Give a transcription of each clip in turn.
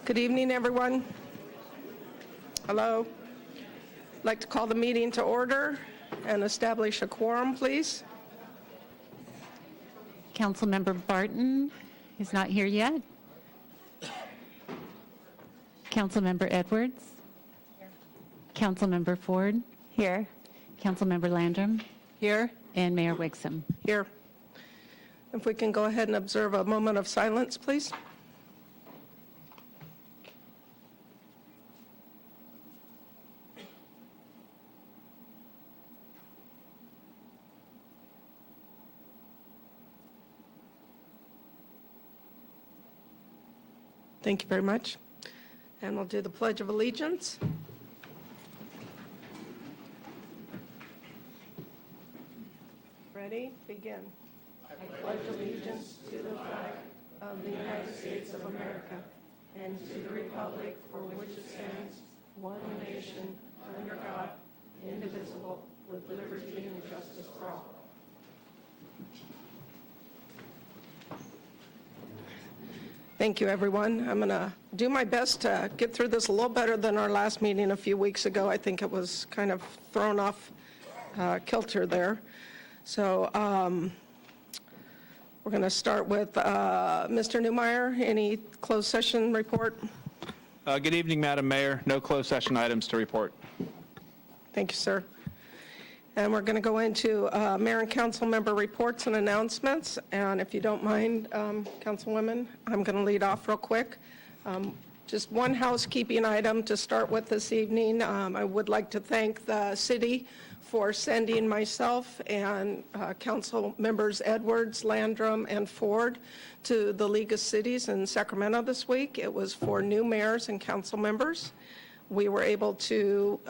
Good evening, everyone. Hello. I'd like to call the meeting to order and establish a quorum, please. Councilmember Barton is not here yet. Councilmember Edwards. Here. Councilmember Ford. Here. Councilmember Landrum. Here. And Mayor Wixom. Here. If we can go ahead and observe a moment of silence, please. Thank you very much. And we'll do the Pledge of Allegiance. Ready? Begin. I pledge allegiance to the flag of the United States of America and to the republic for which it stands, one nation, under God, indivisible, with liberty and justice for all. Thank you, everyone. I'm going to do my best to get through this a little better than our last meeting a few weeks ago. I think it was kind of thrown off kilter there. So we're going to start with Mr. Newmeyer. Any closed session report? Good evening, Madam Mayor. No closed session items to report. Thank you, sir. And we're going to go into mayor and council member reports and announcements. And if you don't mind, councilwomen, I'm going to lead off real quick. Just one housekeeping item to start with this evening. I would like to thank the city for sending myself and council members Edwards, Landrum, and Ford to the League of Cities in Sacramento this week. It was for new mayors and council members. We were able to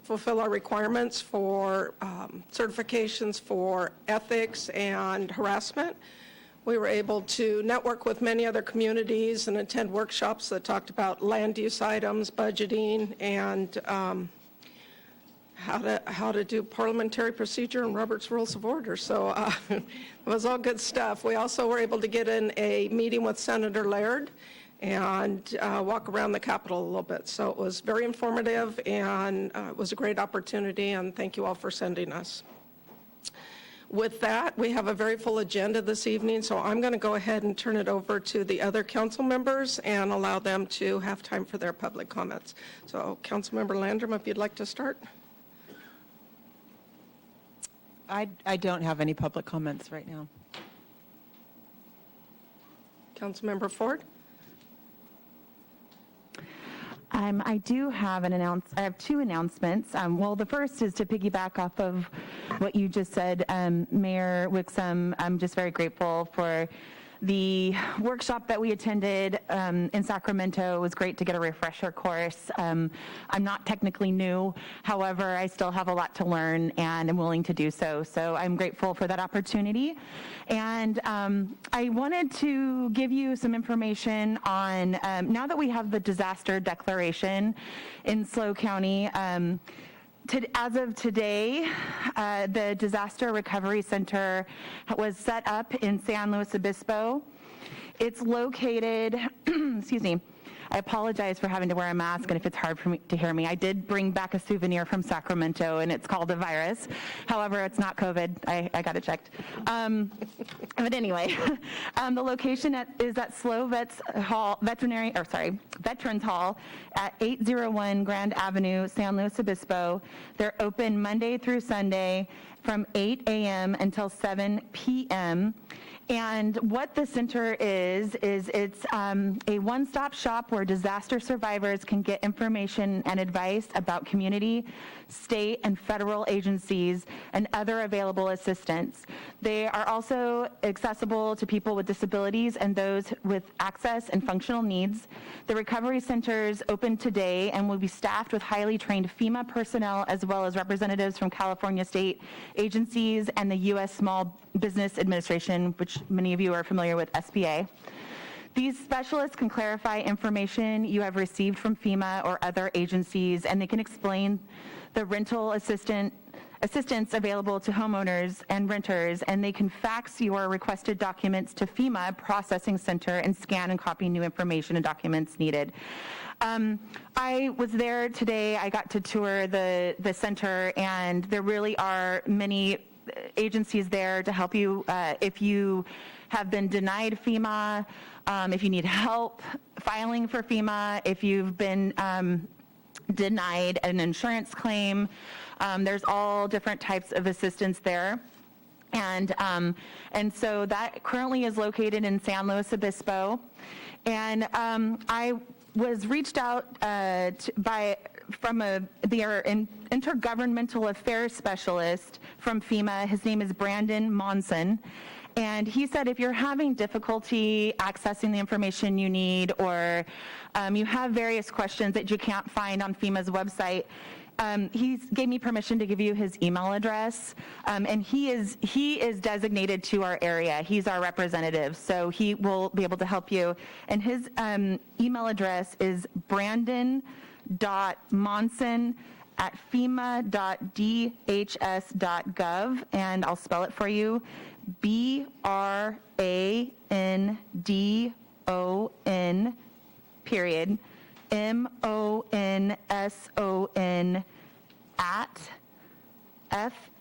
fulfill our requirements for certifications for ethics and harassment. We were able to network with many other communities and attend workshops that talked about land use items, budgeting, and how to do parliamentary procedure and Robert's Rules of Order. So it was all good stuff. We also were able to get in a meeting with Senator Laird and walk around the Capitol a little bit. So it was very informative, and it was a great opportunity, and thank you all for sending us. With that, we have a very full agenda this evening, so I'm going to go ahead and turn it over to the other council members and allow them to have time for their public comments. So Councilmember Landrum, if you'd like to start. I don't have any public comments right now. Councilmember Ford. I do have I have two announcements. Well, the first is to piggyback off of what you just said, Mayor Wixom. I'm just very grateful for the workshop that we attended in Sacramento. It was great to get a refresher course. I'm not technically new, however, I still have a lot to learn and I'm willing to do so. So I'm grateful for that opportunity. And I wanted to give you some information on, now that we have the disaster declaration in SLO County, as of today, the Disaster Recovery Center was set up in San Luis Obispo. It's located, excuse me, I apologize for having to wear a mask and if it's hard for me to hear me. I did bring back a souvenir from Sacramento and it's called a virus. However, it's not COVID. I got it checked. But anyway, the location is at SLO Veterans Hall at 801 Grand Avenue, San Luis Obispo. They're open Monday through Sunday from 8 a.m. until 7 p.m. And what the center is it's a one-stop shop where disaster survivors can get information and advice about community, state, and federal agencies and other available assistance. They are also accessible to people with disabilities and those with access and functional needs. The recovery centers open today and will be staffed with highly trained FEMA personnel as well as representatives from California state agencies and the U.S. Small Business Administration, which many of you are familiar with, SBA. These specialists can clarify information you have received from FEMA or other agencies, and they can explain the rental assistance assistance available to homeowners and renters, and they can fax your requested documents to FEMA Processing Center and scan and copy new information and documents needed. I was there today. I got to tour the center, and there really are many agencies there to help you if you have been denied FEMA, if you need help filing for FEMA, if you've been denied an insurance claim. There's all different types of assistance there. And so that currently is located in San Luis Obispo. And I was reached out from their intergovernmental affairs specialist from FEMA. His name is Brandon Monson. And he said if you're having difficulty accessing the information you need, or you have various questions that you can't find on FEMA's website, he gave me permission to give you his email address, and he is designated to our area. He's our representative, so he will be able to help you. And his email address is brandon.monson@fema.dhs.gov, and I'll spell it for you: BRANDON, period, MONSON at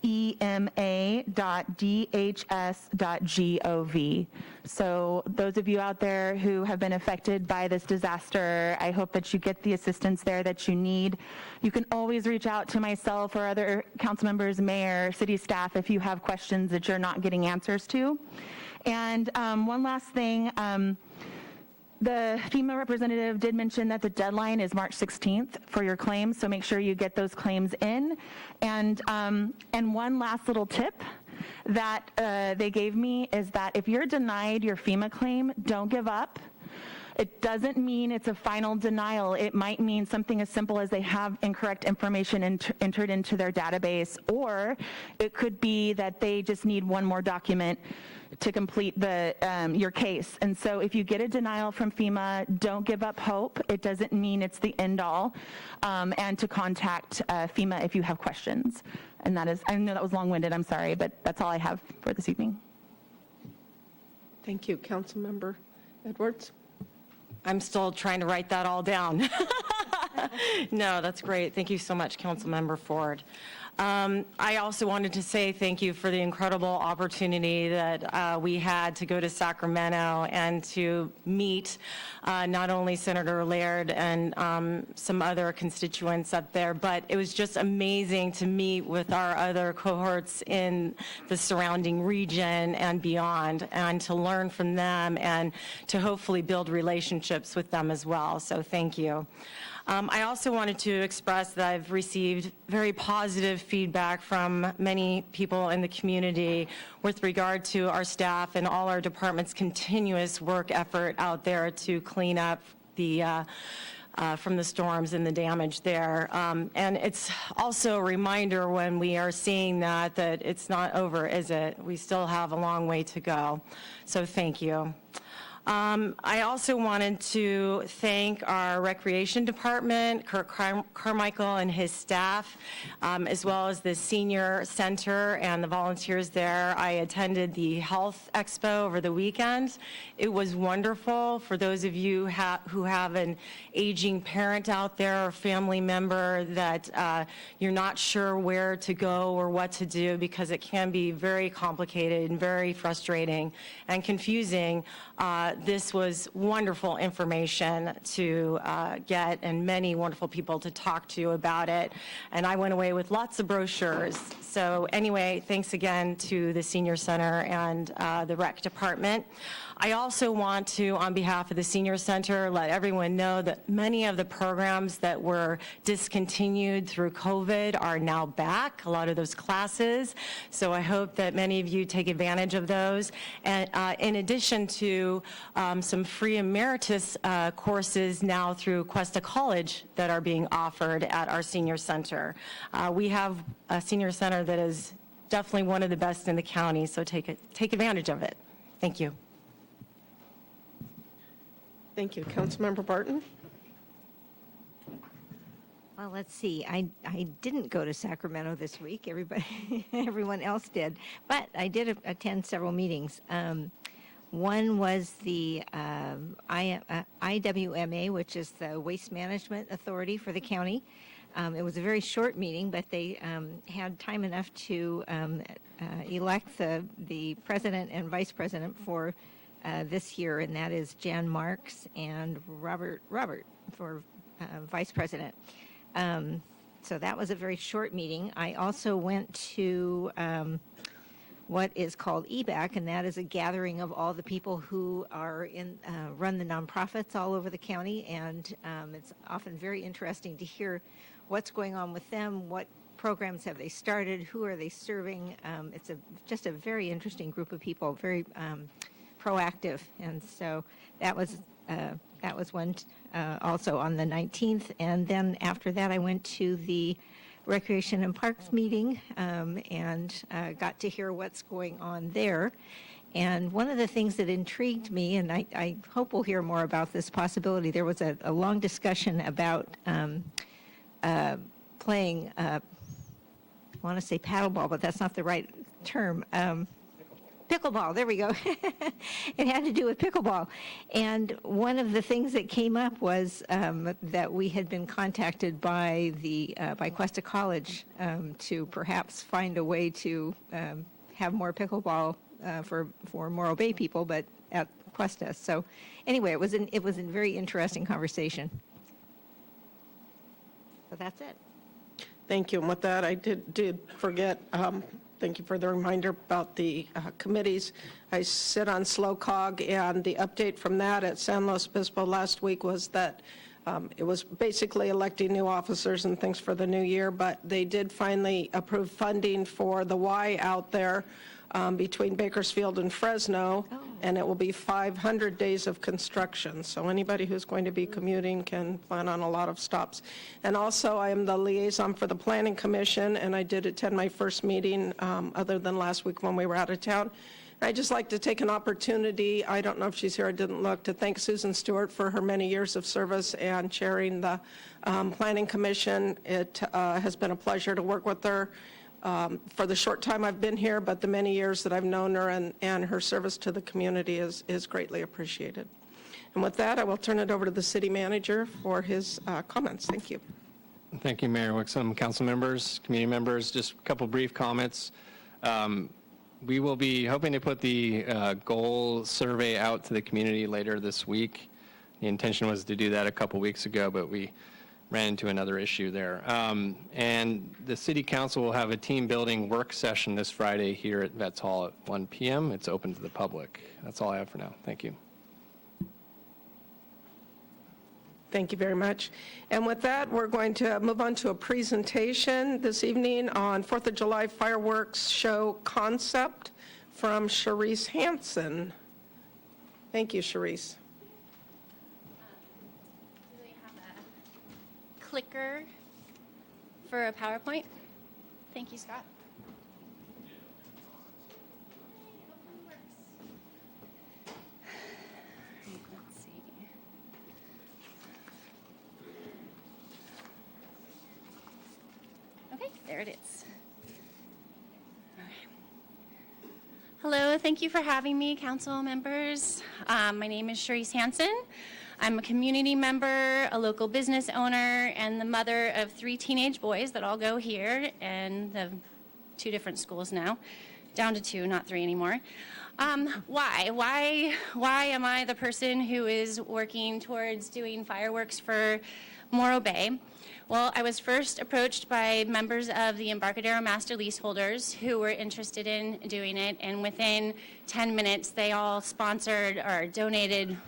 fema.dhs.gov. So those of you out there who have been affected by this disaster, I hope that you get the assistance there that you need. You can always reach out to myself or other council members, mayor, city staff if you have questions that you're not getting answers to. And one last thing, the FEMA representative did mention that the deadline is March 16th for your claims, so make sure you get those claims in. And one last little tip that they gave me is that if you're denied your FEMA claim, don't give up. It doesn't mean it's a final denial. It might mean something as simple as they have incorrect information entered into their database, or it could be that they just need one more document to complete your case. And so if you get a denial from FEMA, don't give up hope. It doesn't mean it's the end all. And to contact FEMA if you have questions. And that is, I know that was long-winded, I'm sorry, but that's all I have for this evening. Thank you. Councilmember Edwards? I'm still trying to write that all down. No, that's great. Thank you so much, Councilmember Ford. I also wanted to say thank you for the incredible opportunity that we had to go to Sacramento and to meet not only Senator Laird and some other constituents up there, but it was just amazing to meet with our other cohorts in the surrounding region and beyond, and to learn from them and to hopefully build relationships with them as well. So thank you. I also wanted to express that I've received very positive feedback from many people in the community with regard to our staff and all our departments' continuous work effort out there to clean up the from the storms and the damage there. And it's also a reminder when we are seeing that it's not over, is it? We still have a long way to go. So thank you. I also wanted to thank our Recreation Department, Kirk Carmichael and his staff, as well as the Senior Center and the volunteers there. I attended the Health Expo over the weekend. It was wonderful. For those of you who have an aging parent out there or family member that you're not sure where to go or what to do, because it can be very complicated and very frustrating and confusing, this was wonderful information to get, and many wonderful people to talk to about it. And I went away with lots of brochures. So anyway, thanks again to the Senior Center and the Rec Department. I also want to, on behalf of the Senior Center, let everyone know that many of the programs that were discontinued through COVID are now back, a lot of those classes. So I hope that many of you take advantage of those. And in addition to some free emeritus courses now through Cuesta College that are being offered at our Senior Center. We have a Senior Center that is definitely one of the best in the county, so take advantage of it. Thank you. Thank you. Councilmember Barton? Well, let's see. I didn't go to Sacramento this week. Everyone else did, but I did attend several meetings. One was the IWMA, which is the Waste Management Authority for the county. It was a very short meeting, but they had time enough to elect the president and vice president for this year, and that is Jan Marks and Robert for vice president. So that was a very short meeting. I also went to what is called EBAC, and that is a gathering of all the people who are run the nonprofits all over the county, and it's often very interesting to hear what's going on with them, what programs have they started, who are they serving. It's just a very interesting group of people, very proactive, and so that was one also on the 19th, and then after that I went to the Recreation and Parks meeting and got to hear what's going on there. And one of the things that intrigued me, and I hope we'll hear more about this possibility, there was a long discussion about playing, I want to say paddleball, but that's not the right term. Pickleball, there we go. It had to do with pickleball. And one of the things that came up was that we had been contacted by Cuesta College to perhaps find a way to have more pickleball for Morro Bay people, but at Cuesta. So anyway, it was a very interesting conversation. So that's it. Thank you. And with that, I did forget, thank you for the reminder about the committees. I sit on SLOCOG, and the update from that at San Luis Obispo last week was that it was basically electing new officers and things for the new year, but they did finally approve funding for the Y out there between Bakersfield and Fresno, and it will be 500 days of construction. So anybody who's going to be commuting can plan on a lot of stops. And also, I am the liaison for the Planning Commission, and I did attend my first meeting other than last week when we were out of town. I'd just like to take an opportunity, I don't know if she's here, I didn't look, to thank Susan Stewart for her many years of service and chairing the Planning Commission. It has been a pleasure to work with her for the short time I've been here, but the many years that I've known her, and her service to the community is greatly appreciated. And with that, I will turn it over to the city manager for his comments. Thank you. Thank you, Mayor Wixom, council members, community members. Just a couple brief comments. We will be hoping to put the goal survey out to the community later this week. The intention was to do that a couple weeks ago, but we ran into another issue there. And the City Council will have a team building work session this Friday here at Vets Hall at 1 p.m. It's open to the public. That's all I have for now. Thank you. Thank you very much. And with that, we're going to move on to a presentation this evening on 4th of July fireworks show concept from Sharice Hansen. Thank you, Sharice. Do they have a clicker for a PowerPoint? Thank you, Scott. Let's see. Okay, there it is. Okay. Hello, thank you for having me, council members. My name is Sharice Hansen. I'm a community member, a local business owner, and the mother of 3 teenage boys that all go here and the 2 different schools now, down to 2, not 3 anymore. Why am I the person who is working towards doing fireworks for Morro Bay? Well, I was first approached by members of the Embarcadero Master Leaseholders who were interested in doing it, and within 10 minutes they all sponsored or donated,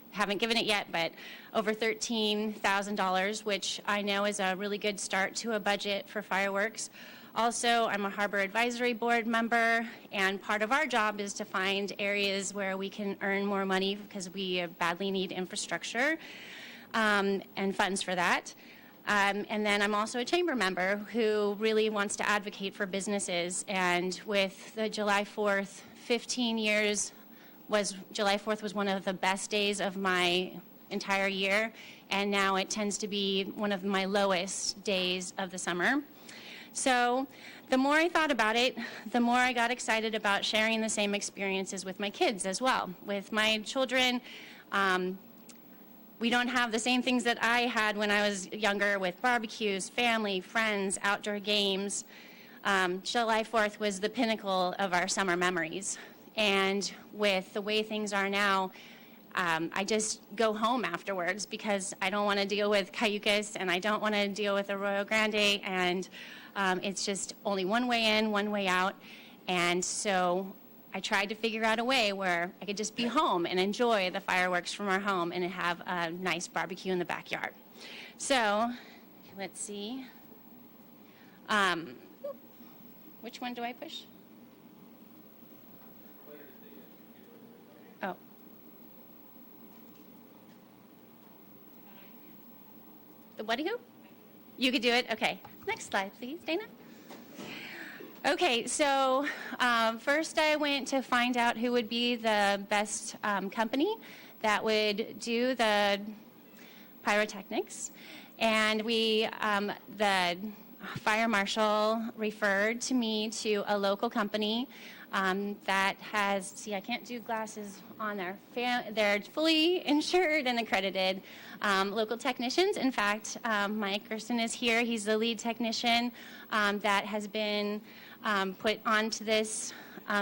haven't given it yet, but over $13,000, which I know is a really good start to a budget for fireworks. Also, I'm a Harbor Advisory Board member, and part of our job is to find areas where we can earn more money because we badly need infrastructure and funds for that. And then I'm also a chamber member who really wants to advocate for businesses. And with the July 4th, 15 years, July 4th was one of the best days of my entire year, and now it tends to be one of my lowest days of the summer. So the more I thought about it, the more I got excited about sharing the same experiences with my kids as well. With my children, we don't have the same things that I had when I was younger with barbecues, family, friends, outdoor games. July 4th was the pinnacle of our summer memories. And with the way things are now, I just go home afterwards because I don't want to deal with Cayucas and I don't want to deal with Arroyo Grande, and it's just only one way in, one way out. And so I tried to figure out a way where I could just be home and enjoy the fireworks from our home and have a nice barbecue in the backyard. So let's see. Which one do I push? Oh. The what do you? You could do it? Okay. Next slide, please, Dana. Okay, so first I went to find out who would be the best company that would do the pyrotechnics. And the fire marshal referred to me to a local company that has, see, I can't do glasses on there. They're fully insured and accredited local technicians. In fact, Mike Gerson is here. He's the lead technician that has been put onto this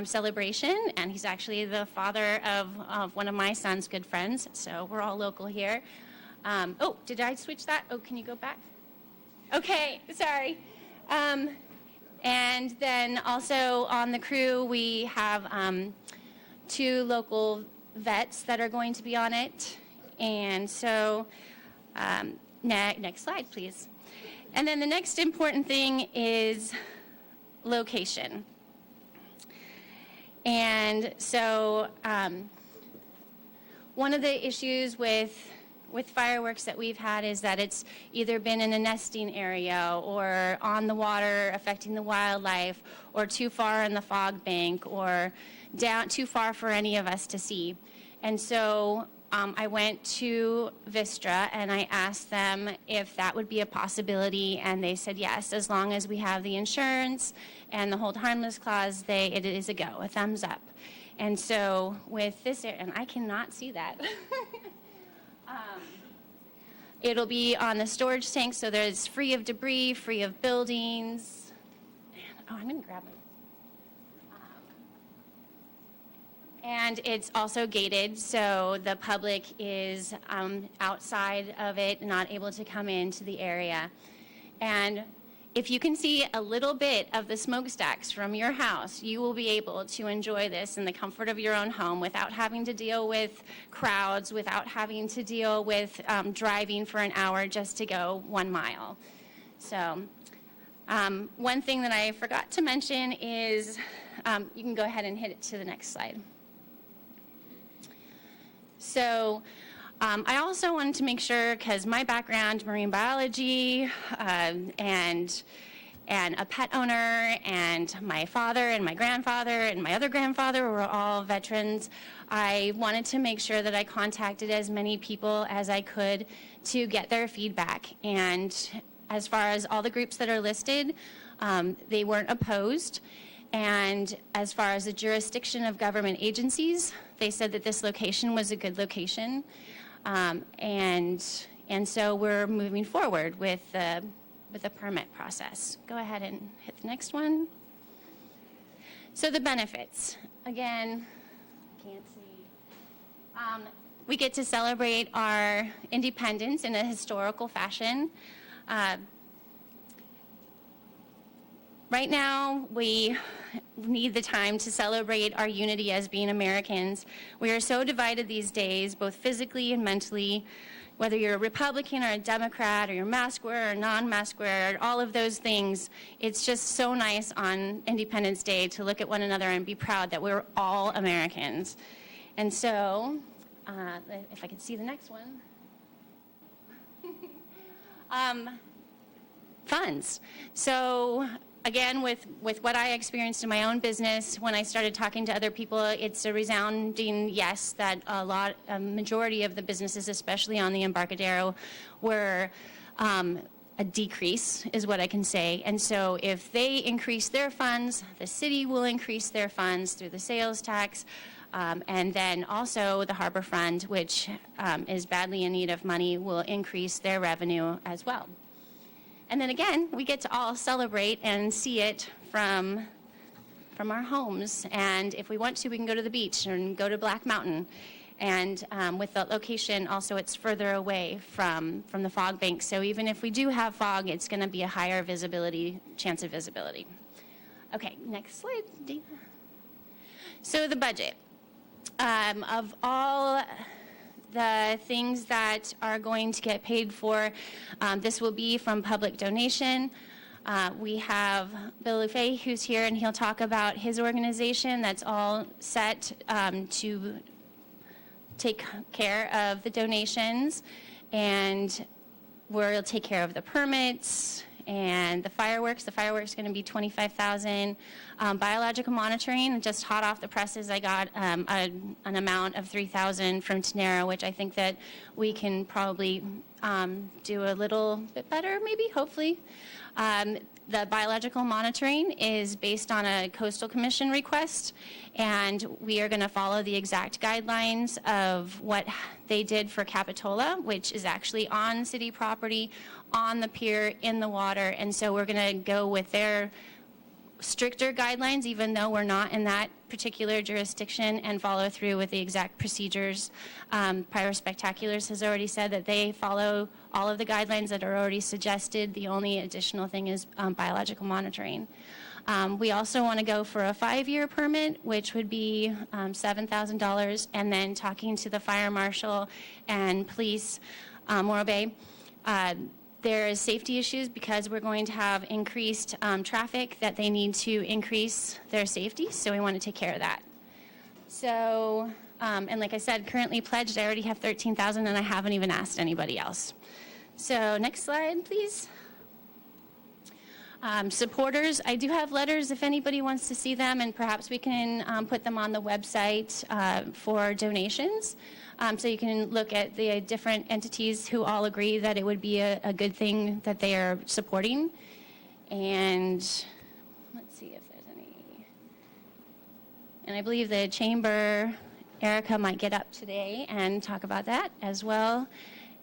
celebration, and he's actually the father of one of my son's good friends, so we're all local here. Oh, did I switch that? Oh, can you go back? Okay, sorry. And then also on the crew, we have 2 local vets that are going to be on it. And so, next slide, please. And then the next important thing is location. And so, one of the issues with fireworks that we've had is that it's either been in a nesting area or on the water affecting the wildlife, or too far in the fog bank, or down too far for any of us to see. And so I went to Vistra and I asked them if that would be a possibility, and they said yes, as long as we have the insurance and the hold harmless clause, it is a go, a thumbs up. And so with this, and I cannot see that. It'll be on the storage tank, so there's free of debris, free of buildings. And, I'm going to grab it. And it's also gated, so the public is outside of it, not able to come into the area. And if you can see a little bit of the smokestacks from your house, you will be able to enjoy this in the comfort of your own home without having to deal with crowds, without having to deal with driving for an hour just to go 1 mile. So one thing that I forgot to mention is, you can go ahead and hit it to the next slide. So I also wanted to make sure, because my background, marine biology, and a pet owner, and my father and my grandfather and my other grandfather were all veterans, I wanted to make sure that I contacted as many people as I could to get their feedback. And as far as all the groups that are listed, they weren't opposed. And as far as the jurisdiction of government agencies, they said that this location was a good location. And so we're moving forward with the permit process. Go ahead and hit the next one. So the benefits, again, can't see. We get to celebrate our independence in a historical fashion. Right now, we need the time to celebrate our unity as being Americans. We are so divided these days, both physically and mentally, whether you're a Republican or a Democrat, or you're mask wearer or non-mask wearer, all of those things. It's just so nice on Independence Day to look at one another and be proud that we're all Americans. And so, if I could see the next one. Funds. So again, with what I experienced in my own business, when I started talking to other people, it's a resounding yes that a majority of the businesses, especially on the Embarcadero, were a decrease, is what I can say. And so if they increase their funds, the city will increase their funds through the sales tax. And then also the Harbor Fund, which is badly in need of money, will increase their revenue as well. And then again, we get to all celebrate and see it from our homes. And if we want to, we can go to the beach and go to Black Mountain. And with the location, also, it's further away from the fog bank. So even if we do have fog, it's going to be a higher chance of visibility. Okay, next slide, Dana. So the budget. Of all the things that are going to get paid for, this will be from public donation. We have Bill Lufay, who's here, and he'll talk about his organization that's all set to take care of the donations, and we'll take care of the permits and the fireworks. The fireworks are going to be $25,000. Biological monitoring, just hot off the presses, I got an amount of $3,000 from Tenera, which I think that we can probably do a little bit better, maybe, hopefully. The biological monitoring is based on a Coastal Commission request, and we are going to follow the exact guidelines of what they did for Capitola, which is actually on city property, on the pier, in the water, and so we're going to go with their stricter guidelines, even though we're not in that particular jurisdiction, and follow through with the exact procedures. Pyro Spectaculars has already said that they follow all of the guidelines that are already suggested. The only additional thing is biological monitoring. We also want to go for a 5-year permit, which would be $7,000, and then talking to the fire marshal and police, Morro Bay. There is safety issues because we're going to have increased traffic that they need to increase their safety, so we want to take care of that. So, and like I said, currently pledged, I already have $13,000 and I haven't even asked anybody else. So next slide, please. Supporters, I do have letters if anybody wants to see them, and perhaps we can put them on the website for donations. So you can look at the different entities who all agree that it would be a good thing that they are supporting. And let's see if there's any. And I believe the chamber, Erica might get up today and talk about that as well.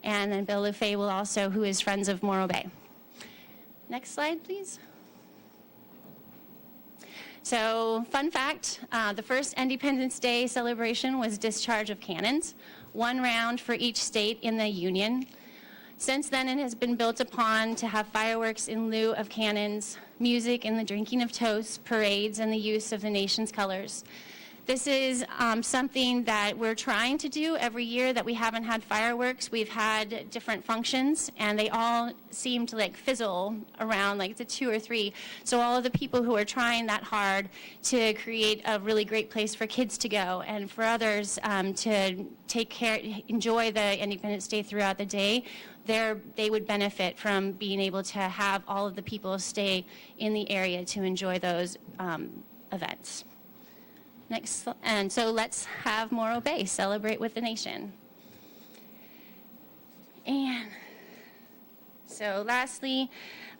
And then Bill Lufay will also, who is Friends of Morro Bay. Next slide, please. So, fun fact, the first Independence Day celebration was discharge of cannons, 1 round for each state in the Union. Since then, it has been built upon to have fireworks in lieu of cannons, music and the drinking of toasts, parades, and the use of the nation's colors. This is something that we're trying to do every year that we haven't had fireworks. We've had different functions, and they all seem to like fizzle around like the 2 or 3. So all of the people who are trying that hard to create a really great place for kids to go and for others to enjoy the Independence Day throughout the day, they would benefit from being able to have all of the people stay in the area to enjoy those events. Next, and so let's have Morro Bay celebrate with the nation. And so lastly,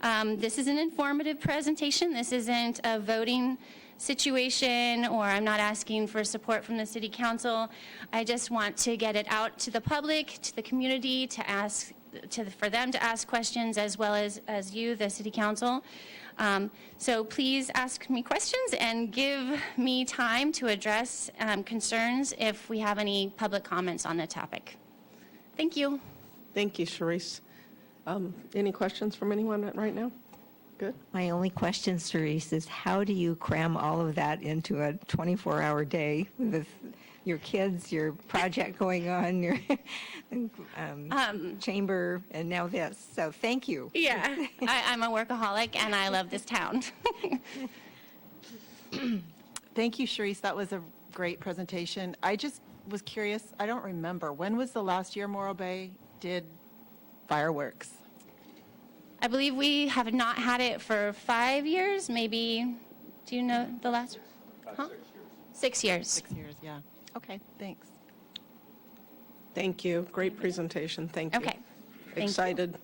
this is an informative presentation. This isn't a voting situation, or I'm not asking for support from the City Council. I just want to get it out to the public, to the community, for them to ask questions, as well as you, the City Council. So please ask me questions and give me time to address concerns if we have any public comments on the topic. Thank you. Thank you, Sharice. Any questions from anyone right now? Good. My only question, Cerise, is how do you cram all of that into a 24-hour day with your kids, your project going on, your chamber, and now this? So thank you. Yeah, I'm a workaholic and I love this town. Thank you, Sharice. That was a great presentation. I just was curious. I don't remember. When was the last year Morro Bay did fireworks? I believe we have not had it for 5 years, maybe. Do you know the last? Huh? 6 years. 6 years, yeah. Okay, thanks. Thank you. Great presentation. Thank you. Okay. Thank you. Excited.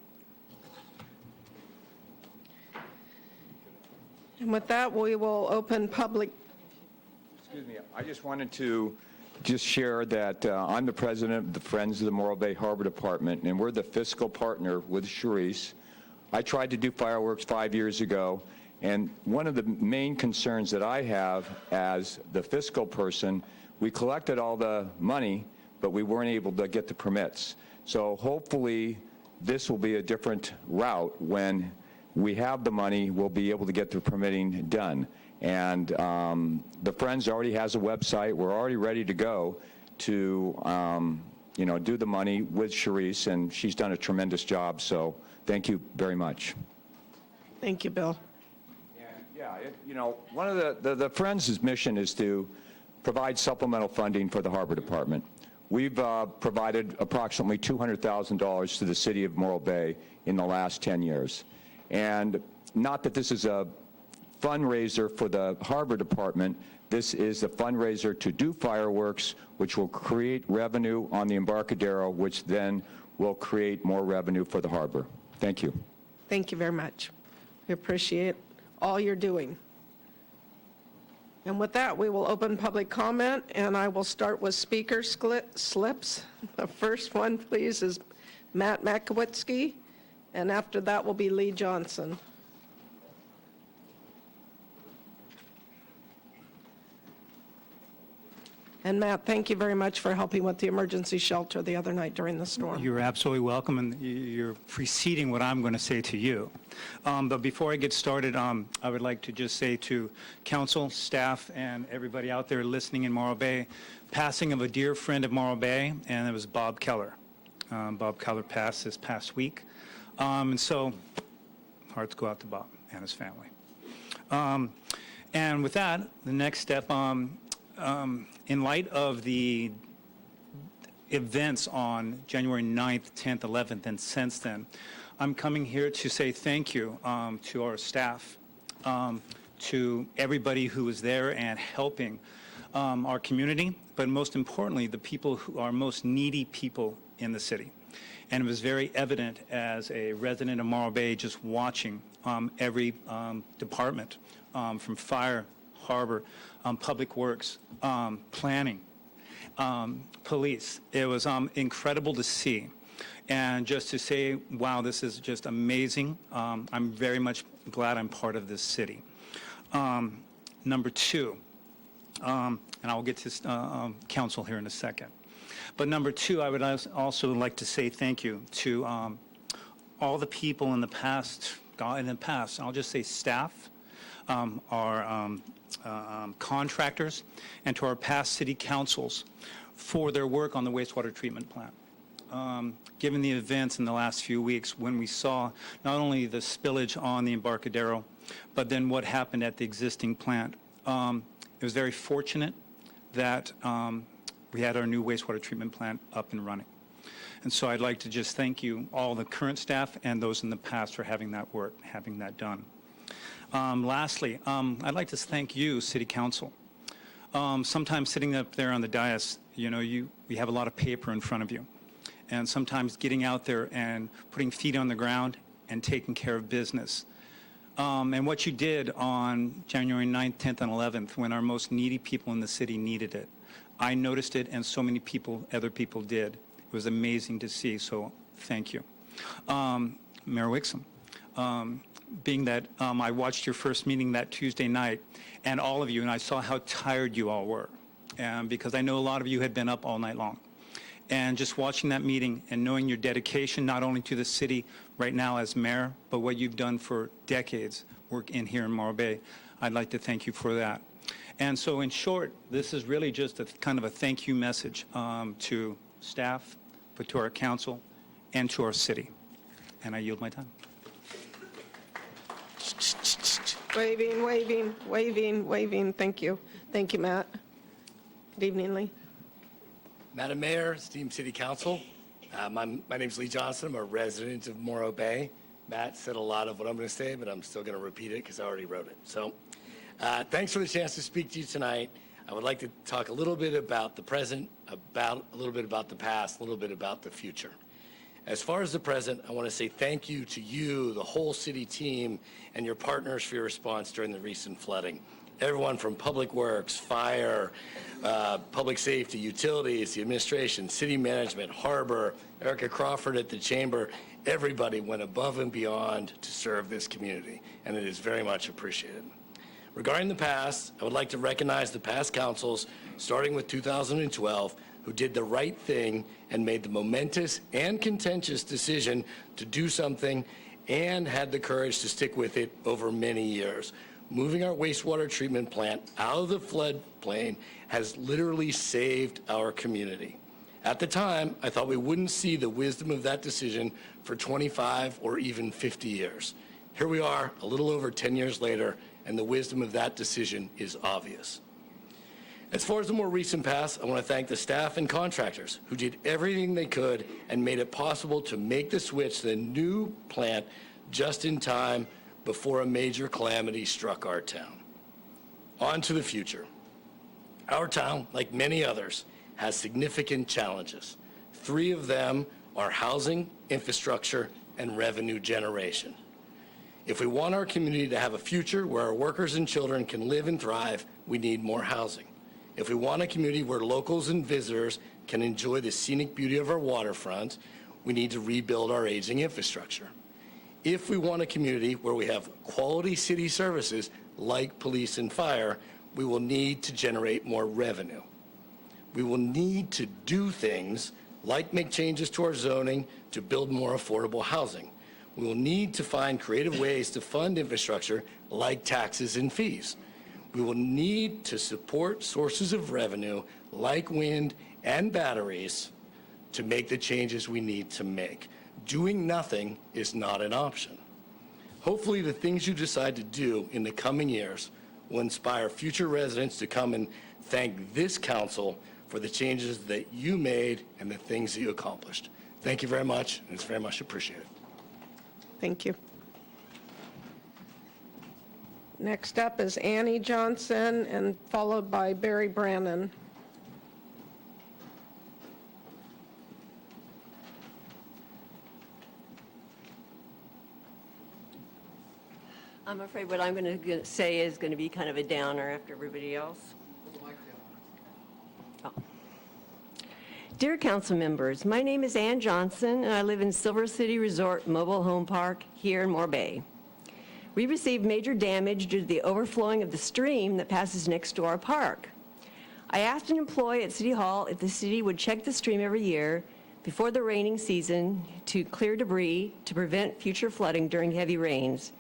And with that, we will open public. Excuse me, I just wanted to share that I'm the president of the Friends of the Morro Bay Harbor Department, and we're the fiscal partner with Charisse. I tried to do fireworks 5 years ago, and one of the main concerns that I have as the fiscal person, we collected all the money, but we weren't able to get the permits. So hopefully this will be a different route. When we have the money, we'll be able to get the permitting done. And the Friends already has a website. We're already ready to go to, do the money with Charisse, and she's done a tremendous job. So thank you very much. Thank you, Bill. And yeah, one of the Friends' mission is to provide supplemental funding for the Harbor Department. We've provided approximately $200,000 to the city of Morro Bay in the last 10 years. And not that this is a fundraiser for the Harbor Department, this is a fundraiser to do fireworks, which will create revenue on the Embarcadero, which then will create more revenue for the harbor. Thank you. Thank you very much. We appreciate all you're doing. And with that, we will open public comment, and I will start with speaker slips. The first one, please, is Matt Makowitzki, and after that will be Lee Johnson. And Matt, thank you very much for helping with the emergency shelter the other night during the storm. You're absolutely welcome, and you're preceding what I'm going to say to you. But before I get started, I would like to just say to council, staff, and everybody out there listening in Morro Bay, passing of a dear friend of Morro Bay, and it was Bob Keller. Bob Keller passed this past week. And so, hearts go out to Bob and his family. And with that, the next step, in light of the events on January 9th, 10th, 11th, and since then, I'm coming here to say thank you to our staff, to everybody who was there and helping our community, but most importantly, the people who are most needy people in the city. And it was very evident as a resident of Morro Bay just watching every department, from fire, harbor, public works, planning, police. It was incredible to see. And just to say, wow, this is just amazing. I'm very much glad I'm part of this city. Number two, and I'll get to council here in a second. But number two, I would also like to say thank you to all the people in the past, I'll just say staff, our contractors, and to our past city councils for their work on the wastewater treatment plant. Given the events in the last few weeks when we saw not only the spillage on the Embarcadero, but then what happened at the existing plant, it was very fortunate that we had our new wastewater treatment plant up and running. And so I'd like to just thank you, all the current staff and those in the past, for having that work, having that done. Lastly, I'd like to thank you, City Council. Sometimes sitting up there on the dais, we have a lot of paper in front of you. And sometimes getting out there and putting feet on the ground and taking care of business. And what you did on January 9th, 10th, and 11th, when our most needy people in the city needed it. I noticed it, and so many other people did. It was amazing to see, so thank you. Mayor Wixom, being that I watched your first meeting that Tuesday night, and all of you, and I saw how tired you all were, because I know a lot of you had been up all night long. And just watching that meeting and knowing your dedication, not only to the city right now as mayor, but what you've done for decades, work in here in Morro Bay, I'd like to thank you for that. And so in short, this is really just a kind of a thank you message to staff, but to our council, and to our city. And I yield my time. Waving, waving, waving, waving. Thank you. Thank you, Matt. Good evening, Lee. Madam Mayor, esteemed City Council, my name is Lee Johnson. I'm a resident of Morro Bay. Matt said a lot of what I'm going to say, but I'm still going to repeat it because I already wrote it. So thanks for the chance to speak to you tonight. I would like to talk a little bit about the present, a little bit about the past, a little bit about the future. As far as the present, I want to say thank you to you, the whole city team, and your partners for your response during the recent flooding. Everyone from Public Works, Fire, Public Safety, Utilities, the administration, City Management, Harbor, Erica Crawford at the Chamber, everybody went above and beyond to serve this community, and it is very much appreciated. Regarding the past, I would like to recognize the past councils, starting with 2012, who did the right thing and made the momentous and contentious decision to do something and had the courage to stick with it over many years. Moving our wastewater treatment plant out of the floodplain has literally saved our community. At the time, I thought we wouldn't see the wisdom of that decision for 25 or even 50 years. Here we are, a little over 10 years later, and the wisdom of that decision is obvious. As far as the more recent past, I want to thank the staff and contractors who did everything they could and made it possible to make the switch to the new plant just in time before a major calamity struck our town. On to the future. Our town, like many others, has significant challenges. 3 of them are housing, infrastructure, and revenue generation. If we want our community to have a future where our workers and children can live and thrive, we need more housing. If we want a community where locals and visitors can enjoy the scenic beauty of our waterfront, we need to rebuild our aging infrastructure. If we want a community where we have quality city services like police and fire, we will need to generate more revenue. We will need to do things like make changes to our zoning to build more affordable housing. We will need to find creative ways to fund infrastructure like taxes and fees. We will need to support sources of revenue like wind and batteries to make the changes we need to make. Doing nothing is not an option. Hopefully, the things you decide to do in the coming years will inspire future residents to come and thank this council for the changes that you made and the things that you accomplished. Thank you very much, and it's very much appreciated. Thank you. Next up is Annie Johnson, and followed by Barry Brannon. I'm afraid what I'm going to say is going to be kind of a downer after everybody else. Oh. Dear council members, my name is Ann Johnson, and I live in Silver City Resort Mobile Home Park here in Moore Bay. We received major damage due to the overflowing of the stream that passes next to our park. I asked an employee at City Hall if the city would check the stream every year before the raining season to clear debris to prevent future flooding during heavy rains.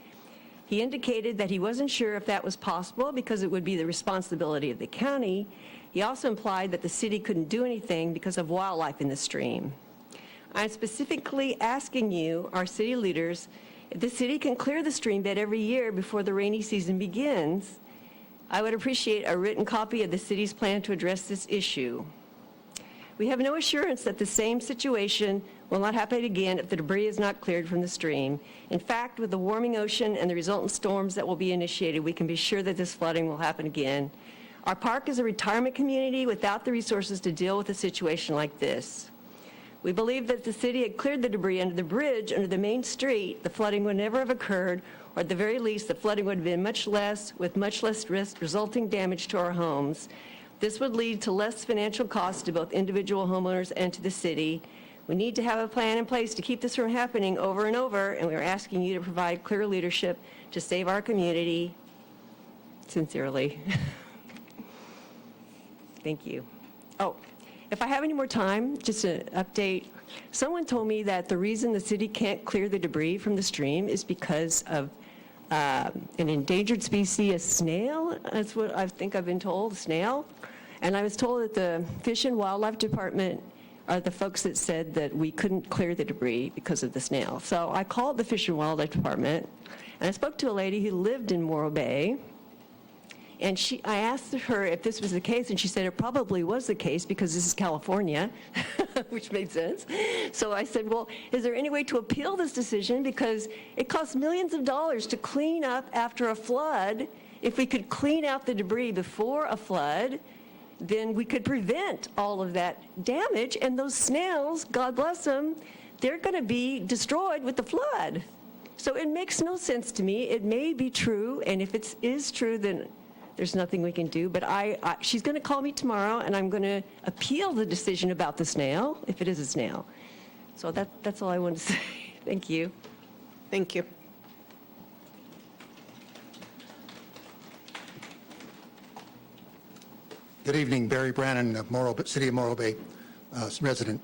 He indicated that he wasn't sure if that was possible because it would be the responsibility of the county. He also implied that the city couldn't do anything because of wildlife in the stream. I'm specifically asking you, our city leaders, if the city can clear the stream bed every year before the rainy season begins. I would appreciate a written copy of the city's plan to address this issue. We have no assurance that the same situation will not happen again if the debris is not cleared from the stream. In fact, with the warming ocean and the resultant storms that will be initiated, we can be sure that this flooding will happen again. Our park is a retirement community without the resources to deal with a situation like this. We believe that if the city had cleared the debris under the bridge under the main street, the flooding would never have occurred, or at the very least, the flooding would have been much less, with much less risk, resulting damage to our homes. This would lead to less financial costs to both individual homeowners and to the city. We need to have a plan in place to keep this from happening over and over, and we are asking you to provide clear leadership to save our community. Sincerely. Thank you. Oh, if I have any more time, just an update. Someone told me that the reason the city can't clear the debris from the stream is because of an endangered species, a snail. That's what I think I've been told, a snail. And I was told that the Fish and Wildlife Department are the folks that said that we couldn't clear the debris because of the snail. So I called the Fish and Wildlife Department, and I spoke to a lady who lived in Morro Bay. And I asked her if this was the case, and she said it probably was the case because this is California, which made sense. So I said, well, is there any way to appeal this decision? Because it costs millions of dollars to clean up after a flood. If we could clean out the debris before a flood, then we could prevent all of that damage. And those snails, God bless them, they're going to be destroyed with the flood. So it makes no sense to me. It may be true, and if it is true, then there's nothing we can do. But she's going to call me tomorrow, and I'm going to appeal the decision about the snail, if it is a snail. So that's all I want to say. Thank you. Thank you. Good evening, Barry Brannon, City of Morro Bay resident.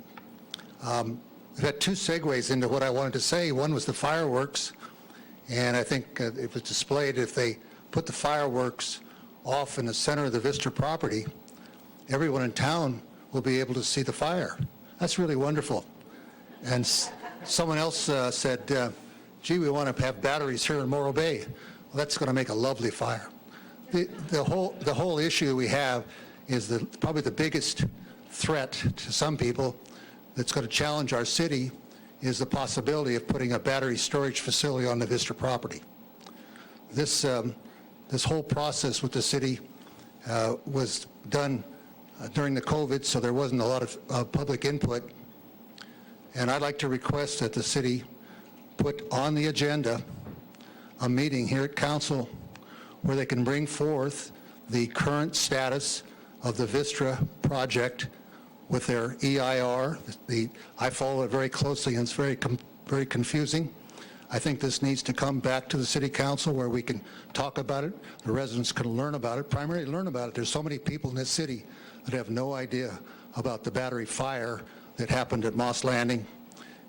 We've had two segues into what I wanted to say. One was the fireworks, and I think it was displayed if they put the fireworks off in the center of the Vista property, everyone in town will be able to see the fire. That's really wonderful. And someone else said, gee, we want to have batteries here in Morro Bay. Well, that's going to make a lovely fire. The whole issue we have is probably the biggest threat to some people that's going to challenge our city is the possibility of putting a battery storage facility on the Vista property. This whole process with the city was done during the COVID, so there wasn't a lot of public input. And I'd like to request that the city put on the agenda a meeting here at council where they can bring forth the current status of the Vista project with their EIR. I follow it very closely, and it's very confusing. I think this needs to come back to the city council where we can talk about it. The residents can learn about it, primarily learn about it. There's so many people in this city that have no idea about the battery fire that happened at Moss Landing,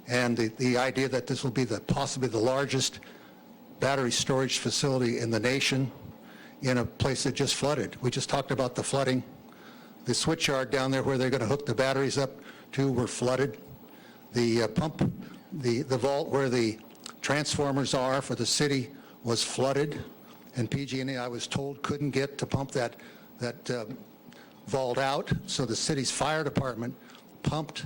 and the idea that this will be possibly the largest battery storage facility in the nation in a place that just flooded. We just talked about the flooding. The switch yard down there where they're going to hook the batteries up to were flooded. The the vault where the transformers are for the city was flooded, and PG&E, I was told, couldn't get to pump that vault out, so the city's fire department pumped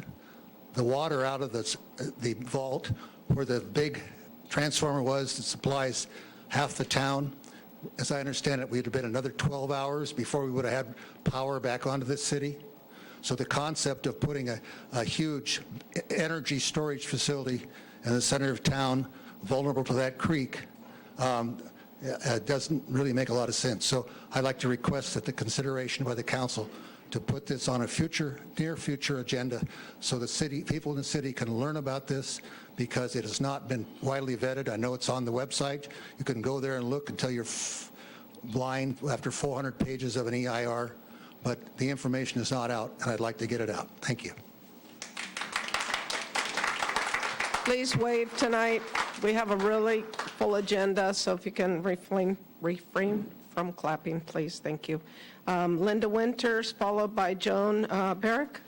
the water out of the vault where the big transformer was that supplies half the town. As I understand it, we'd have been another 12 hours before we would have had power back onto the city. So the concept of putting a huge energy storage facility in the center of town, vulnerable to that creek, doesn't really make a lot of sense. So I'd like to request that the consideration by the council to put this on a near future agenda so the people in the city can learn about this, because it has not been widely vetted. I know it's on the website. You can go there and look until you're blind after 400 pages of an EIR, but the information is not out, and I'd like to get it out. Thank you. Please wave tonight. We have a really full agenda, so if you can refrain from clapping, please. Thank you. Linda Winters, followed by Joan Barrick.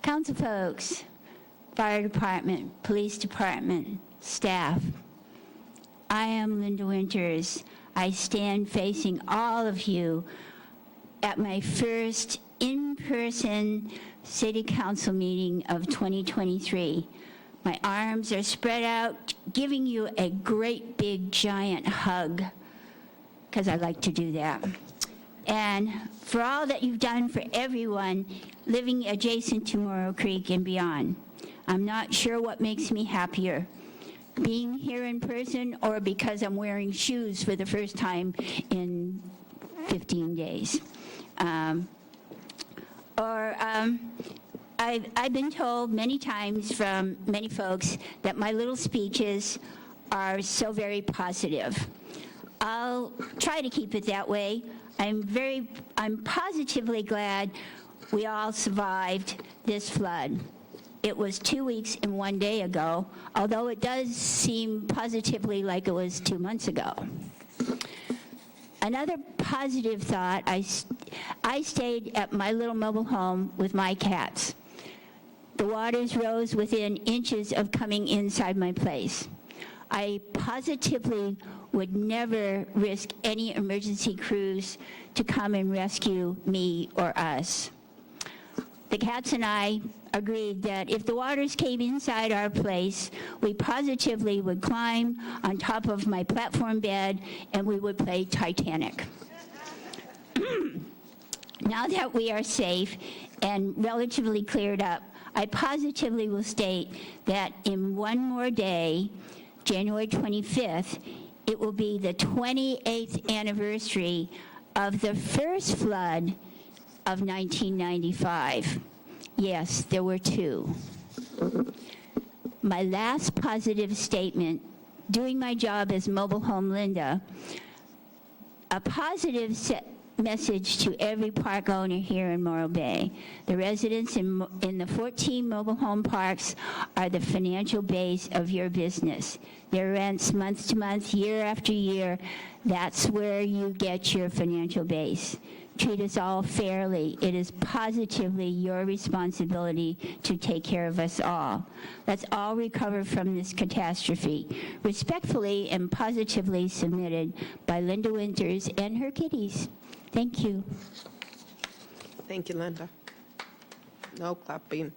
Council folks, fire department, police department, staff. I am Linda Winters. I stand facing all of you at my first in-person city council meeting of 2023. My arms are spread out, giving you a great big giant hug, because I like to do that. And for all that you've done for everyone living adjacent to Morro Creek and beyond. I'm not sure what makes me happier, being here in person or because I'm wearing shoes for the first time in 15 days. I've been told many times from many folks that my little speeches are so very positive. I'll try to keep it that way. I'm positively glad we all survived this flood. It was 2 weeks and 1 day ago, although it does seem positively like it was 2 months ago. Another positive thought I stayed at my little mobile home with my cats. The waters rose within inches of coming inside my place. I positively would never risk any emergency crews to come and rescue me or us. The cats and I agreed that if the waters came inside our place, we positively would climb on top of my platform bed and we would play Titanic. Now that we are safe and relatively cleared up, I positively will state that in one more day, January 25th, it will be the 28th anniversary of the first flood of 1995. Yes, there were two. My last positive statement, doing my job as Mobile Home Linda, a positive message to every park owner here in Morro Bay. The residents in the 14 mobile home parks are the financial base of your business. Their rents month to month, year after year, that's where you get your financial base. Treat us all fairly. It is positively your responsibility to take care of us all. Let's all recover from this catastrophe. Respectfully and positively submitted by Linda Winters and her kitties. Thank you. Thank you, Linda. No clapping.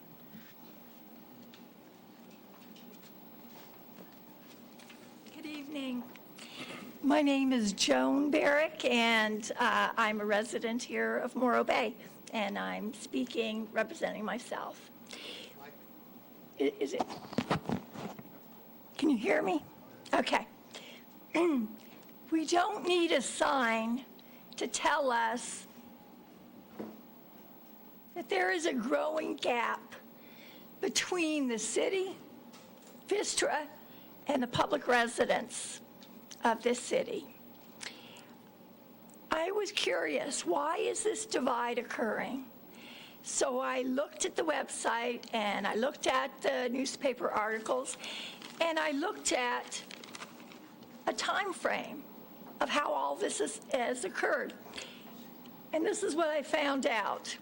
Good evening. My name is Joan Barrick, and I'm a resident here of Morro Bay, and I'm speaking representing myself. Is it? Can you hear me? Okay. We don't need a sign to tell us that there is a growing gap between the city, Vistra, and the public residents of this city. I was curious, why is this divide occurring? So I looked at the website and I looked at the newspaper articles and I looked at a time frame of how all this has occurred. And this is what I found out.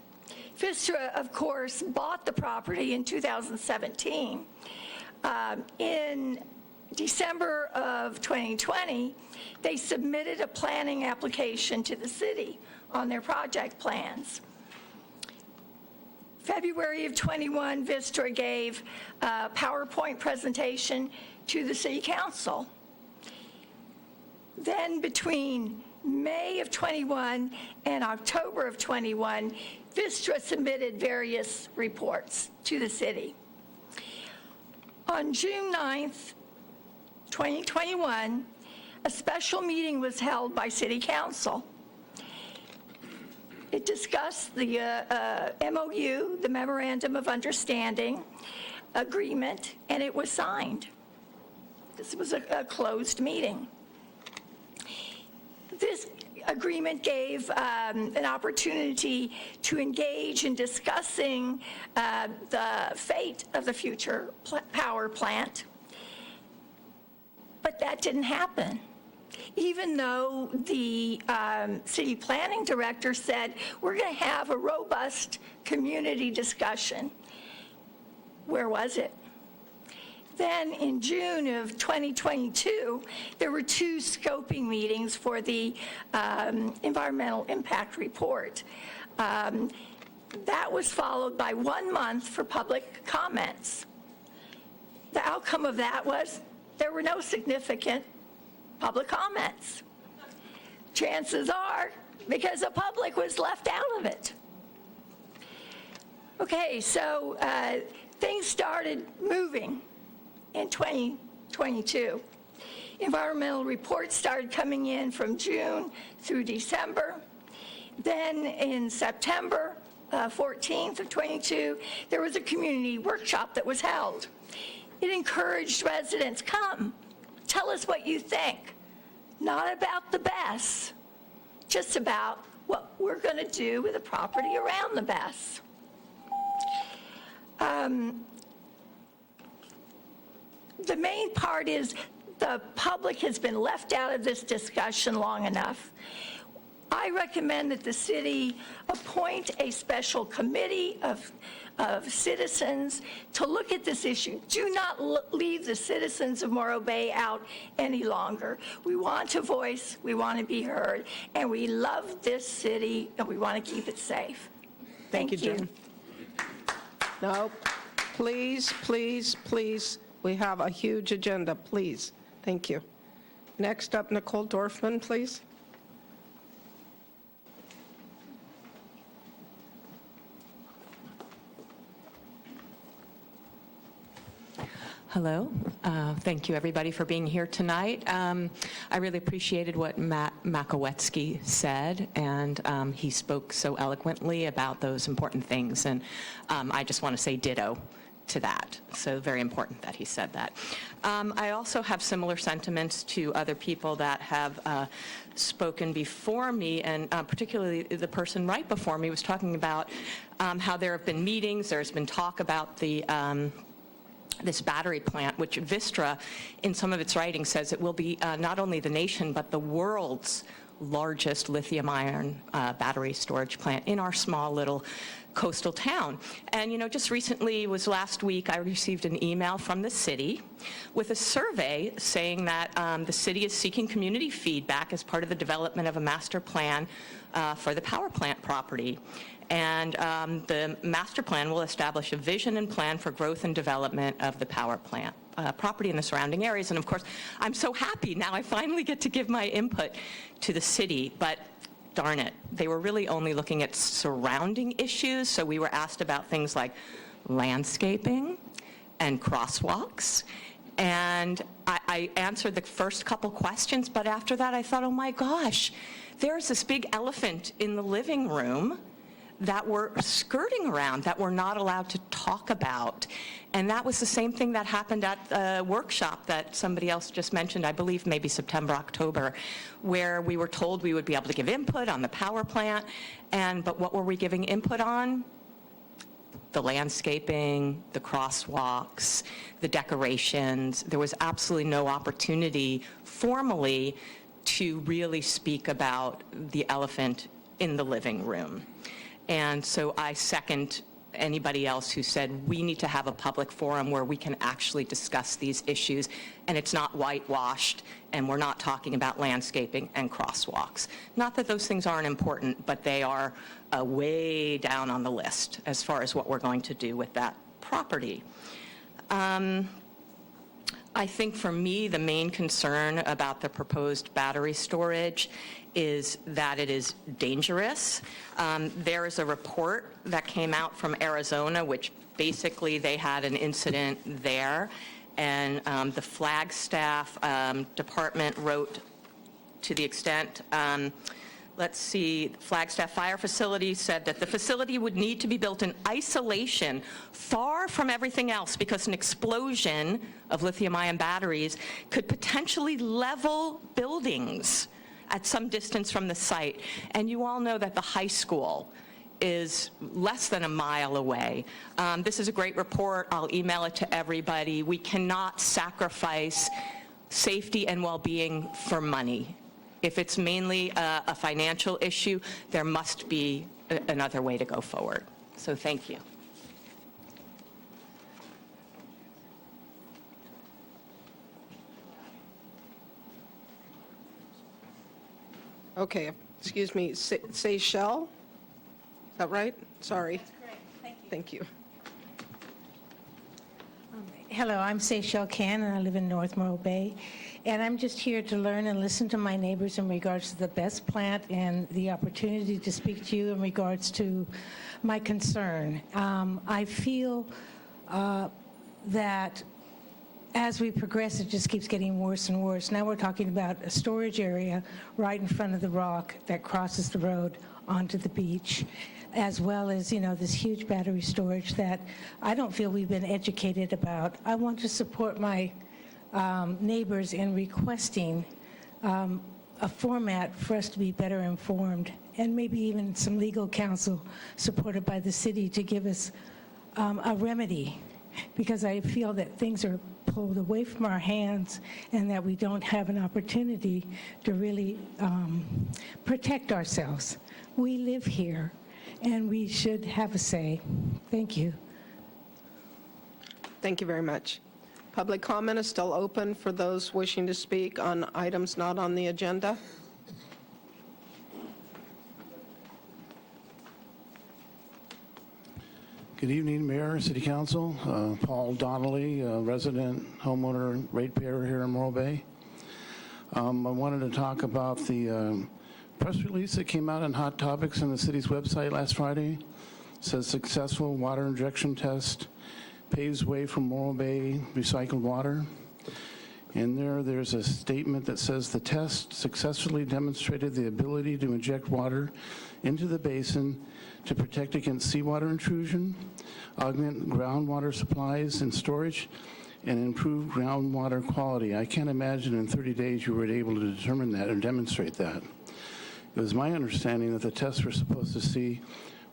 Vistra, of course, bought the property in 2017. In December of 2020, they submitted a planning application to the city on their project plans. February of 21, Vistra gave a PowerPoint presentation to the city council. Then between May of 21 and October of 21, Vistra submitted various reports to the city. On June 9th, 2021, a special meeting was held by City Council. It discussed the MOU, the Memorandum of Understanding agreement, and it was signed. This was a closed meeting. This agreement gave an opportunity to engage in discussing the fate of the future power plant. But that didn't happen. Even though the city planning director said, we're going to have a robust community discussion. Where was it? Then in June of 2022, there were two scoping meetings for the environmental impact report. That was followed by 1 month for public comments. The outcome of that was there were no significant public comments. Chances are because the public was left out of it. Okay, so things started moving in 2022. Environmental reports started coming in from June through December. Then in September 14th of 22, there was a community workshop that was held. It encouraged residents, come, tell us what you think. Not about the BES, just about what we're going to do with the property around the BES. The main part is the public has been left out of this discussion long enough. I recommend that the city appoint a special committee of citizens to look at this issue. Do not leave the citizens of Morro Bay out any longer. We want a voice, we want to be heard, and we love this city, and we want to keep it safe. Thank you, Jen. No, please, please, please, we have a huge agenda, please. Thank you. Next up, Nicole Dorfman, please. Hello. Thank you, everybody, for being here tonight. I really appreciated what Matt Makowetsky said, and he spoke so eloquently about those important things, and I just want to say ditto to that. So very important that he said that. I also have similar sentiments to other people that have spoken before me, and particularly the person right before me was talking about how there have been meetings, there's been talk about the this battery plant, which Vistra, in some of its writing, says it will be not only the nation, but the world's largest lithium-ion battery storage plant in our small little coastal town. And, you know, just recently, was last week, I received an email from the city with a survey saying that the city is seeking community feedback as part of the development of a master plan for the power plant property. And the master plan will establish a vision and plan for growth and development of the power plant property in the surrounding areas. And of course, I'm so happy now I finally get to give my input to the city, but darn it, they were really only looking at surrounding issues. So we were asked about things like landscaping and crosswalks. And I answered the first couple questions, but after that I thought, oh my gosh, there's this big elephant in the living room that we're skirting around, that we're not allowed to talk about. And that was the same thing that happened at a workshop that somebody else just mentioned, I believe maybe September, October, where we were told we would be able to give input on the power plant, but what were we giving input on? The landscaping, the crosswalks, the decorations. There was absolutely no opportunity formally to really speak about the elephant in the living room. And so I second anybody else who said we need to have a public forum where we can actually discuss these issues, and it's not whitewashed, and we're not talking about landscaping and crosswalks. Not that those things aren't important, but they are way down on the list as far as what we're going to do with that property. I think for me, the main concern about the proposed battery storage is that it is dangerous. There is a report that came out from Arizona, which basically they had an incident there, and the Flagstaff department wrote to the extent, let's see, Flagstaff Fire Facility said that the facility would need to be built in isolation far from everything else because an explosion of lithium-ion batteries could potentially level buildings at some distance from the site. And you all know that the high school is less than a mile away. This is a great report. I'll email it to everybody. We cannot sacrifice safety and well-being for money. If it's mainly a financial issue, there must be another way to go forward. So thank you. Okay, excuse me, Seychelles? Is that right? Sorry. That's correct. Thank you. Hello, I'm Seychelles Can, and I live in North Morro Bay. And I'm just here to learn and listen to my neighbors in regards to the BESS plant and the opportunity to speak to you in regards to my concern. I feel that as we progress, it just keeps getting worse and worse. Now we're talking about a storage area right in front of the rock that crosses the road onto the beach, as well as, you know, this huge battery storage that I don't feel we've been educated about. I want to support my neighbors in requesting a format for us to be better informed, and maybe even some legal counsel supported by the city to give us a remedy because I feel that things are pulled away from our hands and that we don't have an opportunity to really protect ourselves. We live here, and we should have a say. Thank you. Thank you very much. Public comment is still open for those wishing to speak on items not on the agenda. Good evening, Mayor, City Council. Paul Donnelly, resident homeowner ratepayer here in Morro Bay. I wanted to talk about the press release that came out on Hot Topics on the city's website last Friday. It says successful water injection test paves way for Morro Bay recycled water. In there's a statement that says the test successfully demonstrated the ability to inject water into the basin to protect against seawater intrusion, augment groundwater supplies and storage, and improve groundwater quality. I can't imagine in 30 days you were able to determine that or demonstrate that. It was my understanding that the tests were supposed to see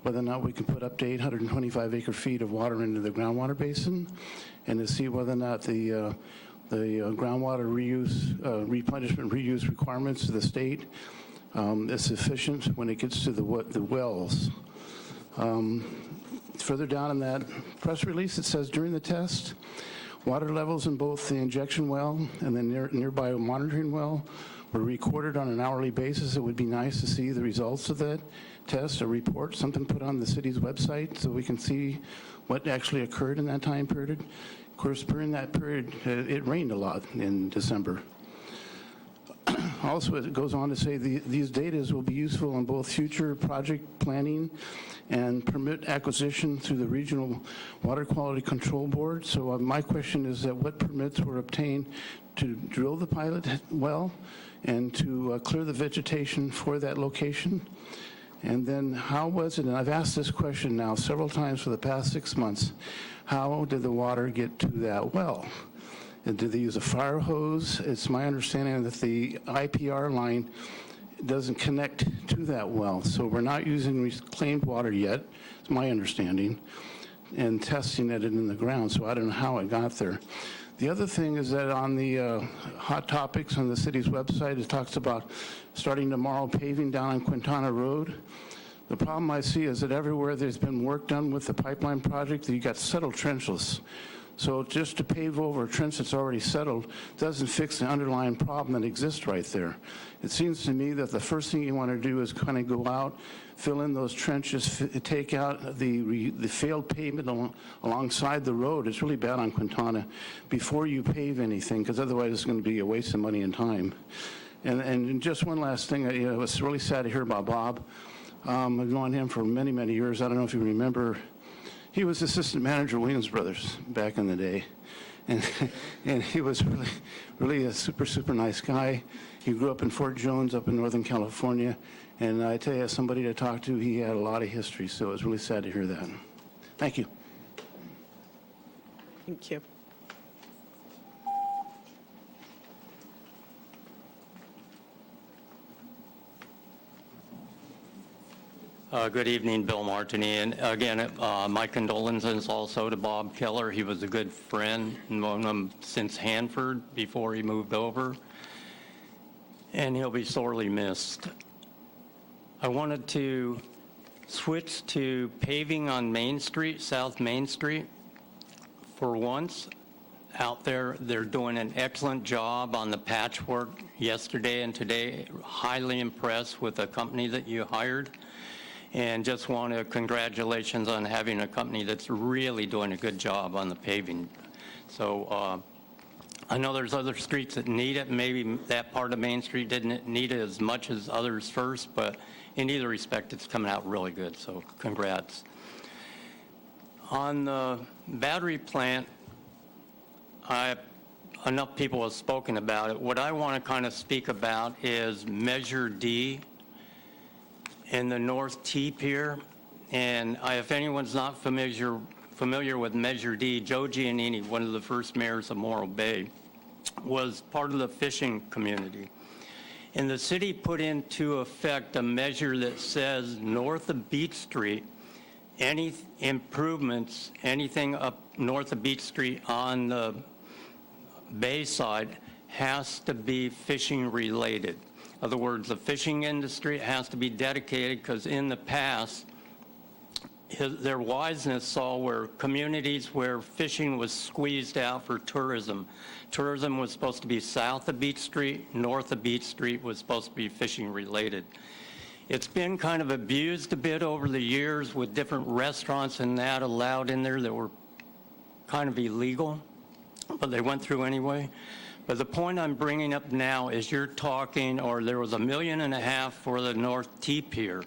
whether or not we can put up to 825 acre feet of water into the groundwater basin, and to see whether or not the groundwater reuse, replenishment reuse requirements of the state is sufficient when it gets to the wells. Further down in that press release, it says during the test, water levels in both the injection well and the nearby monitoring well were recorded on an hourly basis. It would be nice to see the results of that test, a report, something put on the city's website so we can see what actually occurred in that time period. Of course, during that period, it rained a lot in December. Also, it goes on to say these data will be useful in both future project planning and permit acquisition through the Regional Water Quality Control Board. So my question is that what permits were obtained to drill the pilot well and to clear the vegetation for that location? And then how was it, and I've asked this question now several times for the past 6 months, how did the water get to that well? And did they use a fire hose? It's my understanding that the IPR line doesn't connect to that well. So we're not using reclaimed water yet, it's my understanding, and testing it in the ground. So I don't know how it got there. The other thing is that on the Hot Topics on the city's website, it talks about starting tomorrow paving down on Quintana Road. The problem I see is that everywhere there's been work done with the pipeline project, you got settled trenchless. So just to pave over a trench that's already settled doesn't fix the underlying problem that exists right there. It seems to me that the first thing you want to do is kind of go out, fill in those trenches, take out the failed pavement alongside the road. It's really bad on Quintana before you pave anything, because otherwise it's going to be a waste of money and time. And just one last thing, it was really sad to hear about Bob. I've known him for many, many years. I don't know if you remember. He was assistant manager of Williams Brothers back in the day. And he was really a super nice guy. He grew up in Fort Jones up in Northern California. And I tell you, as somebody to talk to, he had a lot of history. So it was really sad to hear that. Thank you. Thank you. Good evening, Bill Martini. And again, my condolences also to Bob Keller. He was a good friend, known him since Hanford before he moved over. And he'll be sorely missed. I wanted to switch to paving on Main Street, South Main Street. For once, out there, they're doing an excellent job on the patchwork yesterday and today. Highly impressed with the company that you hired. And just want to congratulations on having a company that's really doing a good job on the paving. So I know there's other streets that need it. Maybe that part of Main Street didn't need it as much as others first, but in either respect, it's coming out really good. So congrats. On the battery plant, enough people have spoken about it. What I want to kind of speak about is Measure D in the North T Pier. And if anyone's not familiar with Measure D, Joe Giannini, one of the first mayors of Morro Bay, was part of the fishing community. And the city put into effect a measure that says north of Beach Street, any improvements, anything up north of Beach Street on the bay side has to be fishing related. In other words, the fishing industry has to be dedicated, because in the past, their wiseness saw where communities where fishing was squeezed out for tourism. Tourism was supposed to be south of Beach Street, north of Beach Street was supposed to be fishing related. It's been kind of abused a bit over the years with different restaurants and that allowed in there that were kind of illegal, but they went through anyway. But the point I'm bringing up now is you're talking, or there was $1.5 million for the North T Pier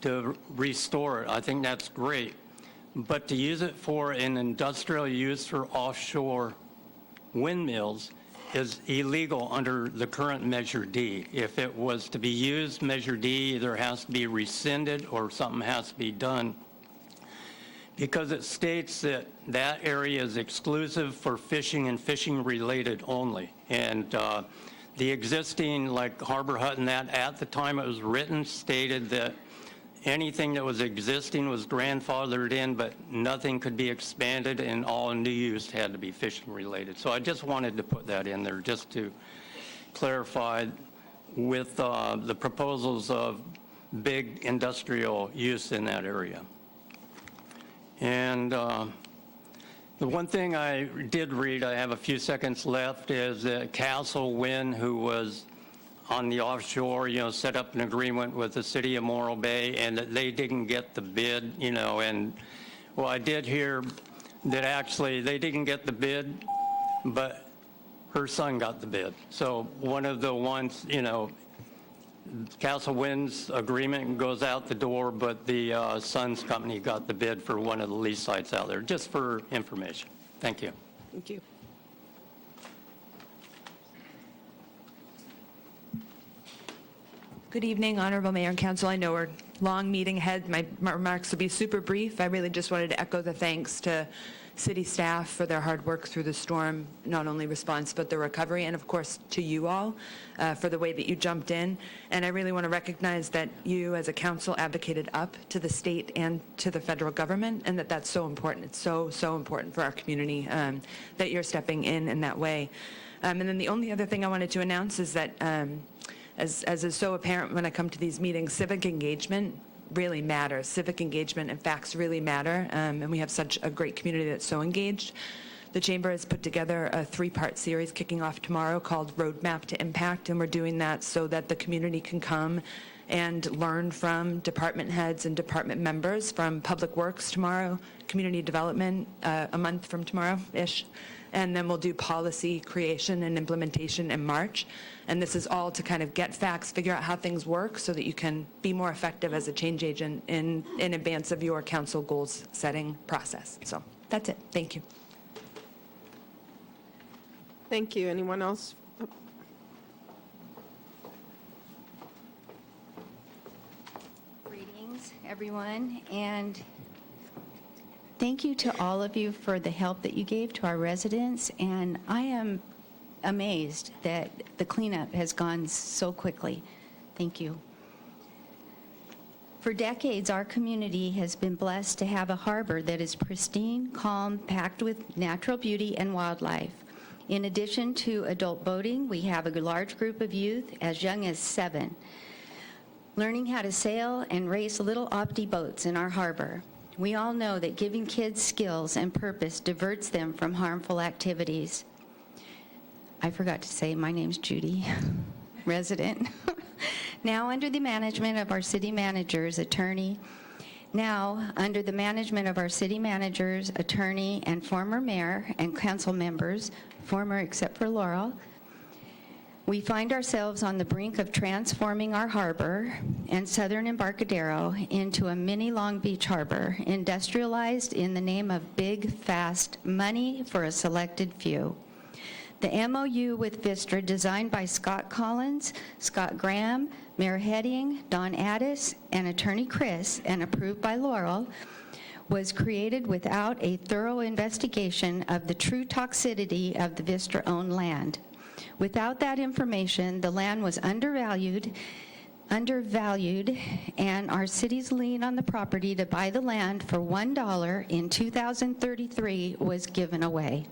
to restore it. I think that's great. But to use it for an industrial use for offshore windmills is illegal under the current Measure D. If it was to be used, Measure D either has to be rescinded or something has to be done, because it states that that area is exclusive for fishing and fishing related only. And the existing, like Harbor Hut and that, at the time it was written, stated that anything that was existing was grandfathered in, but nothing could be expanded, and all new use had to be fishing related. So I just wanted to put that in there just to clarify with the proposals of big industrial use in that area. And the one thing I did read, I have a few seconds left, is that Castle Wind, who was on the offshore, set up an agreement with the city of Morro Bay, and that they didn't get the bid, and well, I did hear that actually they didn't get the bid, but her son got the bid. So one of the ones, Castle Wind's agreement goes out the door, but the son's company got the bid for one of the lease sites out there, just for information. Thank you. Thank you. Good evening, Honorable Mayor and Council. I know we're long meeting ahead. My remarks will be super brief. I really just wanted to echo the thanks to city staff for their hard work through the storm, not only response but the recovery, and of course to you all for the way that you jumped in. And I really want to recognize that you as a council advocated up to the state and to the federal government, and that's so important. It's so important for our community that you're stepping in that way. And then the only other thing I wanted to announce is that as is so apparent when I come to these meetings, civic engagement really matters. Civic engagement and facts really matter, and we have such a great community that's so engaged. The Chamber has put together a 3-part series kicking off tomorrow called Roadmap to Impact, and we're doing that so that the community can come and learn from department heads and department members, from Public Works tomorrow, Community Development a month from tomorrow-ish, and then we'll do policy creation and implementation in March. And this is all to kind of get facts, figure out how things work so that you can be more effective as a change agent in advance of your council goals setting process. So that's it. Thank you. Thank you. Anyone else? Greetings, everyone, and thank you to all of you for the help that you gave to our residents. And I am amazed that the cleanup has gone so quickly. Thank you. For decades, our community has been blessed to have a harbor that is pristine, calm, packed with natural beauty and wildlife. In addition to adult boating, we have a large group of youth as young as 7, learning how to sail and race little opti boats in our harbor. We all know that giving kids skills and purpose diverts them from harmful activities. I forgot to say, my name's Judy, resident. Now under the management of our city manager's attorney, and former mayor and council members, former except for Laurel, we find ourselves on the brink of transforming our harbor and southern Embarcadero into a mini Long Beach harbor, industrialized in the name of big, fast money for a selected few. The MOU with Vistra, designed by Scott Collins, Scott Graham, Mayor Heading, Don Addis, and Attorney Chris, and approved by Laurel, was created without a thorough investigation of the true toxicity of the Vistra-owned land. Without that information, the land was undervalued, undervalued, and our city's lien on the property to buy the land for $1 in 2033 was given away.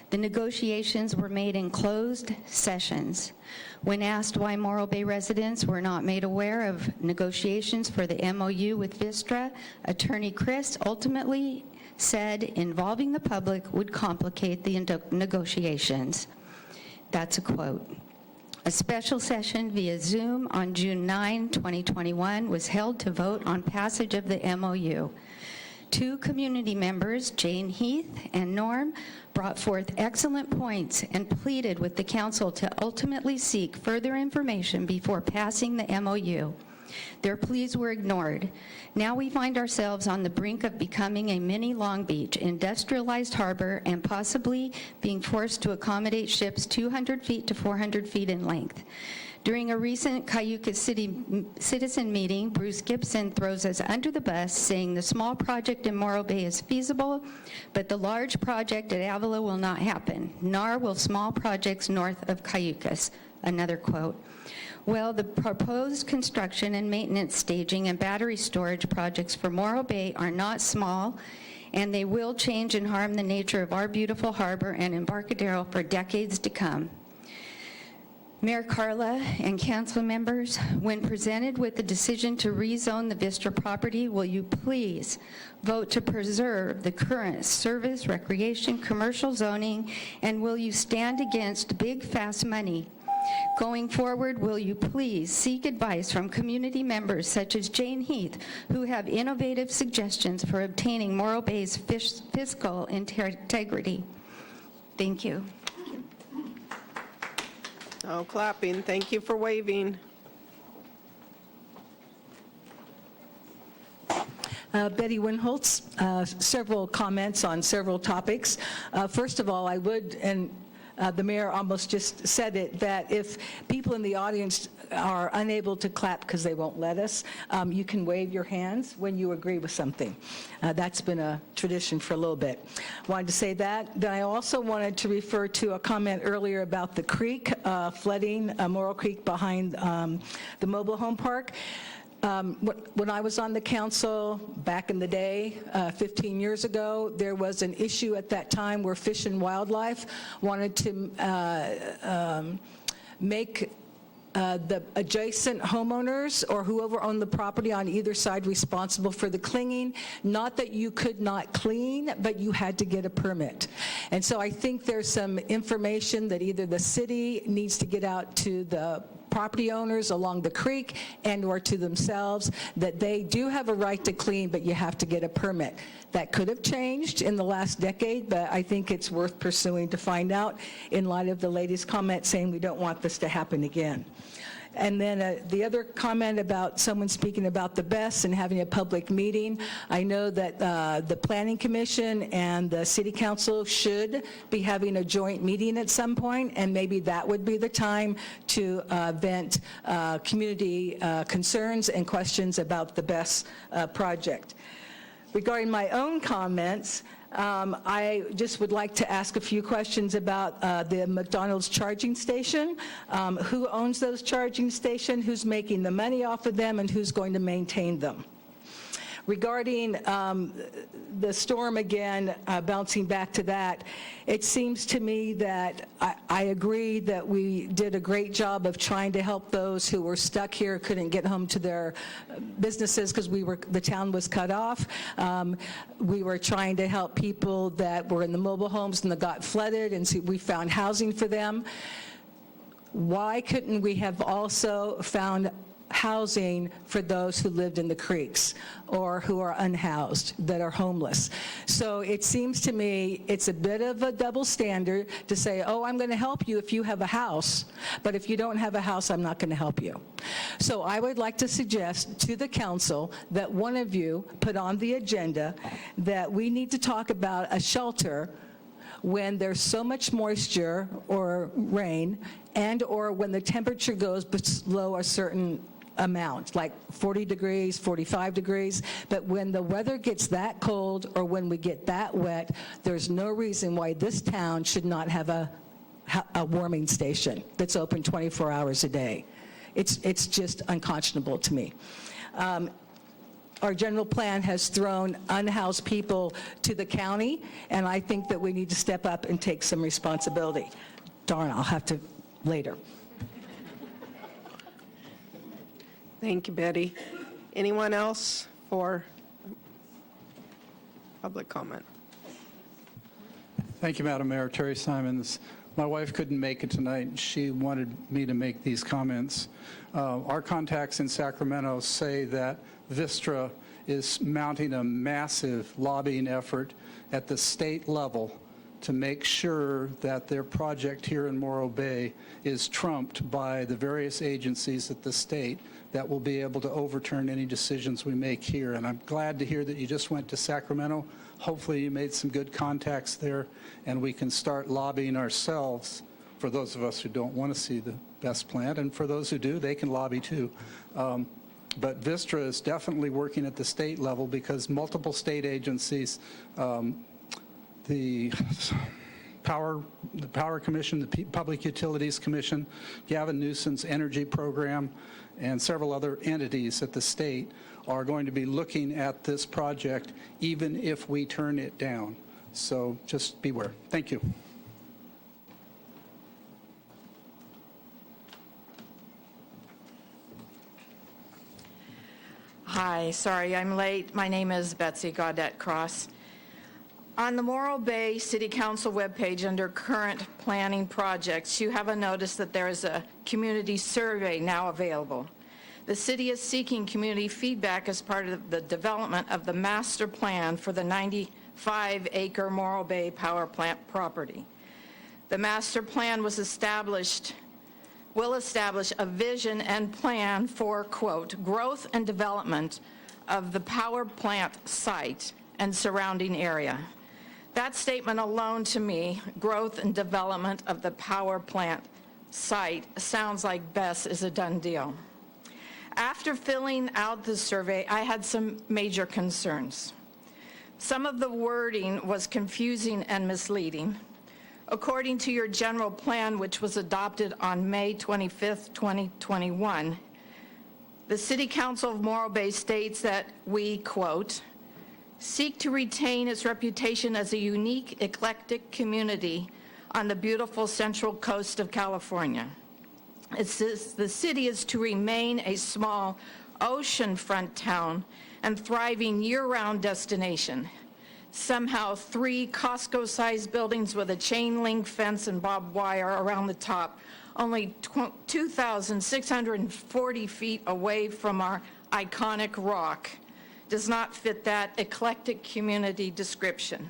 The negotiations were made in closed sessions. When asked why Morro Bay residents were not made aware of negotiations for the MOU with Vistra, Attorney Chris ultimately said involving the public would complicate the negotiations. That's a quote. A special session via Zoom on June 9, 2021 was held to vote on passage of the MOU. Two community members, Jane Heath and Norm, brought forth excellent points and pleaded with the council to ultimately seek further information before passing the MOU. Their pleas were ignored. Now we find ourselves on the brink of becoming a mini Long Beach, industrialized harbor, and possibly being forced to accommodate ships 200 feet to 400 feet in length. During a recent Cayuga City citizen meeting, Bruce Gibson throws us under the bus, saying the small project in Morro Bay is feasible, but the large project at Avila will not happen, nor will small projects north of Cayucas. Another quote. Well, the proposed construction and maintenance staging and battery storage projects for Morro Bay are not small, and they will change and harm the nature of our beautiful harbor and Embarcadero for decades to come. Mayor Carla and council members, when presented with the decision to rezone the Vistra property, will you please vote to preserve the current service, recreation, commercial zoning, and will you stand against big, fast money? Going forward, will you please seek advice from community members such as Jane Heath, who have innovative suggestions for obtaining Morro Bay's fiscal integrity? Thank you. No clapping. Thank you for waving. Betty Winholtz, several comments on several topics. First of all, I would, and the mayor almost just said it, that if people in the audience are unable to clap because they won't let us, you can wave your hands when you agree with something. That's been a tradition for a little bit. Wanted to say that. Then I also wanted to refer to a comment earlier about the creek, flooding Morro Creek behind the mobile home park. When I was on the council back in the day, 15 years ago, there was an issue at that time where Fish and Wildlife wanted to make the adjacent homeowners or whoever owned the property on either side responsible for the cleaning. Not that you could not clean, but you had to get a permit. And so I think there's some information that either the city needs to get out to the property owners along the creek and or to themselves, that they do have a right to clean, but you have to get a permit. That could have changed in the last decade, but I think it's worth pursuing to find out in light of the lady's comment saying we don't want this to happen again. And then the other comment about someone speaking about the BES and having a public meeting, I know that the Planning Commission and the City Council should be having a joint meeting at some point, and maybe that would be the time to vent community concerns and questions about the BES project. Regarding my own comments, I just would like to ask a few questions about the McDonald's charging station. Who owns those charging stations? Who's making the money off of them? And who's going to maintain them? Regarding the storm again, bouncing back to that, it seems to me that I agree that we did a great job of trying to help those who were stuck here, couldn't get home to their businesses because the town was cut off. We were trying to help people that were in the mobile homes and that got flooded, and so we found housing for them. Why couldn't we have also found housing for those who lived in the creeks or who are unhoused, that are homeless? So it seems to me it's a bit of a double standard to say, oh, I'm going to help you if you have a house, but if you don't have a house, I'm not going to help you. So I would like to suggest to the council that one of you put on the agenda that we need to talk about a shelter when there's so much moisture or rain, and or when the temperature goes below a certain amount, like 40 degrees, 45 degrees, but when the weather gets that cold or when we get that wet, there's no reason why this town should not have a warming station that's open 24 hours a day. It's just unconscionable to me. Our general plan has thrown unhoused people to the county, and I think that we need to step up and take some responsibility. Darn, I'll have to later. Thank you, Betty. Anyone else for public comment? Thank you, Madam Mayor. Terry Simons. My wife couldn't make it tonight, and she wanted me to make these comments. Our contacts in Sacramento say that Vistra is mounting a massive lobbying effort at the state level to make sure that their project here in Morro Bay is trumped by the various agencies at the state that will be able to overturn any decisions we make here. And I'm glad to hear that you just went to Sacramento. Hopefully you made some good contacts there, and we can start lobbying ourselves for those of us who don't want to see the best plant, and for those who do, they can lobby too. But Vistra is definitely working at the state level because multiple state agencies, the Power Commission, the Public Utilities Commission, Gavin Newsom's energy program, and several other entities at the state are going to be looking at this project even if we turn it down. So just beware. Thank you. Hi, sorry I'm late. My name is Betsy Gaudette Cross. On the Morro Bay City Council webpage under current planning projects, you have a notice that there is a community survey now available. The city is seeking community feedback as part of the development of the master plan for the 95-acre Morro Bay power plant property. The master plan will establish a vision and plan for, quote, growth and development of the power plant site and surrounding area. That statement alone to me, growth and development of the power plant site, sounds like BESS is a done deal. After filling out the survey, I had some major concerns. Some of the wording was confusing and misleading. According to your general plan, which was adopted on May 25th, 2021, the City Council of Morro Bay states that we, quote, seek to retain its reputation as a unique, eclectic community on the beautiful central coast of California. It says the city is to remain a small oceanfront town and thriving year-round destination. Somehow 3 Costco-sized buildings with a chain link fence and barbed wire around the top, only 2,640 feet away from our iconic rock, does not fit that eclectic community description.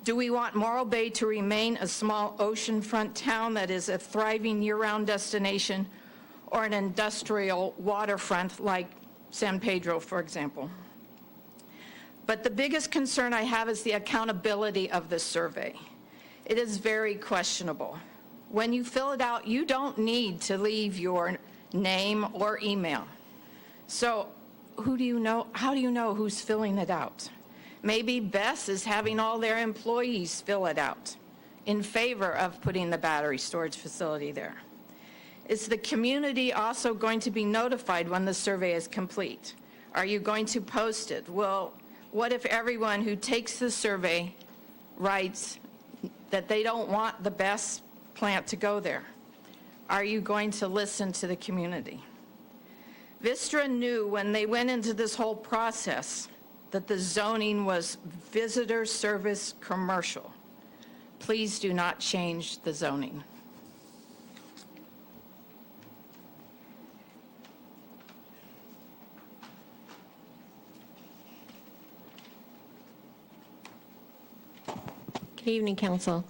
Do we want Morro Bay to remain a small oceanfront town that is a thriving year-round destination, or an industrial waterfront like San Pedro, for example? But the biggest concern I have is the accountability of this survey. It is very questionable. When you fill it out, you don't need to leave your name or email. So who do you know? How do you know who's filling it out? Maybe BESS is having all their employees fill it out in favor of putting the battery storage facility there. Is the community also going to be notified when the survey is complete? Are you going to post it? Well, what if everyone who takes the survey writes that they don't want the BESS plant to go there? Are you going to listen to the community? Vistra knew when they went into this whole process that the zoning was visitor service commercial. Please do not change the zoning. Good evening, Council.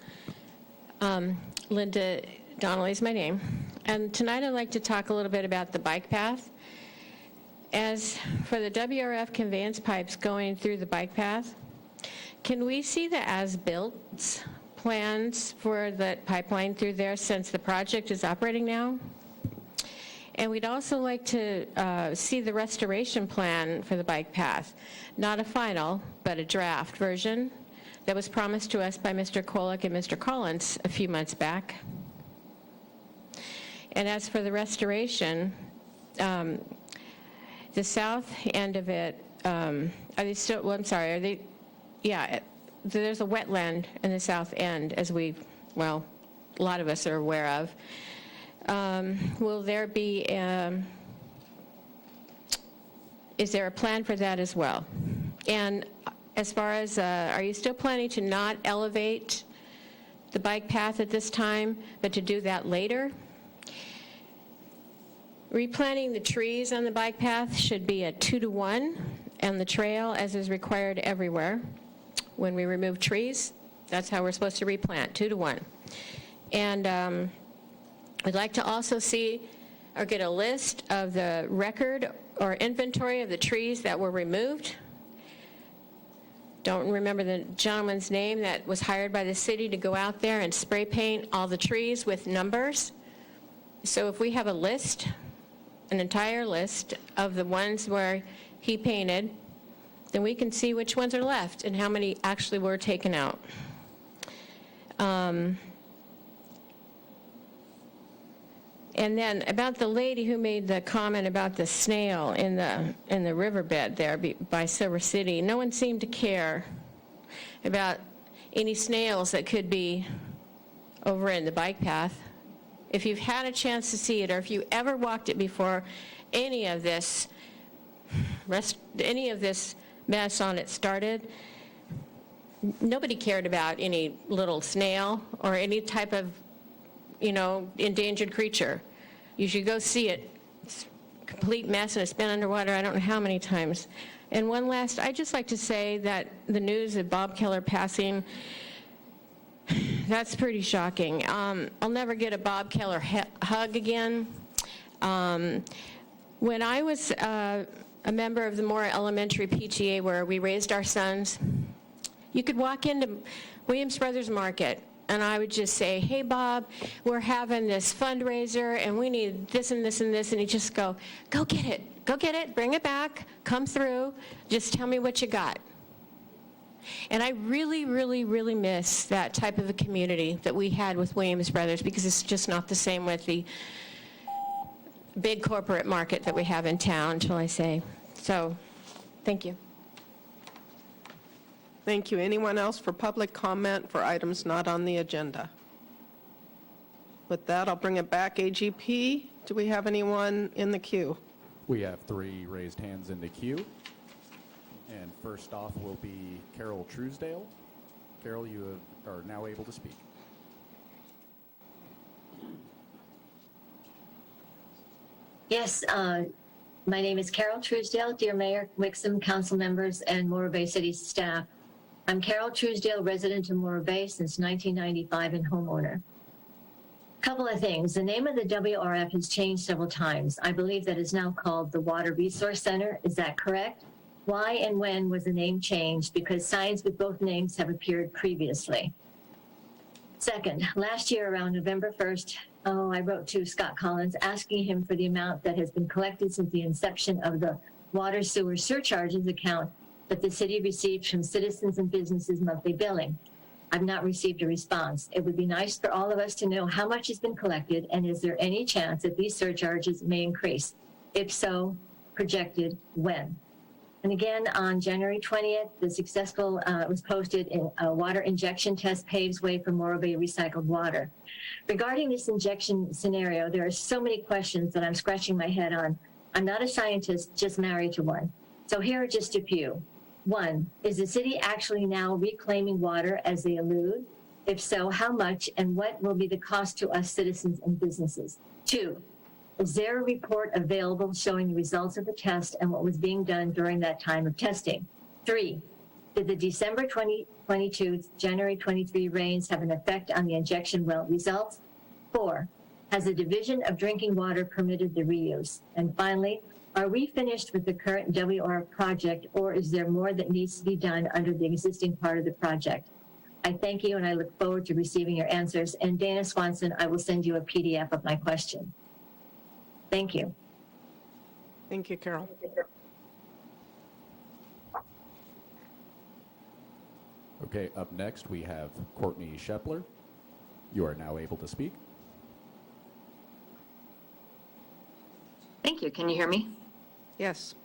Linda Donnelly is my name. And tonight I'd like to talk a little bit about the bike path. As for the WRF conveyance pipes going through the bike path, can we see the as-built plans for that pipeline through there since the project is operating now? And we'd also like to see the restoration plan for the bike path, not a final, but a draft version that was promised to us by Mr. Kolek and Mr. Collins a few months back. And as for the restoration, The south end of it, are they still, well, I'm sorry, are they, yeah, there's a wetland in the south end, as we, well, a lot of us are aware of. Will there be, is there a plan for that as well? And as far as, are you still planning to not elevate the bike path at this time, but to do that later? Replanting the trees on the bike path should be a 2-to-1, and the trail, as is required everywhere. When we remove trees, that's how we're supposed to replant, 2-to-1. And I'd like to also see or get a list of the record or inventory of the trees that were removed. Don't remember the gentleman's name that was hired by the city to go out there and spray paint all the trees with numbers. So if we have a list, an entire list of the ones where he painted, then we can see which ones are left and how many actually were taken out. And then about the lady who made the comment about the snail in the riverbed there by Silver City, no one seemed to care about any snails that could be over in the bike path. If you've had a chance to see it, or if you ever walked it before any of this mess on it started, nobody cared about any little snail or any type of, endangered creature. You should go see it. It's a complete mess, and it's been underwater I don't know how many times. And one last, I'd just like to say that the news of Bob Keller passing, that's pretty shocking. I'll never get a Bob Keller hug again. When I was a member of the Mora Elementary PTA where we raised our sons, you could walk into Williams Brothers Market, and I would just say, hey, Bob, we're having this fundraiser, and we need this and this and this, and he'd just go get it, bring it back, come through, just tell me what you got. And I really, really, really miss that type of a community that we had with Williams Brothers, because it's just not the same with the big corporate market that we have in town, shall I say. So, thank you. Thank you. Anyone else for public comment for items not on the agenda? With that, I'll bring it back. AGP, do we have anyone in the queue? We have 3 raised hands in the queue. And first off will be Carol Truesdale. Carol, you are now able to speak. Yes, my name is Carol Truesdale. Dear Mayor, Wixom, council members, and Morro Bay City staff. I'm Carol Truesdale, resident of Morro Bay since 1995 and homeowner. Couple of things. The name of the WRF has changed several times. I believe that is now called the Water Resource Center. Is that correct? Why and when was the name changed? Because signs with both names have appeared previously. Second, last year around November 1st, I wrote to Scott Collins asking him for the amount that has been collected since the inception of the water sewer surcharges account that the city received from citizens and businesses monthly billing. I've not received a response. It would be nice for all of us to know how much has been collected, and is there any chance that these surcharges may increase? If so, projected when? And again, on January 20th, the successful, was posted in a water injection test paves way for Morro Bay recycled water. Regarding this injection scenario, there are so many questions that I'm scratching my head on. I'm not a scientist, just married to one. So here are just a few. 1, is the city actually now reclaiming water as they allude? If so, how much, and what will be the cost to us citizens and businesses? 2, is there a report available showing the results of the test and what was being done during that time of testing? 3, did the December 2022, January 23 rains have an effect on the injection well results? 4, has the Division of Drinking Water permitted the reuse? And finally, are we finished with the current WR project, or is there more that needs to be done under the existing part of the project? I thank you, and I look forward to receiving your answers. And Dana Swanson, I will send you a PDF of my question. Thank you. Thank you, Carol. Okay, up next we have Courtney Shepler. You are now able to speak. Thank you. Can you hear me? Yes.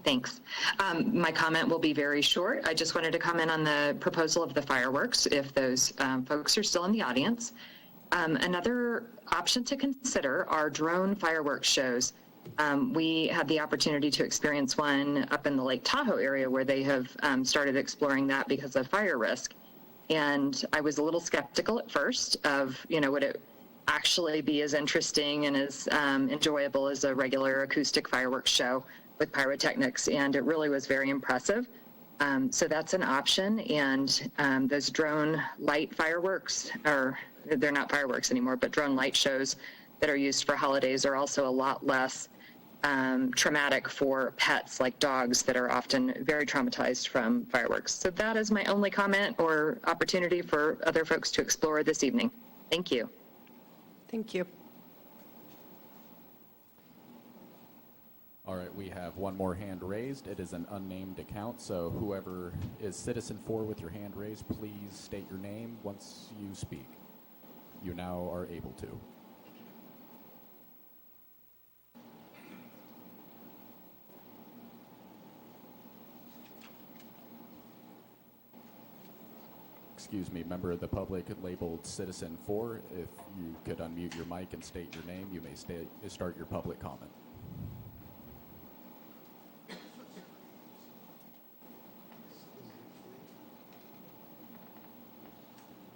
Thanks. My comment will be very short. I just wanted to comment on the proposal of the fireworks, if those folks are still in the audience. Another option to consider are drone fireworks shows. We had the opportunity to experience one up in the Lake Tahoe area where they have started exploring that because of fire risk. And I was a little skeptical at first of, would it actually be as interesting and as enjoyable as a regular acoustic fireworks show with pyrotechnics, and it really was very impressive. So that's an option, and those drone light fireworks, or they're not fireworks anymore, but drone light shows that are used for holidays are also a lot less traumatic for pets like dogs that are often very traumatized from fireworks. So that is my only comment or opportunity for other folks to explore this evening. Thank you. Thank you. All right, we have one more hand raised. It is an unnamed account, so whoever is citizen 4 with your hand raised, please state your name once you speak. You now are able to. Excuse me, member of the public labeled citizen 4. If you could unmute your mic and state your name, you may start your public comment.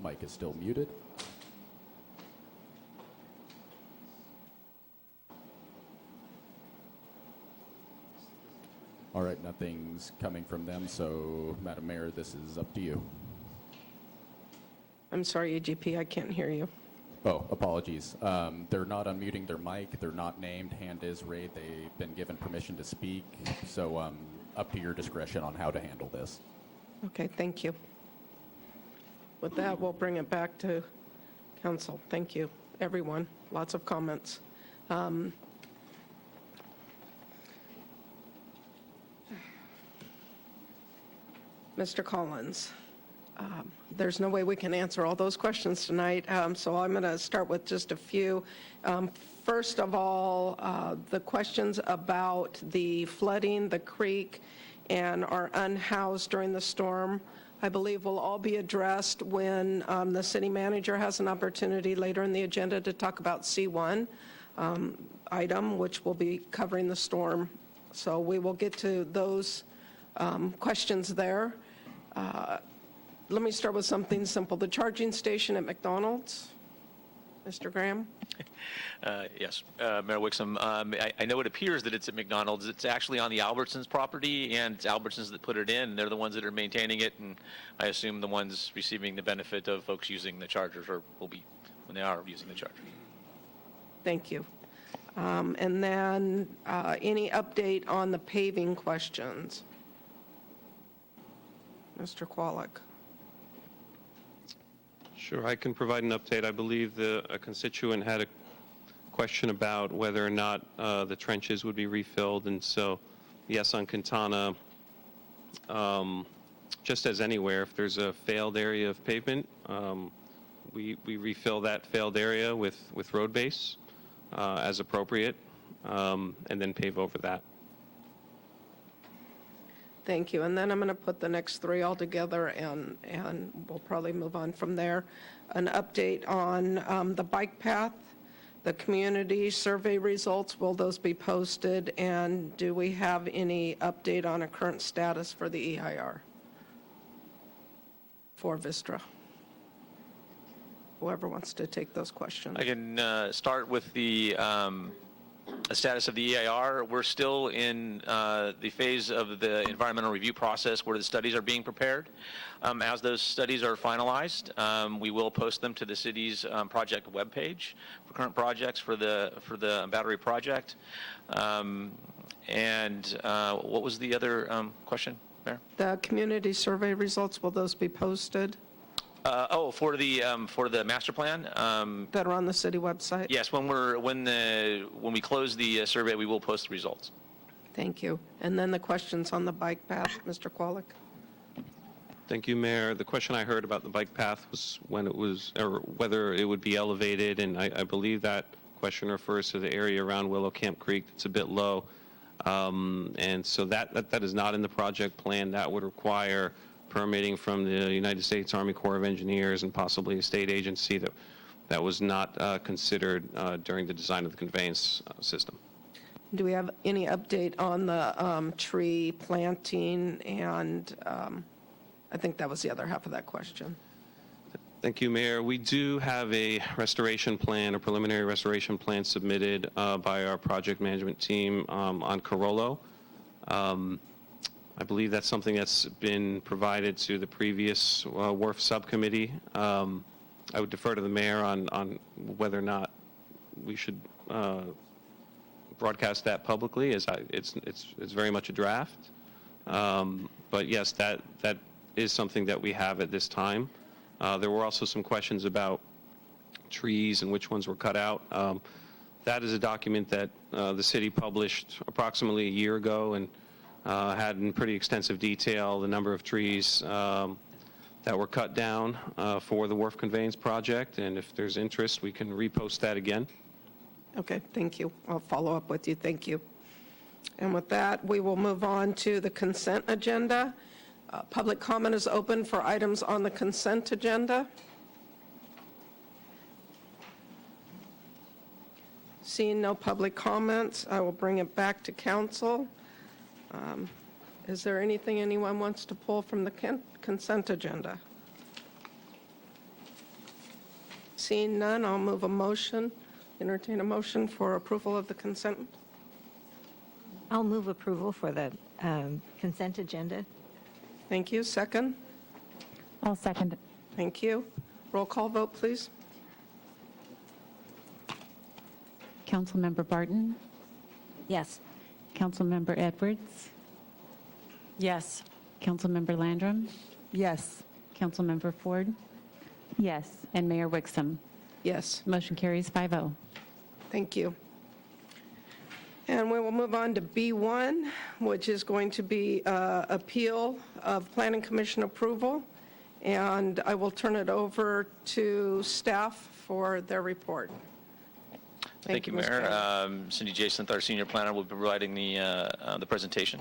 Mic is still muted. All right, nothing's coming from them, so Madam Mayor, this is up to you. I'm sorry, AGP, I can't hear you. Oh, apologies. They're not unmuting their mic. They're not named. Hand is raised. They've been given permission to speak. So up to your discretion on how to handle this. Okay, thank you. With that, we'll bring it back to council. Thank you, everyone. Lots of comments. Mr. Collins, there's no way we can answer all those questions tonight, so I'm going to start with just a few. First of all, the questions about the flooding, the creek, and our unhoused during the storm, I believe will all be addressed when the city manager has an opportunity later in the agenda to talk about C1 item, which will be covering the storm. So we will get to those questions there. Let me start with something simple. The charging station at McDonald's. Mr. Graham? Yes, Mayor Wixom. I know it appears that it's at McDonald's. It's actually on the Albertsons property, and it's Albertsons that put it in. They're the ones that are maintaining it, and I assume the ones receiving the benefit of folks using the chargers will be when they are using the chargers. Thank you. And then any update on the paving questions? Mr. Kwolek. Sure, I can provide an update. I believe a constituent had a question about whether or not the trenches would be refilled, and so, yes, on Quintana, just as anywhere, if there's a failed area of pavement, we refill that failed area with road base as appropriate, and then pave over that. Thank you. And then I'm going to put the next three all together, and we'll probably move on from there. An update on the bike path, the community survey results, will those be posted? And do we have any update on a current status for the EIR for Vistra? Whoever wants to take those questions. I can start with the status of the EIR. We're still in the phase of the environmental review process where the studies are being prepared. As those studies are finalized, we will post them to the city's project webpage for current projects for the battery project. And what was the other question, Mayor? The community survey results, will those be posted? For the master plan? That are on the city website? Yes, when we close the survey, we will post the results. Thank you. And then the questions on the bike path, Mr. Kwolek. Thank you, Mayor. The question I heard about the bike path was when it was, or whether it would be elevated, and I believe that question refers to the area around Willow Camp Creek. It's a bit low. And so that is not in the project plan. That would require permitting from the United States Army Corps of Engineers and possibly a state agency that was not considered during the design of the conveyance system. Do we have any update on the tree planting? And I think that was the other half of that question. Thank you, Mayor. We do have a restoration plan, a preliminary restoration plan submitted by our project management team on Carollo. I believe that's something that's been provided to the previous WRF subcommittee. I would defer to the mayor on whether or not we should broadcast that publicly, as it's very much a draft. But yes, that is something that we have at this time. There were also some questions about trees and which ones were cut out. That is a document that the city published approximately a year ago and had in pretty extensive detail the number of trees that were cut down for the wharf conveyance project. And if there's interest, we can repost that again. Okay, thank you. I'll follow up with you. Thank you. And with that, we will move on to the consent agenda. Public comment is open for items on the consent agenda. Seeing no public comments, I will bring it back to council. Is there anything anyone wants to pull from the consent agenda? Seeing none, I'll move a motion, entertain a motion for approval of the consent. I'll move approval for the consent agenda. Thank you. Second? I'll second it. Thank you. Roll call vote, please. Councilmember Barton? Yes. Councilmember Edwards? Yes. Councilmember Landrum? Yes. Councilmember Ford? Yes. And Mayor Wixom? Yes. Motion carries 5-0. Thank you. And we will move on to B1, which is going to be appeal of Planning Commission approval. And I will turn it over to staff for their report. Thank you, Mayor. Cindy Jason, our senior planner, will be providing the presentation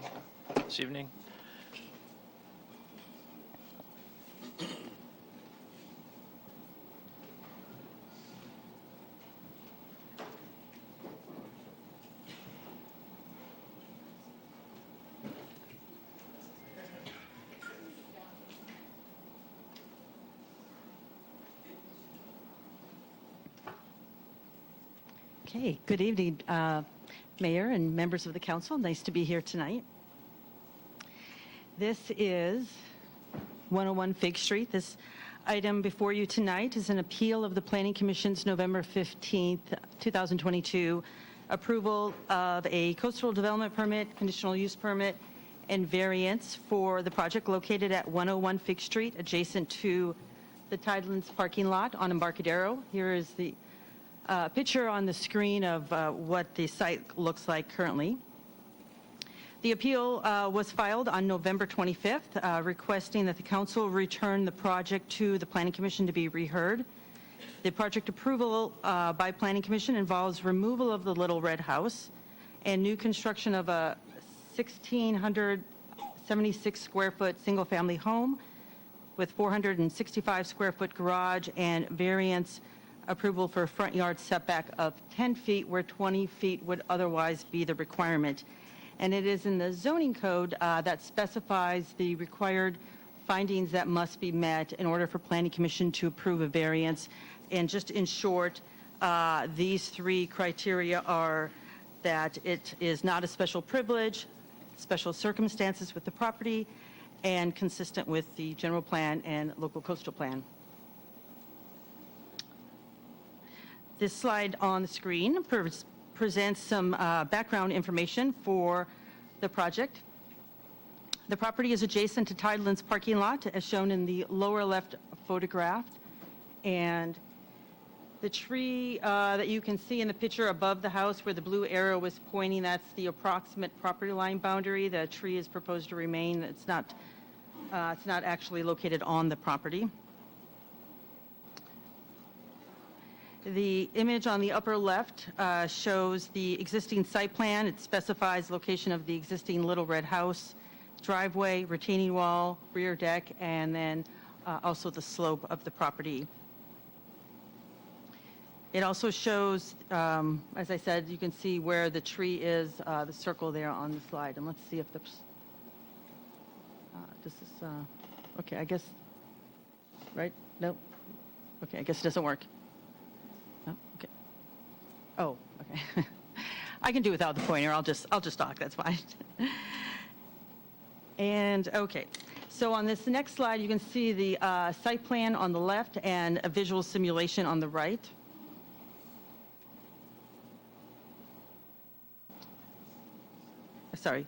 this evening. Okay, good evening, Mayor and members of the council. Nice to be here tonight. This is 101 Fig Street. This item before you tonight is an appeal of the Planning Commission's November 15th, 2022 approval of a coastal development permit, conditional use permit, and variance for the project located at 101 Fig Street, adjacent to the Tidelands parking lot on Embarcadero. Here is the picture on the screen of what the site looks like currently. The appeal was filed on November 25th, requesting that the council return the project to the Planning Commission to be reheard. The project approval by Planning Commission involves removal of the Little Red House and new construction of a 1,676 square foot single-family home with 465 square foot garage and variance approval for a front yard setback of 10 feet where 20 feet would otherwise be the requirement. And it is in the zoning code that specifies the required findings that must be met in order for Planning Commission to approve a variance. And just in short, these three criteria are that it is not a special privilege, special circumstances with the property, and consistent with the general plan and local coastal plan. This slide on the screen presents some background information for the project. The property is adjacent to Tidelands parking lot, as shown in the lower left photograph. And the tree that you can see in the picture above the house where the blue arrow is pointing, that's the approximate property line boundary. The tree is proposed to remain. It's not actually located on the property. The image on the upper left shows the existing site plan. It specifies location of the existing Little Red House, driveway, retaining wall, rear deck, and then also the slope of the property. It also shows, as I said, you can see where the tree is, the circle there on the slide. And let's see if this is, okay, I guess, right? Nope. Okay, I guess it doesn't work. No? Okay. Oh, okay. I can do without the pointer. I'll just talk. That's fine. And okay, so on this next slide, you can see the site plan on the left and a visual simulation on the right. Sorry.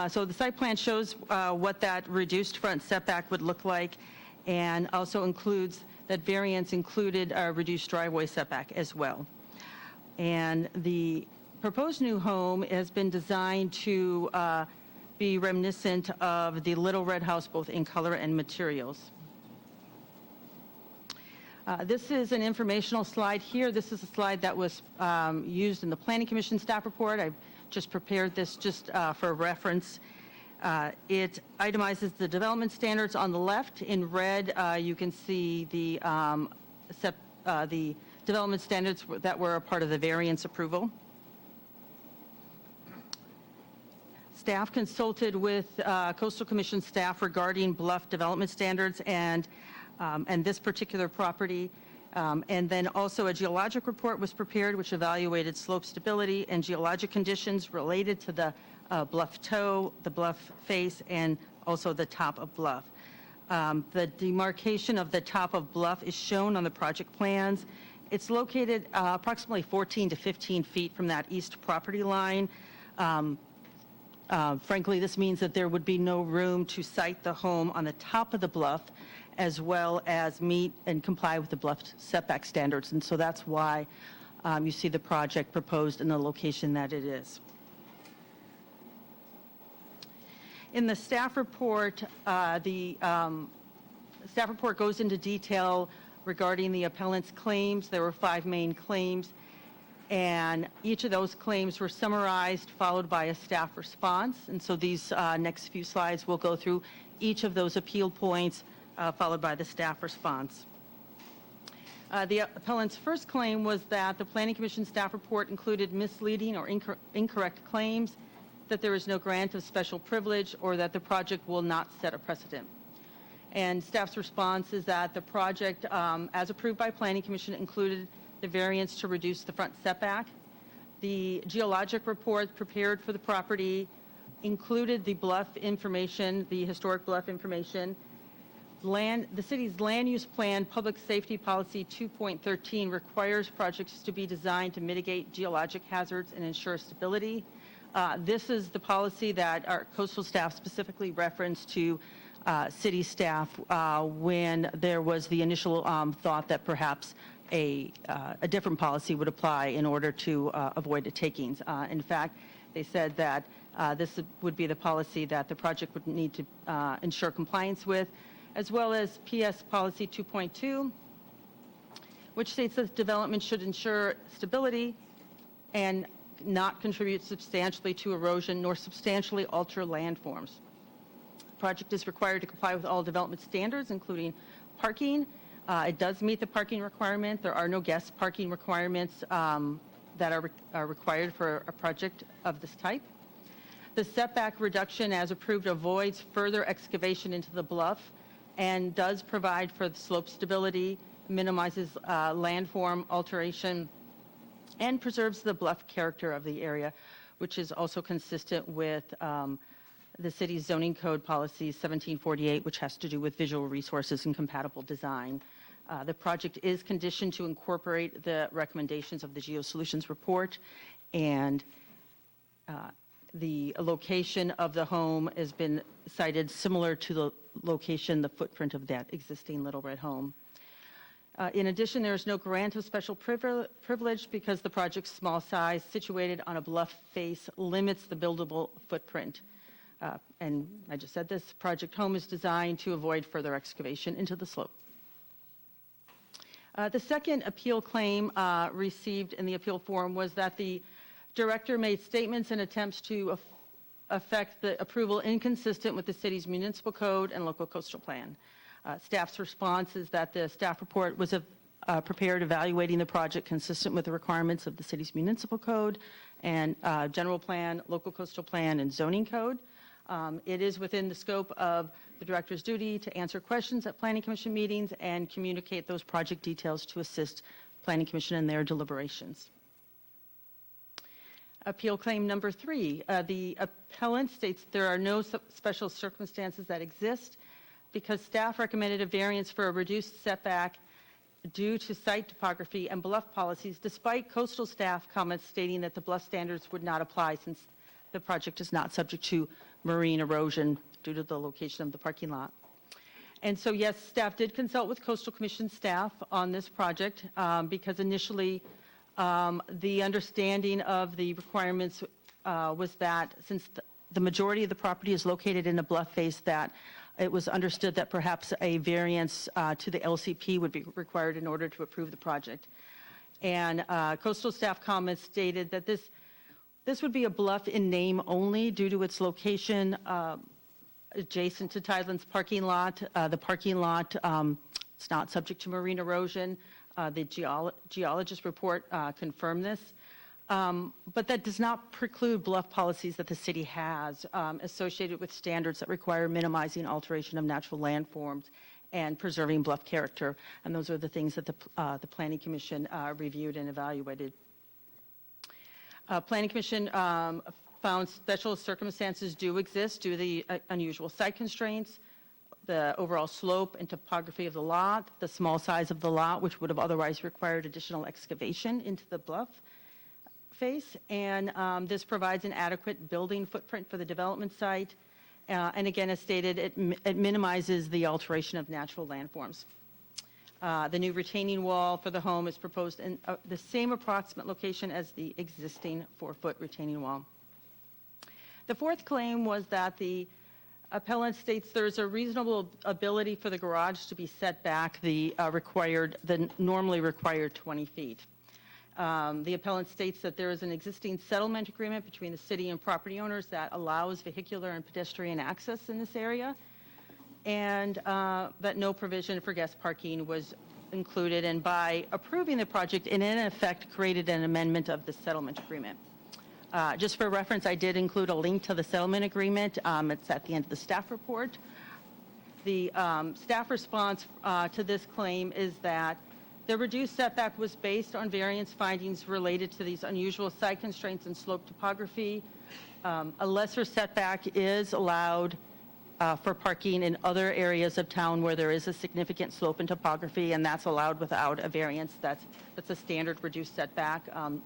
So the site plan shows what that reduced front setback would look like, and also includes that variance included a reduced driveway setback as well. And the proposed new home has been designed to be reminiscent of the Little Red House, both in color and materials. This is an informational slide here. This is a slide that was used in the Planning Commission staff report. I've just prepared this just for reference. It itemizes the development standards on the left. In red, you can see the development standards that were a part of the variance approval. Staff consulted with Coastal Commission staff regarding bluff development standards and this particular property. And then also a geologic report was prepared which evaluated slope stability and geologic conditions related to the bluff toe, the bluff face, and also the top of bluff. The demarcation of the top of bluff is shown on the project plans. It's located approximately 14 to 15 feet from that east property line. Frankly, this means that there would be no room to site the home on the top of the bluff, as well as meet and comply with the bluff setback standards. And so that's why you see the project proposed in the location that it is. In the staff report, staff report goes into detail regarding the appellant's claims. There were 5 main claims, and each of those claims were summarized, followed by a staff response. And so these next few slides will go through each of those appeal points, followed by the staff response. The appellant's first claim was that the Planning Commission staff report included misleading or incorrect claims, that there is no grant of special privilege, or that the project will not set a precedent. And staff's response is that the project, as approved by Planning Commission, included the variance to reduce the front setback. The geologic report prepared for the property included the bluff information, the historic bluff information. The city's land use plan, public safety policy 2.13 requires projects to be designed to mitigate geologic hazards and ensure stability. This is the policy that our coastal staff specifically referenced to city staff when there was the initial thought that perhaps a different policy would apply in order to avoid the takings. In fact, they said that this would be the policy that the project would need to ensure compliance with, as well as PS Policy 2.2, which states that development should ensure stability and not contribute substantially to erosion nor substantially alter landforms. The project is required to comply with all development standards, including parking. It does meet the parking requirement. There are no guest parking requirements that are required for a project of this type. The setback reduction as approved avoids further excavation into the bluff and does provide for the slope stability, minimizes landform alteration, and preserves the bluff character of the area, which is also consistent with the city's zoning code policy 1748, which has to do with visual resources and compatible design. The project is conditioned to incorporate the recommendations of the GeoSolutions report, and the location of the home has been cited similar to the location, the footprint of that existing Little Red home. In addition, there is no grant of special privilege because the project's small size, situated on a bluff face, limits the buildable footprint. And I just said this project home is designed to avoid further excavation into the slope. The second appeal claim received in the appeal form was that the director made statements and attempts to affect the approval inconsistent with the city's municipal code and local coastal plan. Staff's response is that the staff report was prepared evaluating the project consistent with the requirements of the city's municipal code and general plan, local coastal plan, and zoning code. It is within the scope of the director's duty to answer questions at Planning Commission meetings and communicate those project details to assist Planning Commission in their deliberations. Appeal claim number 3, the appellant states there are no special circumstances that exist because staff recommended a variance for a reduced setback due to site topography and bluff policies, despite coastal staff comments stating that the bluff standards would not apply since the project is not subject to marine erosion due to the location of the parking lot. And so, yes, staff did consult with Coastal Commission staff on this project because initially the understanding of the requirements was that since the majority of the property is located in a bluff face, that it was understood that perhaps a variance to the LCP would be required in order to approve the project. And coastal staff comments stated that this would be a bluff in name only due to its location adjacent to Tideland's parking lot. The parking lot, it's not subject to marine erosion. The geologist report confirmed this. But that does not preclude bluff policies that the city has associated with standards that require minimizing alteration of natural landforms and preserving bluff character. And those are the things that the Planning Commission reviewed and evaluated. Planning Commission found special circumstances do exist due to the unusual site constraints, the overall slope and topography of the lot, the small size of the lot, which would have otherwise required additional excavation into the bluff face, and this provides an adequate building footprint for the development site. And again, as stated, it minimizes the alteration of natural landforms. The new retaining wall for the home is proposed in the same approximate location as the existing 4-foot retaining wall. The fourth claim was that the appellant states there is a reasonable ability for the garage to be set back the normally required 20 feet. The appellant states that there is an existing settlement agreement between the city and property owners that allows vehicular and pedestrian access in this area, and that no provision for guest parking was included, and by approving the project, it in effect created an amendment of the settlement agreement. Just for reference, I did include a link to the settlement agreement. It's at the end of the staff report. The staff response to this claim is that the reduced setback was based on variance findings related to these unusual site constraints and slope topography. A lesser setback is allowed for parking in other areas of town where there is a significant slope and topography, and that's allowed without a variance. That's a standard reduced setback,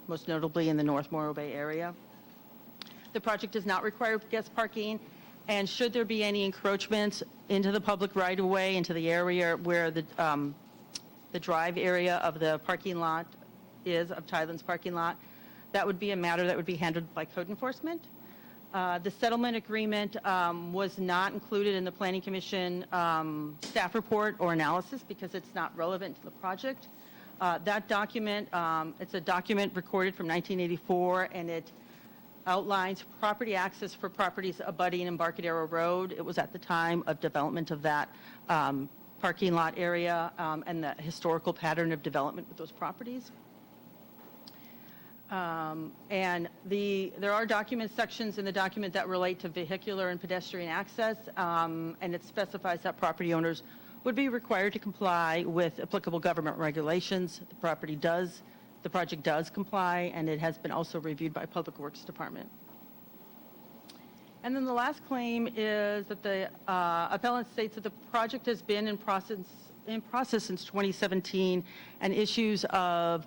most notably in the North Morro Bay area. The project does not require guest parking, and should there be any encroachments into the public right-of-way, into the area where the drive area of the parking lot is, of Tideland's parking lot, that would be a matter that would be handled by code enforcement. The settlement agreement was not included in the Planning Commission staff report or analysis because it's not relevant to the project. That document, it's a document recorded from 1984, and it outlines property access for properties abutting Embarcadero Road. It was at the time of development of that parking lot area and the historical pattern of development with those properties. And there are document sections in the document that relate to vehicular and pedestrian access, and it specifies that property owners would be required to comply with applicable government regulations. The project does comply, and it has been also reviewed by Public Works Department. And then the last claim is that the appellant states that the project has been in process since 2017, and issues of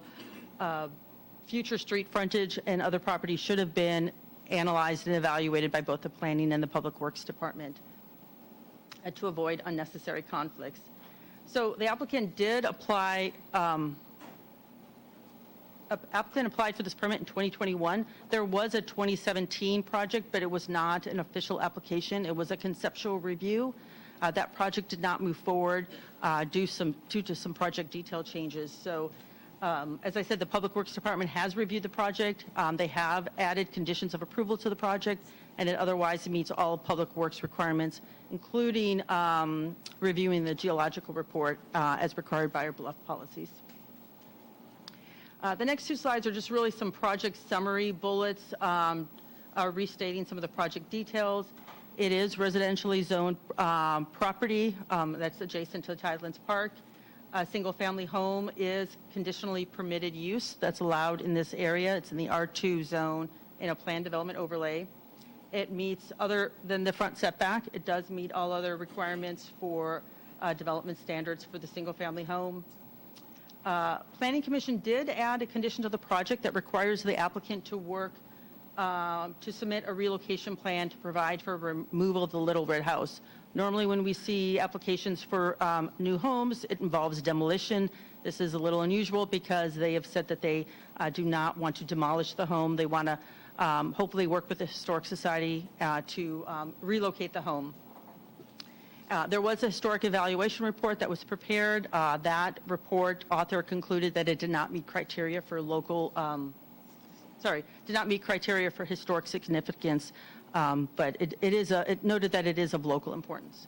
future street frontage and other properties should have been analyzed and evaluated by both the Planning and the Public Works Department to avoid unnecessary conflicts. So the applicant did apply. Applicant applied for this permit in 2021. There was a 2017 project, but it was not an official application. It was a conceptual review. That project did not move forward due to some project detail changes. So as I said, the Public Works Department has reviewed the project. They have added conditions of approval to the project, and it otherwise meets all Public Works requirements, including reviewing the geological report as required by our bluff policies. The next two slides are just really some project summary bullets, restating some of the project details. It is residentially zoned property that's adjacent to Tidelands Park. A single-family home is conditionally permitted use that's allowed in this area. It's in the R2 zone in a planned development overlay. It meets, other than the front setback, it does meet all other requirements for development standards for the single-family home. Planning Commission did add a condition to the project that requires the applicant to work to submit a relocation plan to provide for removal of the Little Red House. Normally when we see applications for new homes, it involves demolition. This is a little unusual because they have said that they do not want to demolish the home. They want to hopefully work with the Historic Society to relocate the home. There was a historic evaluation report that was prepared. That report author concluded that it did not meet criteria for did not meet criteria for historic significance, but it noted that it is of local importance.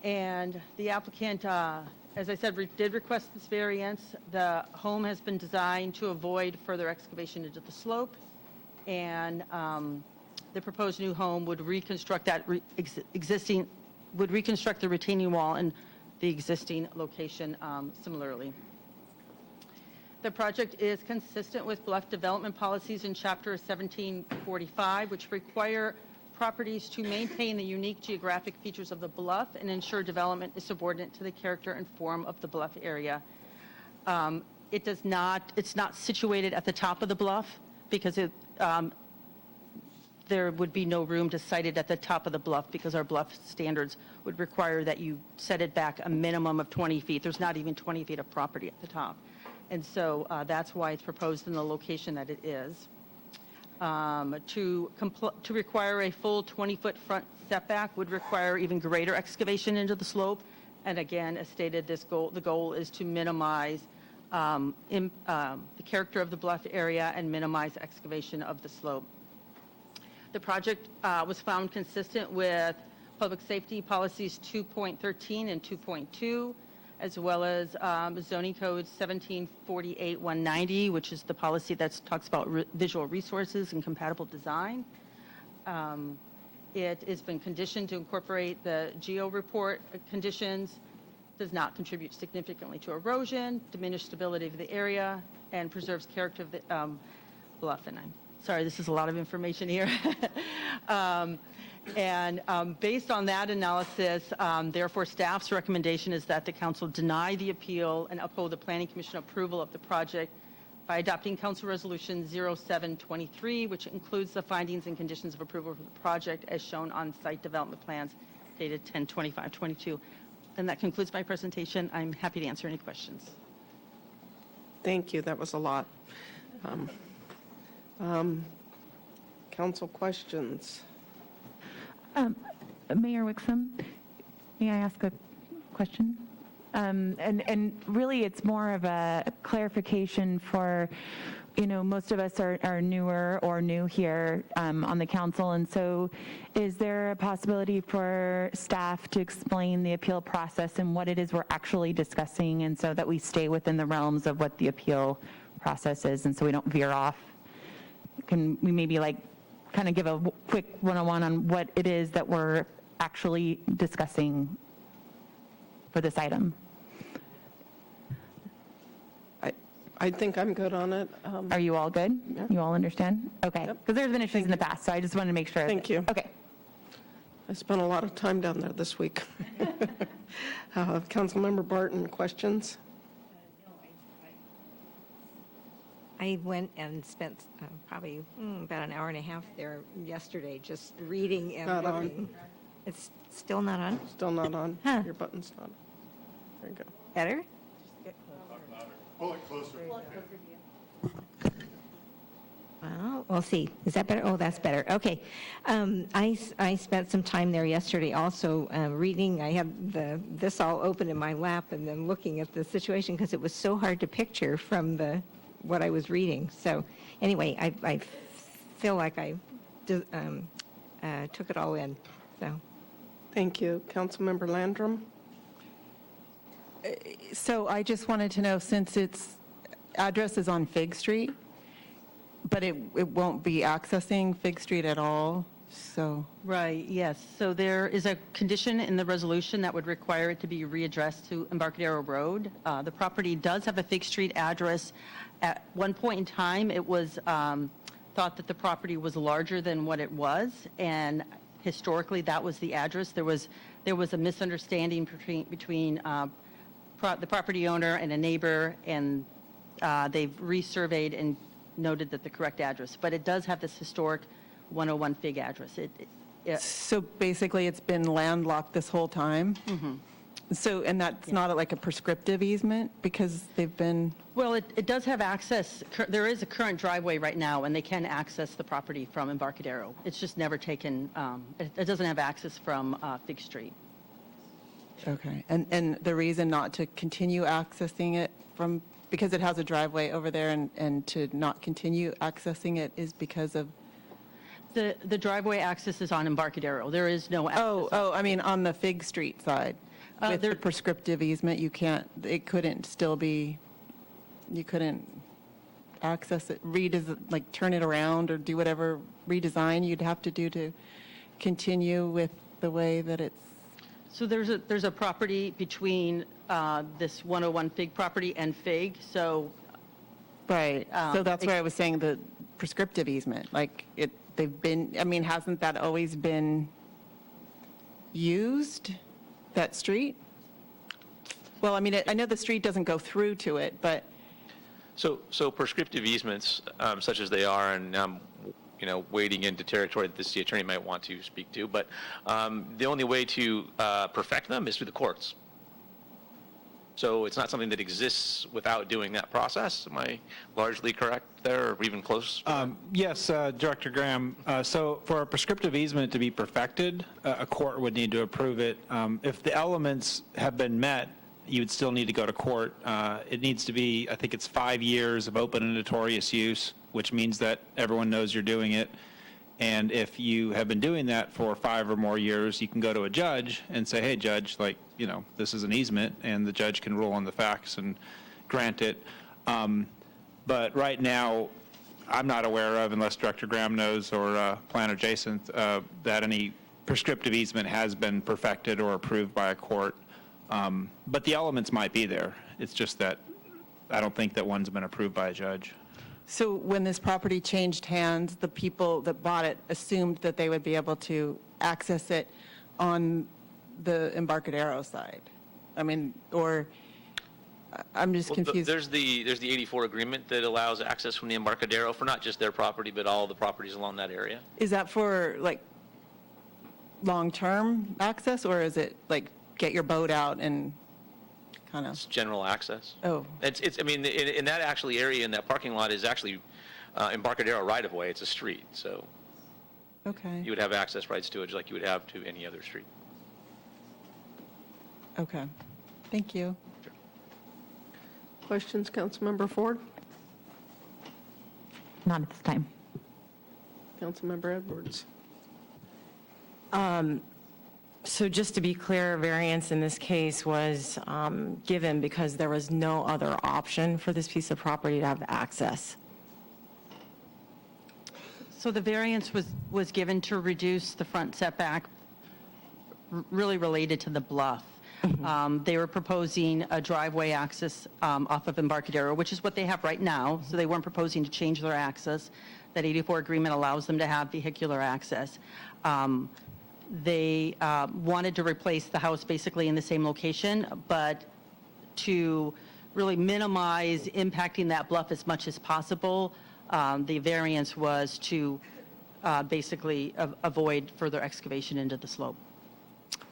And the applicant, as I said, did request this variance. The home has been designed to avoid further excavation into the slope, and the proposed new home would reconstruct that would reconstruct the retaining wall in the existing location similarly. The project is consistent with bluff development policies in Chapter 1745, which require properties to maintain the unique geographic features of the bluff and ensure development is subordinate to the character and form of the bluff area. It's not situated at the top of the bluff because there would be no room to site it at the top of the bluff because our bluff standards would require that you set it back a minimum of 20 feet. There's not even 20 feet of property at the top. And so that's why it's proposed in the location that it is. To require a full 20-foot front setback would require even greater excavation into the slope. And again, as stated, the goal is to minimize the character of the bluff area and minimize excavation of the slope. The project was found consistent with Public Safety Policies 2.13 and 2.2, as well as Zoning Code 1748-190, which is the policy that talks about visual resources and compatible design. It has been conditioned to incorporate the geo report conditions, does not contribute significantly to erosion, diminish stability of the area, and preserves character of the bluff. And I'm sorry, this is a lot of information here. Based on that analysis, therefore, staff's recommendation is that the council deny the appeal and uphold the Planning Commission approval of the project by adopting Council Resolution 0723, which includes the findings and conditions of approval for the project as shown on site development plans dated 10/25/22. And that concludes my presentation. I'm happy to answer any questions. Thank you. That was a lot. Council questions? Mayor Wixom, may I ask a question? And really, it's more of a clarification for, most of us are newer or new here on the council, and so is there a possibility for staff to explain the appeal process and what it is we're actually discussing, and so that we stay within the realms of what the appeal process is, and so we don't veer off? Can we maybe kind of give a quick 101 on what it is that we're actually discussing for this item? I think I'm good on it. Are you all good? Yeah. You all understand? Okay. Because there's been issues in the past, so I just wanted to make sure. Thank you. Okay. I spent a lot of time down there this week. Councilmember Barton, questions? I went and spent probably about an hour and a half there yesterday just reading and Not looking. on. It's still not on? Still not on. Huh. Your button's not on. There you go. Better? Pull it closer. Well, we'll see. Is that better? Oh, that's better. Okay. I spent some time there yesterday also reading. I had this all open in my lap and then looking at the situation because it was so hard to picture from what I was reading. So anyway, I feel like I took it all in. So. Thank you. Councilmember Landrum? So I just wanted to know, since its address is on Fig Street, but it won't be accessing Fig Street at all, so. Right, yes. So there is a condition in the resolution that would require it to be readdressed to Embarcadero Road. The property does have a Fig Street address. At one point in time, it was thought that the property was larger than what it was, and historically, that was the address. There was a misunderstanding between the property owner and a neighbor, and they've resurveyed and noted that the correct address. But it does have this historic 101 Fig address. So basically, it's been landlocked this whole time? Mm-hmm. So, and that's not like a prescriptive easement because they've been? Well, it does have access. There is a current driveway right now, and they can access the property from Embarcadero. It's just never taken, it doesn't have access from Fig Street. Okay, and the reason not to continue accessing it from, because it has a driveway over there and to not continue accessing it is because of? The driveway access is on Embarcadero. There is no access. Oh, I mean on the Fig Street side. With the prescriptive easement, it couldn't still be, you couldn't access it, like turn it around or do whatever redesign you'd have to do to continue with the way that it's? So there's a property between this 101 Fig property and Fig, so. Right, so that's why I was saying the prescriptive easement, like they've been, I mean, hasn't that always been used, that street? Well, I mean, I know the street doesn't go through to it, but. So prescriptive easements, such as they are, and wading into territory that the city attorney might want to speak to, but the only way to perfect them is through the courts. So it's not something that exists without doing that process. Am I largely correct there, or even close? Yes, Director Graham. So for a prescriptive easement to be perfected, a court would need to approve it. If the elements have been met, you would still need to go to court. It needs to be, I think it's 5 years of open and notorious use, which means that everyone knows you're doing it. And if you have been doing that for 5 or more years, you can go to a judge and say, hey, judge, this is an easement, and the judge can rule on the facts and grant it. But right now, I'm not aware of, unless Director Graham knows or Planner Jason, that any prescriptive easement has been perfected or approved by a court. But the elements might be there. It's just that I don't think that one's been approved by a judge. So when this property changed hands, the people that bought it assumed that they would be able to access it on the Embarcadero side? I mean, or I'm just confused. There's the 84 agreement that allows access from the Embarcadero for not just their property, but all the properties along that area. Is that for like long-term access, or is it like get your boat out and kind of? It's general access. Oh. I mean, in that actually area, in that parking lot is actually Embarcadero right-of-way. It's a street, so. Okay. You would have access rights to it just like you would have to any other street. Okay. Thank you. Sure. Questions, Councilmember Ford? Not at this time. Councilmember Edwards? So just to be clear, variance in this case was given because there was no other option for this piece of property to have access. So the variance was given to reduce the front setback, really related to the bluff. They were proposing a driveway access off of Embarcadero, which is what they have right now. So they weren't proposing to change their access. That 84 agreement allows them to have vehicular access. They wanted to replace the house basically in the same location, but to really minimize impacting that bluff as much as possible, the variance was to basically avoid further excavation into the slope.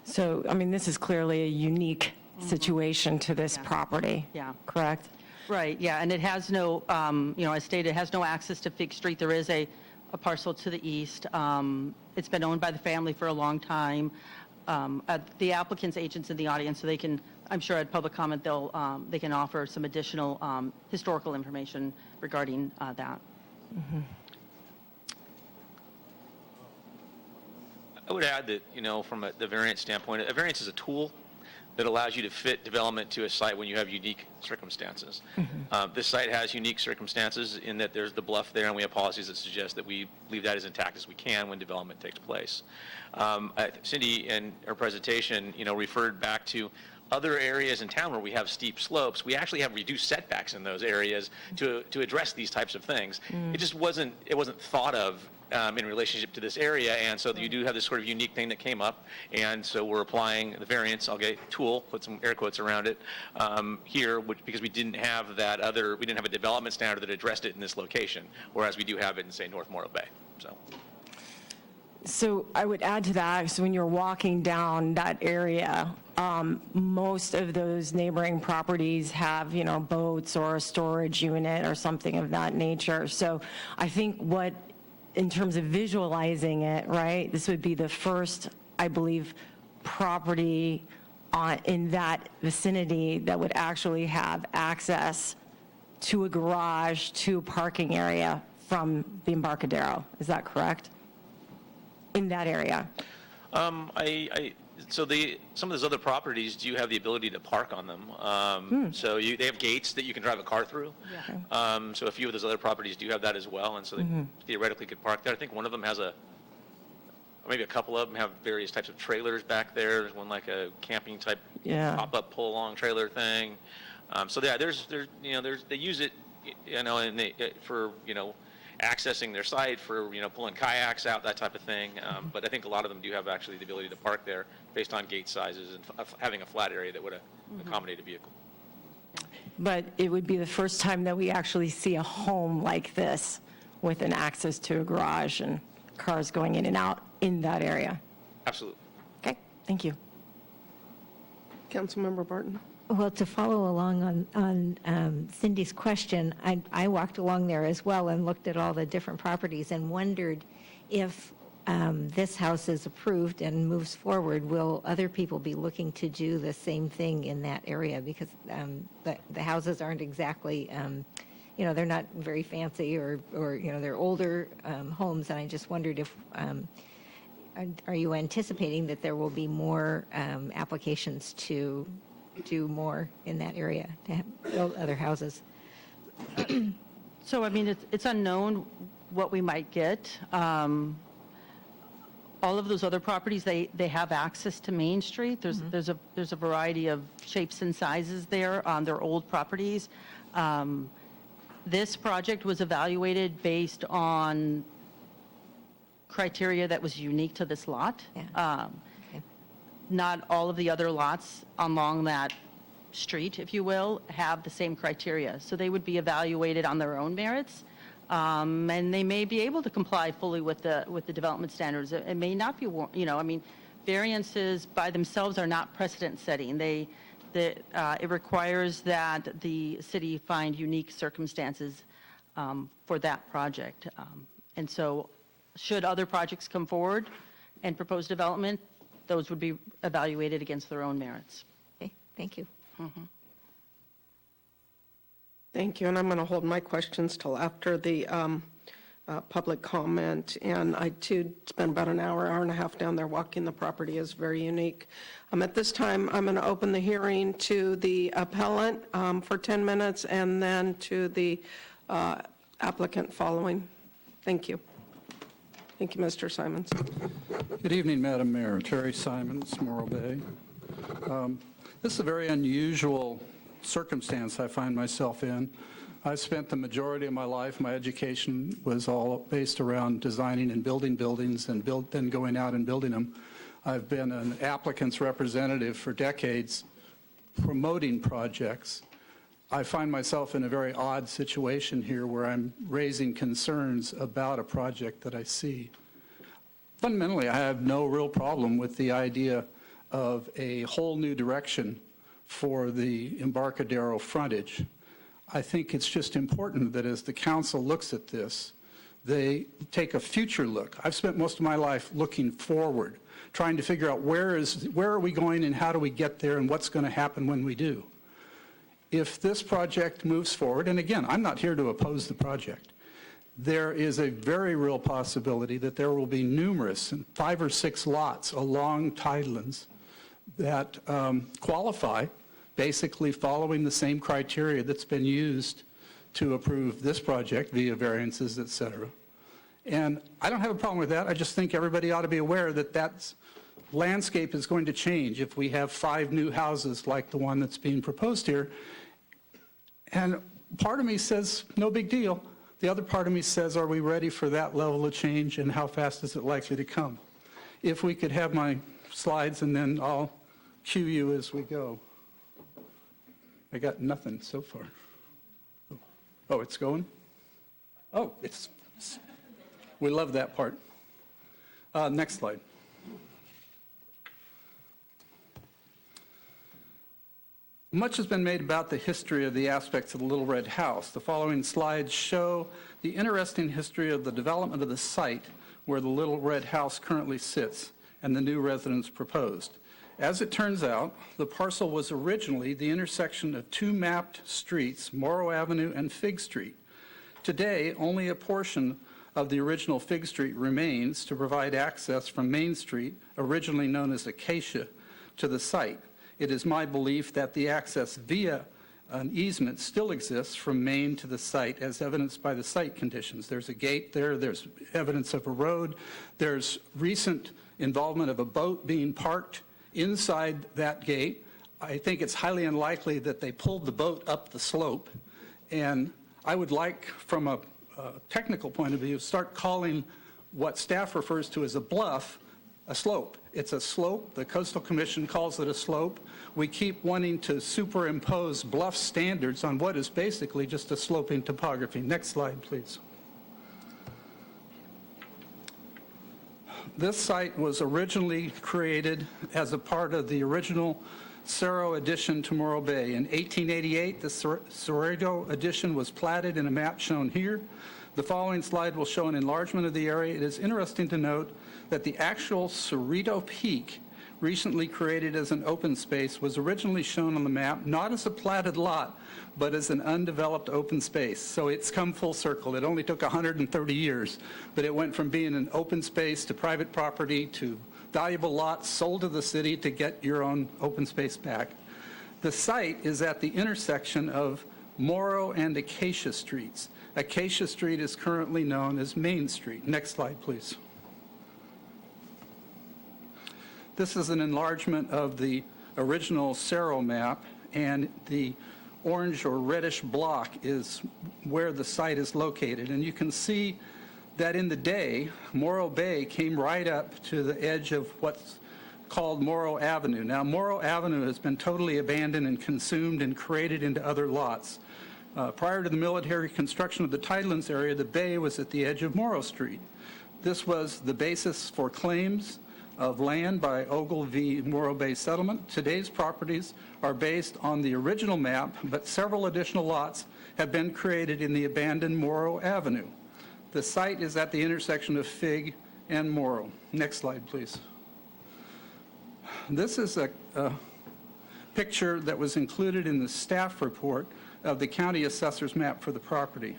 So, I mean, this is clearly a unique situation to this property, Yeah. correct? Right, yeah, and it has no, as stated, it has no access to Fig Street. There is a parcel to the east. It's been owned by the family for a long time. The applicant's agents in the audience, so they can, I'm sure at public comment, they can offer some additional historical information regarding that. Mm-hmm. I would add that, from the variance standpoint, a variance is a tool that allows you to fit development to a site when you have unique circumstances. This site has unique circumstances in that there's the bluff there, and we have policies that suggest that we leave that as intact as we can when development takes place. Cindy, in her presentation, referred back to other areas in town where we have steep slopes. We actually have reduced setbacks in those areas to address these types of things. It just wasn't thought of in relationship to this area, and so you do have this sort of unique thing that came up, and so we're applying the variance, I'll get tool, put some air quotes around it, here, because we didn't have we didn't have a development standard that addressed it in this location, whereas we do have it in, say, North Morro Bay, so. So I would add to that, so when you're walking down that area, most of those neighboring properties have, boats or a storage unit or something of that nature. So I think in terms of visualizing it, right, this would be the first, I believe, property in that vicinity that would actually have access to a garage, to a parking area from the Embarcadero. Is that correct? In that area? So some of those other properties do have the ability to park on them. So they have gates that you can drive a car through. Yeah. So a few of those other properties do have that as well, and so they theoretically could park there. I think one of them has or maybe a couple of them have various types of trailers back there. There's one like a camping type pop-up pull-along trailer thing. So yeah, they use it, and for accessing their site, for pulling kayaks out, that type of thing. But I think a lot of them do have actually the ability to park there based on gate sizes and having a flat area that would accommodate a vehicle. But it would be the first time that we actually see a home like this with an access to a garage and cars going in and out in that area. Absolutely. Okay, thank you. Councilmember Barton. Well, to follow along on Cindy's question, I walked along there as well and looked at all the different properties and wondered if this house is approved and moves forward, will other people be looking to do the same thing in that area? Because the houses aren't exactly, they're not very fancy or they're older homes, and I just wondered if, are you anticipating that there will be more applications to do more in that area, to build other houses? So, I mean, it's unknown what we might get. All of those other properties, they have access to Main Street. There's a variety of shapes and sizes there on their old properties. This project was evaluated based on criteria that was unique to this lot. Yeah. Not all of the other lots along that street, if you will, have the same criteria. So they would be evaluated on their own merits, and they may be able to comply fully with the development standards. It may not be, variances by themselves are not precedent setting. It requires that the city find unique circumstances for that project. And so should other projects come forward and propose development, those would be evaluated against their own merits. Okay, thank you. Thank you, and I'm going to hold my questions till after the public comment. And I, too, spent about an hour and a half down there walking the property. Is very unique. At this time, I'm going to open the hearing to the appellant for 10 minutes and then to the applicant following. Thank you. Thank you, Mr. Simons. Good evening, Madam Mayor. Terry Simons, Morro Bay. This is a very unusual circumstance I find myself in. I spent the majority of my life, my education was all based around designing and building buildings and then going out and building them. I've been an applicant's representative for decades promoting projects. I find myself in a very odd situation here where I'm raising concerns about a project that I see. Fundamentally, I have no real problem with the idea of a whole new direction for the Embarcadero frontage. I think it's just important that as the council looks at this, they take a future look. I've spent most of my life looking forward, trying to figure out where are we going and how do we get there and what's going to happen when we do. If this project moves forward, and again, I'm not here to oppose the project, there is a very real possibility that there will be numerous, 5 or 6 lots along tidelands that qualify, basically following the same criteria that's been used to approve this project via variances, et cetera. And I don't have a problem with that. I just think everybody ought to be aware that that landscape is going to change if we have 5 new houses like the one that's being proposed here. And part of me says, no big deal. The other part of me says, are we ready for that level of change and how fast is it likely to come? If we could have my slides and then I'll cue you as we go. I got nothing so far. Oh, it's going? Oh, we love that part. Next slide. Much has been made about the history of the aspects of the Little Red House. The following slides show the interesting history of the development of the site where the Little Red House currently sits and the new residence proposed. As it turns out, the parcel was originally the intersection of 2 mapped streets, Morrow Avenue and Fig Street. Today, only a portion of the original Fig Street remains to provide access from Main Street, originally known as Acacia, to the site. It is my belief that the access via an easement still exists from Main to the site, as evidenced by the site conditions. There's a gate there, there's evidence of a road, there's recent involvement of a boat being parked inside that gate. I think it's highly unlikely that they pulled the boat up the slope. And I would like, from a technical point of view, start calling what staff refers to as a bluff a slope. It's a slope. The Coastal Commission calls it a slope. We keep wanting to superimpose bluff standards on what is basically just a sloping topography. Next slide, please. This site was originally created as a part of the original Cerro addition to Morro Bay. In 1888, the Cerrito addition was platted in a map shown here. The following slide will show an enlargement of the area. It is interesting to note that the actual Cerrito Peak, recently created as an open space, was originally shown on the map not as a platted lot, but as an undeveloped open space. So it's come full circle. It only took 130 years, but it went from being an open space to private property to valuable lots sold to the city to get your own open space back. The site is at the intersection of Morrow and Acacia Streets. Acacia Street is currently known as Main Street. Next slide, please. This is an enlargement of the original Cerro map, and the orange or reddish block is where the site is located. And you can see that in the day, Morro Bay came right up to the edge of what's called Morrow Avenue. Now, Morrow Avenue has been totally abandoned and consumed and created into other lots. Prior to the military construction of the Tidelands area, the bay was at the edge of Morrow Street. This was the basis for claims of land by Ogle v. Morro Bay Settlement. Today's properties are based on the original map, but several additional lots have been created in the abandoned Morrow Avenue. The site is at the intersection of Fig and Morrow. Next slide, please. This is a picture that was included in the staff report of the county assessor's map for the property.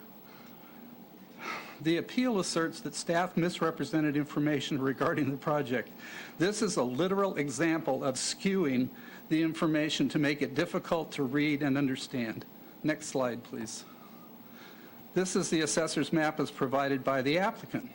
The appeal asserts that staff misrepresented information regarding the project. This is a literal example of skewing the information to make it difficult to read and understand. Next slide, please. This is the assessor's map as provided by the applicant.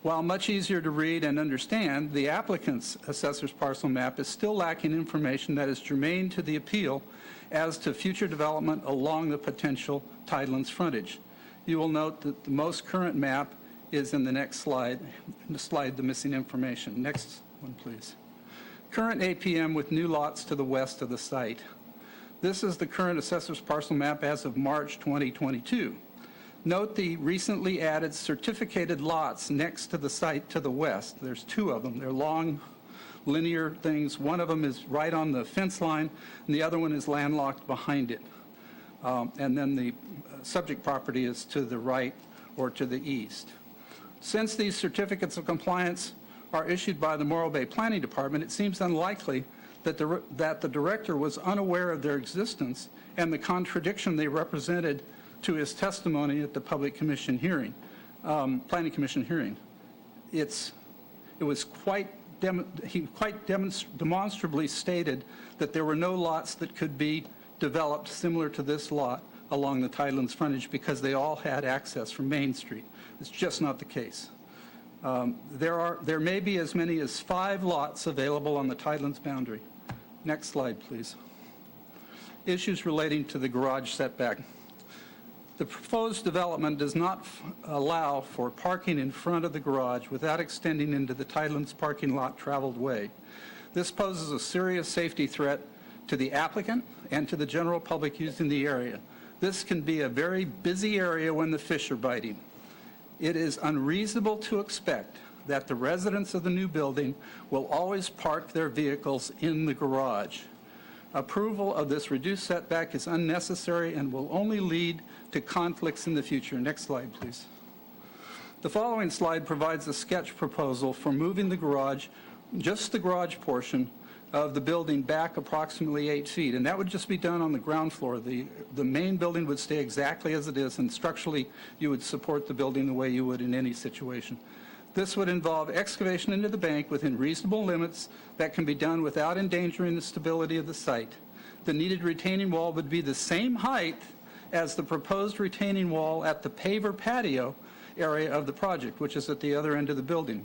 While much easier to read and understand, the applicant's assessor's parcel map is still lacking information that is germane to the appeal as to future development along the potential Tidelands frontage. You will note that the most current map is in the next slide, the missing information. Next one, please. Current APM with new lots to the west of the site. This is the current assessor's parcel map as of March 2022. Note the recently added certificated lots next to the site to the west. There's 2 of them. They're long, linear things. One of them is right on the fence line, and the other one is landlocked behind it. and then the subject property is to the right or to the east. Since these certificates of compliance are issued by the Morro Bay Planning Department, it seems unlikely that the director was unaware of their existence and the contradiction they represented to his testimony at the Planning Commission hearing. He quite demonstrably stated that there were no lots that could be developed similar to this lot along the Tidelands frontage because they all had access from Main Street. It's just not the case. There may be as many as 5 lots available on the Tidelands boundary. Next slide, please. Issues relating to the garage setback. The proposed development does not allow for parking in front of the garage without extending into the Tidelands parking lot traveled way. This poses a serious safety threat to the applicant and to the general public using the area. This can be a very busy area when the fish are biting. It is unreasonable to expect that the residents of the new building will always park their vehicles in the garage. Approval of this reduced setback is unnecessary and will only lead to conflicts in the future. Next slide, please. The following slide provides a sketch proposal for moving the garage, just the garage portion of the building, back approximately 8 feet, and that would just be done on the ground floor. The main building would stay exactly as it is, and structurally you would support the building the way you would in any situation. This would involve excavation into the bank within reasonable limits that can be done without endangering the stability of the site. The needed retaining wall would be the same height as the proposed retaining wall at the paver patio area of the project, which is at the other end of the building.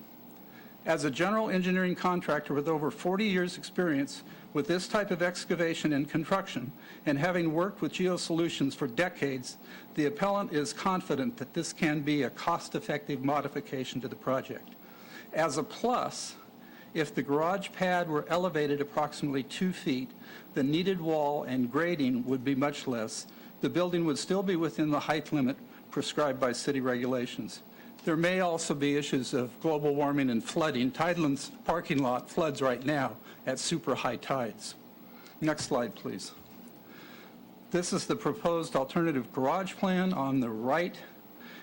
As a general engineering contractor with over 40 years' experience with this type of excavation and construction, and having worked with GeoSolutions for decades, the appellant is confident that this can be a cost-effective modification to the project. As a plus, if the garage pad were elevated approximately 2 feet, the needed wall and grading would be much less. The building would still be within the height limit prescribed by city regulations. There may also be issues of global warming and flooding. Tidelands parking lot floods right now at super high tides. Next slide, please. This is the proposed alternative garage plan. On the right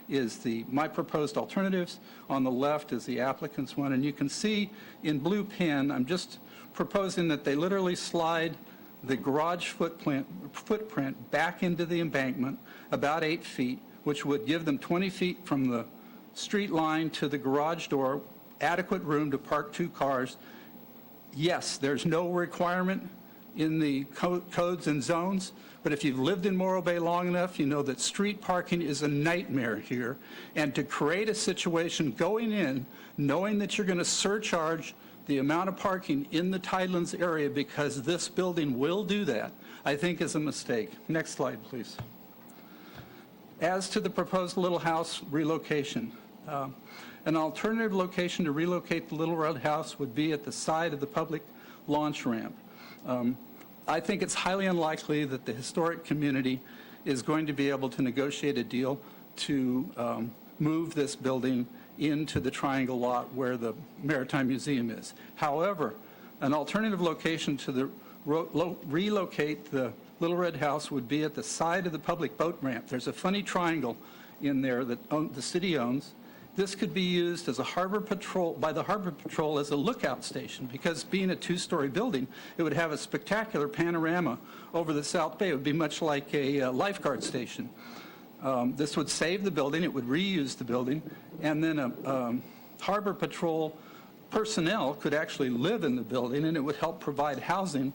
is my proposed alternatives. On the left is the applicant's one. And you can see in blue pen, I'm just proposing that they literally slide the garage footprint back into the embankment about 8 feet, which would give them 20 feet from the street line to the garage door, adequate room to park 2 cars. Yes, there's no requirement in the codes and zones, but if you've lived in Morro Bay long enough, you know that street parking is a nightmare here. And to create a situation going in, knowing that you're going to surcharge the amount of parking in the Tidelands area because this building will do that, I think is a mistake. Next slide, please. As to the proposed Little House relocation, an alternative location to relocate the Little Red House would be at the side of the public launch ramp. I think it's highly unlikely that the historic community is going to be able to negotiate a deal to move this building into the triangle lot where the Maritime Museum is. However, an alternative location to relocate the Little Red House would be at the side of the public boat ramp. There's a funny triangle in there that the city owns. This could be used as a harbor patrol, by the Harbor Patrol as a lookout station, because being a 2-story building, it would have a spectacular panorama over the South Bay. It would be much like a lifeguard station. This would save the building, it would reuse the building, and then Harbor Patrol personnel could actually live in the building, and it would help provide housing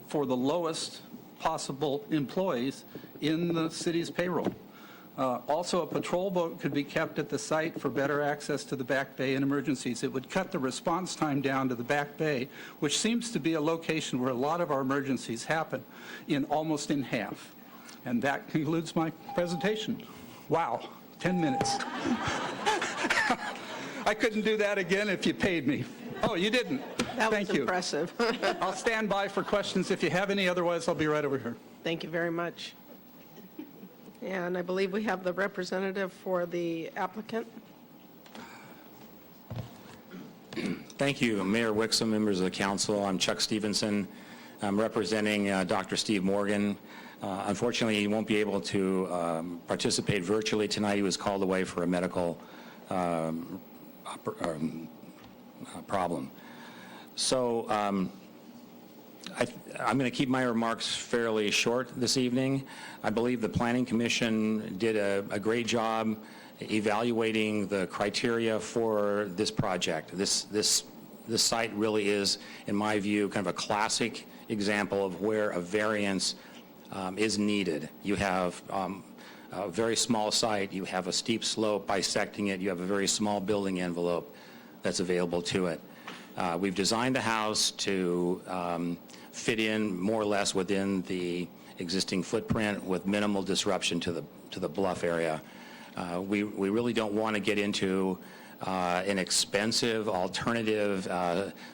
for the lowest possible employees in the city's payroll. Also, a patrol boat could be kept at the site for better access to the back bay in emergencies. It would cut the response time down to the back bay, which seems to be a location where a lot of our emergencies happen, almost in half. And that concludes my presentation. Wow, 10 minutes. I couldn't do that again if you paid me. Oh, you didn't? Thank you. Impressive. I'll stand by for questions if you have any. Otherwise, I'll be right over here. Thank you very much. And I believe we have the representative for the applicant. Thank you, Mayor Wixom, members of the council. I'm Chuck Stevenson. I'm representing Dr. Steve Morgan. Unfortunately, he won't be able to participate virtually tonight. He was called away for a medical problem. So I'm going to keep my remarks fairly short this evening. I believe the Planning Commission did a great job evaluating the criteria for this project. This site really is, in my view, kind of a classic example of where a variance is needed. You have a very small site, you have a steep slope bisecting it, you have a very small building envelope that's available to it. We've designed the house to fit in more or less within the existing footprint with minimal disruption to the bluff area. We really don't want to get into an expensive alternative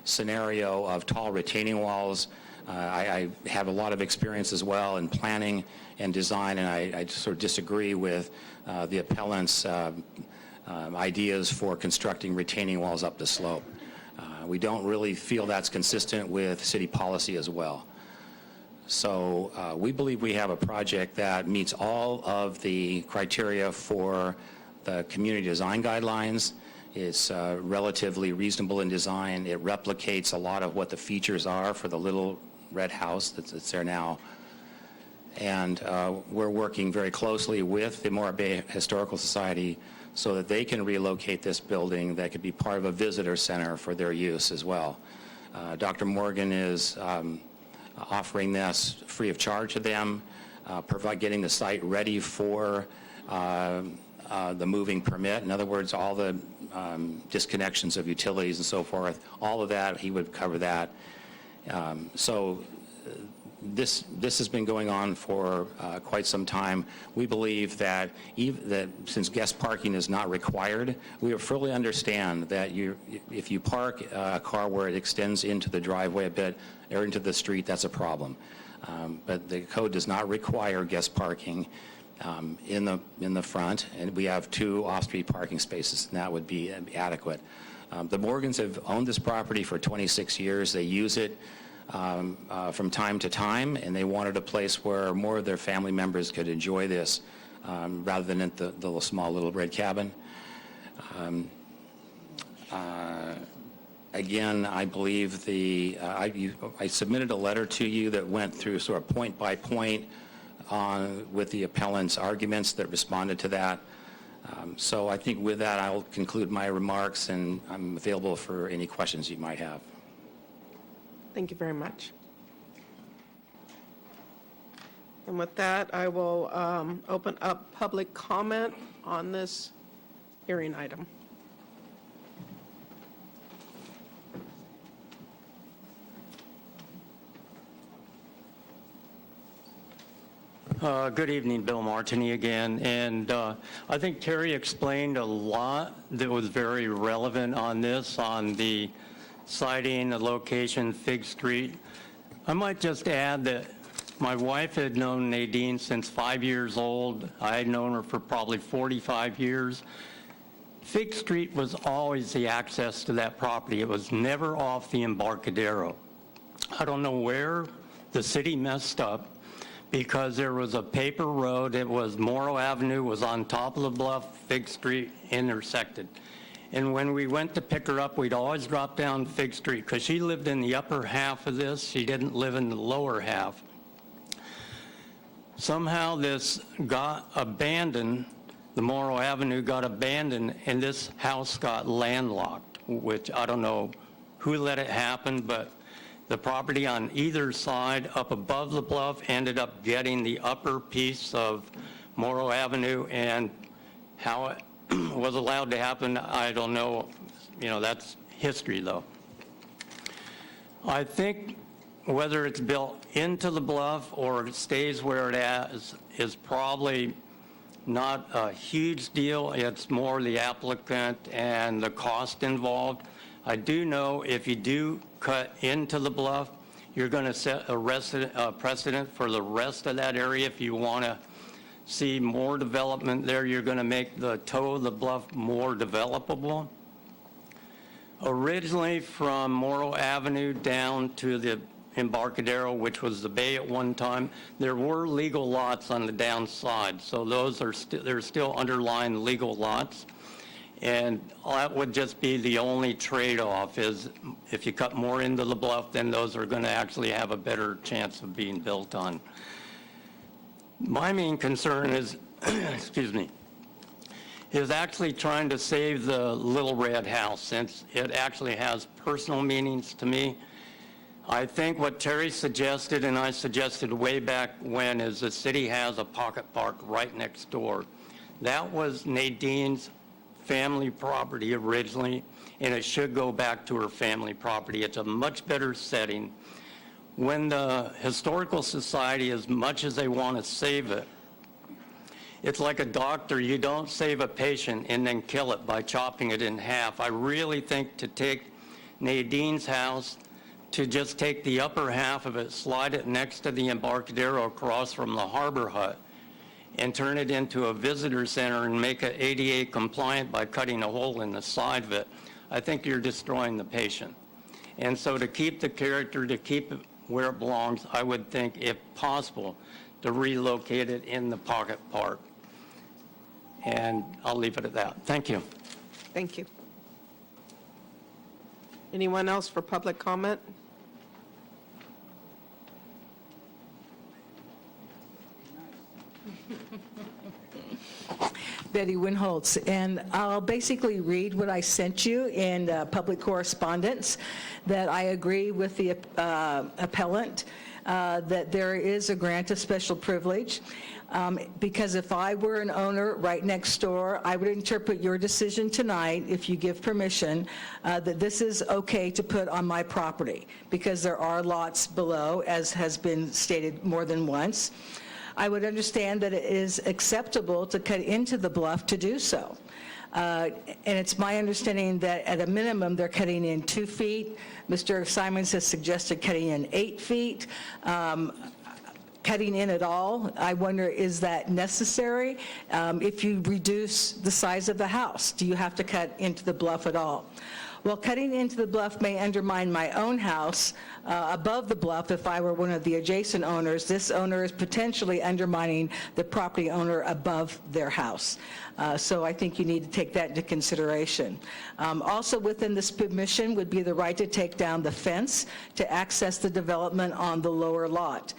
scenario of tall retaining walls. I have a lot of experience as well in planning and design, and I sort of disagree with the appellant's ideas for constructing retaining walls up the slope. We don't really feel that's consistent with city policy as well. So we believe we have a project that meets all of the criteria for the community design guidelines. It's relatively reasonable in design. It replicates a lot of what the features are for the little red house that's there now. And we're working very closely with the Morro Bay Historical Society so that they can relocate this building that could be part of a visitor center for their use as well. Dr. Morgan is offering this free of charge to them, getting the site ready for the moving permit. In other words, all the disconnections of utilities and so forth, all of that, he would cover that. So this has been going on for quite some time. We believe that since guest parking is not required, we fully understand that if you park a car where it extends into the driveway a bit or into the street, that's a problem. But the code does not require guest parking in the front, and we have 2 off-street parking spaces, and that would be adequate. The Morgans have owned this property for 26 years. They use it from time to time, and they wanted a place where more of their family members could enjoy this rather than at the small little red cabin. Again, I believe I submitted a letter to you that went through sort of point by point with the appellant's arguments that responded to that. So I think with that, I'll conclude my remarks, and I'm available for any questions you might have. Thank you very much. And with that, I will open up public comment on this hearing item. Good evening, Bill Martini again. And I think Terry explained a lot that was very relevant on this, on the siting, the location, Fig Street. I might just add that my wife had known Nadine since 5 years old. I had known her for probably 45 years. Fig Street was always the access to that property. It was never off the Embarcadero. I don't know where the city messed up, because there was a paper road. It was Morro Avenue was on top of the bluff, Fig Street intersected. And when we went to pick her up, we'd always drop down Fig Street because she lived in the upper half of this. She didn't live in the lower half. Somehow this got abandoned, the Morro Avenue got abandoned, and this house got landlocked, which I don't know who let it happen, but the property on either side up above the bluff ended up getting the upper piece of Morro Avenue, and how it was allowed to happen, I don't know. You know, that's history, though. I think whether it's built into the bluff or it stays where it is probably not a huge deal. It's more the applicant and the cost involved. I do know if you do cut into the bluff, you're going to set a precedent for the rest of that area. If you want to see more development there, you're going to make the toe of the bluff more developable. Originally from Morro Avenue down to the Embarcadero, which was the bay at one time, there were legal lots on the downside. So those are there's still underlying legal lots. And that would just be the only trade-off is if you cut more into the bluff, then those are going to actually have a better chance of being built on. My main concern is, excuse me, is actually trying to save the Little Red House, since it actually has personal meanings to me. I think what Terry suggested, and I suggested way back when, is the city has a pocket park right next door. That was Nadine's family property originally, and it should go back to her family property. It's a much better setting. When the Historical Society, as much as they want to save it, it's like a doctor. You don't save a patient and then kill it by chopping it in half. I really think to take Nadine's house, to just take the upper half of it, slide it next to the Embarcadero across from the Harbor Hut, and turn it into a visitor center and make it ADA compliant by cutting a hole in the side of it, I think you're destroying the patient. And so to keep the character, to keep it where it belongs, I would think, if possible, to relocate it in the pocket park. And I'll leave it at that. Thank you. Thank you. Anyone else for public comment? Betty Winholtz, and I'll basically read what I sent you in public correspondence, that I agree with the appellant that there is a grant of special privilege, because if I were an owner right next door, I would interpret your decision tonight, if you give permission, that this is okay to put on my property, because there are lots below, as has been stated more than once. I would understand that it is acceptable to cut into the bluff to do so. And it's my understanding that at a minimum, they're cutting in 2 feet. Mr. Simons has suggested cutting in 8 feet. Cutting in at all, I wonder, is that necessary? If you reduce the size of the house, do you have to cut into the bluff at all? Well, cutting into the bluff may undermine my own house above the bluff. If I were one of the adjacent owners, this owner is potentially undermining the property owner above their house. So I think you need to take that into consideration. Also within this permission would be the right to take down the fence to access the development on the lower lot.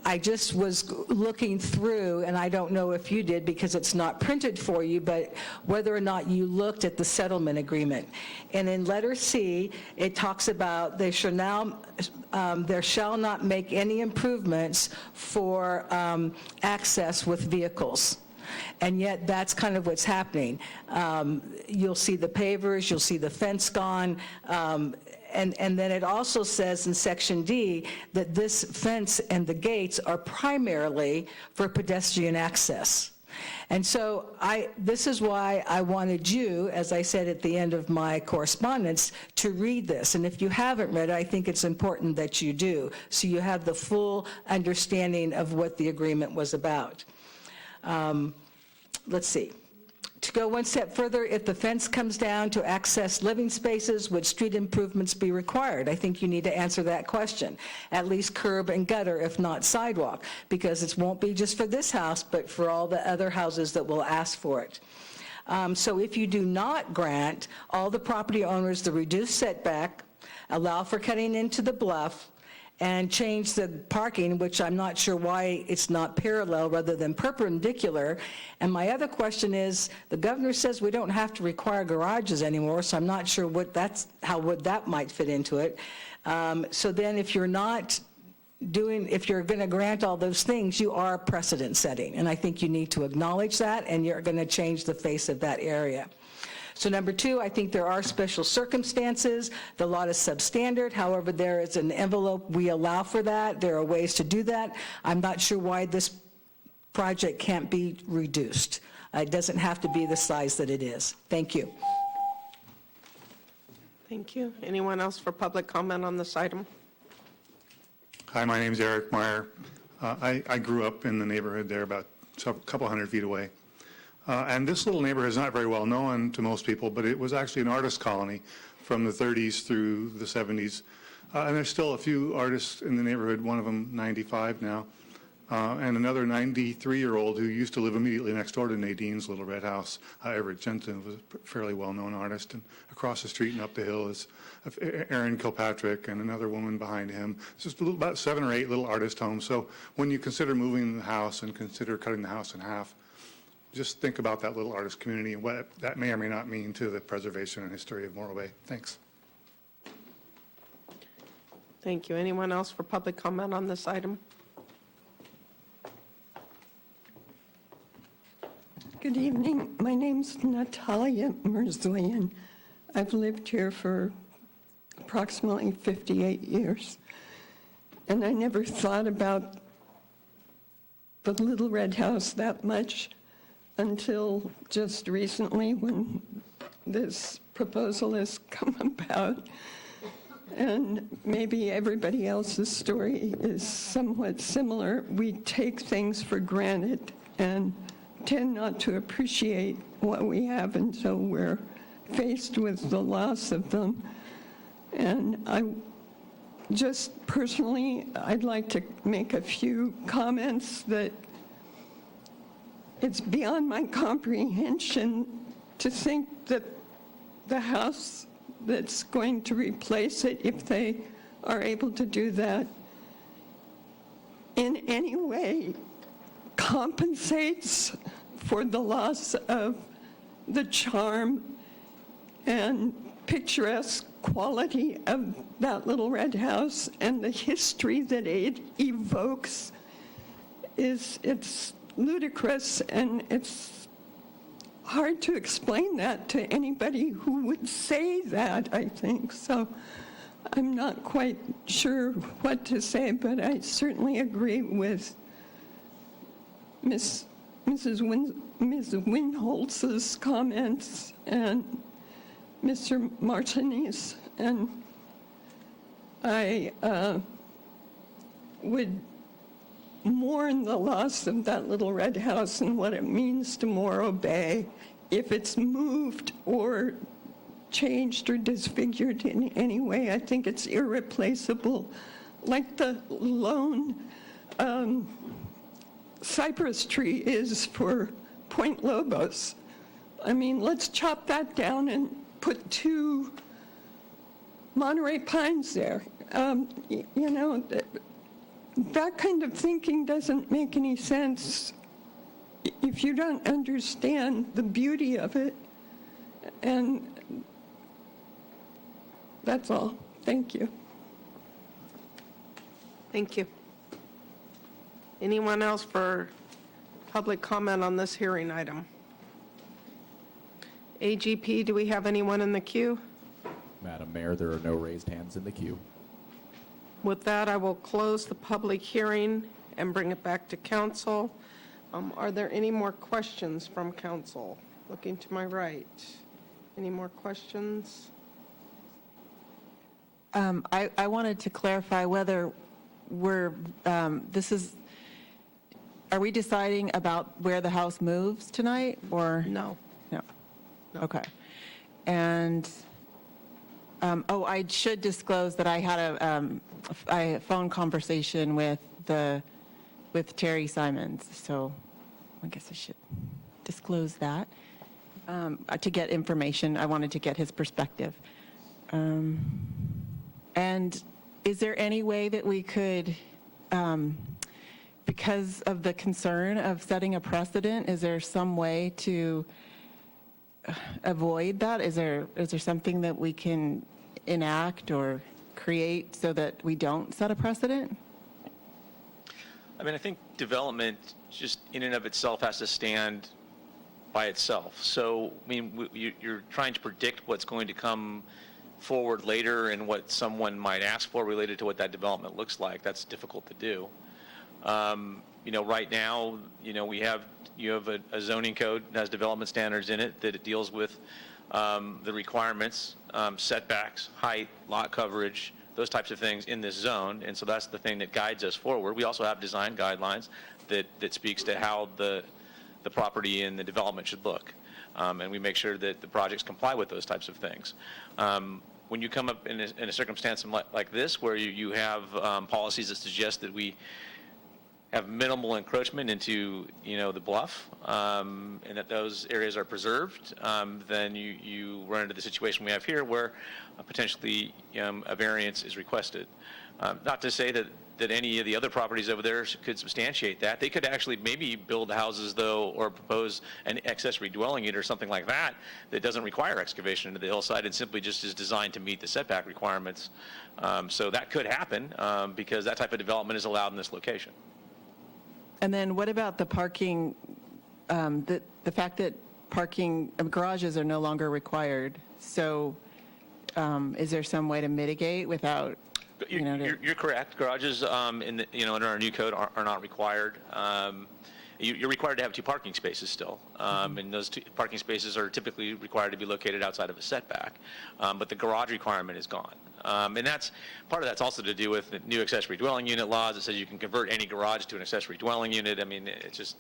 I just was looking through, and I don't know if you did because it's not printed for you, but whether or not you looked at the settlement agreement. And in letter C, it talks about there shall not make any improvements for access with vehicles. And yet that's kind of what's happening. You'll see the pavers, you'll see the fence gone, and then it also says in section D that this fence and the gates are primarily for pedestrian access. And so this is why I wanted you, as I said at the end of my correspondence, to read this. And if you haven't read it, I think it's important that you do, so you have the full understanding of what the agreement was about. Let's see. To go one step further, if the fence comes down to access living spaces, would street improvements be required? I think you need to answer that question. At least curb and gutter, if not sidewalk, because it won't be just for this house, but for all the other houses that will ask for it. So if you do not grant all the property owners the reduced setback, allow for cutting into the bluff, and change the parking, which I'm not sure why it's not parallel rather than perpendicular. And my other question is, the governor says we don't have to require garages anymore, so I'm not sure how that might fit into it. So then if you're not if you're going to grant all those things, you are precedent setting. And I think you need to acknowledge that, and you're going to change the face of that area. So number 2, I think there are special circumstances. The lot is substandard. However, there is an envelope. We allow for that. There are ways to do that. I'm not sure why this project can't be reduced. It doesn't have to be the size that it is. Thank you. Thank you. Anyone else for public comment on this item? Hi, my name's Eric Meyer. I grew up in the neighborhood there, about a couple hundred feet away. And this little neighborhood is not very well known to most people, but it was actually an artist colony from the 30s through the 70s. And there's still a few artists in the neighborhood, one of them 95 now, and another 93-year-old who used to live immediately next door to Nadine's Little Red House. Everett Jensen was a fairly well-known artist. And across the street and up the hill is Aaron Kilpatrick and another woman behind him. It's just about 7 or 8 little artist homes. So when you consider moving the house and consider cutting the house in half, just think about that little artist community and what that may or may not mean to the preservation and history of Morro Bay. Thanks. Thank you. Anyone else for public comment on this item? Good evening. My name's Natalia Mirzoyan. I've lived here for approximately 58 years. And I never thought about the Little Red House that much until just recently when this proposal has come about. And maybe everybody else's story is somewhat similar. We take things for granted and tend not to appreciate what we have until we're faced with the loss of them. And I just personally, I'd like to make a few comments that it's beyond my comprehension to think that the house that's going to replace it, if they are able to do that, in any way compensates for the loss of the charm and picturesque quality of that Little Red House and the history that it evokes. It's ludicrous, and it's hard to explain that to anybody who would say that, I think. So I'm not quite sure what to say, but I certainly agree with Ms. Winholtz's comments and Mr. Martinez, and I would mourn the loss of that Little Red House and what it means to Morro Bay if it's moved or changed or disfigured in any way. I think it's irreplaceable, like the lone cypress tree is for Point Lobos. I mean, let's chop that down and put 2 Monterey pines there. You know, that kind of thinking doesn't make any sense if you don't understand the beauty of it. And that's all. Thank you. Thank you. Anyone else for public comment on this hearing item? AGP, do we have anyone in the queue? Madam Mayor, there are no raised hands in the queue. With that, I will close the public hearing and bring it back to council. Are there any more questions from council? Looking to my right. Any more questions? I wanted to clarify whether we're, are we deciding about where the house moves tonight, or? No. No. Okay. And, I should disclose that I had a phone conversation with Terry Simons, so I guess I should disclose that. To get information, I wanted to get his perspective. And is there any way that we could, because of the concern of setting a precedent, is there some way to avoid that? Is there something that we can enact or create so that we don't set a precedent? I mean, I think development just in and of itself has to stand by itself. So, I mean, you're trying to predict what's going to come forward later and what someone might ask for related to what that development looks like. That's difficult to do. You know, right now, you know, you have a zoning code that has development standards in it that it deals with the requirements, setbacks, height, lot coverage, those types of things in this zone. And so that's the thing that guides us forward. We also have design guidelines that speaks to how the property and the development should look. And we make sure that the projects comply with those types of things. when you come up in a circumstance like this, where you have policies that suggest that we have minimal encroachment into, the bluff, and that those areas are preserved, then you run into the situation we have here where potentially a variance is requested. Not to say that any of the other properties over there could substantiate that. They could actually maybe build houses, though, or propose an accessory dwelling unit or something like that that doesn't require excavation into the hillside and simply just is designed to meet the setback requirements. So that could happen because that type of development is allowed in this location. And then what about the parking, the fact that parking, garages are no longer required? So is there some way to mitigate without, You're correct. Garages under our new code are not required. You're required to have 2 parking spaces still, and those 2 parking spaces are typically required to be located outside of a setback, but the garage requirement is gone. And part of that's also to do with the new accessory dwelling unit laws that says you can convert any garage to an accessory dwelling unit. I mean, it's just,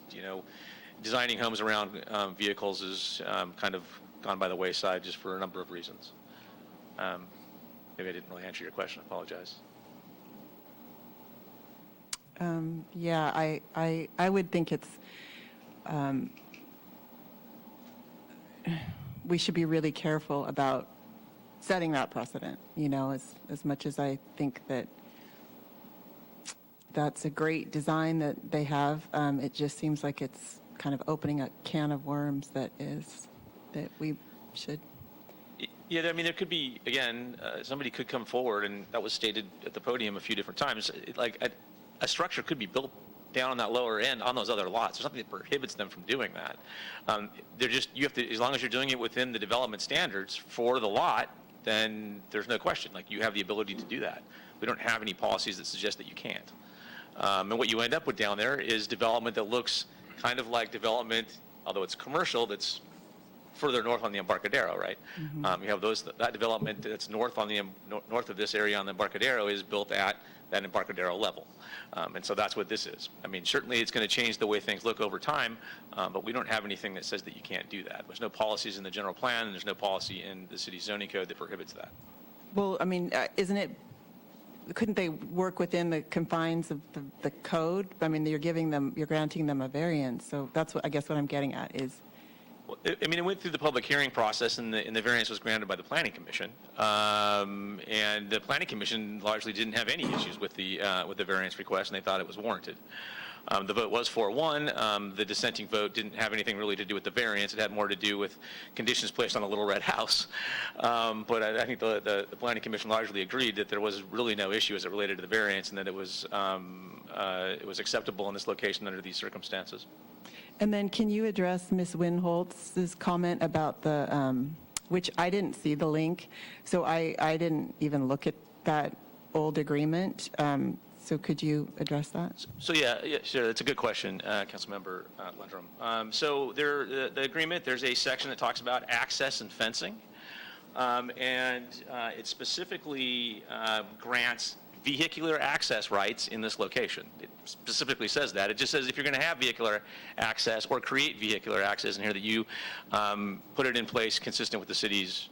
designing homes around vehicles is kind of gone by the wayside just for a number of reasons. Maybe I didn't really answer your question. I apologize. Yeah, I would think it's, we should be really careful about setting that precedent, as much as I think that that's a great design that they have. It just seems like it's kind of opening a can of worms that we should. Yeah, I mean, there could be, again, somebody could come forward, and that was stated at the podium a few different times, a structure could be built down on that lower end on those other lots. There's nothing that prohibits them from doing that. You have to, as long as you're doing it within the development standards for the lot, then there's no question. You have the ability to do that. We don't have any policies that suggest that you can't. And what you end up with down there is development that looks kind of like development, although it's commercial, that's further north on the Embarcadero, right? You have that development that's north of this area on the Embarcadero is built at that Embarcadero level. And so that's what this is. I mean, certainly it's going to change the way things look over time, but we don't have anything that says that you can't do that. There's no policies in the general plan, and there's no policy in the city's zoning code that prohibits that. Well, I mean, couldn't they work within the confines of the code? I mean, you're granting them a variance. So that's I guess what I'm getting at is. I mean, it went through the public hearing process, and the variance was granted by the Planning Commission. And the Planning Commission largely didn't have any issues with the variance request, and they thought it was warranted. The vote was 4-1. The dissenting vote didn't have anything really to do with the variance. It had more to do with conditions placed on the Little Red House. But I think the Planning Commission largely agreed that there was really no issue as it related to the variance, and that it was acceptable in this location under these circumstances. And then can you address Ms. Winholtz's comment about which I didn't see the link, so I didn't even look at that old agreement. So could you address that? So yeah, sure. That's a good question, Councilmember Lundrum. So the agreement, there's a section that talks about access and fencing, and it specifically grants vehicular access rights in this location. It specifically says that. It just says if you're going to have vehicular access or create vehicular access in here, that you put it in place consistent with the city's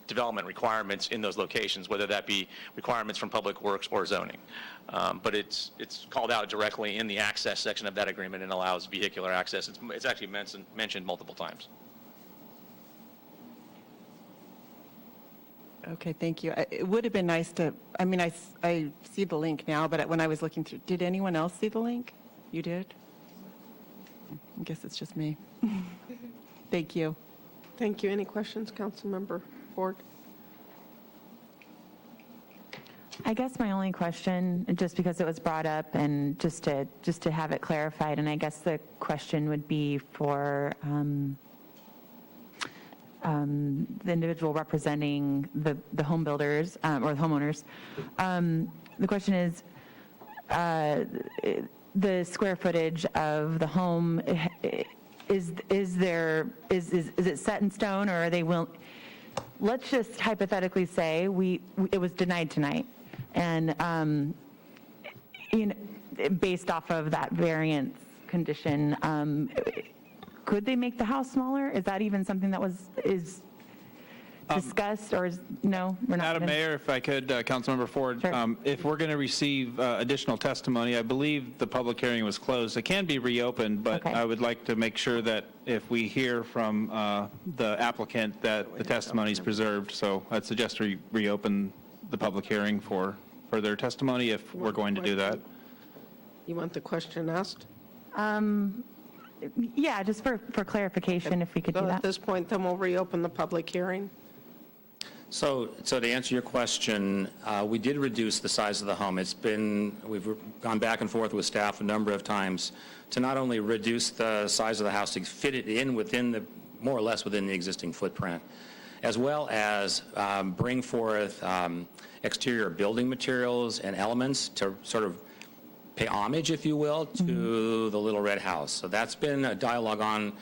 development requirements in those locations, whether that be requirements from Public Works or zoning. But it's called out directly in the access section of that agreement and allows vehicular access. It's actually mentioned multiple times. Okay, thank you. It would have been nice to, I mean, I see the link now, but when I was looking through, did anyone else see the link? You did? I guess it's just me. Thank you. Thank you. Any questions, Councilmember Ford? I guess my only question, just because it was brought up and just to have it clarified, and I guess the question would be for the individual representing the home builders or the homeowners. The question is, the square footage of the home, is it set in stone, or are they willing? Let's just hypothetically say it was denied tonight, and based off of that variance condition, could they make the house smaller? Is that even something that is discussed, or no, we're not? Madam gonna- Mayor, if I could, Councilmember Ford, Sure. if we're going to receive additional testimony, I believe the public hearing was closed. It can be reopened, but Okay. I would like to make sure that if we hear from the applicant that the testimony is preserved. So I'd suggest we reopen the public hearing for further testimony if we're going to do that. You want the question asked? Yeah, just for clarification, if we could do So at that. this point, then we'll reopen the public hearing. So to answer your question, we did reduce the size of the home. We've gone back and forth with staff a number of times to not only reduce the size of the house to fit it in more or less within the existing footprint, as well as bring forth exterior building materials and elements to sort of pay homage, if you will, to the Little Red House. So that's been a dialogue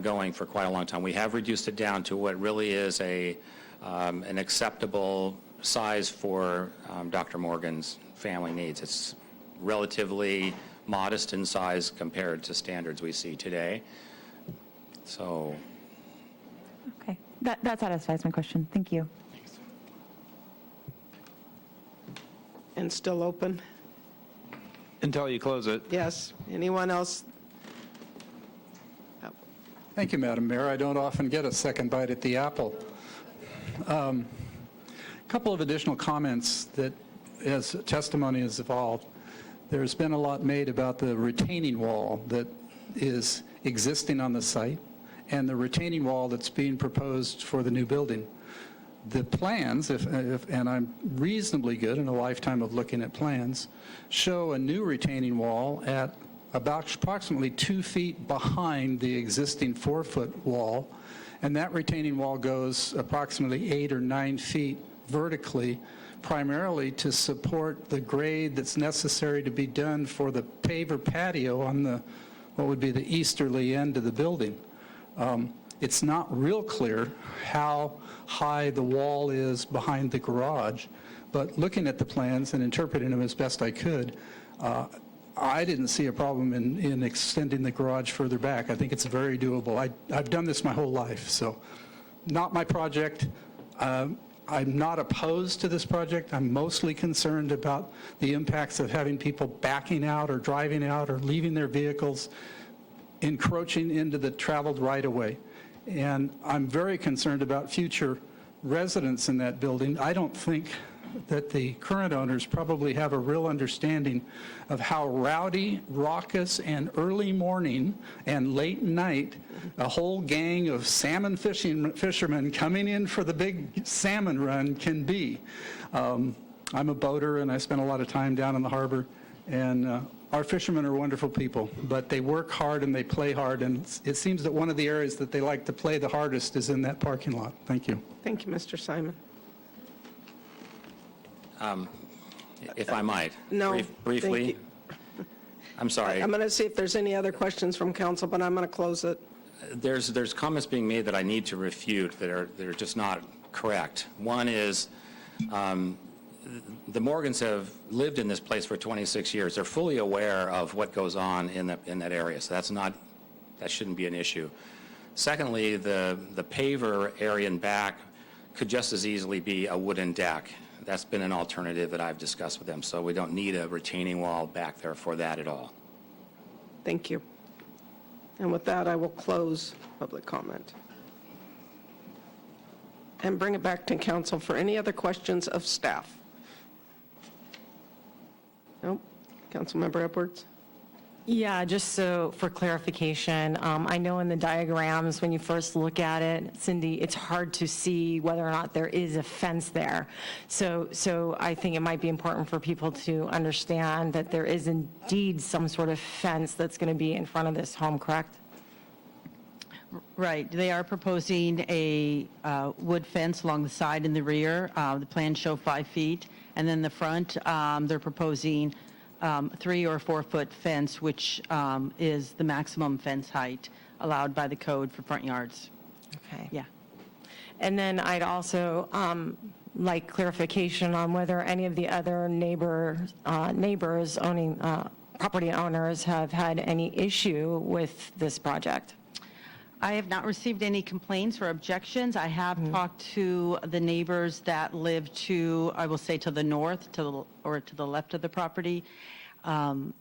going for quite a long time. We have reduced it down to what really is an acceptable size for Dr. Morgan's family needs. It's relatively modest in size compared to standards we see today. So, Okay, that satisfies my question. Thank you. And still open? Until you close it. Yes. Anyone else? Thank you, Madam Mayor. I don't often get a second bite at the apple. A couple of additional comments that, as testimony has evolved, there's been a lot made about the retaining wall that is existing on the site and the retaining wall that's being proposed for the new building. The plans, and I'm reasonably good in a lifetime of looking at plans, show a new retaining wall at about approximately 2 feet behind the existing 4-foot wall, and that retaining wall goes approximately 8 or 9 feet vertically, primarily to support the grade that's necessary to be done for the paver patio on what would be the easterly end of the building. It's not real clear how high the wall is behind the garage, but looking at the plans and interpreting them as best I could, I didn't see a problem in extending the garage further back. I think it's very doable. I've done this my whole life, so not my project. I'm not opposed to this project. I'm mostly concerned about the impacts of having people backing out or driving out or leaving their vehicles, encroaching into the traveled right-of-way. And I'm very concerned about future residents in that building. I don't think that the current owners probably have a real understanding of how rowdy, raucous, and early morning and late night a whole gang of salmon fishermen coming in for the big salmon run can be. I'm a boater, and I spend a lot of time down in the harbor, and our fishermen are wonderful people, but they work hard and they play hard, and it seems that one of the areas that they like to play the hardest is in that parking lot. Thank you. Thank you, Mr. Simon. if I might. No, Briefly. thank I'm sorry. I'm going to see if there's any other questions from council, but I'm going to close it. There's comments being made that I need to refute that are just not correct. One is the Morgans have lived in this place for 26 years. They're fully aware of what goes on in that area, so that shouldn't be an issue. Secondly, the paver area in back could just as easily be a wooden deck. That's been an alternative that I've discussed with them, so we don't need a retaining wall back there for that at all. Thank you. And with that, I will close public comment. And bring it back to council for any other questions of staff. Nope. Councilmember Edwards? Yeah, just so for clarification, I know in the diagrams, when you first look at it, Cindy, it's hard to see whether or not there is a fence there. So I think it might be important for people to understand that there is indeed some sort of fence that's going to be in front of this home, correct? Right. They are proposing a wood fence along the side and the rear. The plans show 5 feet. And then the front, they're proposing 3 or 4 foot fence, which is the maximum fence height allowed by the code for front yards. Okay. Yeah. And then I'd also like clarification on whether any of the other neighbors owning property owners have had any issue with this project. I have not received any complaints or objections. I have talked to the neighbors that live to, I will say, to the north, or to the left of the property, and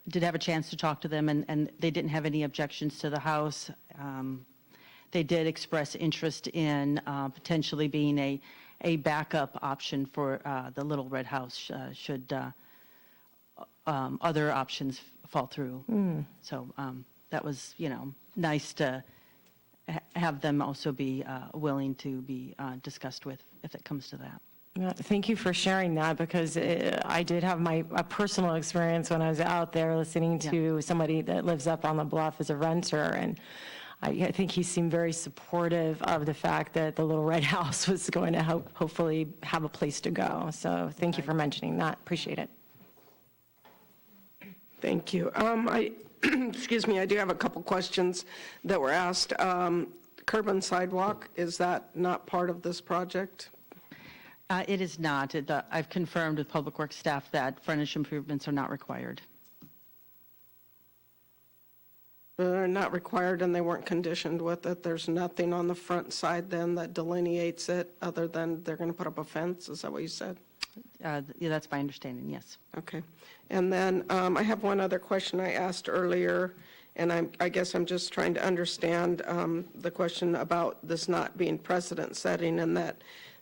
did have a chance to talk to them, and they didn't have any objections to the house. They did express interest in potentially being a backup option for the Little Red House should other options fall through. So that was, nice to have them also be willing to be discussed with if it comes to that. Yeah, thank you for sharing that, because I did have a personal experience when I was out there listening to somebody that lives up on the bluff as a renter, and I think he seemed very supportive of the fact that the Little Red House was going to hopefully have a place to go. So thank you for mentioning that. Appreciate it. Thank you. Excuse me, I do have a couple questions that were asked. Curb and sidewalk, is that not part of this project? It is not. I've confirmed with Public Works staff that frontage improvements are not required. They're not required, and they weren't conditioned with it. There's nothing on the front side then that delineates it, other than they're going to put up a fence? Is that what you said? Yeah, that's my understanding, yes. Okay. And then I have one other question I asked earlier, and I guess I'm just trying to understand the question about this not being precedent setting, and that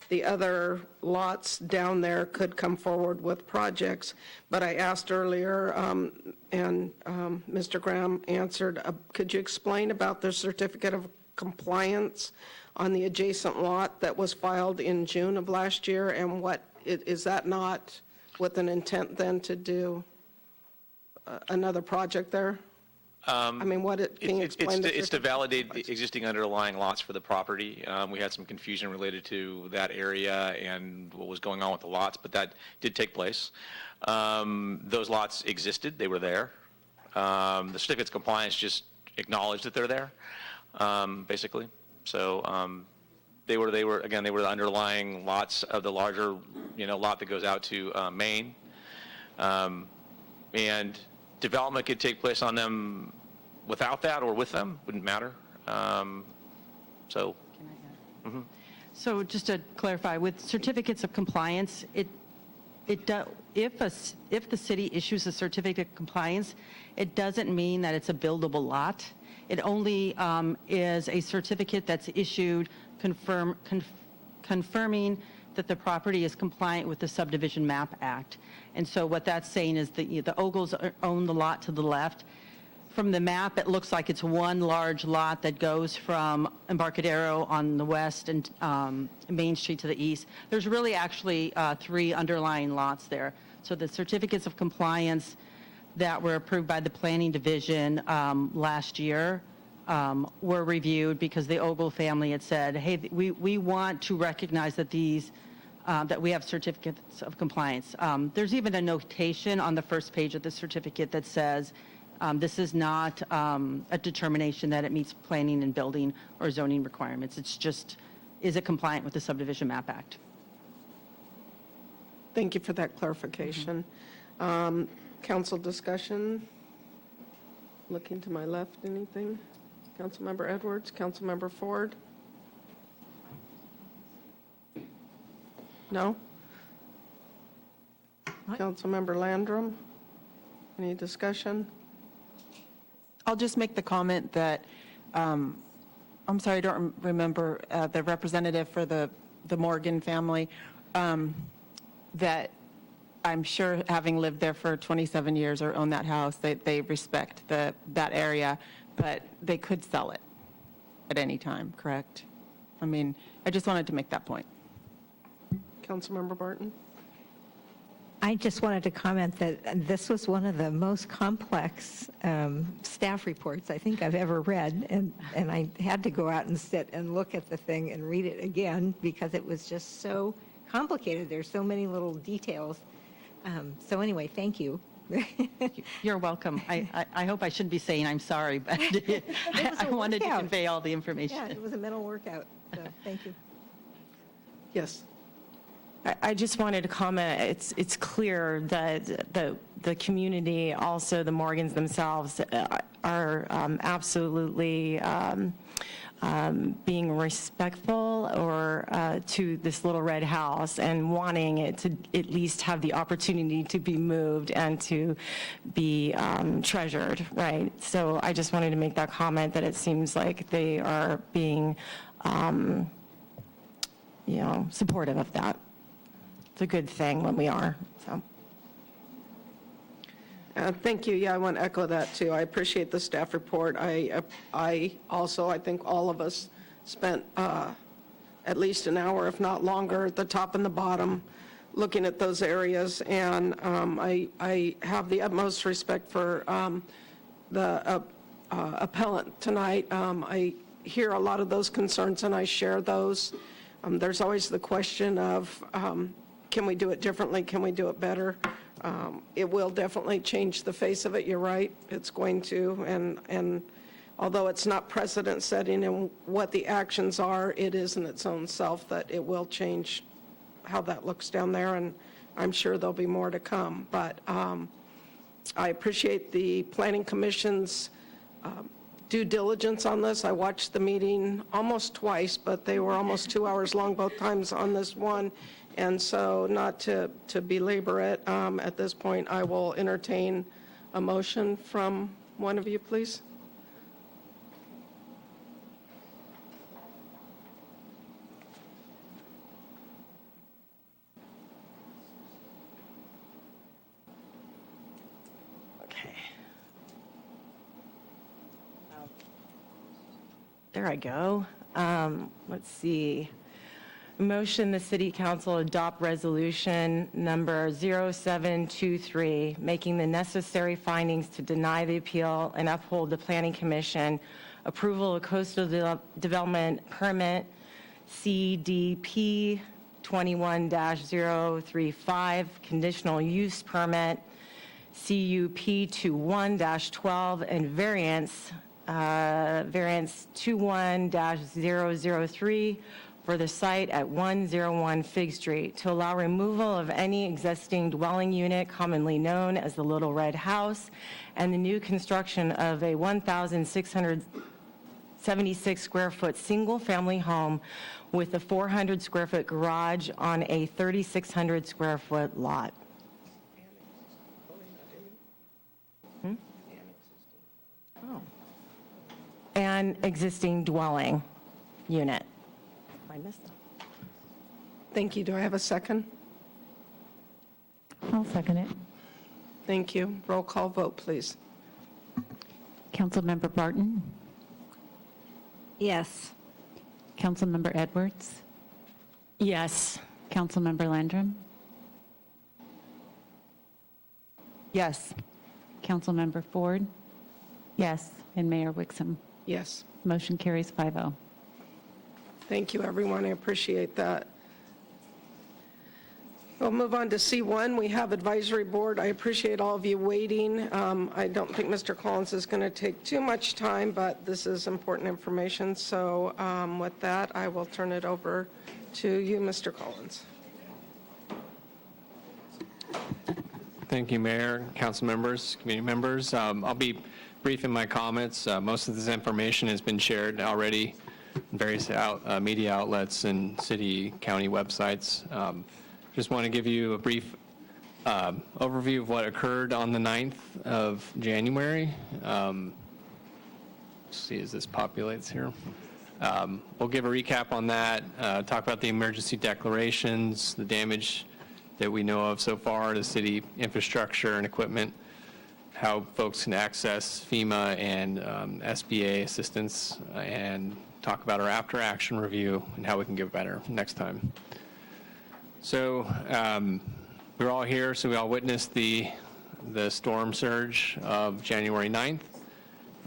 the other lots down there could come forward with projects. But I asked earlier, and Mr. Graham answered, could you explain about the certificate of compliance on the adjacent lot that was filed in June of last year, and what is that not with an intent then to do another project there? Can you explain the It's to validate the existing underlying lots for the property. We had some confusion related to that area and what was going on with the lots, but that did take place. Those lots existed, they were there. The certificates of compliance just acknowledged that they're there, basically. So they were the underlying lots of the larger, lot that goes out to Maine. And development could take place on them without that or with them, wouldn't matter. So. So just to clarify, with certificates of compliance, if the city issues a certificate of compliance, it doesn't mean that it's a buildable lot. It only is a certificate that's issued confirming that the property is compliant with the Subdivision Map Act. And so what that's saying is that the Ogles own the lot to the left. From the map, it looks like it's one large lot that goes from Embarcadero on the west and Main Street to the east. There's really actually 3 underlying lots there. So the certificates of compliance that were approved by the Planning Division last year were reviewed because the Ogle family had said, hey, we want to recognize that that we have certificates of compliance. There's even a notation on the first page of the certificate that says this is not a determination that it meets planning and building or zoning requirements. It's just, is it compliant with the Subdivision Map Act? Thank you for that clarification. Council discussion? Looking to my left, anything? Councilmember Edwards, Councilmember Ford? No? Councilmember Landrum? Any discussion? I'll just make the comment that, I'm sorry, I don't remember the representative for the Morgan family, that I'm sure, having lived there for 27 years or own that house, they respect that area, but they could sell it at any time, correct? I just wanted to make that point. Councilmember Barton? I just wanted to comment that this was one of the most complex staff reports I think I've ever read, and I had to go out and sit and look at the thing and read it again because it was just so complicated. There's so many little details. So anyway, thank you. You're welcome. I hope I shouldn't be saying I'm sorry, but I wanted to convey all the information. Yeah, it was a mental workout, so thank you. Yes. I just wanted to comment, it's clear that the community, also the Morgans themselves, are absolutely being respectful or to this little red house and wanting it to at least have the opportunity to be moved and to be treasured, right? So I just wanted to make that comment that it seems like they are being, supportive of that. It's a good thing when we are, so. Thank you. Yeah, I want to echo that too. I appreciate the staff report. I also, I think all of us spent at least an hour, if not longer, at the top and the bottom, looking at those areas. And I have the utmost respect for the appellant tonight. I hear a lot of those concerns and I share those. There's always the question of, can we do it differently? Can we do it better? It will definitely change the face of it, you're right, it's going to, and although it's not precedent setting in what the actions are, it is in its own self that it will change how that looks down there, and I'm sure there'll be more to come. But I appreciate the Planning Commission's due diligence on this. I watched the meeting almost twice, but they were almost 2 hours long both times on this one. And so not to belabor it, at this point, I will entertain a motion from one of you, please. Okay. There I go. Let's see. Motion the City Council adopt resolution number 0723, making the necessary findings to deny the appeal and uphold the Planning Commission approval of coastal development permit CDP 21-035, conditional use permit CUP 21-12, and variance 21-003 for the site at 101 Fig Street to allow removal of any existing dwelling unit commonly known as the Little Red House and the new construction of a 1,676 square foot single family home with a 400 square foot garage on a 3,600 square foot lot. Oh. An existing dwelling unit. I missed them. Thank you. Do I have a second? I'll second it. Thank you. Roll call vote, please. Councilmember Barton? Yes. Councilmember Edwards? Yes. Councilmember Landrum? Yes. Councilmember Ford? Yes. And Mayor Wixom? Yes. Motion carries 5-0. Thank you, everyone. I appreciate that. We'll move on to C1. We have advisory board. I appreciate all of you waiting. I don't think Mr. Collins is going to take too much time, but this is important information. So with that, I will turn it over to you, Mr. Collins. Thank you, Mayor, council members, committee members. I'll be brief in my comments. Most of this information has been shared already in various media outlets and city, county websites. Just want to give you a brief overview of what occurred on the 9th of January. Let's see as this populates here. We'll give a recap on that, talk about the emergency declarations, the damage that we know of so far to city infrastructure and equipment, how folks can access FEMA and SBA assistance, and talk about our after action review and how we can get better next time. So we're all here, so we all witnessed the storm surge of January 9th.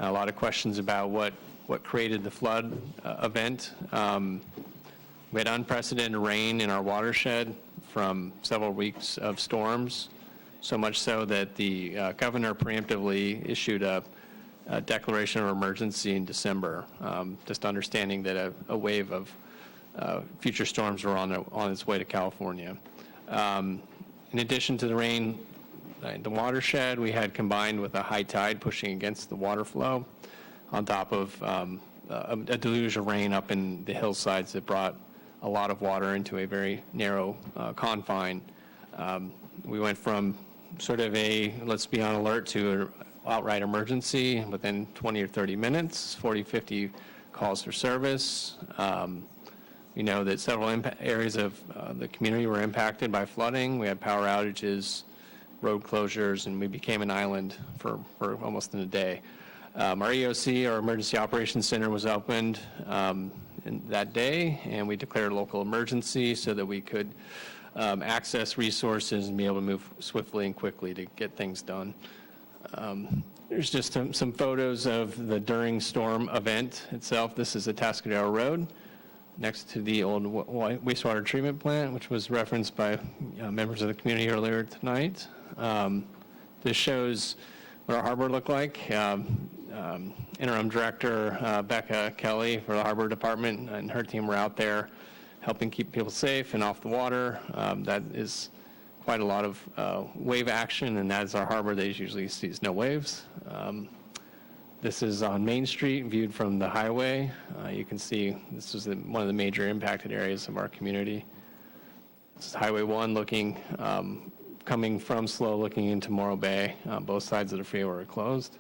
A lot of questions about what created the flood event. We had unprecedented rain in our watershed from several weeks of storms, so much so that the governor preemptively issued a declaration of emergency in December, just understanding that a wave of future storms were on its way to California. In addition to the rain, the watershed. We had combined with a high tide pushing against the water flow on top of a deluge of rain up in the hillsides that brought a lot of water into a very narrow confine. We went from sort of a let's be on alert to an outright emergency within 20 or 30 minutes, 40, 50 calls for service. We know that several areas of the community were impacted by flooding. We had power outages, road closures, and we became an island for almost in a day. Our EOC, our Emergency Operations Center, was opened that day, and we declared a local emergency so that we could access resources and be able to move swiftly and quickly to get things done. There's just some photos of the during storm event itself. This is Atascadero Road, next to the old wastewater treatment plant, which was referenced by members of the community earlier tonight. This shows what our harbor looked like. Interim Director Becca Kelly for the Harbor Department and her team were out there helping keep people safe and off the water. That is quite a lot of wave action, and that's our harbor that usually sees no waves. This is on Main Street, viewed from the highway. You can see this is one of the major impacted areas of our community. This is Highway 1 looking, coming from SLO looking into Morro Bay. Both sides of the freeway were closed.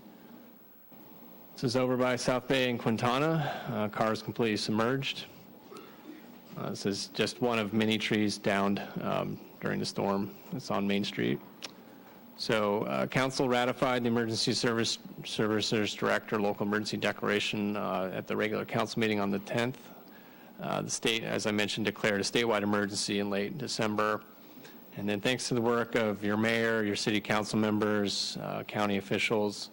This is over by South Bay and Quintana. Cars completely submerged. This is just one of many trees downed during the storm. It's on Main Street. So Council ratified the Emergency Services Director Local Emergency Declaration at the regular Council meeting on the 10th. The state, as I mentioned, declared a statewide emergency in late December. And then thanks to the work of your mayor, your city council members, county officials,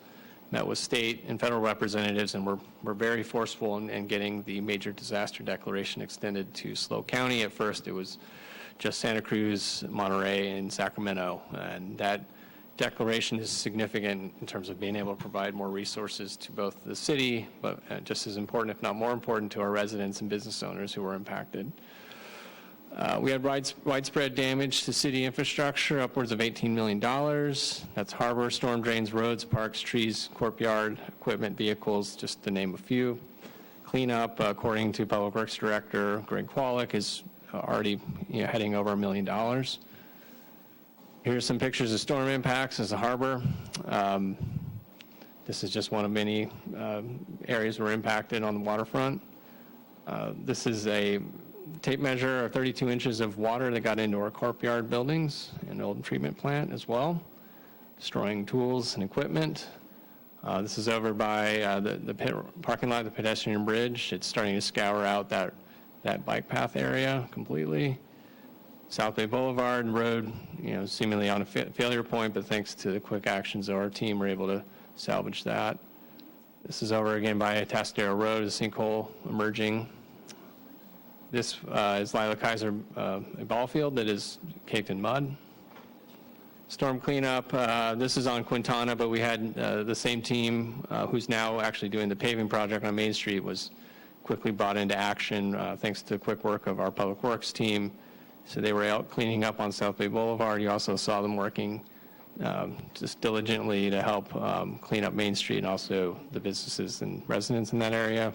met with state and federal representatives, and we're very forceful in getting the major disaster declaration extended to SLO County. At first, it was just Santa Cruz, Monterey, and Sacramento, and that declaration is significant in terms of being able to provide more resources to both the city, but just as important, if not more important, to our residents and business owners who were impacted. We had widespread damage to city infrastructure, upwards of $18 million. That's harbor, storm drains, roads, parks, trees, courtyard, equipment, vehicles, just to name a few. Cleanup, according to Public Works Director Greg Kwolek, is already heading over $1 million. Here's some pictures of storm impacts as a harbor. This is just one of many areas were impacted on the waterfront. This is a tape measure of 32 inches of water that got into our courtyard buildings and old treatment plant as well, destroying tools and equipment. This is over by the parking lot of the pedestrian bridge. It's starting to scour out that bike path area completely. South Bay Boulevard Road, seemingly on a failure point, but thanks to the quick actions of our team, we're able to salvage that. This is over again by Atascadero Road, a sinkhole emerging. This is Lila Kaiser, a ball field that is caked in mud. Storm cleanup, this is on Quintana, but we had the same team who's now actually doing the paving project on Main Street was quickly brought into action thanks to the quick work of our Public Works team. So they were out cleaning up on South Bay Boulevard. You also saw them working just diligently to help clean up Main Street and also the businesses and residents in that area.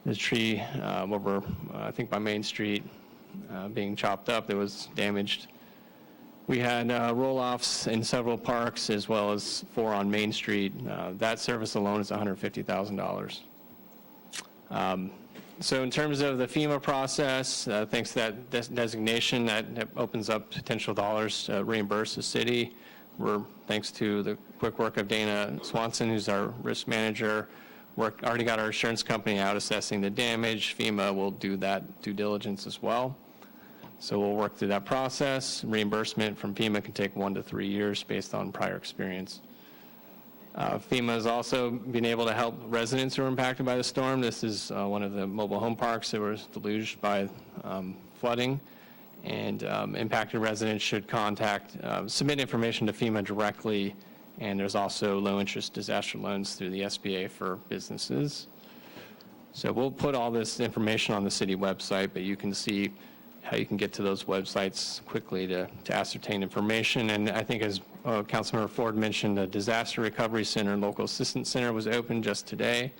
The tree over, I think by Main Street, being chopped up that was damaged. We had roll-offs in several parks as well as 4 on Main Street. That service alone is $150,000. So in terms of the FEMA process, thanks to that designation, that opens up potential dollars to reimburse the city. Thanks to the quick work of Dana Swanson, who's our risk manager, already got our insurance company out assessing the damage. FEMA will do that due diligence as well. So we'll work through that process. Reimbursement from FEMA can take 1 to 3 years based on prior experience. FEMA has also been able to help residents who were impacted by the storm. This is one of the mobile home parks that was deluged by flooding, and impacted residents should submit information to FEMA directly, and there's also low-interest disaster loans through the SBA for businesses. So we'll put all this information on the city website, but you can see how you can get to those websites quickly to ascertain information. And I think as Councilmember Ford mentioned, the Disaster Recovery Center, Local Assistance Center was open just today.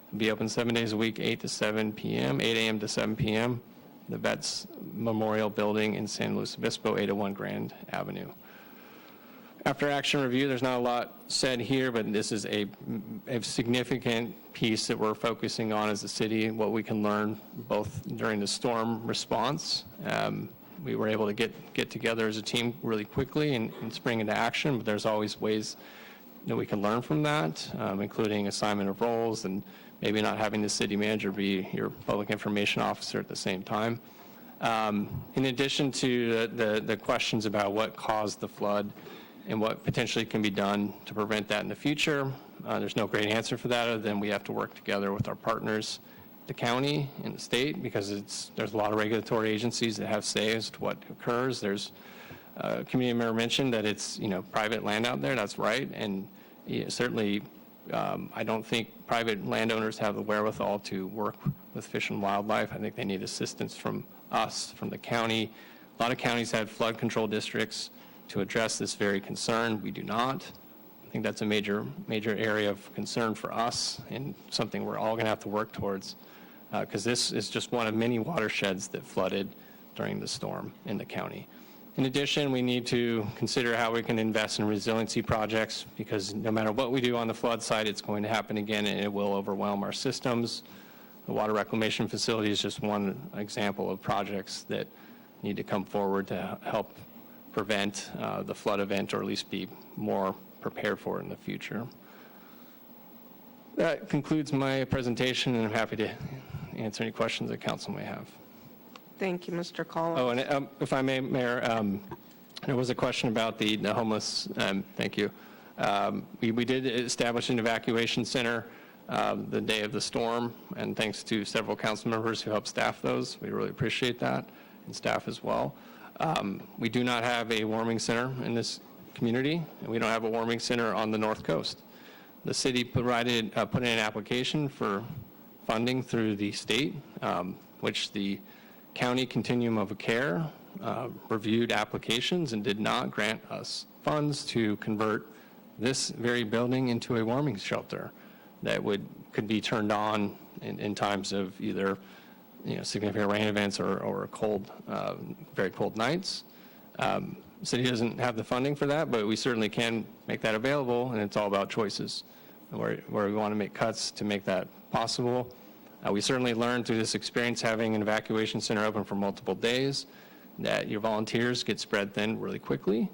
It'll be open 7 days a week, 8 to 7 p.m., 8 a.m. to 7 p.m. The Vets Memorial Building in San Luis Obispo, 801 Grand Avenue. After action review, there's not a lot said here, but this is a significant piece that we're focusing on as a city, what we can learn both during the storm response. We were able to get together as a team really quickly and spring into action, but there's always ways that we can learn from that, including assignment of roles and maybe not having the city manager be your public information officer at the same time. In addition to the questions about what caused the flood and what potentially can be done to prevent that in the future, there's no great answer for that other than we have to work together with our partners, the county and the state, because there's a lot of regulatory agencies that have say as to what occurs. There's community member mentioned that it's private land out there. That's right, and certainly I don't think private landowners have the wherewithal to work with Fish and Wildlife. I think they need assistance from us, from the county. A lot of counties have flood control districts to address this very concern. We do not. I think that's a major area of concern for us and something we're all going to have to work towards, because this is just one of many watersheds that flooded during the storm in the county. In addition, we need to consider how we can invest in resiliency projects, because no matter what we do on the flood side, it's going to happen again and it will overwhelm our systems. The water reclamation facility is just one example of projects that need to come forward to help prevent the flood event, or at least be more prepared for it in the future. That concludes my presentation, and I'm happy to answer any questions that council may have. Thank you, Mr. Collins. Oh, and if I may, Mayor, there was a question about the homeless. Thank you. We did establish an evacuation center the day of the storm, and thanks to several council members who helped staff those. We really appreciate that, and staff as well. We do not have a warming center in this community, and we don't have a warming center on the North Coast. The city put in an application for funding through the state, which the County Continuum of Care reviewed applications and did not grant us funds to convert this very building into a warming shelter that could be turned on in times of either significant rain events or cold, very cold nights. The city doesn't have the funding for that, but we certainly can make that available, and it's all about choices where we want to make cuts to make that possible. We certainly learned through this experience having an evacuation center open for multiple days that your volunteers get spread thin really quickly.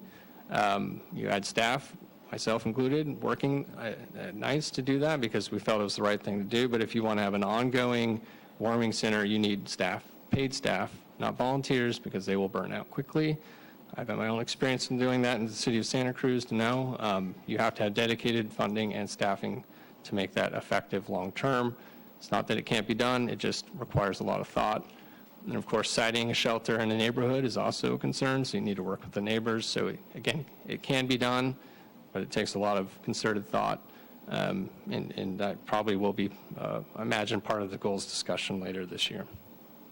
You had staff, myself included, working at nights to do that because we felt it was the right thing to do. But if you want to have an ongoing warming center, you need staff, paid staff, not volunteers, because they will burn out quickly. I've had my own experience in doing that in the city of Santa Cruz to know you have to have dedicated funding and staffing to make that effective long term. It's not that it can't be done, it just requires a lot of thought. And of course, siting a shelter in a neighborhood is also a concern, so you need to work with the neighbors. So again, it can be done, but it takes a lot of concerted thought. And that probably will be, I imagine, part of the goals discussion later this year.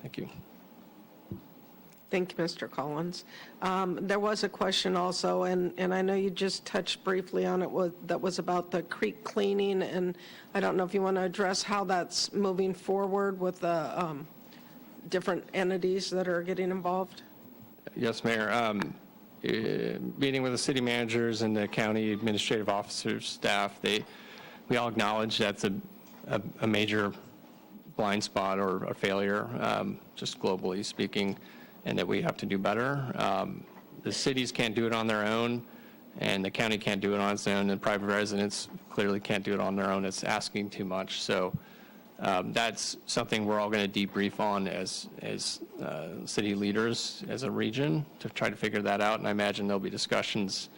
Thank you. Thank you, Mr. Collins. There was a question also, and I know you just touched briefly on it, that was about the creek cleaning, and I don't know if you want to address how that's moving forward with the different entities that are getting involved. Yes, Mayor. Meeting with the city managers and the county administrative officers, staff, we all acknowledge that's a major blind spot or a failure, just globally speaking, and that we have to do better. The cities can't do it on their own, and the county can't do it on its own, and private residents clearly can't do it on their own. It's asking too much. So that's something we're all going to debrief on as city leaders, as a region, to try to figure that out. And I imagine there'll be discussions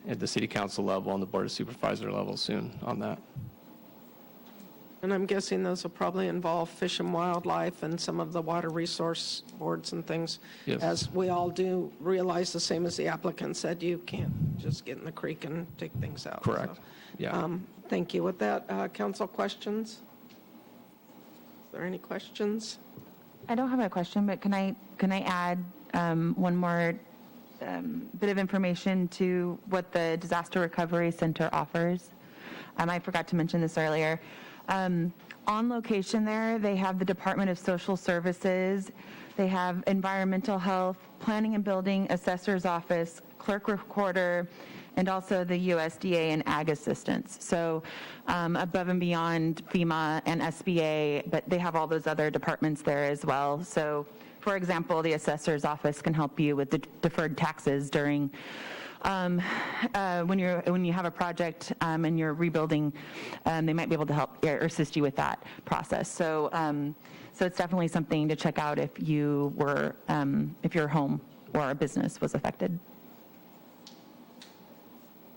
at the city council level and the board of supervisor level soon on that. And I'm guessing those will probably involve Fish and Wildlife and some of the water resource boards and things. Yes. As we all do realize, the same as the applicant said, you can't just get in the creek and take things out. Correct. So, Yeah. Thank you. With that, council questions? Is there any questions? I don't have a question, but can I add one more bit of information to what the Disaster Recovery Center offers? I forgot to mention this earlier. On location there, they have the Department of Social Services, they have environmental health, planning and building, assessor's office, clerk recorder, and also the USDA and ag assistance. So above and beyond FEMA and SBA, but they have all those other departments there as well. So for example, the assessor's office can help you with the deferred taxes during when you have a project and you're rebuilding, they might be able to help or assist you with that process. So so it's definitely something to check out if you were if your home or a business was affected.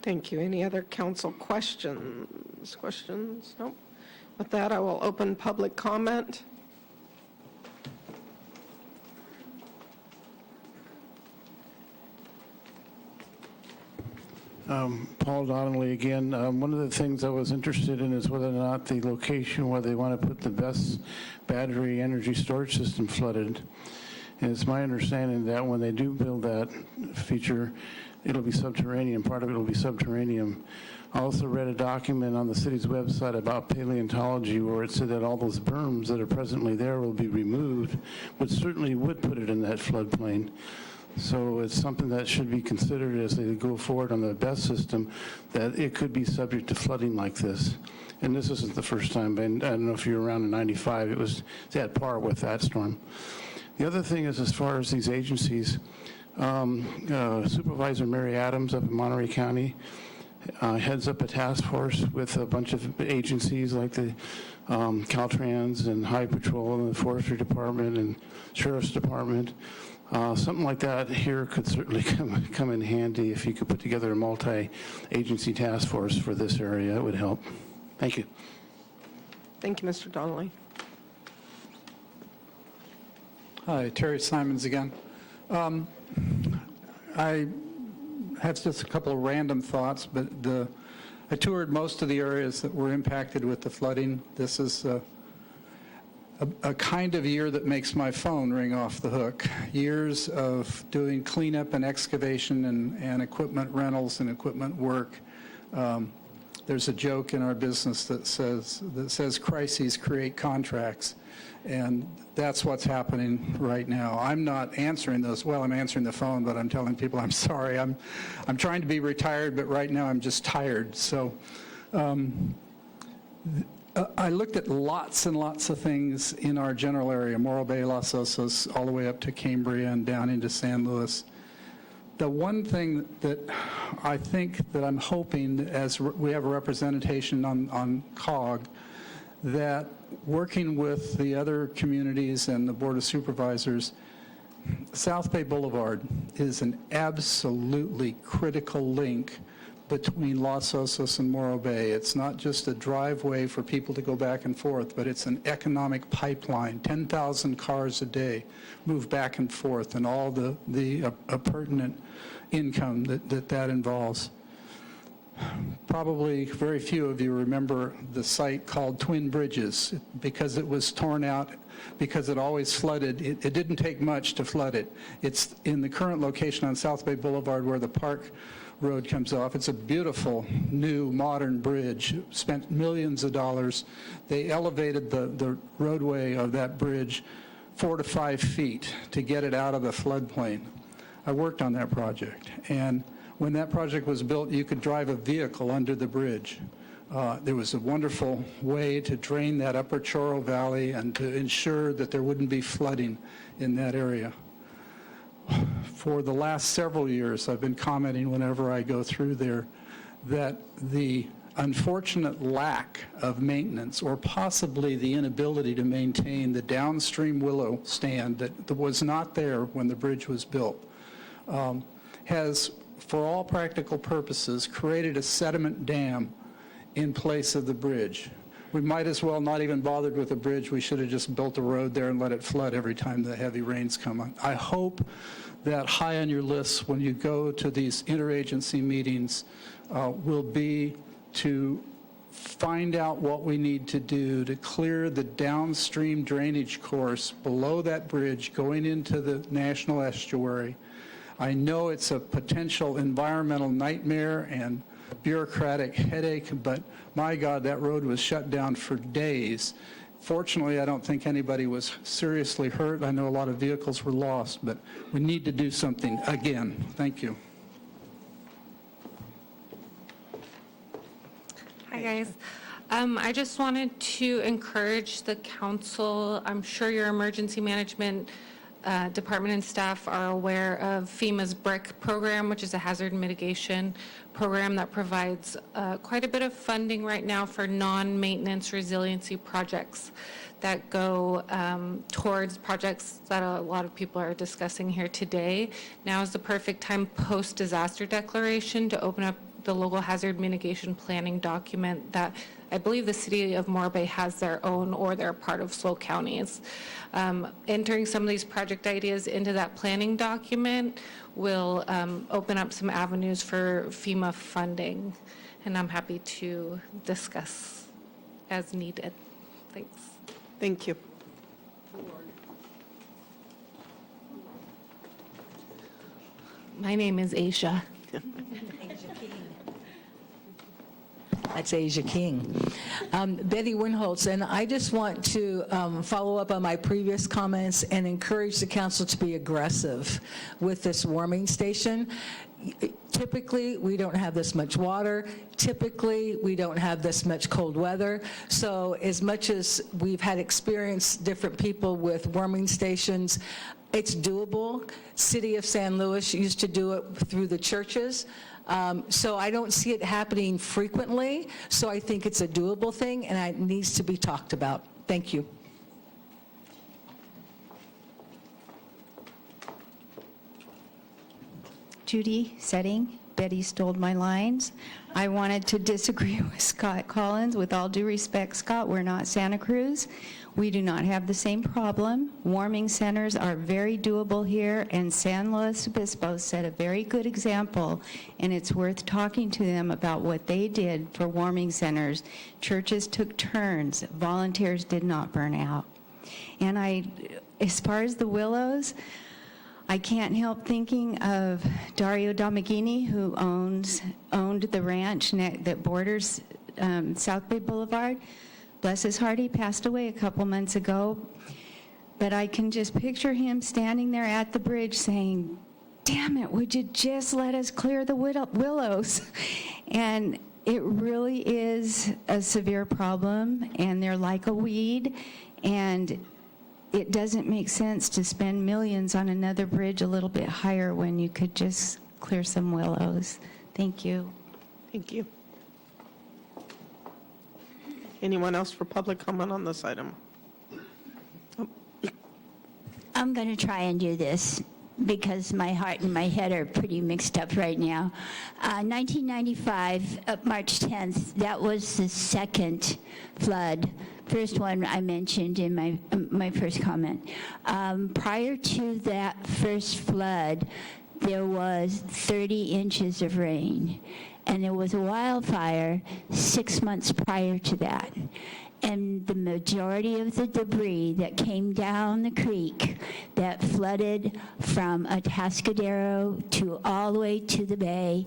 Thank you. Any other council questions? Questions? Nope. With that, I will open public comment. Paul Donnelly again. One of the things I was interested in is whether or not the location where they want to put the best battery energy storage system flooded. And it's my understanding that when they do build that feature, it'll be subterranean. Part of it will be subterranean. I also read a document on the city's website about paleontology where it said that all those berms that are presently there will be removed, which certainly would put it in that floodplain. So it's something that should be considered as they go forward on the BESS system, that it could be subject to flooding like this. And this isn't the first time, but I don't know if you were around in 95, it was at par with that storm. The other thing is, as far as these agencies, Supervisor Mary Adams up in Monterey County heads up a task force with a bunch of agencies like the Caltrans and High Patrol and the Forestry Department and Sheriff's Department. Something like that here could certainly come in handy if you could put together a multi-agency task force for this area. It would help. Thank you. Thank you, Mr. Donnelly. Hi, Terry Simons again. I have just a couple of random thoughts, but I toured most of the areas that were impacted with the flooding. This is a kind of year that makes my phone ring off the hook. Years of doing cleanup and excavation and equipment rentals and equipment work. There's a joke in our business that says crises create contracts, and that's what's happening right now. I'm not answering those. Well, I'm answering the phone, but I'm telling people I'm sorry. I'm trying to be retired, but right now I'm just tired. So I looked at lots and lots of things in our general area, Morro Bay, Los Osos, all the way up to Cambria and down into San Luis. The one thing that I think that I'm hoping, as we have a representation on COG, that working with the other communities and the Board of Supervisors, South Bay Boulevard is an absolutely critical link between Los Osos and Morro Bay. It's not just a driveway for people to go back and forth, but it's an economic pipeline. 10,000 cars a day move back and forth, and all the pertinent income that involves. Probably very few of you remember the site called Twin Bridges, because it was torn out, because it always flooded. It didn't take much to flood it. It's in the current location on South Bay Boulevard where the Park Road comes off. It's a beautiful, new, modern bridge. Spent millions of dollars. They elevated the roadway of that bridge 4 to 5 feet to get it out of the floodplain. I worked on that project, and when that project was built, you could drive a vehicle under the bridge. There was a wonderful way to drain that upper Chorro Valley and to ensure that there wouldn't be flooding in that area. For the last several years, I've been commenting whenever I go through there that the unfortunate lack of maintenance, or possibly the inability to maintain the downstream willow stand that was not there when the bridge was built, has, for all practical purposes, created a sediment dam in place of the bridge. We might as well not even bothered with the bridge. We should have just built a road there and let it flood every time the heavy rains come on. I hope that high on your list when you go to these interagency meetings will be to find out what we need to do to clear the downstream drainage course below that bridge going into the National Estuary. I know it's a potential environmental nightmare and bureaucratic headache, but my God, that road was shut down for days. Fortunately, I don't think anybody was seriously hurt. I know a lot of vehicles were lost, but we need to do something again. Thank you. Hi, guys. I just wanted to encourage the council. I'm sure your emergency management department and staff are aware of FEMA's BRIC program, which is a hazard mitigation program that provides quite a bit of funding right now for non-maintenance resiliency projects that go towards projects that a lot of people are discussing here today. Now is the perfect time post-disaster declaration to open up the local hazard mitigation planning document that I believe the city of Morro Bay has their own, or they're part of SLO counties. Entering some of these project ideas into that planning document will open up some avenues for FEMA funding, and I'm happy to discuss as needed. Thanks. Thank you. My name is Asia. That's Asia King. Betty Winholtz, and I just want to follow up on my previous comments and encourage the council to be aggressive with this warming station. Typically, we don't have this much water. Typically, we don't have this much cold weather. So as much as we've had experience, different people with warming stations, it's doable. City of San Luis used to do it through the churches. So I don't see it happening frequently. So I think it's a doable thing, and it needs to be talked about. Thank you. Judy Setting. Betty stole my lines. I wanted to disagree with Scott Collins. With all due respect, Scott, we're not Santa Cruz. We do not have the same problem. Warming centers are very doable here, and San Luis Obispo set a very good example, and it's worth talking to them about what they did for warming centers. Churches took turns. Volunteers did not burn out. And as far as the willows, I can't help thinking of Dario Damagini, who owned the ranch that borders South Bay Boulevard. Bless his heart, he passed away a couple months ago. But I can just picture him standing there at the bridge saying, "Damn it, would you just let us clear the willows?" And it really is a severe problem, and they're like a weed, and it doesn't make sense to spend millions on another bridge a little bit higher when you could just clear some willows. Thank you. Thank you. Anyone else for public comment on this item? I'm going to try and do this because my heart and my head are pretty mixed up right now. 1995, March 10th, that was the second flood. First one I mentioned in my first comment. Prior to that first flood, there was 30 inches of rain, and there was a wildfire 6 months prior to that. And the majority of the debris that came down the creek that flooded from Atascadero to all the way to the bay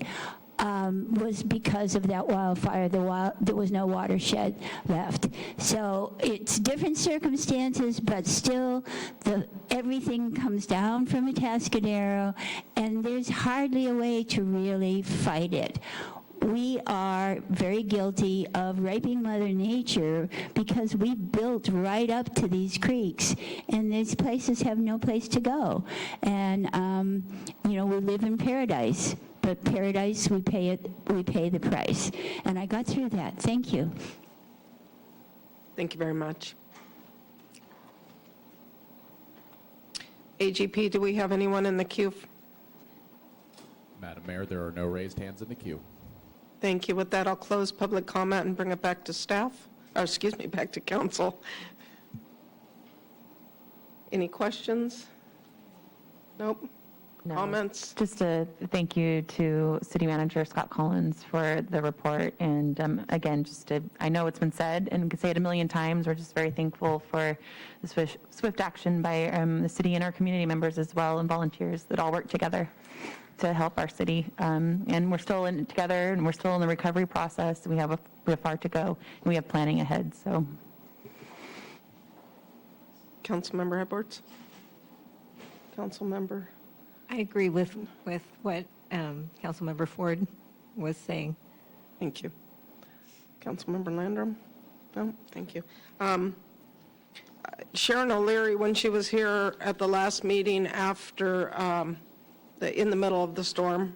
was because of that wildfire. There was no watershed left. So it's different circumstances, but still everything comes down from Atascadero, and there's hardly a way to really fight it. We are very guilty of raping Mother Nature because we built right up to these creeks, and these places have no place to go. And, we live in paradise, but paradise, we pay the price. And I got through that. Thank you. Thank you very much. AGP, do we have anyone in the queue? Madam Mayor, there are no raised hands in the queue. Thank you. With that, I'll close public comment and bring it back to staff, back to council. Any questions? Nope. No. Comments? Just a thank you to City Manager Scott Collins for the report. And again, I know it's been said and we can say it a million times. We're just very thankful for the swift action by the city and our community members as well, and volunteers that all work together to help our city. And we're still in it together, and we're still in the recovery process. We have far to go, and we have planning ahead. So, Councilmember Edwards? Councilmember? I agree with what Councilmember Ford was saying. Thank you. Councilmember Landrum? No, thank you. Sharon O'Leary, when she was here at the last meeting after in the middle of the storm,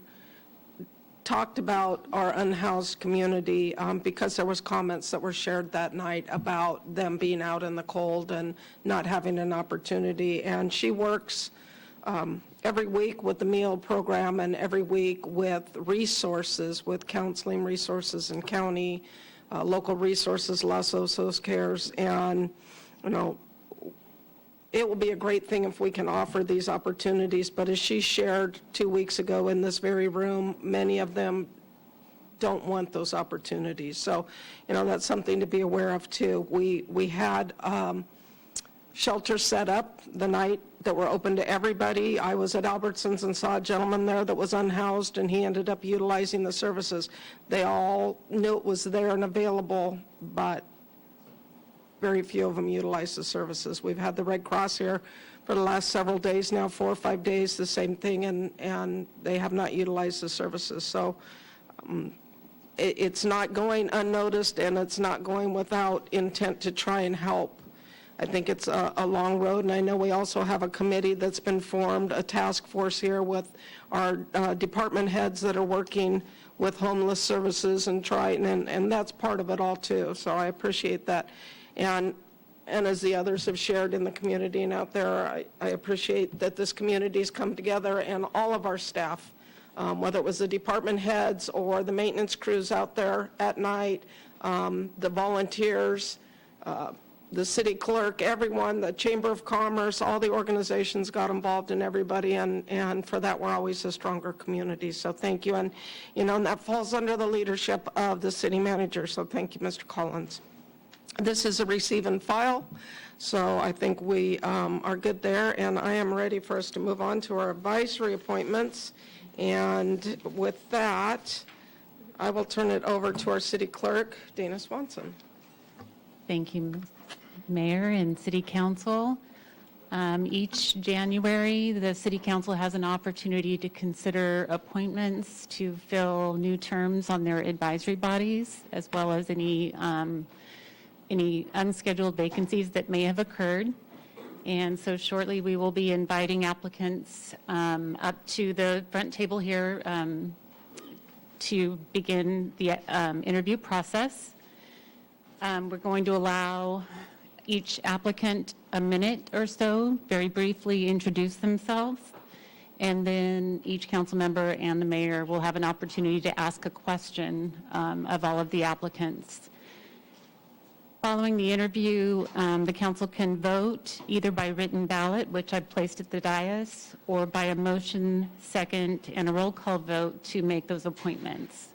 talked about our unhoused community because there was comments that were shared that night about them being out in the cold and not having an opportunity. And she works every week with the meal program and every week with resources, with counseling resources in county, local resources, Los Osos Cares, and, you know, it will be a great thing if we can offer these opportunities, but as she shared 2 weeks ago in this very room, many of them don't want those opportunities. So, you know, that's something to be aware of too. We had shelters set up the night that were open to everybody. I was at Albertsons and saw a gentleman there that was unhoused, and he ended up utilizing the services. They all knew it was there and available, but very few of them utilize the services. We've had the Red Cross here for the last several days now, 4 or 5 days, the same thing, and they have not utilized the services. So it's not going unnoticed, and it's not going without intent to try and help. I think it's a long road, and I know we also have a committee that's been formed, a task force here with our department heads that are working with homeless services and Triton, and that's part of it all too. So I appreciate that. And as the others have shared in the community and out there, I appreciate that this community's come together, and all of our staff, whether it was the department heads or the maintenance crews out there at night, the volunteers, the city clerk, everyone, the Chamber of Commerce, all the organizations got involved in everybody, and for that, we're always a stronger community. So thank you. And, you know, and that falls under the leadership of the city manager. So thank you, Mr. Collins. This is a receive and file, so I think we are good there, and I am ready for us to move on to our advisory appointments. And with that, I will turn it over to our city clerk, Dana Swanson. Thank you, Mayor and City Council. Each January, the City Council has an opportunity to consider appointments to fill new terms on their advisory bodies, as well as any unscheduled vacancies that may have occurred. And so shortly, we will be inviting applicants up to the front table here to begin the interview process. We're going to allow each applicant a minute or so, very briefly introduce themselves, and then each council member and the mayor will have an opportunity to ask a question of all of the applicants. Following the interview, the council can vote either by written ballot, which I've placed at the dais, or by a motion, second, and a roll call vote to make those appointments.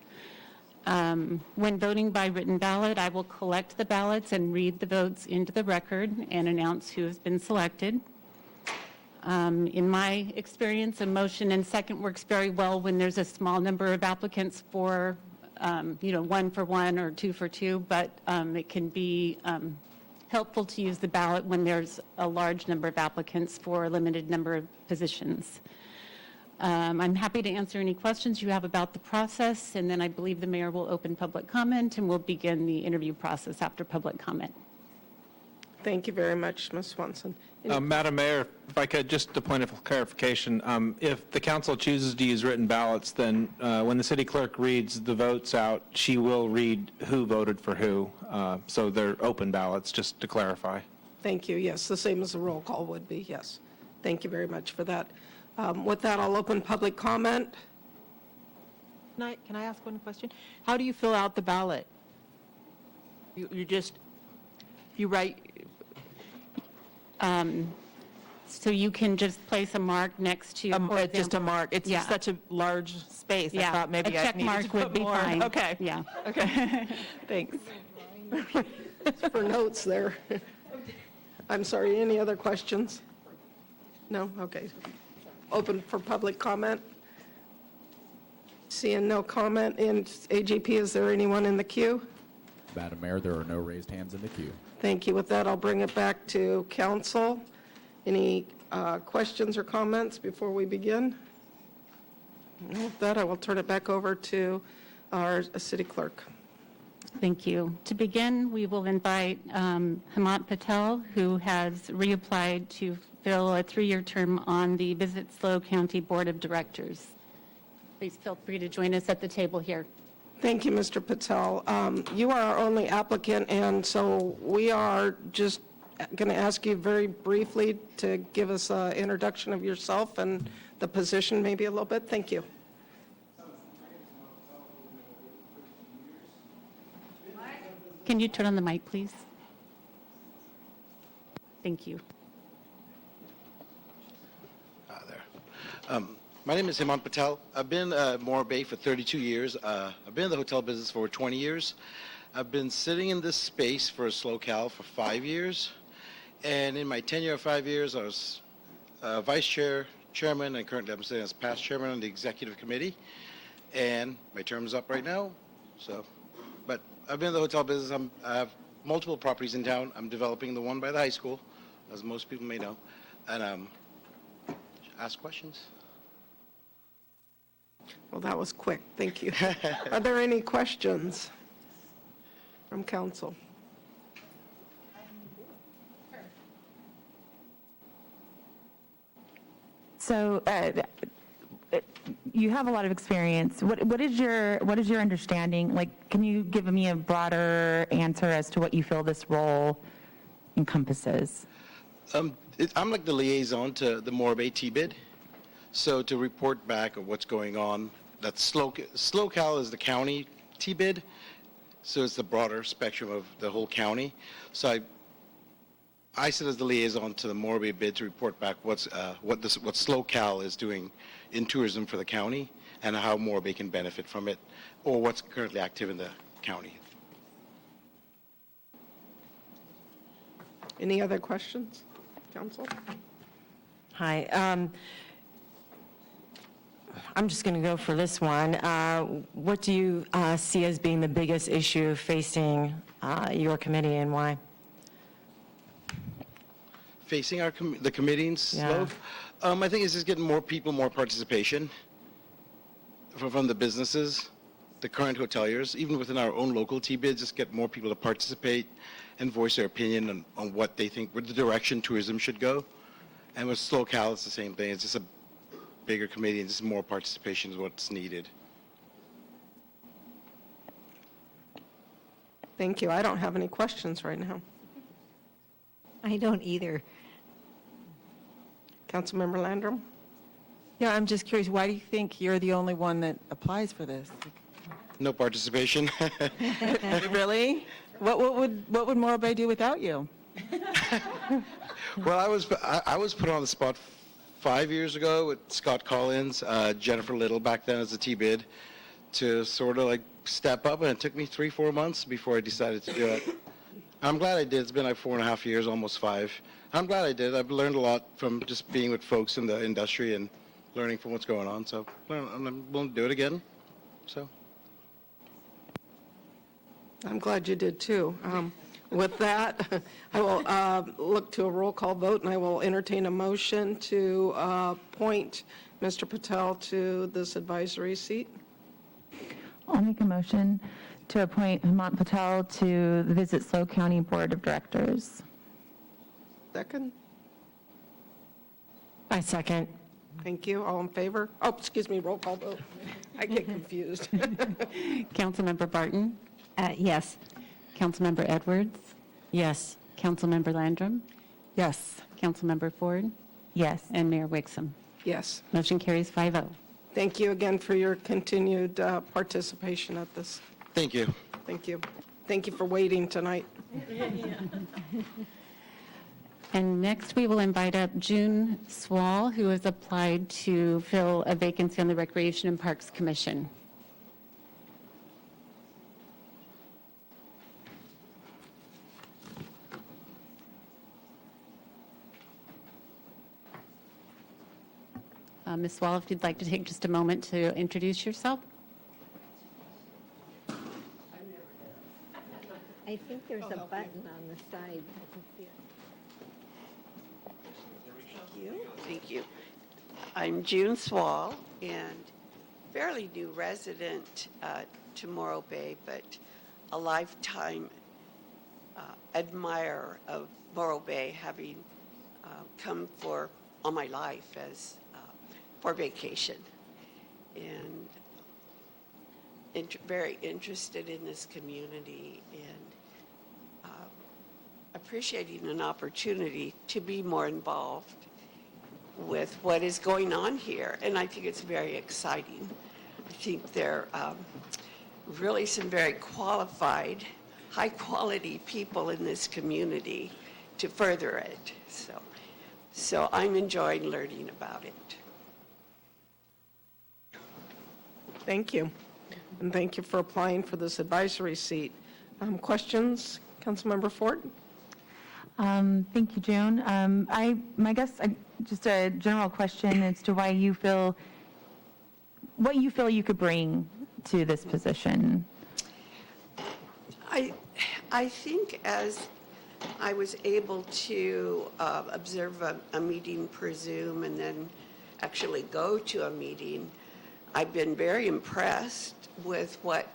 When voting by written ballot, I will collect the ballots and read the votes into the record and announce who has been selected. In my experience, a motion and second works very well when there's a small number of applicants for 1 for 1 or 2 for 2, but it can be helpful to use the ballot when there's a large number of applicants for a limited number of positions. I'm happy to answer any questions you have about the process, and then I believe the mayor will open public comment, and we'll begin the interview process after public comment. Thank you very much, Ms. Swanson. Madam Mayor, if I could, just a point of clarification. If the council chooses to use written ballots, then when the city clerk reads the votes out, she will read who voted for who. So they're open ballots, just to clarify. Thank you. Yes, the same as a roll call would be. Yes. Thank you very much for that. With that, I'll open public comment. Can I ask one question? How do you fill out the ballot? You write. So you can just place a mark next to, for Just a example- mark. It's Yeah. such a large space. I Yeah, thought maybe a I check needed mark to put would be more. fine. Okay. Yeah. Okay. Thanks. For notes there. I'm sorry, any other questions? No? Okay. Open for public comment? Seeing no comment in AGP, is there anyone in the queue? Madam Mayor, there are no raised hands in the queue. Thank you. With that, I'll bring it back to council. Any questions or comments before we begin? With that, I will turn it back over to our city clerk. Thank you. To begin, we will invite Hemant Patel, who has reapplied to fill a 3-year term on the Visit Slough County Board of Directors. Please feel free to join us at the table here. Thank you, Mr. Patel. You are our only applicant, and so we are just going to ask you very briefly to give us an introduction of yourself and the position maybe a little bit. Thank you. Can you turn on the mic, please? Thank you. My name is Hemant Patel. I've been at Morro Bay for 32 years. I've been in the hotel business for 20 years. I've been sitting in this space for SlowCal for 5 years. And in my tenure of 5 years, I was vice chair, chairman, and currently I'm sitting as past chairman on the executive committee. And my term is up right now. But I've been in the hotel business. I have multiple properties in town. I'm developing the one by the high school, as most people may know. And ask questions. Well, that was quick. Thank you. Are there any questions from council? So you have a lot of experience. What is your understanding? Like, can you give me a broader answer as to what you feel this role encompasses? I'm like the liaison to the Morro Bay T-bid. So to report back of what's going on, that's SlowCal is the county T-bid, so it's the broader spectrum of the whole county. So I sit as the liaison to the Morro Bay bid to report back what SlowCal is doing in tourism for the county and how Morro Bay can benefit from it, or what's currently active in the county. Any other questions, council? Hi. I'm just going to go for this one. What do you see as being the biggest issue facing your committee and why? Facing the committee in Slough, I think it's just getting more people, more participation from the businesses, the current hoteliers, even within our own local T-bids, just get more people to participate and voice their opinion on what they think, where the direction tourism should go. And with SlowCal, it's the same thing. It's just a bigger committee and just more participation is what's needed. Thank you. I don't have any questions right now. I don't either. Councilmember Landrum? Yeah, I'm just curious, why do you think you're the only one that applies for this? No participation. Really? What would Morro Bay do without you? Well, I was put on the spot 5 years ago with Scott Collins, Jennifer Little back then as a T-bid, to sort of like step up, and it took me 3-4 months before I decided to do it. I'm glad I did. It's been like 4.5 years, almost 5. I'm glad I did. I've learned a lot from just being with folks in the industry and learning from what's going on. So I'm willing to do it again. So I'm glad you did too. With that, I will look to a roll call vote, and I will entertain a motion to appoint Mr. Patel to this advisory seat. I'll make a motion to appoint Hemant Patel to the Visit Slough County Board of Directors. Second? I second. Thank you. All in favor? Oh, excuse me, roll call vote. I get confused. Councilmember Barton? Yes. Councilmember Edwards? Yes. Councilmember Landrum? Yes. Councilmember Ford? Yes. And Mayor Wixom? Yes. Motion carries 5-0. Thank you again for your continued participation at this. thank you. Thank you. Thank you for waiting tonight. And next, we will invite up June Swall, who has applied to fill a vacancy on the Recreation and Parks Commission. Ms. Swall, if you'd like to take just a moment to introduce yourself. I think there's a button on the side. I can see it. Thank you. I'm June Swall, and fairly new resident to Morro Bay, but a lifetime admirer of Morro Bay, having come for all my life as for vacation, and very interested in this community, and appreciating an opportunity to be more involved with what is going on here. And I think it's very exciting. I think there are really some very qualified, high-quality people in this community to further it. So I'm enjoying learning about it. Thank you. And thank you for applying for this advisory seat. Questions? Councilmember Ford? Thank you, June. Just a general question as to what you feel you could bring to this position. I think as I was able to observe a meeting per Zoom and then actually go to a meeting, I've been very impressed with what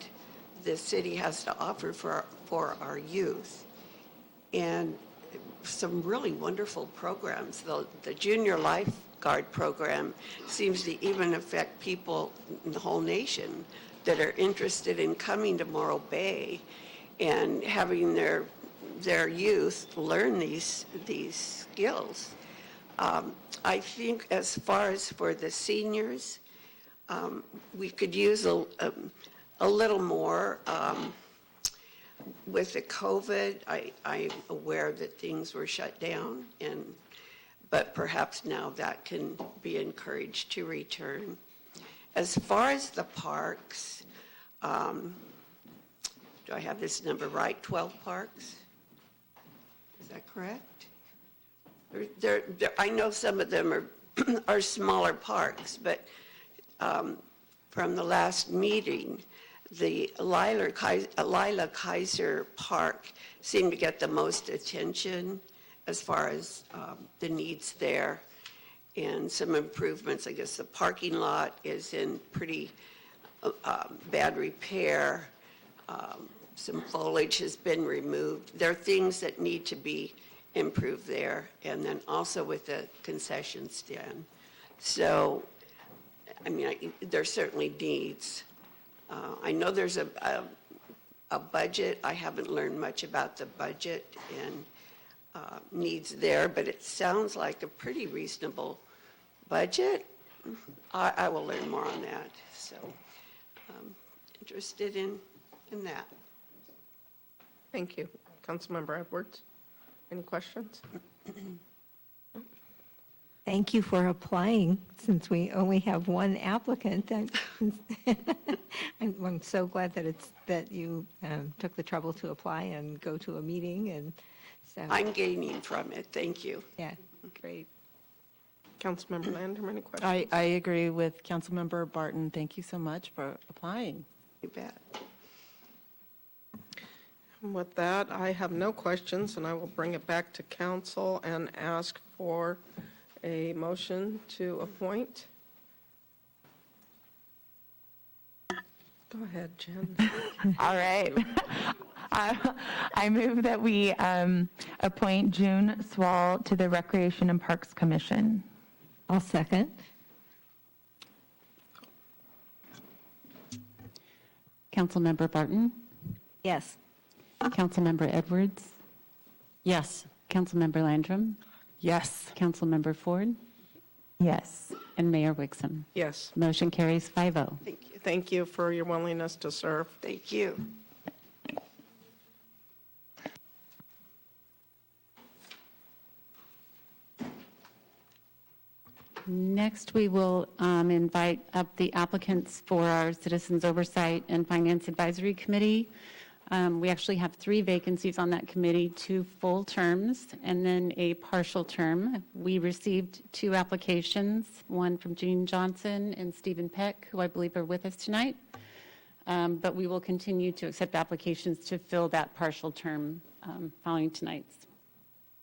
the city has to offer for our youth. And some really wonderful programs. The junior lifeguard program seems to even affect people in the whole nation that are interested in coming to Morro Bay and having their youth learn these skills. I think as far as for the seniors, we could use a little more. With the COVID, I'm aware that things were shut down, but perhaps now that can be encouraged to return. As far as the parks, do I have this number right? 12 parks? Is that correct? I know some of them are smaller parks, but from the last meeting, the Lila Kaiser Park seemed to get the most attention as far as the needs there and some improvements. I guess the parking lot is in pretty bad repair. Some foliage has been removed. There are things that need to be improved there, and then also with the concession stand. So, I mean, there certainly needs. I know there's a budget. I haven't learned much about the budget and needs there, but it sounds like a pretty reasonable budget. I will learn more on that. So, interested in that. Thank you. Councilmember Edwards, any questions? Thank you for applying, since we only have one applicant. I'm so glad that you took the trouble to apply and go to a meeting, and so. I'm gaining from it. Thank you. Yeah, great. Councilmember Landrum, any questions? I agree with Councilmember Barton. Thank you so much for applying. You bet. With that, I have no questions, and I will bring it back to council and ask for a motion to appoint. Go ahead, Jen. All right. I move that we appoint June Swall to the Recreation and Parks Commission. I'll second. Councilmember Barton? Yes. Councilmember Edwards? Yes. Councilmember Landrum? Yes. Councilmember Ford? Yes. And Mayor Wixom? Yes. Motion carries 5-0. Thank you. Thank you for your willingness to serve. Thank you. Next, we will invite up the applicants for our Citizens Oversight and Finance Advisory Committee. We actually have 3 vacancies on that committee, 2 full terms and then a partial term. We received 2 applications, one from Jean Johnson and Stephen Peck, who I believe are with us tonight. But we will continue to accept applications to fill that partial term following tonight's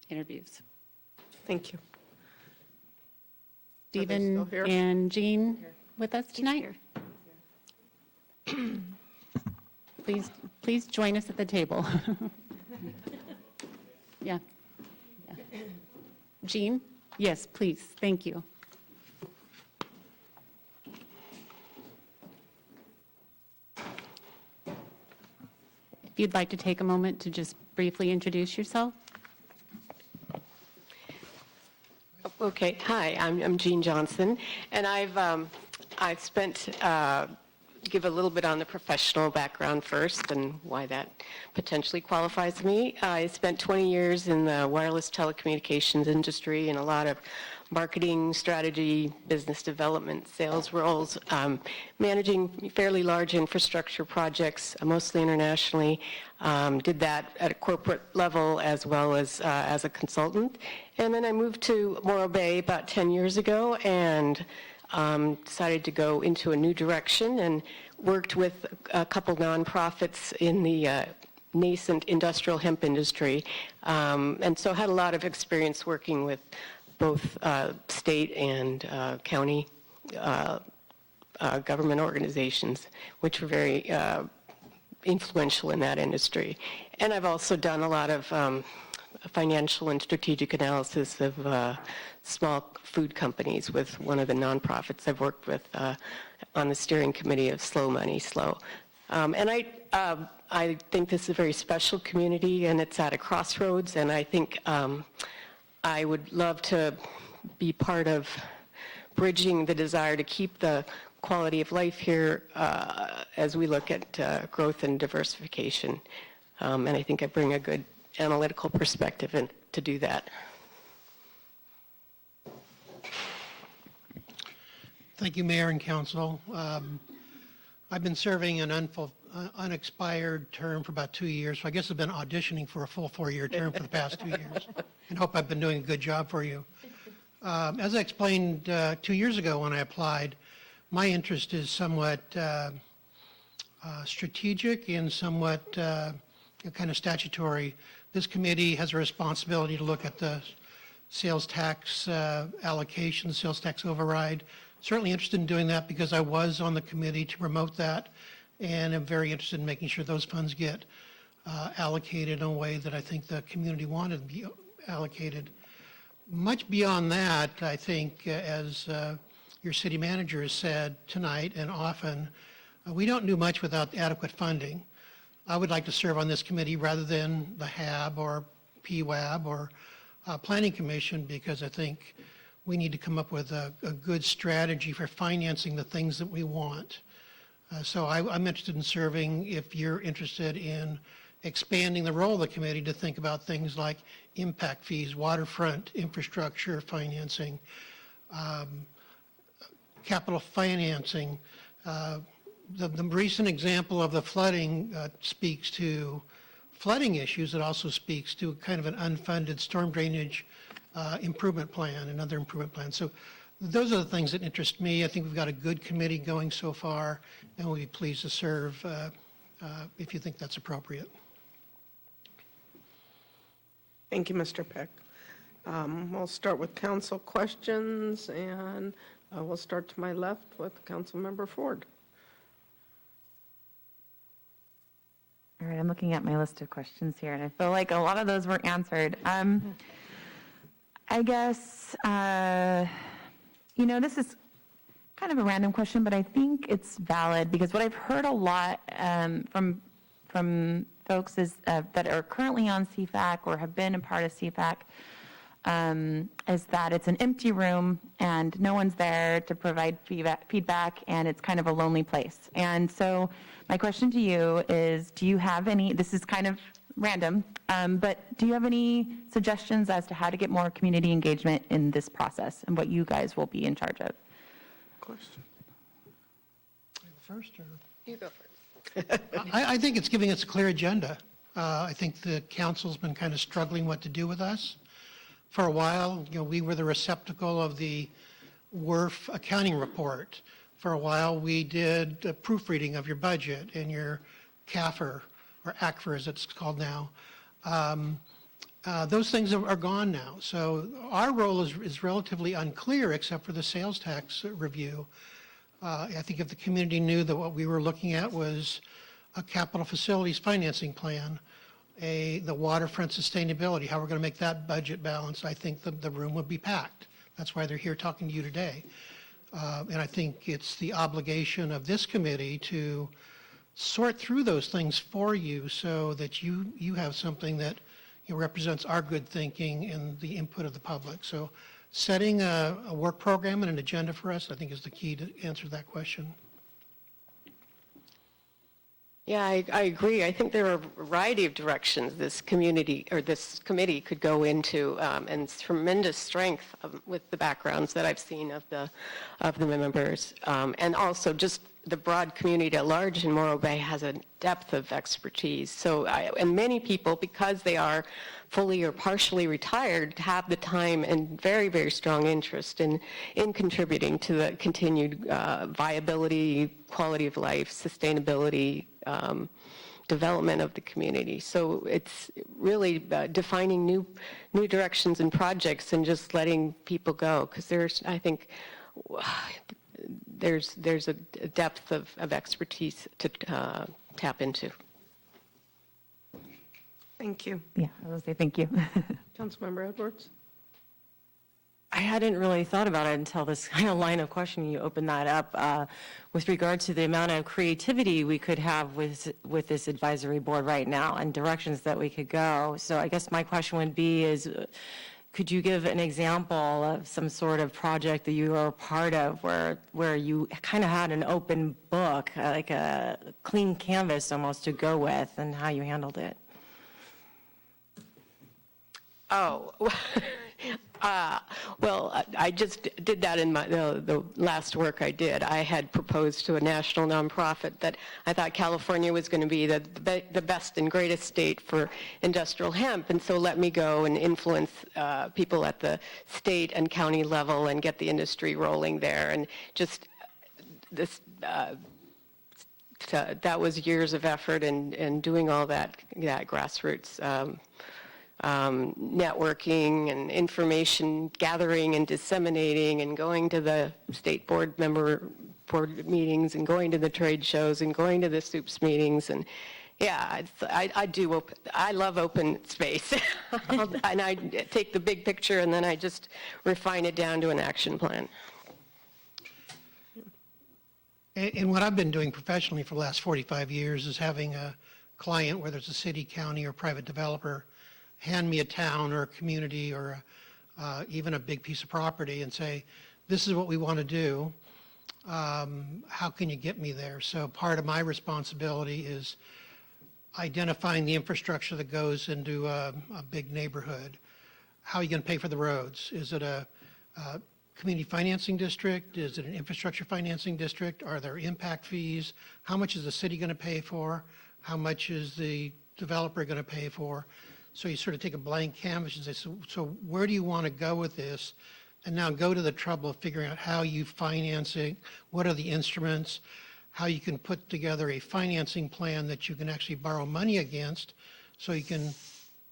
interviews. Thank you. Stephen still here? and Jean with us tonight? Please join us at the table. Yeah. Jean? Yes, please. Thank you. If you'd like to take a moment to just briefly introduce yourself. Okay, hi, I'm Jean Johnson, and I've spent, give a little bit on the professional background first and why that potentially qualifies me. I spent 20 years in the wireless telecommunications industry in a lot of marketing, strategy, business development, sales roles, managing fairly large infrastructure projects, mostly internationally. Did that at a corporate level as well as a consultant. And then I moved to Morro Bay about 10 years ago and decided to go into a new direction and worked with a couple nonprofits in the nascent industrial hemp industry. And so had a lot of experience working with both state and county government organizations, which were very influential in that industry. And I've also done a lot of financial and strategic analysis of small food companies with one of the nonprofits I've worked with on the steering committee of Slow Money Slow. And I think this is a very special community, and it's at a crossroads, and I think I would love to be part of bridging the desire to keep the quality of life here as we look at growth and diversification. And I think I bring a good analytical perspective to do that. Thank you, Mayor and Council. I've been serving an unexpired term for about 2 years, so I guess I've been auditioning for a full 4-year term for the past 2 years, and hope I've been doing a good job for you. As I explained 2 years ago when I applied, my interest is somewhat strategic and somewhat kind of statutory. This committee has a responsibility to look at the sales tax allocation, the sales tax override. Certainly interested in doing that because I was on the committee to promote that, and I'm very interested in making sure those funds get allocated in a way that I think the community wanted to be allocated. Much beyond that, I think, as your city manager has said tonight and often, we don't do much without adequate funding. I would like to serve on this committee rather than the HAB or PWAB or Planning Commission, because I think we need to come up with a good strategy for financing the things that we want. So I'm interested in serving if you're interested in expanding the role of the committee to think about things like impact fees, waterfront infrastructure financing, capital financing. The recent example of the flooding speaks to flooding issues. It also speaks to kind of an unfunded storm drainage improvement plan and other improvement plans. So those are the things that interest me. I think we've got a good committee going so far, and we'll be pleased to serve if you think that's appropriate. Thank you, Mr. Peck. We'll start with council questions, and we'll start to my left with Councilmember Ford. All right, I'm looking at my list of questions here, and I feel like a lot of those were answered. I guess, this is kind of a random question, but I think it's valid because what I've heard a lot from folks is that are currently on CFAC or have been a part of CFAC is that it's an empty room and no one's there to provide feedback, and it's kind of a lonely place. And so my question to you is, do you have any, this is kind of random, but do you have any suggestions as to how to get more community engagement in this process and what you guys will be in charge of? Question. First, or? You go first. I think it's giving us a clear agenda. I think the council's been kind of struggling what to do with us. For a while, we were the receptacle of the WRF accounting report. For a while, we did a proofreading of your budget and your CAFR, or ACFR as it's called now. Those things are gone now. So our role is relatively unclear except for the sales tax review. I think if the community knew that what we were looking at was a capital facilities financing plan, the waterfront sustainability, how we're going to make that budget balance, I think the room would be packed. That's why they're here talking to you today. And I think it's the obligation of this committee to sort through those things for you so that you have something that represents our good thinking and the input of the public. So setting a work program and an agenda for us, I think, is the key to answer that question. Yeah, I agree. I think there are a variety of directions this community or this committee could go into, and tremendous strength with the backgrounds that I've seen of the members, and also just the broad community at large in Morro Bay has a depth of expertise. So, and many people, because they are fully or partially retired, have the time and very, very strong interest in contributing to the continued viability, quality of life, sustainability, development of the community. So it's really defining new directions and projects and just letting people go, because I think there's a depth of expertise to tap into. Thank you. Yeah, I will say thank you. Councilmember Edwards? I hadn't really thought about it until this kind of line of questioning, you opened that up with regard to the amount of creativity we could have with this advisory board right now and directions that we could go. So I guess my question would be could you give an example of some sort of project that you were a part of where you kind of had an open book, like a clean canvas almost to go with, and how you handled it? Oh, well, I just did that in the last work I did. I had proposed to a national nonprofit that I thought California was going to be the best and greatest state for industrial hemp, and so let me go and influence people at the state and county level and get the industry rolling there. And just this, that was years of effort and doing all that grassroots networking and information gathering and disseminating and going to the state board meetings and going to the trade shows and going to the SOUPS meetings. And yeah, I love open space. And I take the big picture and then I just refine it down to an action plan. And what I've been doing professionally for the last 45 years is having a client, whether it's a city, county, or private developer, hand me a town or a community or even a big piece of property and say, this is what we want to do. How can you get me there? So part of my responsibility is identifying the infrastructure that goes into a big neighborhood. How are you going to pay for the roads? Is it a community financing district? Is it an infrastructure financing district? Are there impact fees? How much is the city going to pay for? How much is the developer going to pay for? So you sort of take a blank canvas and say, so where do you want to go with this? And now go to the trouble of figuring out how you finance it, what are the instruments, how you can put together a financing plan that you can actually borrow money against so you can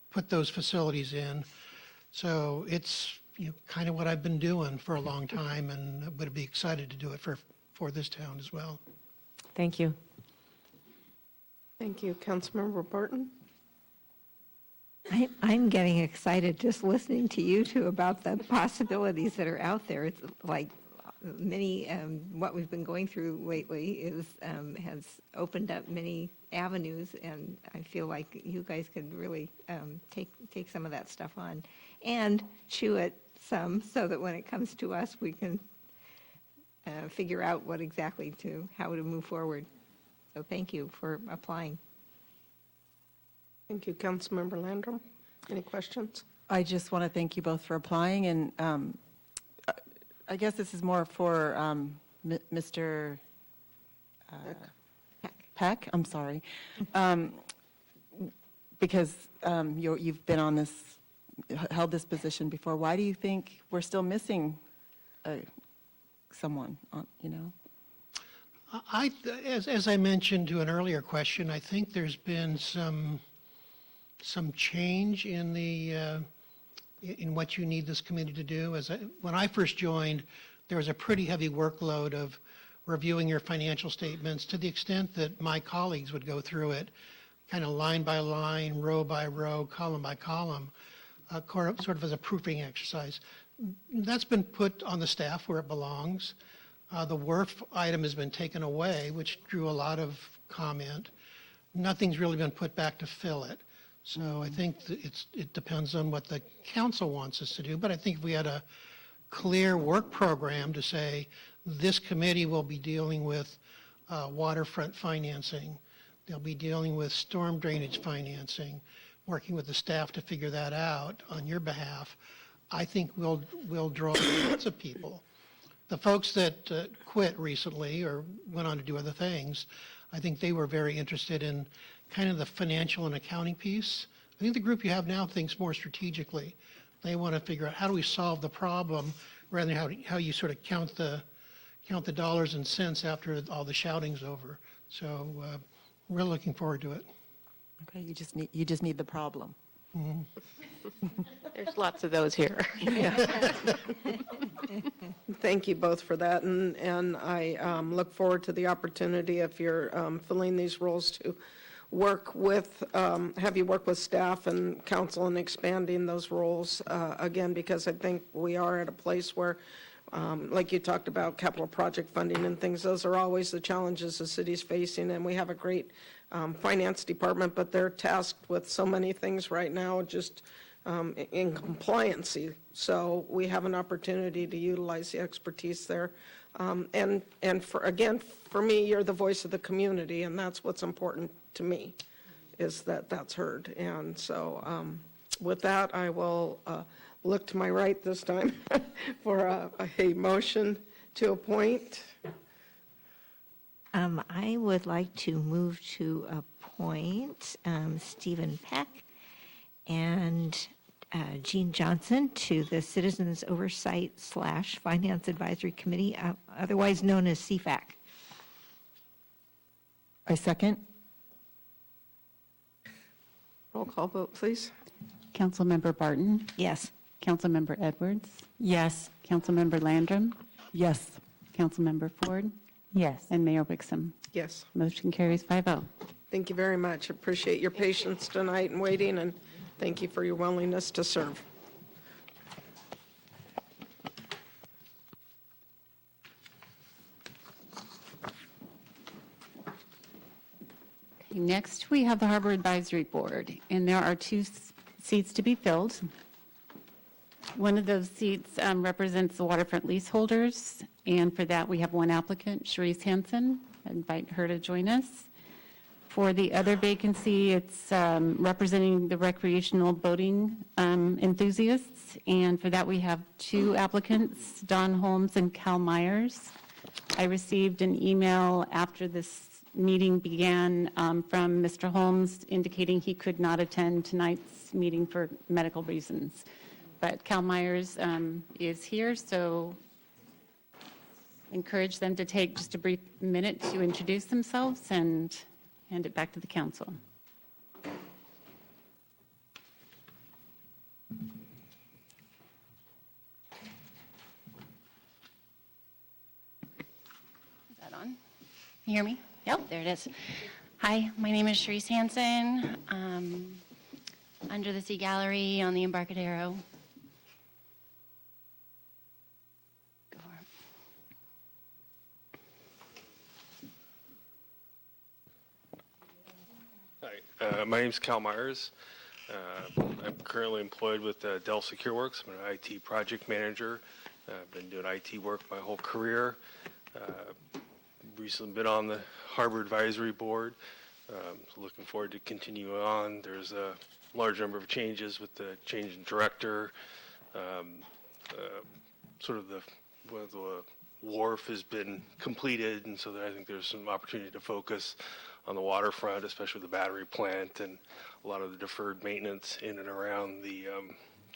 put those facilities in. So it's kind of what I've been doing for a long time, and I would be excited to do it for this town as well. Thank you. Thank you. Councilmember Burton? I'm getting excited just listening to you two about the possibilities that are out there. It's like many, what we've been going through lately has opened up many avenues, and I feel like you guys could really take some of that stuff on and chew it some so that when it comes to us, we can figure out how to move forward. So thank you for applying. Thank you, Councilmember Landrum. Any questions? I just want to thank you both for applying, and I guess this is more for Mr. Peck. I'm sorry. Because you've been on this, held this position before. Why do you think we're still missing someone, As I mentioned to an earlier question, I think there's been some change in in what you need this committee to do. When I first joined, there was a pretty heavy workload of reviewing your financial statements to the extent that my colleagues would go through it kind of line by line, row by row, column by column, sort of as a proofing exercise. That's been put on the staff where it belongs. The WRF item has been taken away, which drew a lot of comment. Nothing's really been put back to fill it. So I think that it depends on what the council wants us to do. But I think if we had a clear work program to say, this committee will be dealing with waterfront financing. They'll be dealing with storm drainage financing, working with the staff to figure that out on your behalf. I think we'll draw lots of people. The folks that quit recently or went on to do other things, I think they were very interested in kind of the financial and accounting piece. I think the group you have now thinks more strategically. They want to figure out how do we solve the problem rather than how you sort of count the dollars and cents after all the shouting's over. So we're looking forward to it. Okay, you just need the problem. There's lots of those here. Thank you both for that, and I look forward to the opportunity, if you're filling these roles, to work with, have you work with staff and council in expanding those roles, again, because I think we are at a place where, like you talked about, capital project funding and things, those are always the challenges the city's facing, and we have a great finance department, but they're tasked with so many things right now, just in compliancy. So we have an opportunity to utilize the expertise there. And for me, you're the voice of the community, and that's what's important to me, is that that's heard. And so with that, I will look to my right this time for a motion to appoint. I would like to move to appoint Stephen Peck and Jean Johnson to the Citizens Oversight / Finance Advisory Committee, otherwise known as CFAC. I second. Roll call vote, please. Councilmember Barton? Yes. Councilmember Edwards? Yes. Councilmember Landrum? Yes. Councilmember Ford? Yes. And Mayor Wixom? Yes. Motion carries 5-0. Thank you very much. Appreciate your patience tonight and waiting, and thank you for your willingness to serve. Okay, next, we have the Harbor Advisory Board, and there are 2 seats to be filled. One of those seats represents the waterfront leaseholders, and for that, we have 1 applicant, Sharice Hansen. I invite her to join us. For the other vacancy, it's representing the recreational boating enthusiasts, and for that, we have 2 applicants, Don Holmes and Cal Myers. I received an email after this meeting began from Mr. Holmes indicating he could not attend tonight's meeting for medical reasons. But Cal Myers is here, so encourage them to take just a brief minute to introduce themselves and hand it back to the council. Is that on? Can you hear me? Yep, there it is. Hi, my name is Sharice Hansen. Under the Sea Gallery on the Embarcadero. Go for it. Hi, my name is Cal Myers. I'm currently employed with Dell SecureWorks. I'm an IT project manager. I've been doing IT work my whole career. Recently been on the Harbor Advisory Board. So looking forward to continuing on. There's a large number of changes with the change in director. Sort of the wharf has been completed, and so I think there's some opportunity to focus on the waterfront, especially the battery plant and a lot of the deferred maintenance in and around the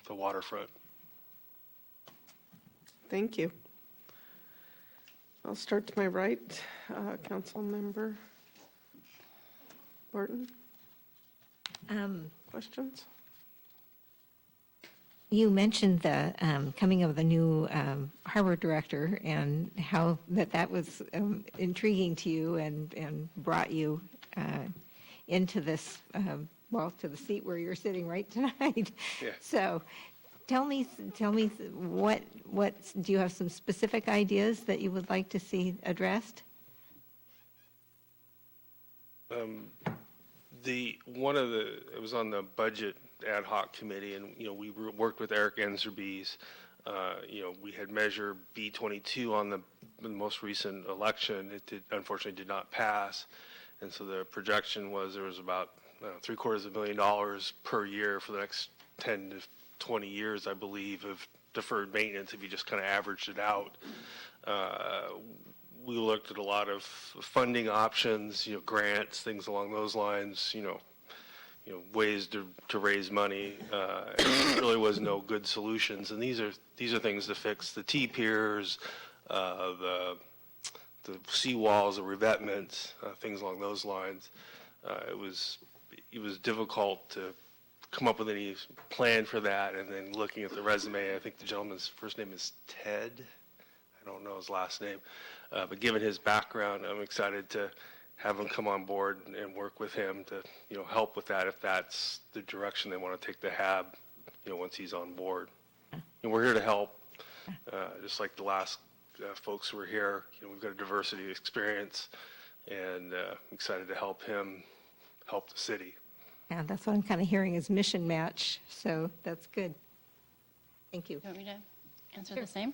waterfront. Thank you. I'll start to my right. Council Member Barton. Questions? You mentioned the coming of the new harbor director and how that was intriguing to you and brought you into this, well, to the seat where you're sitting right tonight. Yeah. So tell me what do you have some specific ideas that you would like to see addressed? It was on the budget ad hoc committee, and we worked with Eric Enserby's. We had measure B22 on the most recent election. It unfortunately did not pass, and so the projection was there was about $750,000 per year for the next 10 to 20 years, I believe, of deferred maintenance if you just kind of averaged it out. We looked at a lot of funding options, grants, things along those lines, ways to raise money. There really was no good solutions, and these are things to fix the T-piers, the seawalls, the revetments, things along those lines. It was difficult to come up with any plan for that, and then looking at the resume, I think the gentleman's first name is Ted. I don't know his last name, but given his background, I'm excited to have him come on board and work with him to, help with that if that's the direction they want to take the HAB, once he's on board. And we're here to help, just like the last folks who were here. We've got a diversity of experience, and I'm excited to help him help the city. Yeah, that's what I'm kind of hearing is mission match, so that's good. Thank you. You want me to answer the same?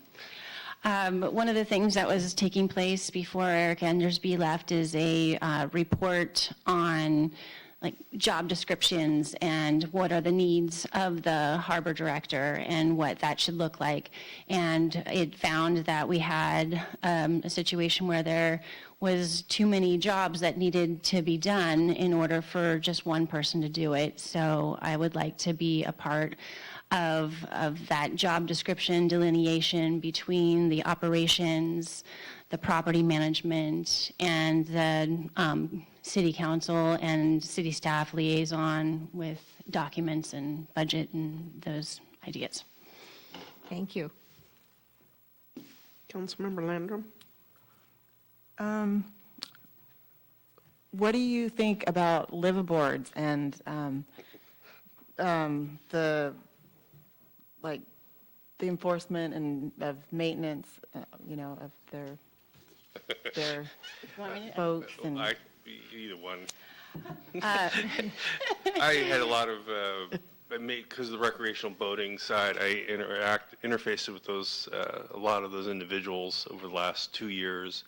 One of the things that was taking place before Eric Endersby left is a report on job descriptions and what are the needs of the harbor director and what that should look like. And it found that we had a situation where there was too many jobs that needed to be done in order for just one person to do it. So I would like to be a part of that job description delineation between the operations, the property management, and the city council and city staff liaison with documents and budget and those ideas. Thank you. Councilmember Landrum. What do you think about liveaboards and the enforcement and of maintenance, of their boats and Either one. I had a lot of, because of the recreational boating side, I interfaced with a lot of those individuals over the last 2 years.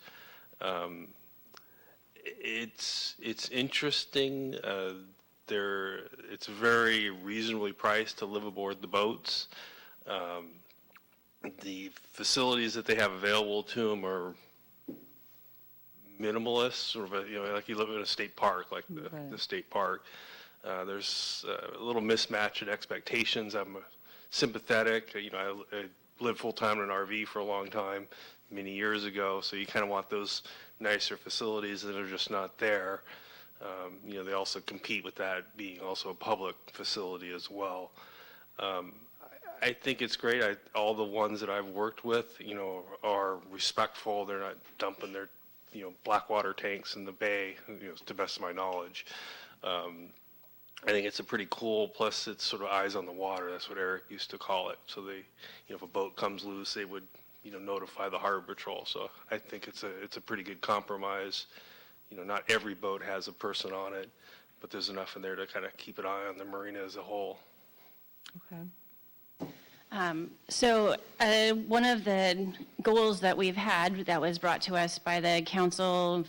It's interesting. It's very reasonably priced to live aboard the boats. The facilities that they have available to them are minimalist, sort of like you live in a state park, like the state park. There's a little mismatch in expectations. I'm sympathetic. I lived full-time in an RV for a long time, many years ago, so you kind of want those nicer facilities that are just not there. They also compete with that being also a public facility as well. I think it's great. All the ones that I've worked with, are respectful. They're not dumping their, blackwater tanks in the bay, to the best of my knowledge. I think it's a pretty cool, plus it's sort of eyes on the water. That's what Eric used to call it. So they, if a boat comes loose, they would, notify the harbor patrol. So I think it's a pretty good compromise. Not every boat has a person on it, but there's enough in there to kind of keep an eye on the marina as a whole. Okay. One of the goals that we've had that was brought to us by the council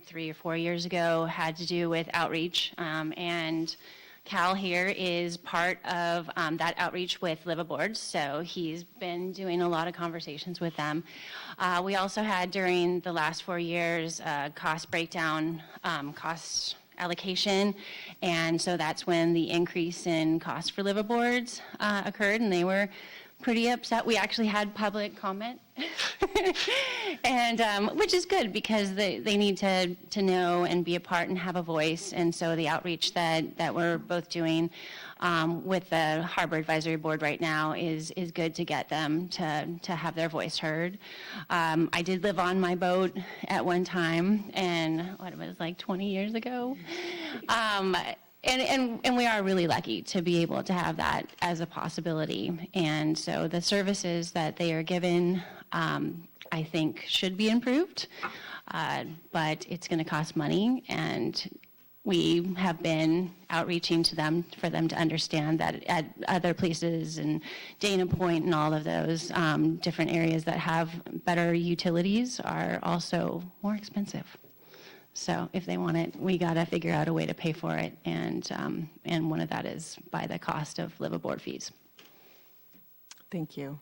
3 or 4 years ago had to do with outreach. And Cal here is part of that outreach with liveaboards, so he's been doing a lot of conversations with them. We also had during the last 4 years cost breakdown, cost allocation, and so that's when the increase in cost for liveaboards occurred, and they were pretty upset. We actually had public comment, and which is good because they need to know and be a part and have a voice. And so the outreach that we're both doing with the Harbor Advisory Board right now is good to get them to have their voice heard. I did live on my boat at one time, and what it was like 20 years ago. And we are really lucky to be able to have that as a possibility. And so the services that they are given, I think, should be improved, but it's going to cost money. And we have been outreaching to them for them to understand that at other places and Dana Point and all of those different areas that have better utilities are also more expensive. So if they want it, we got to figure out a way to pay for it, and one of that is by the cost of liveaboard fees. Thank you.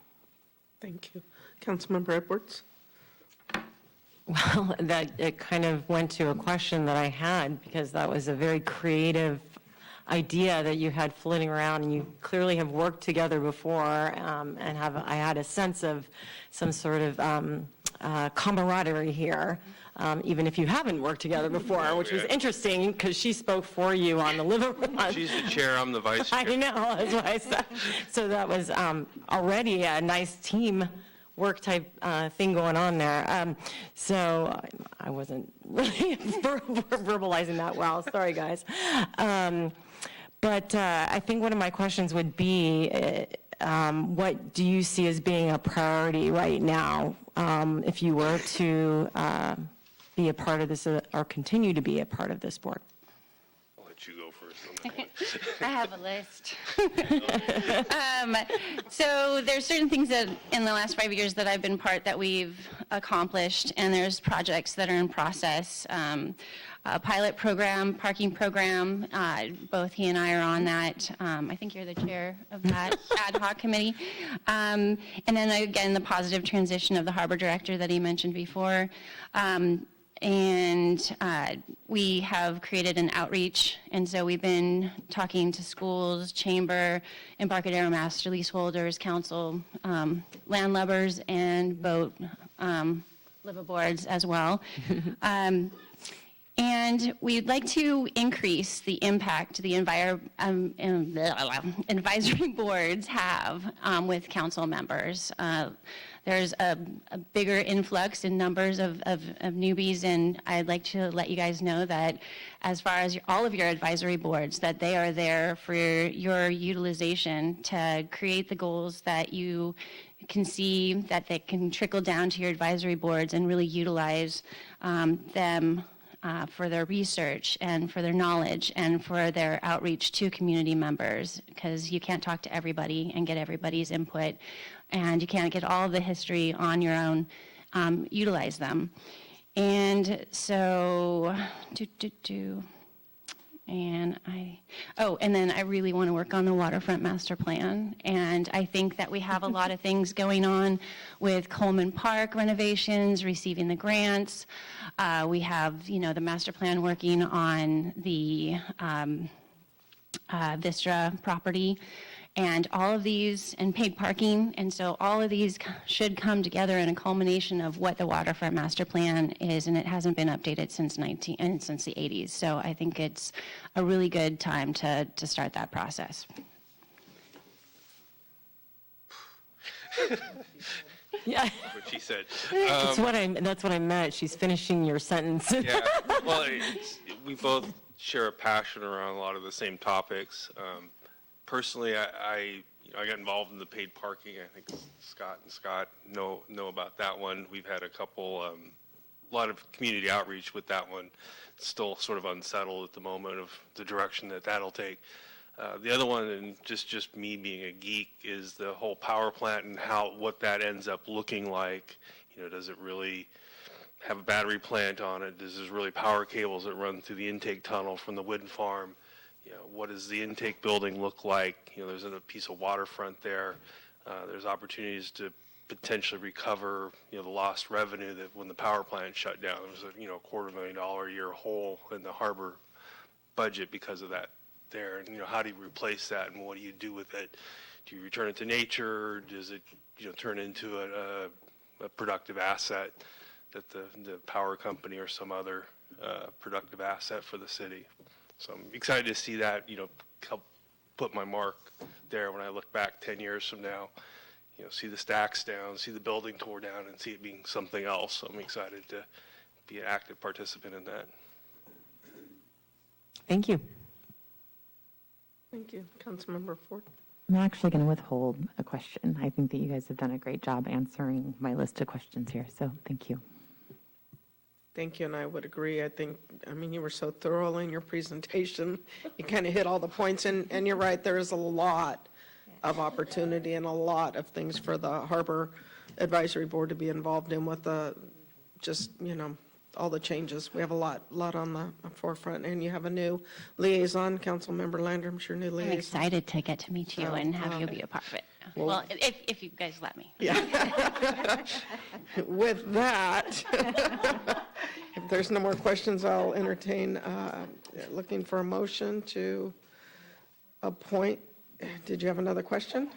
Thank you. Councilmember Edwards? Well, it kind of went to a question that I had, because that was a very creative idea that you had floating around, and you clearly have worked together before, and I had a sense of some sort of camaraderie here. Even if you haven't worked together before, which was interesting because she spoke for you on the living room. She's the chair, I'm the vice chair. I know, that's what I said. So that was already a nice team work type thing going on there. So I wasn't really verbalizing that well. Sorry, guys. But I think one of my questions would be, what do you see as being a priority right now if you were to be a part of this or continue to be a part of this board? I'll let you go first. I have a list. So there's certain things that in the last 5 years that I've been part that we've accomplished, and there's projects that are in process. A pilot program, parking program, both he and I are on that. I think you're the chair of that ad hoc committee. And then again, the positive transition of the harbor director that he mentioned before. And we have created an outreach, and so we've been talking to schools, chamber, Embarcadero master leaseholders, council, landlubbers, and boat liveaboards as well. And we'd like to increase the impact the advisory boards have with council members. There's a bigger influx in numbers of newbies, and I'd like to let you guys know that as far as all of your advisory boards, that they are there for your utilization to create the goals that you can see, that they can trickle down to your advisory boards and really utilize them for their research and for their knowledge and for their outreach to community members, because you can't talk to everybody and get everybody's input, and you can't get all of the history on your own. Utilize them. And so, and then I really want to work on the waterfront master plan. And I think that we have a lot of things going on with Coleman Park renovations, receiving the grants. We have, the master plan working on the Vistra property. And all of these, and paid parking, and so all of these should come together in a culmination of what the waterfront master plan is, and it hasn't been updated since the 80s. So I think it's a really good time to start that process. Yeah. What she said. That's what I meant. She's finishing your sentence. Yeah. Well, we both share a passion around a lot of the same topics. Personally, I got involved in the paid parking. I think Scott know about that one. We've had a lot of community outreach with that one. It's still sort of unsettled at the moment of the direction that'll take. The other one, and just me being a geek, is the whole power plant and what that ends up looking like. Does it really have a battery plant on it? Does there really power cables that run through the intake tunnel from the wind farm? What does the intake building look like? There's a piece of waterfront there. There's opportunities to potentially recover, the lost revenue that when the power plant shut down. There was a $250,000 a year hole in the harbor budget because of that there. And, how do you replace that, and what do you do with it? Do you return it to nature? Does it, turn into a productive asset that the power company or some other productive asset for the city? So I'm excited to see that, help put my mark there when I look back 10 years from now, see the stacks down, see the building tore down, and see it being something else. So I'm excited to be an active participant in that. Thank you. Thank you. Councilmember Ford. I'm actually going to withhold a question. I think that you guys have done a great job answering my list of questions here, so thank you. Thank you, and I would agree. You were so thorough in your presentation. You kind of hit all the points, and you're right, there is a lot of opportunity and a lot of things for the Harbor Advisory Board to be involved in with all the changes. We have a lot on the forefront, and you have a new liaison, Councilmember Landrum's your new liaison. I'm excited to get to meet you and have you be a part of it. Well, if you guys let me. Yeah. With that, if there's no more questions, I'll entertain looking for a motion to appoint. Did you have another question?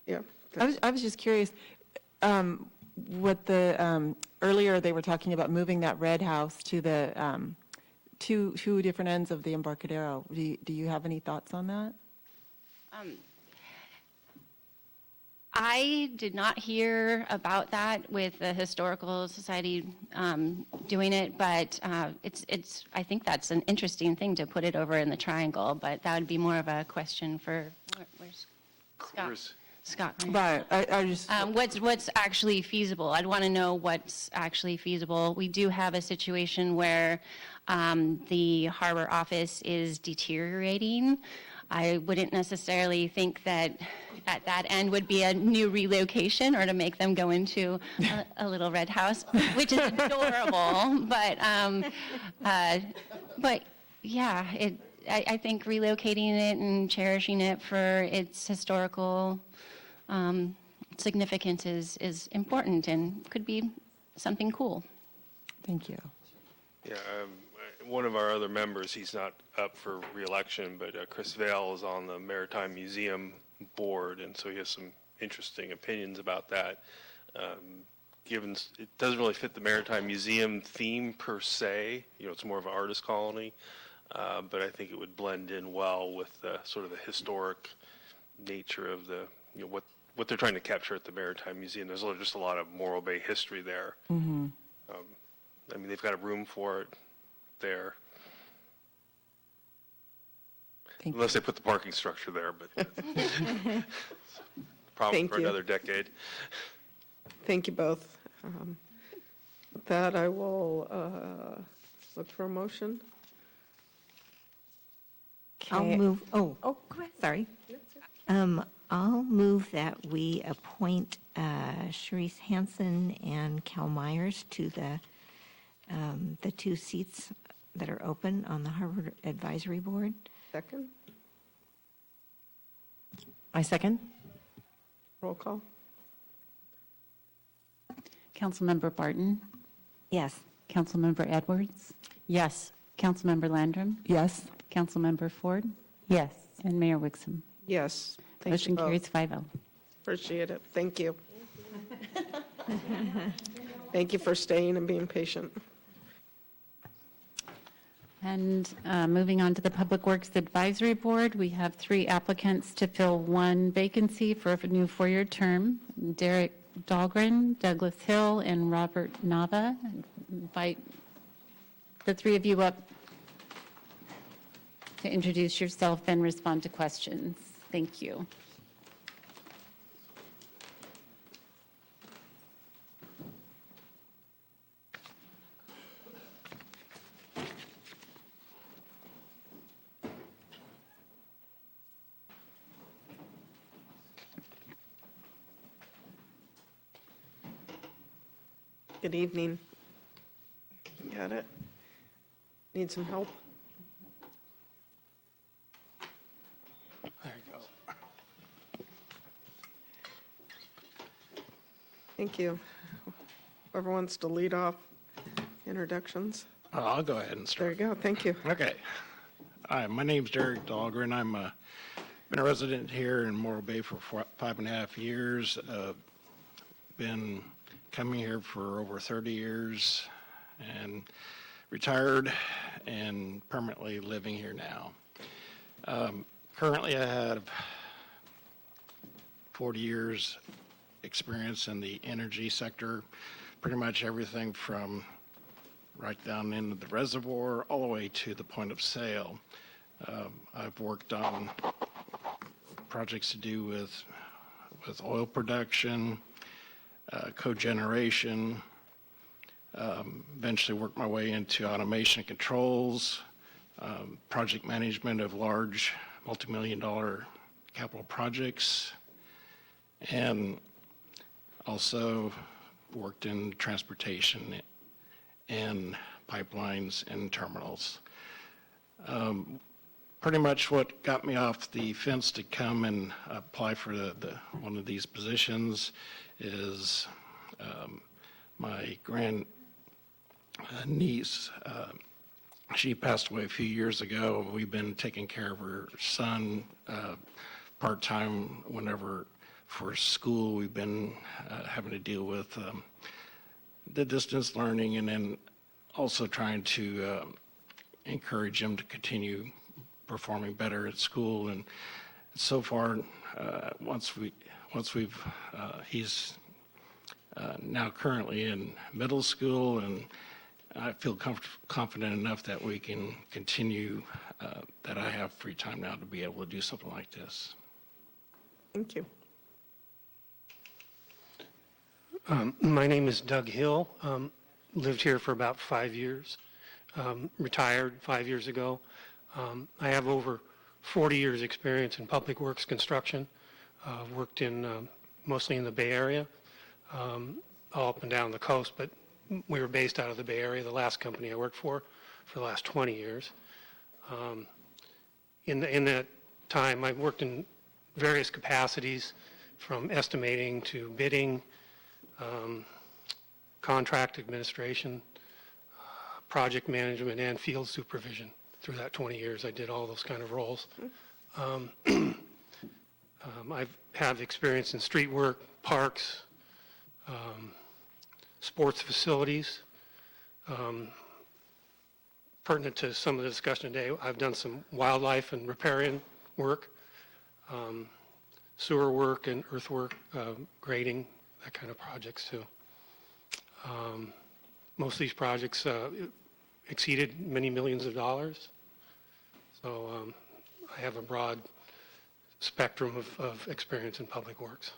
Yeah. I was just curious, what the, earlier they were talking about moving that red house to the two different ends of the Embarcadero. Do you have any thoughts on that? I did not hear about that with the Historical Society doing it, but I think that's an interesting thing to put it over in the triangle, but that would be more of a question for, where's Scott? Scott. Right, I just... What's actually feasible? I'd want to know what's actually feasible. We do have a situation where the harbor office is deteriorating. I wouldn't necessarily think that at that end would be a new relocation or to make them go into a little red house, which is adorable. But yeah, I think relocating it and cherishing it for its historical significance is important and could be something cool. Thank you. Yeah, one of our other members, he's not up for re-election, but Chris Vail is on the Maritime Museum board, and so he has some interesting opinions about that. Given it doesn't really fit the Maritime Museum theme per se, it's more of an artist colony, but I think it would blend in well with the sort of the historic nature of the, what they're trying to capture at the Maritime Museum. There's just a lot of Morro Bay history there. Mm-hmm. They've got a room for it there. Unless they put the parking structure there, but problem Thank for you. another decade. Thank you both. With that, I will look for a motion. I'll move, go ahead, sorry. I'll move that we appoint Sharice Hansen and Cal Myers to the two seats that are open on the Harvard Advisory Board. Second, I second. roll call. Councilmember Barton, Yes. Councilmember Edwards, Yes. Councilmember Landrum, Yes. Councilmember Ford, Yes. and Mayor Wixom. Yes. Thank you Motion both. carries 5-0. Appreciate it. Thank you. Thank you for staying and being patient. And moving on to the Public Works Advisory Board, we have 3 applicants to fill 1 vacancy for a new 4-year term. Derek Dahlgren, Douglas Hill, and Robert Nava. I invite the 3 of you up to introduce yourself and respond to questions. Thank you. Good evening. Got it? Need some help? There you go. Thank you. Whoever wants to lead off introductions. I'll go ahead and start. There you go. Thank you. Okay. Hi, my name's Derek Dahlgren. I'm been a resident here in Morro Bay for 5.5 years. Been coming here for over 30 years and retired and permanently living here now. Currently, I have 40 years experience in the energy sector, pretty much everything from right down into the reservoir all the way to the point of sale. I've worked on projects to do with oil production, cogeneration, eventually worked my way into automation and controls, project management of large multi-million-dollar capital projects, and also worked in transportation and pipelines and terminals. Pretty much what got me off the fence to come and apply for one of these positions is my grand niece. She passed away a few years ago. We've been taking care of her son part-time whenever for school. We've been having to deal with the distance learning and then also trying to encourage him to continue performing better at school. And so far, he's now currently in middle school, and I feel confident enough that we can continue, that I have free time now to be able to do something like this. Thank you. My name is Doug Hill. Lived here for about 5 years. Retired 5 years ago. I have over 40 years experience in public works construction. Worked in mostly in the Bay Area, all up and down the coast, but we were based out of the Bay Area, the last company I worked for the last 20 years. In that time, I've worked in various capacities, from estimating to bidding, contract administration, project management, and field supervision. Through that 20 years, I did all those kind of roles. I have experience in street work, parks, sports facilities. Pertinent to some of the discussion today, I've done some wildlife and riparian work, sewer work and earthwork, grading, that kind of projects too. Most of these projects exceeded many millions of dollars. So I have a broad spectrum of experience in public works.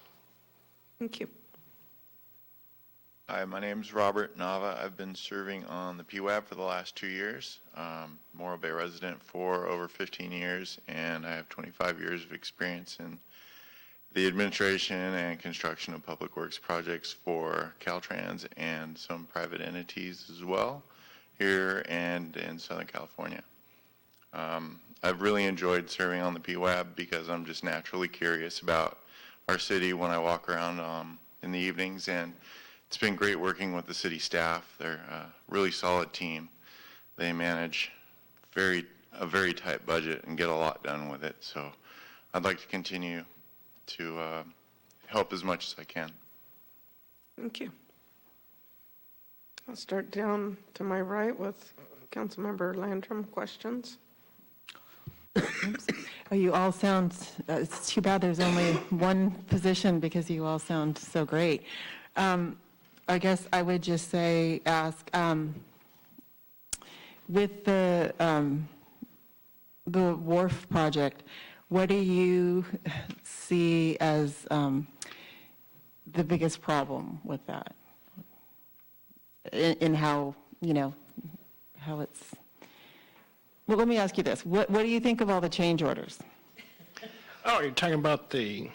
Thank you. Hi, my name is Robert Nava. I've been serving on the PWAB for the last 2 years. Morro Bay resident for over 15 years, and I have 25 years of experience in the administration and construction of public works projects for Caltrans and some private entities as well here and in Southern California. I've really enjoyed serving on the PWAB because I'm just naturally curious about our city when I walk around in the evenings, and it's been great working with the city staff. They're a really solid team. They manage a very tight budget and get a lot done with it. So I'd like to continue to help as much as I can. Thank you. I'll start down to my right with Councilmember Landrum. Questions? Oh, you all sound, it's too bad there's only one position because you all sound so great. I guess I would just ask, with the wharf project, what do you see as the biggest problem with that? In how, how it's, well, let me ask you this. What do you think of all the change orders? Oh, you're talking about the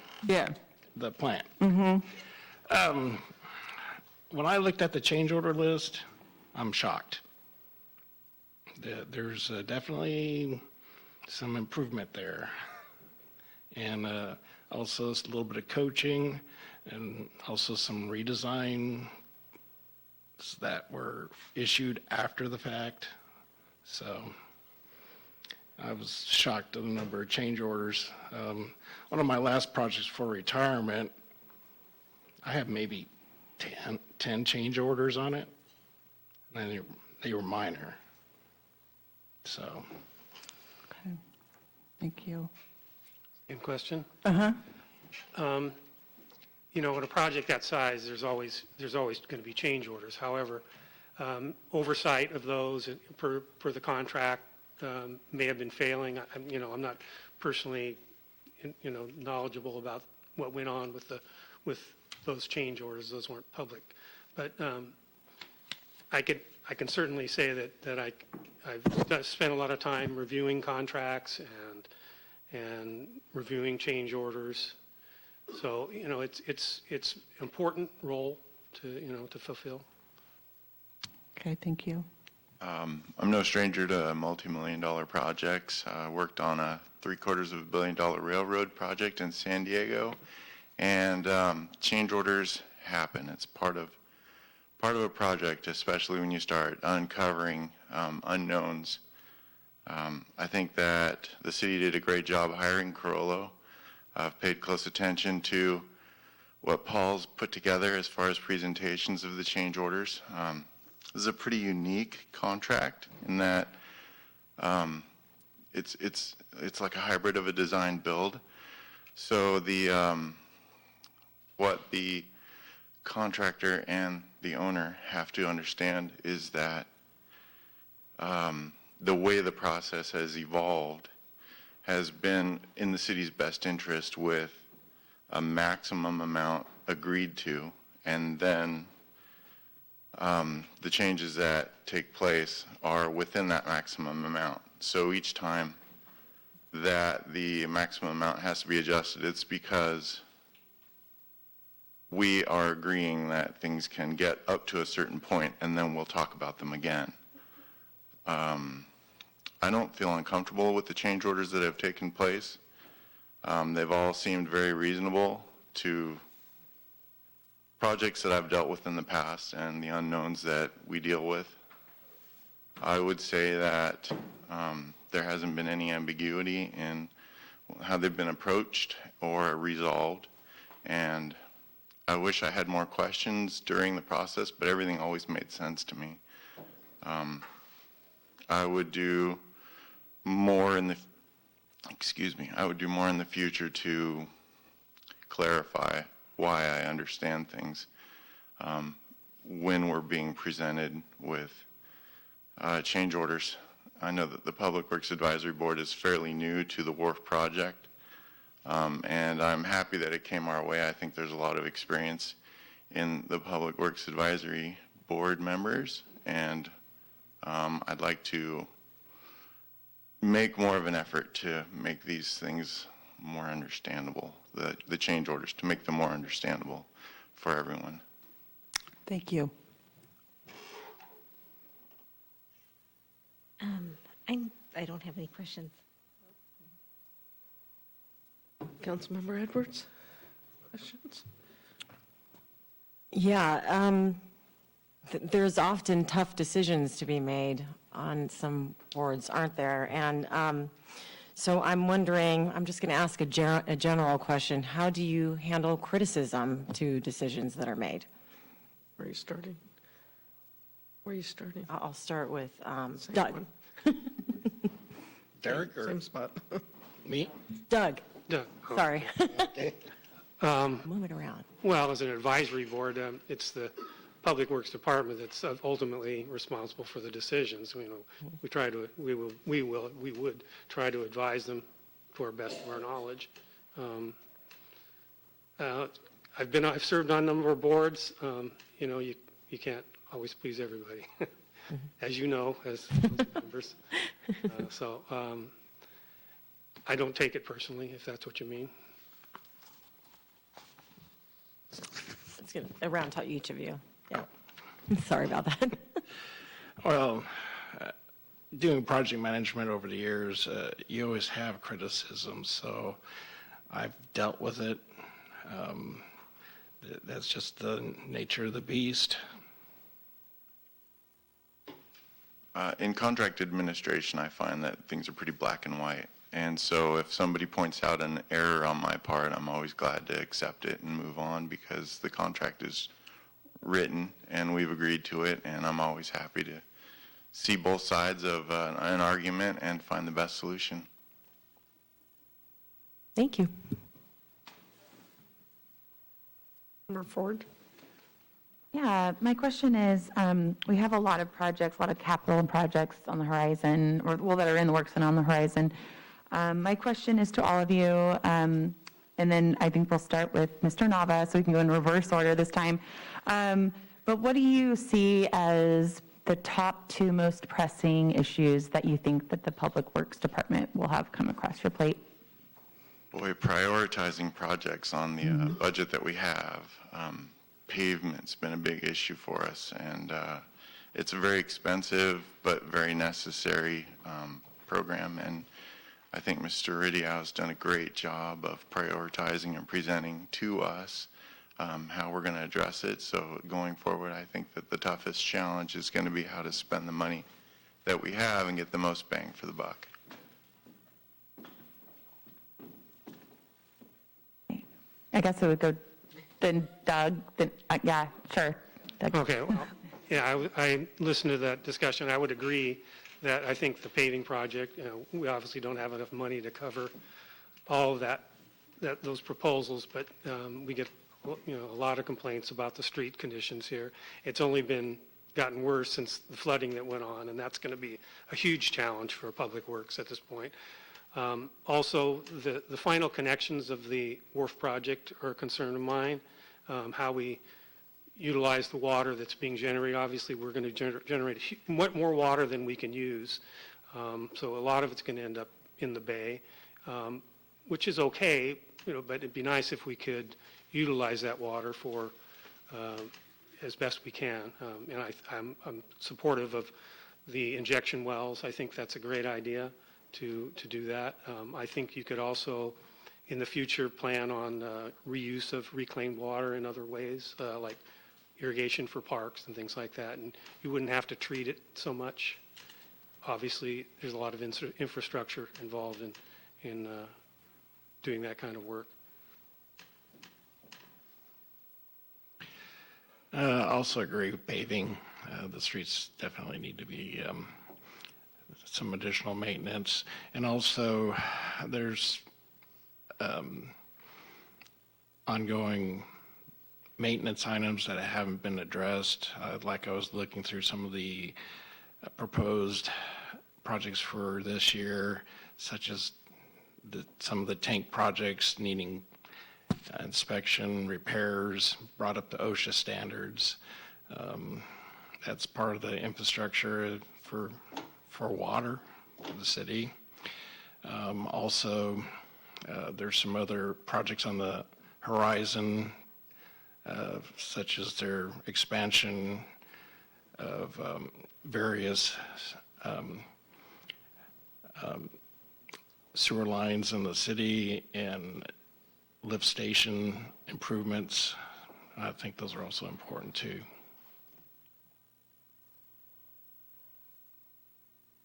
plant. Mm-hmm. when I looked at the change order list, I'm shocked. There's definitely some improvement there. And also a little bit of coaching and also some redesign that were issued after the fact. So I was shocked at the number of change orders. One of my last projects for retirement, I have maybe 10 change orders on it, and they were minor. So. Okay, thank you. Same question? Uh-huh. You know, in a project that size, there's always going to be change orders. However, oversight of those per the contract may have been failing. I'm not personally, knowledgeable about what went on with those change orders. Those weren't public, but I can certainly say that I've spent a lot of time reviewing contracts and reviewing change orders. So, it's important role to fulfill. Okay, thank you. I'm no stranger to multi-million-dollar projects. I worked on a $750 million railroad project in San Diego, and change orders happen. It's part of a project, especially when you start uncovering unknowns. I think that the city did a great job hiring Carollo. I've paid close attention to what Paul's put together as far as presentations of the change orders. This is a pretty unique contract in that it's like a hybrid of a design build. So what the contractor and the owner have to understand is that the way the process has evolved has been in the city's best interest with a maximum amount agreed to, and then the changes that take place are within that maximum amount. So each time that the maximum amount has to be adjusted, it's because we are agreeing that things can get up to a certain point, and then we'll talk about them again. I don't feel uncomfortable with the change orders that have taken place. They've all seemed very reasonable to projects that I've dealt with in the past and the unknowns that we deal with. I would say that there hasn't been any ambiguity in how they've been approached or resolved, and I wish I had more questions during the process, but everything always made sense to me. I would do more in the future to clarify why I understand things when we're being presented with change orders. I know that the Public Works Advisory Board is fairly new to the wharf project, and I'm happy that it came our way. I think there's a lot of experience in the Public Works Advisory Board members, and I'd like to make more of an effort to make these things more understandable, the change orders, to make them more understandable for everyone. Thank you. I don't have any questions. Councilmember Edwards, questions? Yeah, there's often tough decisions to be made on some boards, aren't there? And so I'm wondering, I'm just going to ask a general question. How do you handle criticism to decisions that are made? Where are you starting? I'll start with Same Doug. one. Derek or Same spot. me? Doug, Doug. sorry. Move it around. Well, as an advisory board, it's the Public Works Department that's ultimately responsible for the decisions. We would try to advise them to our best of our knowledge. I've served on a number of boards. You can't always please everybody, as you know, as members. So I don't take it personally, if that's what you mean. It's going to around to each of you. Yeah. Sorry about that. Well, doing project management over the years, you always have criticism, so I've dealt with it. That's just the nature of the beast. In contract administration, I find that things are pretty black and white. And so if somebody points out an error on my part, I'm always glad to accept it and move on because the contract is written and we've agreed to it, and I'm always happy to see both sides of an argument and find the best solution. Thank you. Member Ford? Yeah, my question is, we have a lot of projects, a lot of capital projects on the horizon, or well, that are in the works and on the horizon. My question is to all of you, and then I think we'll start with Mr. Nava, so we can go in reverse order this time. But what do you see as the top 2 most pressing issues that you think that the Public Works Department will have come across your plate? Boy, prioritizing projects on the budget that we have. Pavement's been a big issue for us, and it's a very expensive but very necessary program, and I think Mr. Riddiow has done a great job of prioritizing and presenting to us how we're going to address it. So going forward, I think that the toughest challenge is going to be how to spend the money that we have and get the most bang for the buck. I guess it would go then Doug, then, yeah, sure. Doug. Okay, well, yeah, I listened to that discussion. I would agree that I think the paving project, we obviously don't have enough money to cover all of those proposals, but we get, a lot of complaints about the street conditions here. It's only gotten worse since the flooding that went on, and that's going to be a huge challenge for Public Works at this point. Also, the final connections of the wharf project are a concern of mine. How we utilize the water that's being generated. Obviously, we're going to generate more water than we can use. So a lot of it's going to end up in the bay, which is okay, but it'd be nice if we could utilize that water for as best we can. And I'm supportive of the injection wells. I think that's a great idea to do that. I think you could also, in the future, plan on reuse of reclaimed water in other ways, like irrigation for parks and things like that. And you wouldn't have to treat it so much. Obviously, there's a lot of infrastructure involved in doing that kind of work. Also agree with paving. The streets definitely need to be some additional maintenance. And also, there's ongoing maintenance items that haven't been addressed. Like I was looking through some of the proposed projects for this year, such as some of the tank projects needing inspection, repairs, brought up to OSHA standards. That's part of the infrastructure for water for the city. Also, there's some other projects on the horizon, such as their expansion of various sewer lines in the city and lift station improvements. I think those are also important too.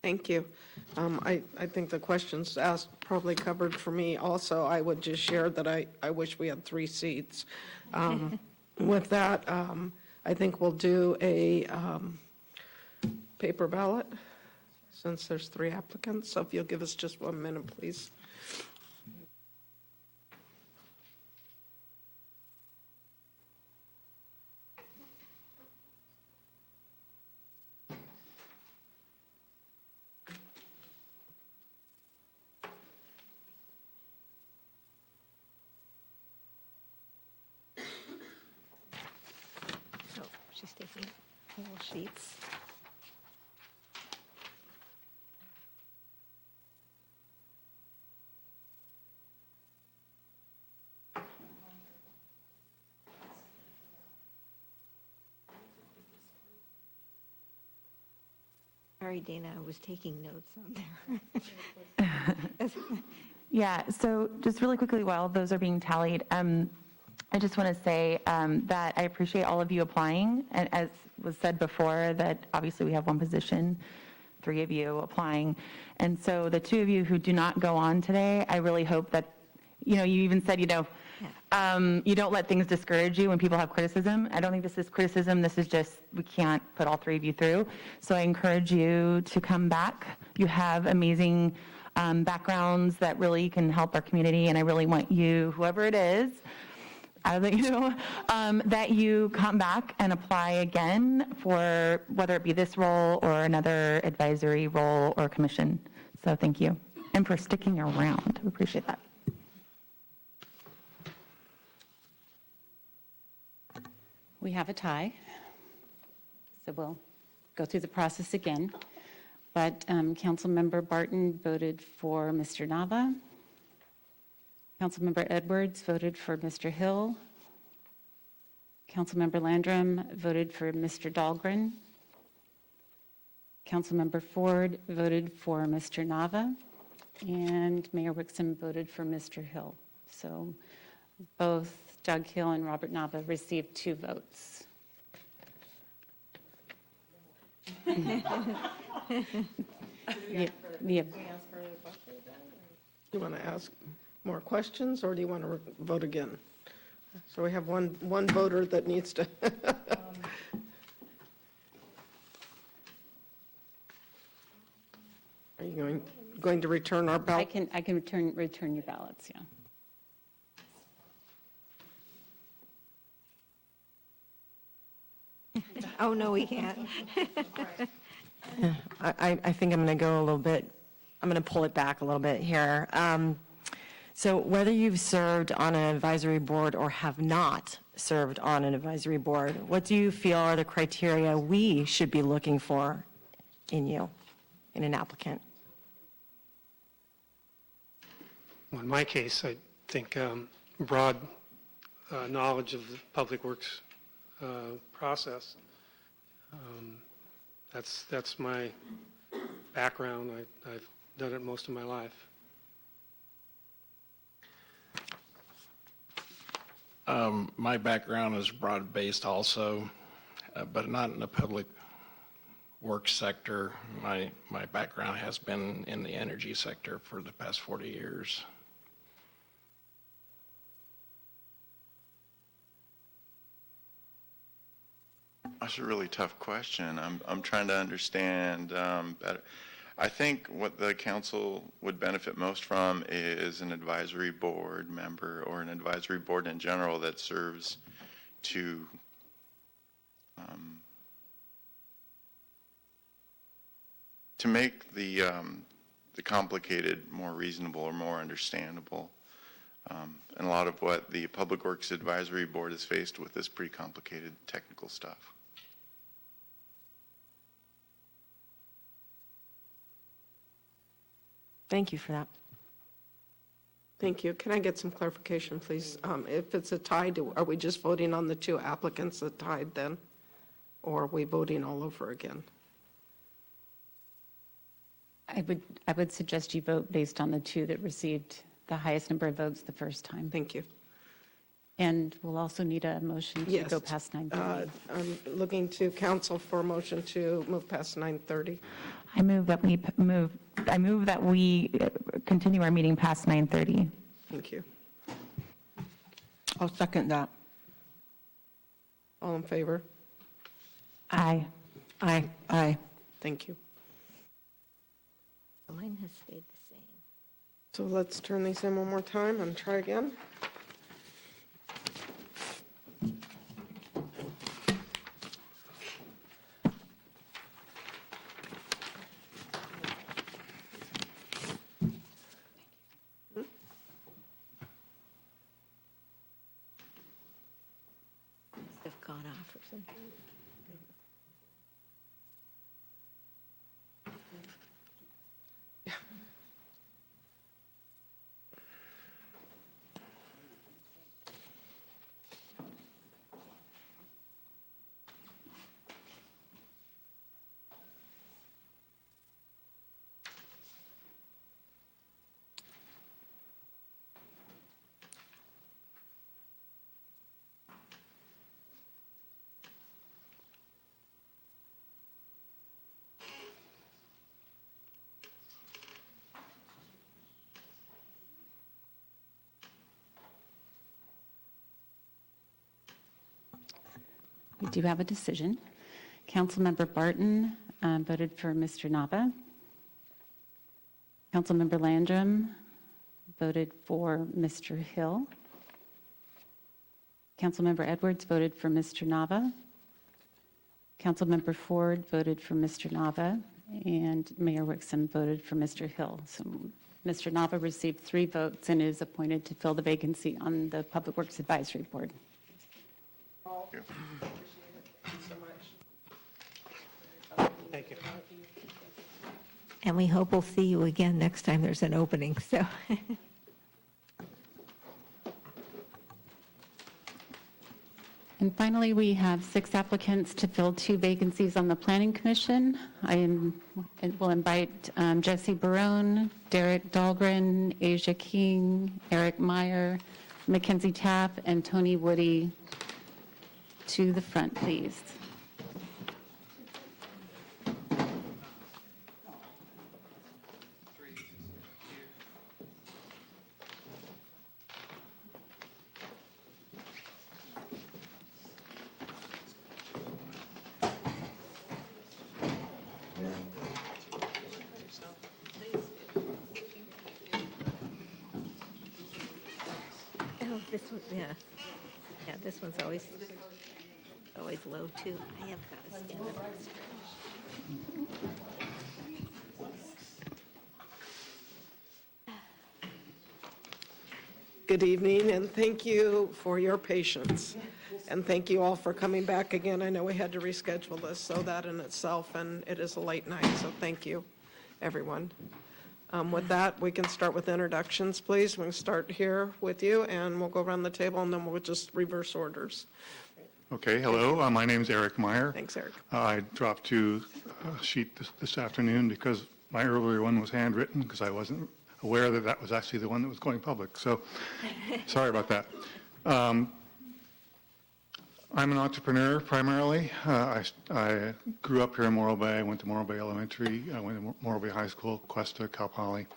Thank you. I think the questions asked probably covered for me also. I would just share that I wish we had 3 seats. With that, I think we'll do a paper ballot since there's 3 applicants. So if you'll give us just 1 minute, please. She's taking little sheets. Sorry, Dana, I was taking notes on there. Yeah, so just really quickly while those are being tallied, I just want to say that I appreciate all of you applying. And as was said before, that obviously we have one position, 3 of you applying. And so the 2 of you who do not go on today, I really hope that, you even said, you don't let things discourage you when people have criticism. I don't think this is criticism. This is just, we can't put all 3 of you through. So I encourage you to come back. You have amazing backgrounds that really can help our community. And I really want you, whoever it is, that you come back and apply again for whether it be this role or another advisory role or commission. So thank you. And for sticking around. We appreciate that. We have a tie, so we'll go through the process again. But Councilmember Barton voted for Mr. Nava. Councilmember Edwards voted for Mr. Hill. Councilmember Landrum voted for Mr. Dahlgren. Councilmember Ford voted for Mr. Nava. And Mayor Wixom voted for Mr. Hill. So both Doug Hill and Robert Nava received 2 votes. You want to ask more questions, or do you want to vote again? So we have one voter that needs to. Are you going to return our ballot? I can return your ballots, yeah. Oh, no, we can't. I think I'm going to go a little bit, I'm going to pull it back a little bit here. So whether you've served on an advisory board or have not served on an advisory board, what do you feel are the criteria we should be looking for in you, in an applicant? Well, in my case, I think broad knowledge of the public works process. That's my background. I've done it most of my life. My background is broad-based also, but not in the public works sector. My background has been in the energy sector for the past 40 years. That's a really tough question. I'm trying to understand better. I think what the council would benefit most from is an advisory board member or an advisory board in general that serves to make the complicated more reasonable or more understandable. And a lot of what the Public Works Advisory Board is faced with is pretty complicated technical stuff. Thank you for that. Thank you. Can I get some clarification, please? If it's a tie, are we just voting on the 2 applicants that tied then? Or are we voting all over again? I would suggest you vote based on the 2 that received the highest number of votes the first time. Thank you. And we'll also need a motion to Yes. go past 9:30. I'm looking to council for a motion to move past 9:30. I move that we continue our meeting past 9:30. Thank you. I'll second that. All in favor? Aye. Aye. Aye. Thank you. Mine has stayed the same. So let's turn these in one more time and try again. Must have gone off or something. do have a decision. Councilmember Barton voted for Mr. Nava. Councilmember Landrum voted for Mr. Hill. Councilmember Edwards voted for Mr. Nava. Councilmember Ford voted for Mr. Nava, and Mayor Wixom voted for Mr. Hill. So Mr. Nava received 3 votes and is appointed to fill the vacancy on the Public Works Advisory Board. Thank you. And we hope we'll see you again next time there's an opening, so. And finally, we have 6 applicants to fill 2 vacancies on the Planning Commission. Will invite Jesse Barone, Derek Dahlgren, Asia King, Eric Meyer, Mackenzie Tapp, and Tony Woody to the front, please. Oh, this one, yeah. Yeah, this one's always low, too. I have got to stand up. Good evening, and thank you for your patience. And thank you all for coming back again. I know we had to reschedule this, so that in itself, and it is a late night, so thank you, everyone. With that, we can start with introductions, please. We can start here with you, and we'll go around the table, and then we'll just reverse orders. Okay, hello. My name's Eric Meyer. Thanks, Eric. I dropped to a sheet this afternoon because my earlier one was handwritten because I wasn't aware that that was actually the one that was going public. So sorry about that. I'm an entrepreneur primarily. I grew up here in Morro Bay. I went to Morro Bay Elementary. I went to Morro Bay High School, Cuesta, Cal Poly.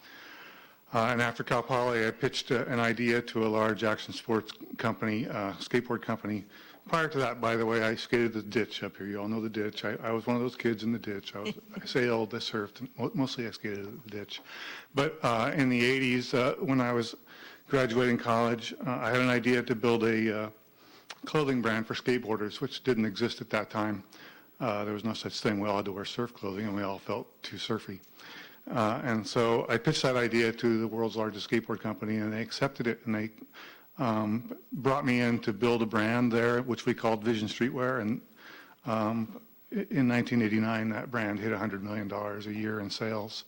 And after Cal Poly, I pitched an idea to a large action sports company, skateboard company. Prior to that, by the way, I skated the ditch up here. You all know the ditch. I was one of those kids in the ditch. I sailed, I surfed, mostly I skated the ditch. But in the 80s, when I was graduating college, I had an idea to build a clothing brand for skateboarders, which didn't exist at that time. There was no such thing. We all had to wear surf clothing, and we all felt too surfy. And so I pitched that idea to the world's largest skateboard company, and they accepted it, and they brought me in to build a brand there, which we called Vision Streetwear. And in 1989, that brand hit $100 million a year in sales.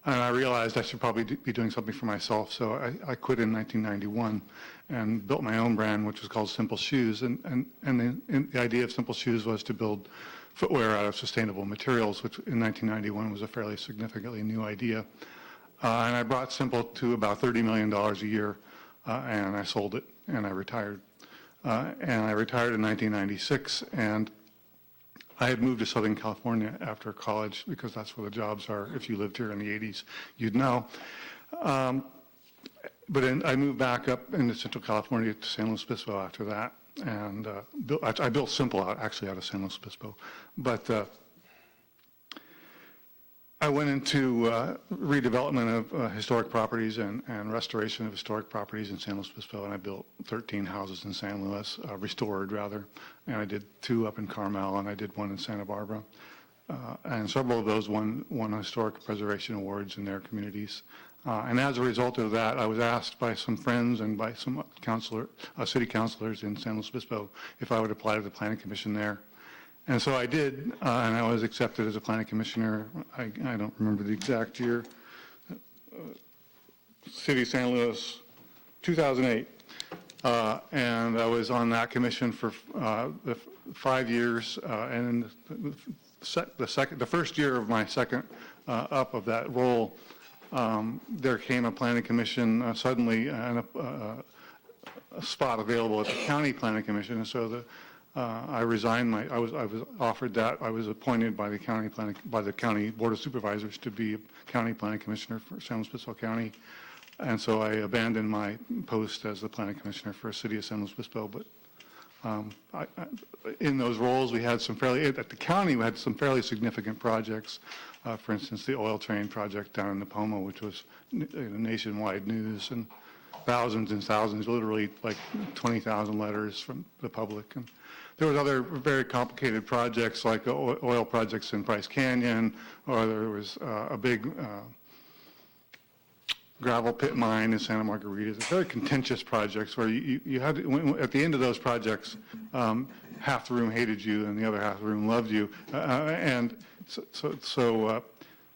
And I realized I should probably be doing something for myself, so I quit in 1991 and built my own brand, which was called Simple Shoes. And the idea of Simple Shoes was to build footwear out of sustainable materials, which in 1991 was a fairly significantly new idea. And I brought Simple to about $30 million a year, and I sold it, and I retired. And I retired in 1996, and I had moved to Southern California after college because that's where the jobs are. If you lived here in the 80s, you'd know. But I moved back up into Central California to San Luis Obispo after that. And I built Simple out of San Luis Obispo. But I went into redevelopment of historic properties and restoration of historic properties in San Luis Obispo, and I built 13 houses in San Luis, restored rather, and I did 2 up in Carmel, and I did 1 in Santa Barbara. And several of those won historic preservation awards in their communities. And as a result of that, I was asked by some friends and by some city councilors in San Luis Obispo if I would apply to the Planning Commission there. And so I did, and I was accepted as a planning commissioner. I don't remember the exact year. City of San Luis, 2008. And I was on that commission for 5 years. And the first year of my second up of that role, there came a planning commission suddenly, and a spot available at the county planning commission. And so I resigned. I was offered that. I was appointed by the county board of supervisors to be county planning commissioner for San Luis Obispo County, and so I abandoned my post as the planning commissioner for the city of San Luis Obispo. But In those roles, we had some fairly, at the county, we had some fairly significant projects. For instance, the oil train project down in Napoma, which was nationwide news, and thousands and thousands, literally like 20,000 letters from the public. And there was other very complicated projects like oil projects in Bryce Canyon, or there was a big gravel pit mine in Santa Margarita. They're very contentious projects where you had to, at the end of those projects, half the room hated you and the other half of the room loved you. And so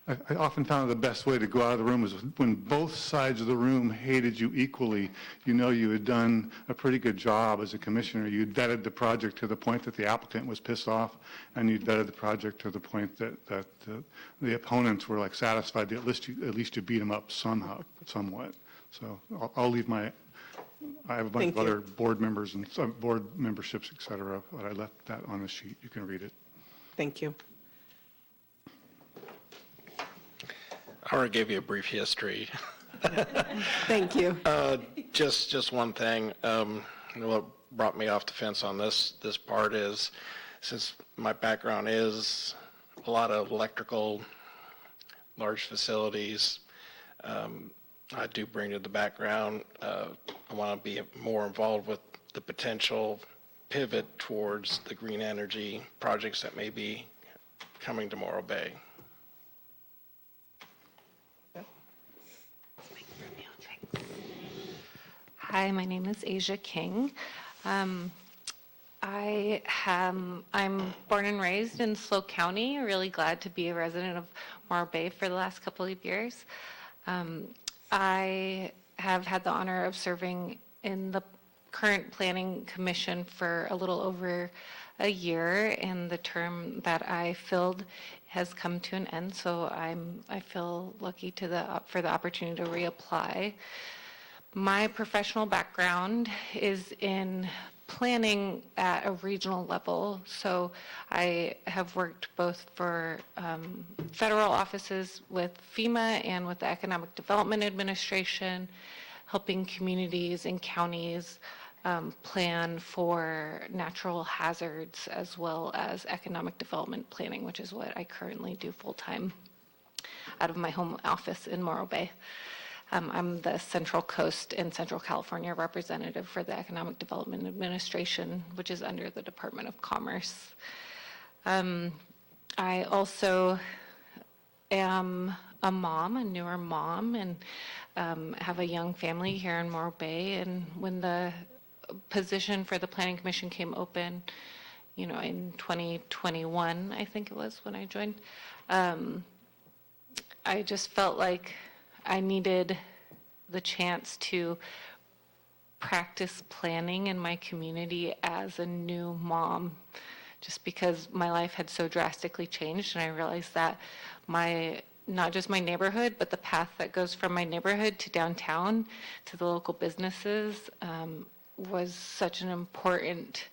I often found the best way to go out of the room was when both sides of the room hated you equally. You know you had done a pretty good job as a commissioner. You'd vetted the project to the point that the applicant was pissed off, and you'd vetted the project to the point that the opponents were like satisfied that at least you beat them up somewhat. So I'll leave my. I have a bunch of other board members and some board memberships, et cetera, but I left that on the sheet. You can read it. Thank you. I already gave you a brief history. Thank you. Just one thing. What brought me off the fence on this part is, since my background is a lot of electrical, large facilities, I do bring to the background. I want to be more involved with the potential pivot towards the green energy projects that may be coming to Morro Bay. Hi, my name is Asia King. I'm born and raised in SLO County. Really glad to be a resident of Morro Bay for the last couple of years. I have had the honor of serving in the current Planning Commission for a little over a year, and the term that I filled has come to an end. So I feel lucky for the opportunity to reapply. My professional background is in planning at a regional level. So I have worked both for federal offices with FEMA and with the Economic Development Administration, helping communities and counties plan for natural hazards as well as economic development planning, which is what I currently do full-time out of my home office in Morro Bay. I'm the Central Coast and Central California representative for the Economic Development Administration, which is under the Department of Commerce. I also am a mom, a newer mom, and have a young family here in Morro Bay. And when the position for the Planning Commission came open, in 2021, I think it was when I joined, I just felt like I needed the chance to practice planning in my community as a new mom, just because my life had so drastically changed, and I realized that not just my neighborhood, but the path that goes from my neighborhood to downtown to the local businesses was such an important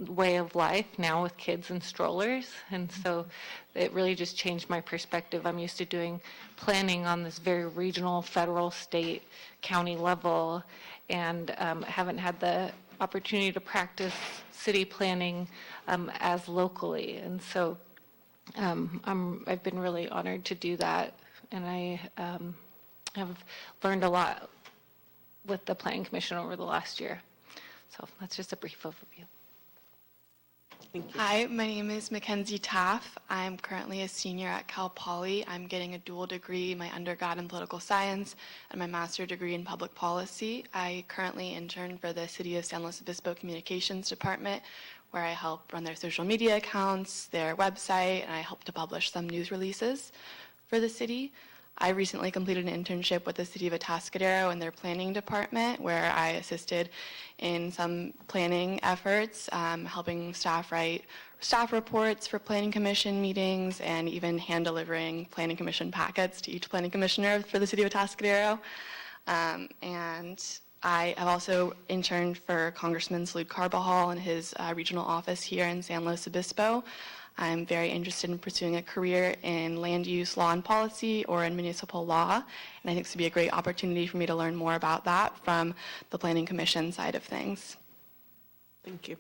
way of life now with kids and strollers. And so it really just changed my perspective. I'm used to doing planning on this very regional, federal, state, county level, and haven't had the opportunity to practice city planning as locally. And so I've been really honored to do that, and I have learned a lot with the Planning Commission over the last year. So that's just a brief overview. Thank you. Hi, my name is Mackenzie Taff. I'm currently a senior at Cal Poly. I'm getting a dual degree, my undergrad in political science and my master's degree in public policy. I currently intern for the City of San Luis Obispo Communications Department, where I help run their social media accounts, their website, and I help to publish some news releases for the city. I recently completed an internship with the City of Atascadero in their planning department, where I assisted in some planning efforts, helping staff write staff reports for planning commission meetings, and even hand delivering planning commission packets to each planning commissioner for the City of Atascadero. And I have also interned for Congressman Salud Carbajal in his regional office here in San Luis Obispo. I'm very interested in pursuing a career in land use law and policy or in municipal law, and I think this would be a great opportunity for me to learn more about that from the Planning Commission side of things. Thank you.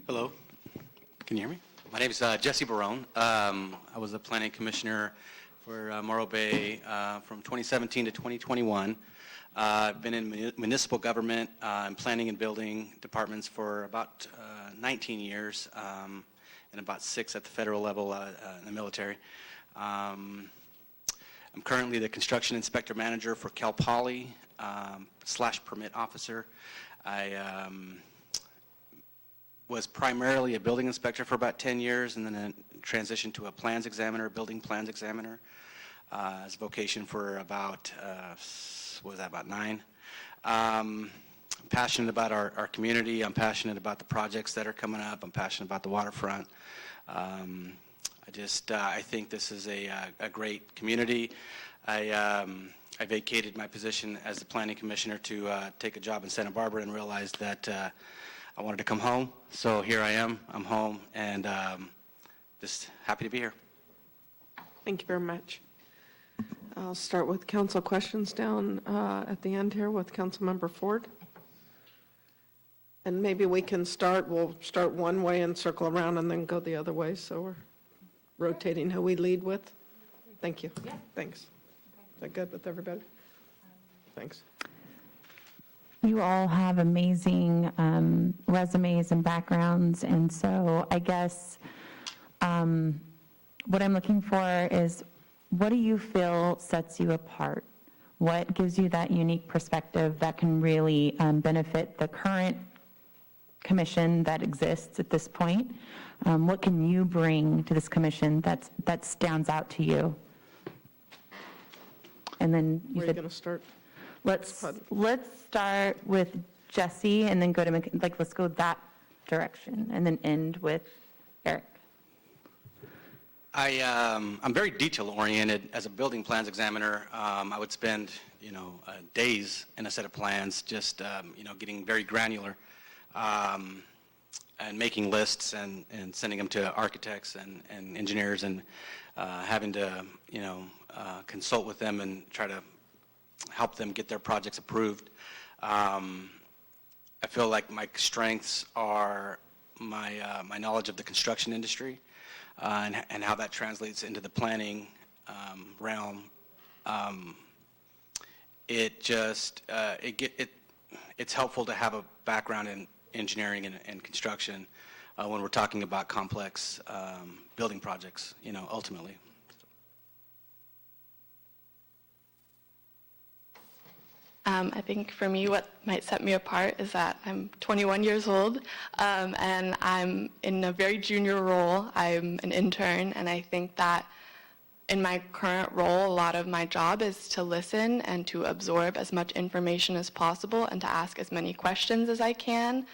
Hello, can you hear me? My name is Jesse Barone. I was a planning commissioner for Morro Bay from 2017 to 2021. I've been in municipal government and planning and building departments for about 19 years, and about 6 at the federal level in the military. I'm currently the construction inspector manager for Cal Poly / permit officer. I was primarily a building inspector for about 10 years, and then transitioned to a plans examiner, building plans examiner, as a vocation for about, what was that, about 9. I'm passionate about our community. I'm passionate about the projects that are coming up. I'm passionate about the waterfront. I think this is a great community. I vacated my position as the planning commissioner to take a job in Santa Barbara and realized that I wanted to come home. So here I am. I'm home, and just happy to be here. Thank you very much. I'll start with council questions down at the end here with Councilmember Ford. And maybe we'll start one way and circle around and then go the other way, so we're rotating who we lead with. Thank you. Yeah. Thanks. Is that good with everybody? Thanks. You all have amazing resumes and backgrounds, and so I guess what I'm looking for is, what do you feel sets you apart? What gives you that unique perspective that can really benefit the current commission that exists at this point? What can you bring to this commission that stands out to you? And then Where are you going to start? Let's start with Jesse and then go to, let's go that direction and then end with Eric. I'm very detail oriented. As a building plans examiner, I would spend days in a set of plans, just getting very granular, and making lists and sending them to architects and engineers, and having to consult with them and try to help them get their projects approved. I feel like my strengths are my knowledge of the construction industry, and how that translates into the planning realm. It's helpful to have a background in engineering and construction when we're talking about complex building projects, ultimately. I think for me, what might set me apart is that I'm 21 years old, and I'm in a very junior role. I'm an intern, and I think that in my current role, a lot of my job is to listen and to absorb as much information as possible and to ask as many questions as I can.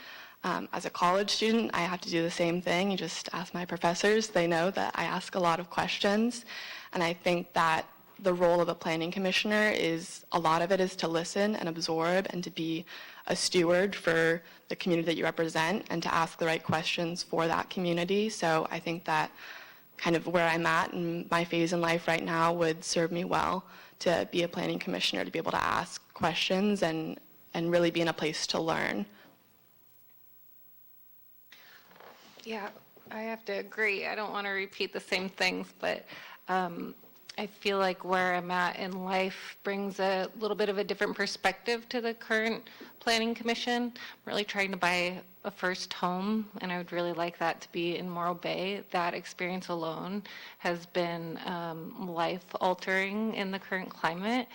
As a college student, I have to do the same thing. You just ask my professors. They know that I ask a lot of questions, and I think that the role of a planning commissioner is, a lot of it is to listen and absorb and to be a steward for the community that you represent and to ask the right questions for that community. So I think that kind of where I'm at in my phase in life right now would serve me well to be a planning commissioner, to be able to ask questions and really be in a place to learn. Yeah, I have to agree. I don't want to repeat the same things, but I feel like where I'm at in life brings a little bit of a different perspective to the current planning commission. I'm really trying to buy a first home, and I would really like that to be in Morro Bay. That experience alone has been life-altering in the current climate,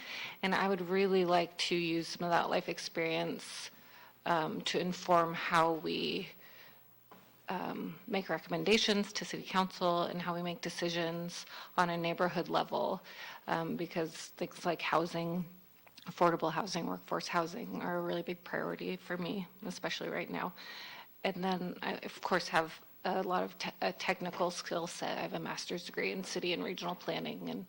and I would really like to use some of that life experience to inform how we make recommendations to city council and how we make decisions on a neighborhood level, because things like housing, affordable housing, workforce housing are a really big priority for me, especially right now. And then I, of course, have a lot of a technical skill set. I have a master's degree in city and regional planning, and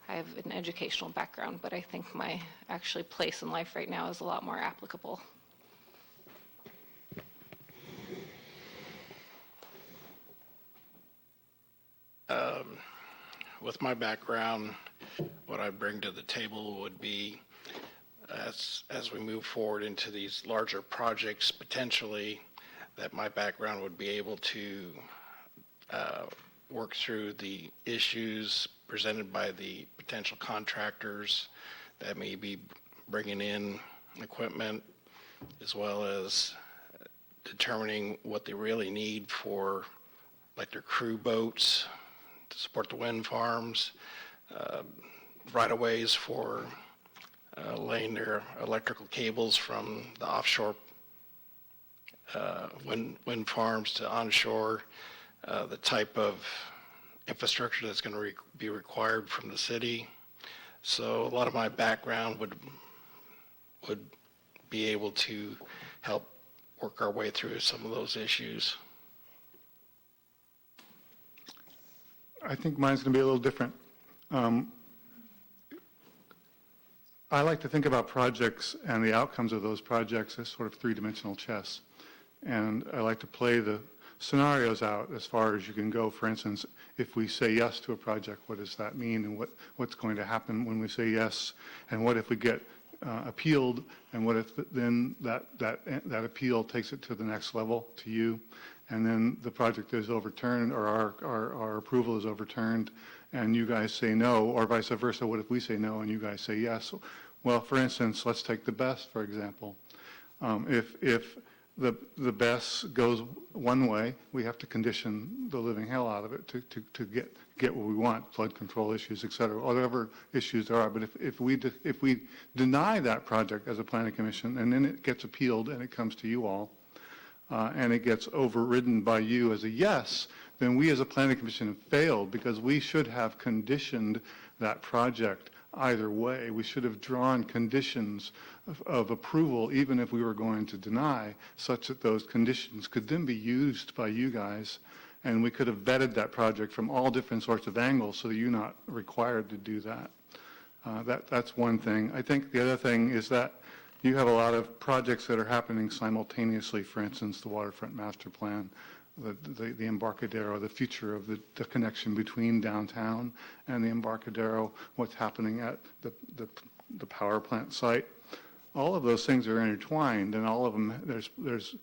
I have an educational background, but I think my actually place in life right now is a lot more applicable. With my background, what I bring to the table would be as we move forward into these larger projects, potentially, that my background would be able to work through the issues presented by the potential contractors that may be bringing in equipment, as well as determining what they really need for, like, their crew boats to support the wind farms, right-of-ways for laying their electrical cables from the offshore wind farms to onshore, the type of infrastructure that's going to be required from the city. So a lot of my background would be able to help work our way through some of those issues. I think mine's going to be a little different. I like to think about projects and the outcomes of those projects as sort of three-dimensional chess. And I like to play the scenarios out as far as you can go. For instance, if we say yes to a project, what does that mean, and what's going to happen when we say yes, and what if we get appealed, and what if then that appeal takes it to the next level, to you, and then the project is overturned, or our approval is overturned, and you guys say no, or vice versa. What if we say no and you guys say yes? Well, for instance, let's take the BESS, for example. If the BESS goes one way, we have to condition the living hell out of it to get what we want, flood control issues, et cetera, whatever issues there are. But if we deny that project as a planning commission, and then it gets appealed and it comes to you all, and it gets overridden by you as a yes, then we as a planning commission have failed, because we should have conditioned that project either way. We should have drawn conditions of approval, even if we were going to deny, such that those conditions could then be used by you guys, and we could have vetted that project from all different sorts of angles so that you're not required to do that. That's one thing. I think the other thing is that you have a lot of projects that are happening simultaneously. For instance, the waterfront master plan, the Embarcadero, the future of the connection between downtown and the Embarcadero, what's happening at the power plant site. All of those things are intertwined, and all of them, there's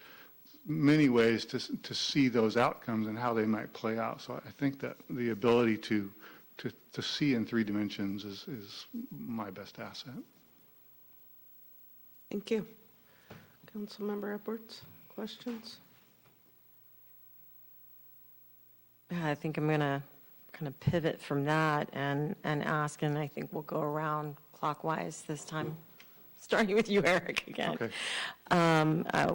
many ways to see those outcomes and how they might play out. So I think that the ability to see in three dimensions is my best asset. Thank you. Councilmember Edwards, questions? I think I'm going to kind of pivot from that and ask, and I think we'll go around clockwise this time, starting with you, Eric, again. Okay.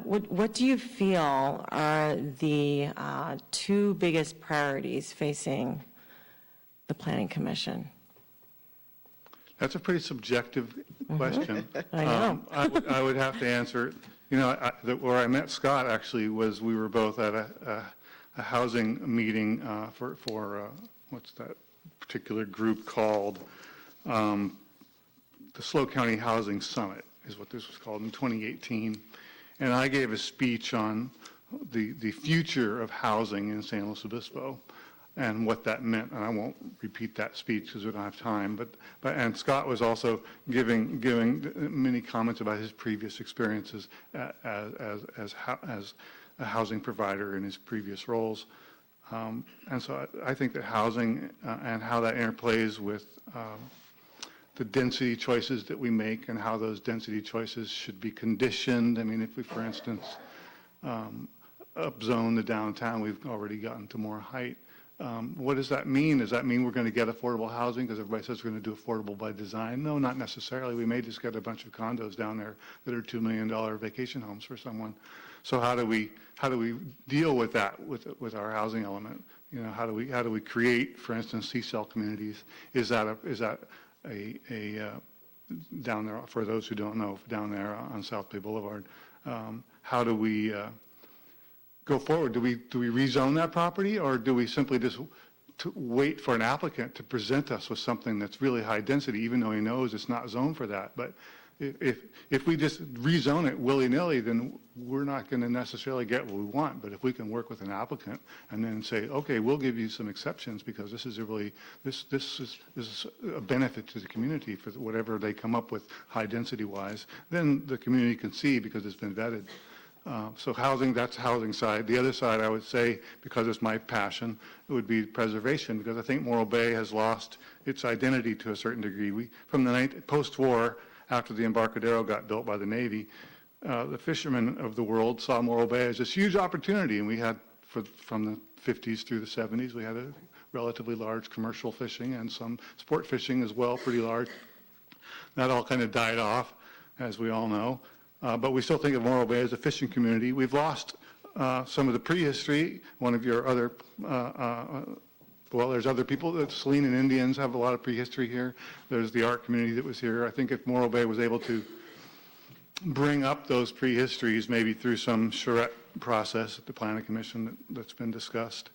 What do you feel are the two biggest priorities facing the Planning Commission? That's a pretty subjective question. I know. I would have to answer, where I met Scott actually was we were both at a housing meeting for what's that particular group called? The SLO County Housing Summit is what this was called in 2018. And I gave a speech on the future of housing in San Luis Obispo and what that meant. And I won't repeat that speech because we don't have time. And Scott was also giving many comments about his previous experiences as a housing provider in his previous roles. And so I think that housing and how that interplays with the density choices that we make and how those density choices should be conditioned. I mean, if we, for instance, upzone the downtown, we've already gotten to more height. What does that mean? Does that mean we're going to get affordable housing because everybody says we're going to do affordable by design? No, not necessarily. We may just get a bunch of condos down there that are $2 million vacation homes for someone. So how do we deal with that with our housing element? How do we create, for instance, C-cell communities? Is that a down there, for those who don't know, down there on South Bay Boulevard? How do we go forward? Do we rezone that property, or do we simply just wait for an applicant to present us with something that's really high density, even though he knows it's not zoned for that? But if we just rezone it willy-nilly, then we're not going to necessarily get what we want. But if we can work with an applicant and then say, okay, we'll give you some exceptions because this is this is a benefit to the community for whatever they come up with high density wise, then the community can see because it's been vetted. So housing, that's housing side. The other side, I would say, because it's my passion, it would be preservation, because I think Morro Bay has lost its identity to a certain degree. From the post-war, after the Embarcadero got built by the Navy, the fishermen of the world saw Morro Bay as this huge opportunity, and we had, from the 50s through the 70s, we had a relatively large commercial fishing and some sport fishing as well, pretty large. That all kind of died off, as we all know. But we still think of Morro Bay as a fishing community. We've lost some of the prehistory. One of your other, well, there's other people. The Salinan Indians have a lot of prehistory here. There's the art community that was here. I think if Morro Bay was able to bring up those prehistories, maybe through some charrette process at the Planning Commission that's been discussed,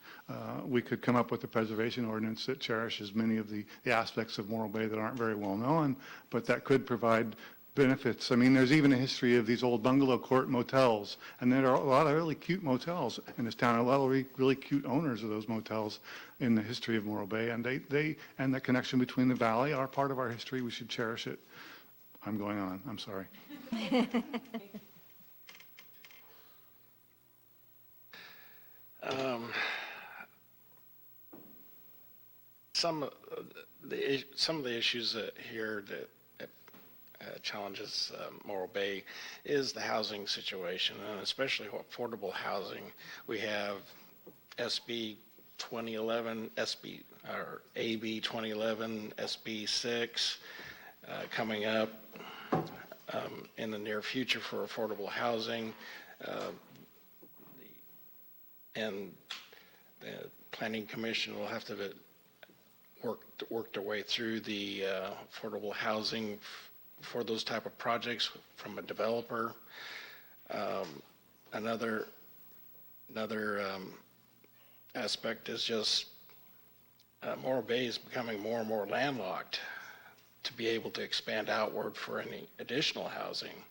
we could come up with a preservation ordinance that cherishes many of the aspects of Morro Bay that aren't very well known, but that could provide benefits. I mean, there's even a history of these old bungalow court motels, and there are a lot of really cute motels in this town, a lot of really cute owners of those motels in the history of Morro Bay, and they and the connection between the valley are part of our history. We should cherish it. I'm going on. I'm sorry. Some of the issues here that challenges Morro Bay is the housing situation, and especially affordable housing. We have SB 2011, AB 2011, SB 6 coming up in the near future for affordable housing, and the Planning Commission will have to work their way through the affordable housing for those type of projects from a developer. Another aspect is just Morro Bay is becoming more and more landlocked to be able to expand outward for any additional housing.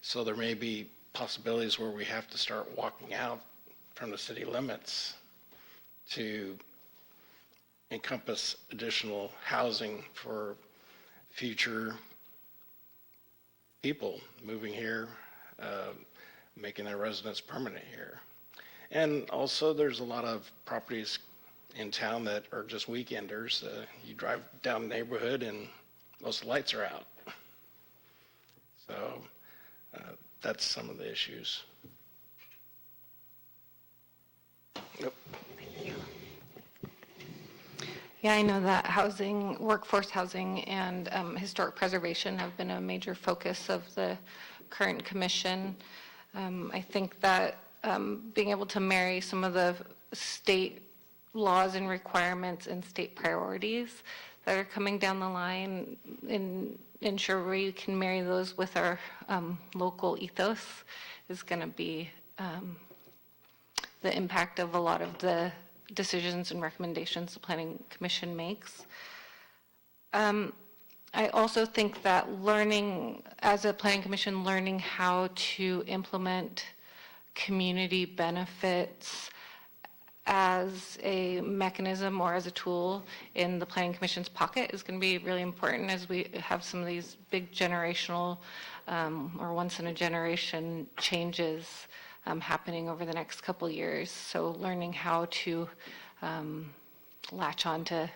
So there may be possibilities where we have to start walking out from the city limits to encompass additional housing for future people moving here, making their residence permanent here. And also there's a lot of properties in town that are just weekenders. You drive down the neighborhood and most lights are out. So that's some of the issues. Yep. Yeah, I know that housing, workforce housing, and historic preservation have been a major focus of the current commission. I think that being able to marry some of the state laws and requirements and state priorities that are coming down the line and ensure we can marry those with our local ethos is going to be the impact of a lot of the decisions and recommendations the Planning Commission makes. I also think that learning, as a Planning Commission, learning how to implement community benefits as a mechanism or as a tool in the Planning Commission's pocket is going to be really important as we have some of these big generational or once-in-a-generation changes happening over the next couple years. So learning how to latch onto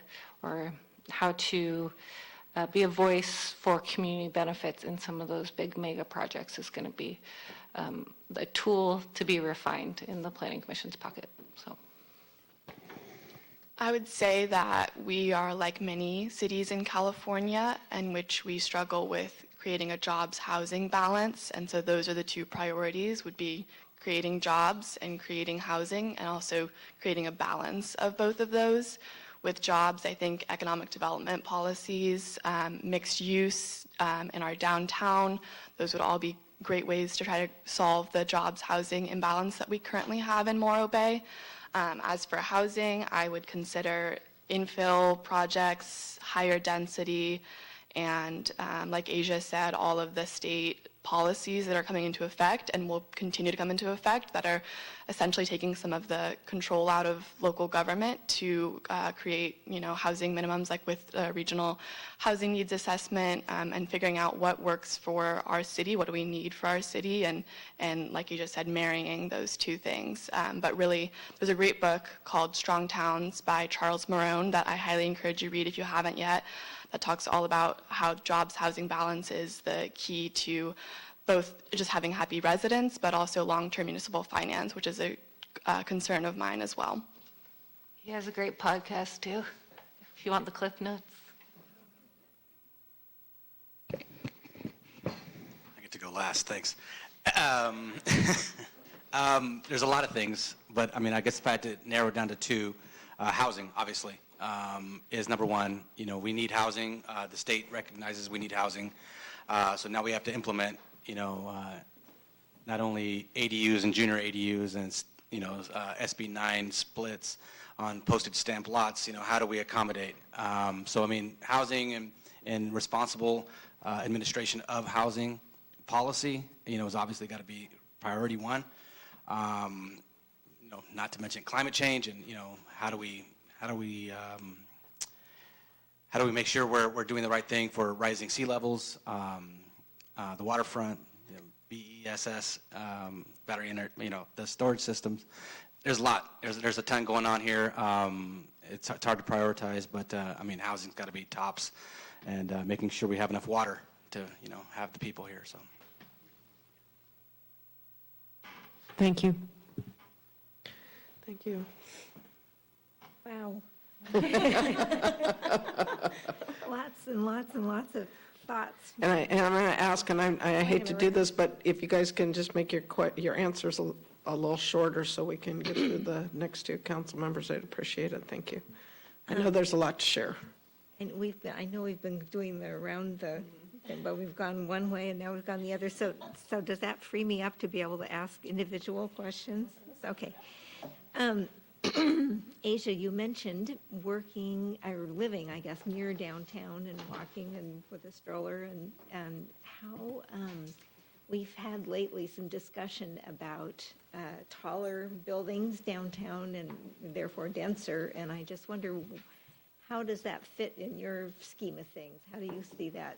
or how to be a voice for community benefits in some of those big mega projects is going to be a tool to be refined in the Planning Commission's pocket. So I would say that we are like many cities in California in which we struggle with creating a jobs housing balance, and so those are the two priorities, would be creating jobs and creating housing, and also creating a balance of both of those. With jobs, I think economic development policies, mixed use in our downtown, those would all be great ways to try to solve the jobs housing imbalance that we currently have in Morro Bay. As for housing, I would consider infill projects, higher density, and like Asia said, all of the state policies that are coming into effect and will continue to come into effect that are essentially taking some of the control out of local government to create, housing minimums, like with regional housing needs assessment, and figuring out what works for our city, what do we need for our city, and like you just said, marrying those two things. But really, there's a great book called Strong Towns by Charles Marone that I highly encourage you to read if you haven't yet, that talks all about how jobs housing balance is the key to both just having happy residents, but also long-term municipal finance, which is a concern of mine as well. He has a great podcast too, if you want the cliff notes. I get to go last, thanks. There's a lot of things, but I mean, I guess if I had to narrow it down to two, housing, obviously, is number one. We need housing. The state recognizes we need housing. So now we have to implement, not only ADUs and junior ADUs and, SB 9 splits on postage stamp lots, how do we accommodate? So, I mean, housing and responsible administration of housing policy, has obviously got to be priority one. Not to mention climate change and, how do we make sure we're doing the right thing for rising sea levels, the waterfront, BESS, battery, the storage systems. There's a lot. There's a ton going on here. It's hard to prioritize, but I mean, housing's got to be tops, and making sure we have enough water to, have the people here. So. Thank you. Thank you. Wow. Lots and lots and lots of thoughts. And I'm going to ask, and I hate to do this, but if you guys can just make your answers a little shorter so we can get through the next two council members, I'd appreciate it. Thank you. I know there's a lot to share. And I know we've been doing around the thing, but we've gone one way and now we've gone the other. So does that free me up to be able to ask individual questions? Okay. Asia, you mentioned working or living, I guess, near downtown and walking and with a stroller, and how we've had lately some discussion about taller buildings downtown and therefore denser, and I just wonder, how does that fit in your scheme of things? How do you see that?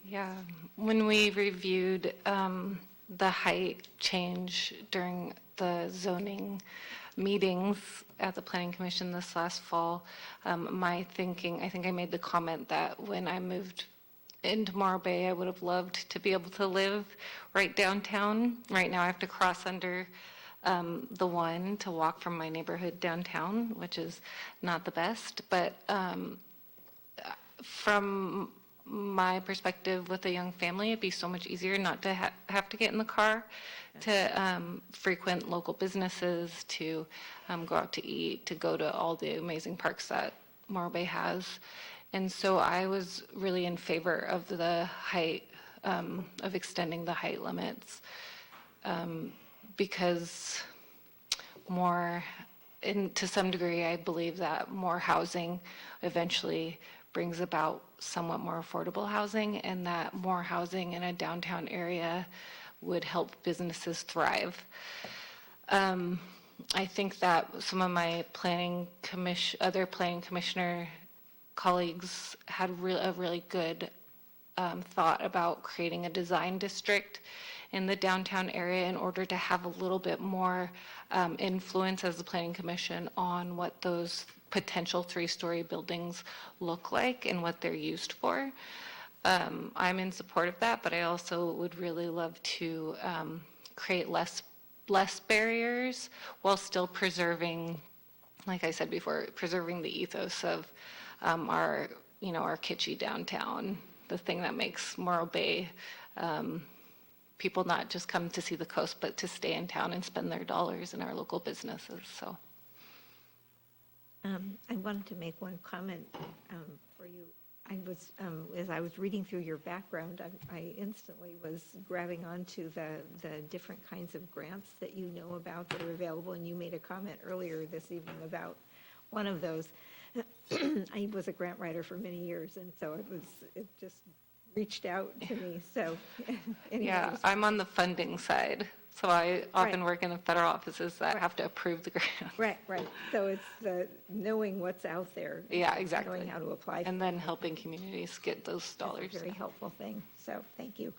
Yeah, when we reviewed the height change during the zoning meetings at the Planning Commission this last fall, my thinking, I think I made the comment that when I moved into Morro Bay, I would have loved to be able to live right downtown. Right now I have to cross under the one to walk from my neighborhood downtown, which is not the best. But from my perspective with a young family, it'd be so much easier not to have to get in the car to frequent local businesses, to go out to eat, to go to all the amazing parks that Morro Bay has. And so I was really in favor of the height, of extending the height limits, because to some degree, I believe that more housing eventually brings about somewhat more affordable housing, and that more housing in a downtown area would help businesses thrive. I think that some of my other planning commissioner colleagues had a really good thought about creating a design district in the downtown area in order to have a little bit more influence as the Planning Commission on what those potential 3-story buildings look like and what they're used for. I'm in support of that, but I also would really love to create less barriers while still preserving, like I said before, preserving the ethos of our kitschy downtown, the thing that makes Morro Bay people not just come to see the coast, but to stay in town and spend their dollars in our local businesses. So, I wanted to make one comment for you. As I was reading through your background, I instantly was grabbing onto the different kinds of grants that you know about that are available, and you made a comment earlier this evening about one of those. I was a grant writer for many years, and so it just reached out to me, so. anyway, Yeah, I'm on the funding side, so I often Right. work in the federal offices that have to approve the grant. Right. So it's the knowing what's out there. Yeah, exactly. Knowing how to apply. And then helping communities get those dollars. That's a very helpful thing, so thank you.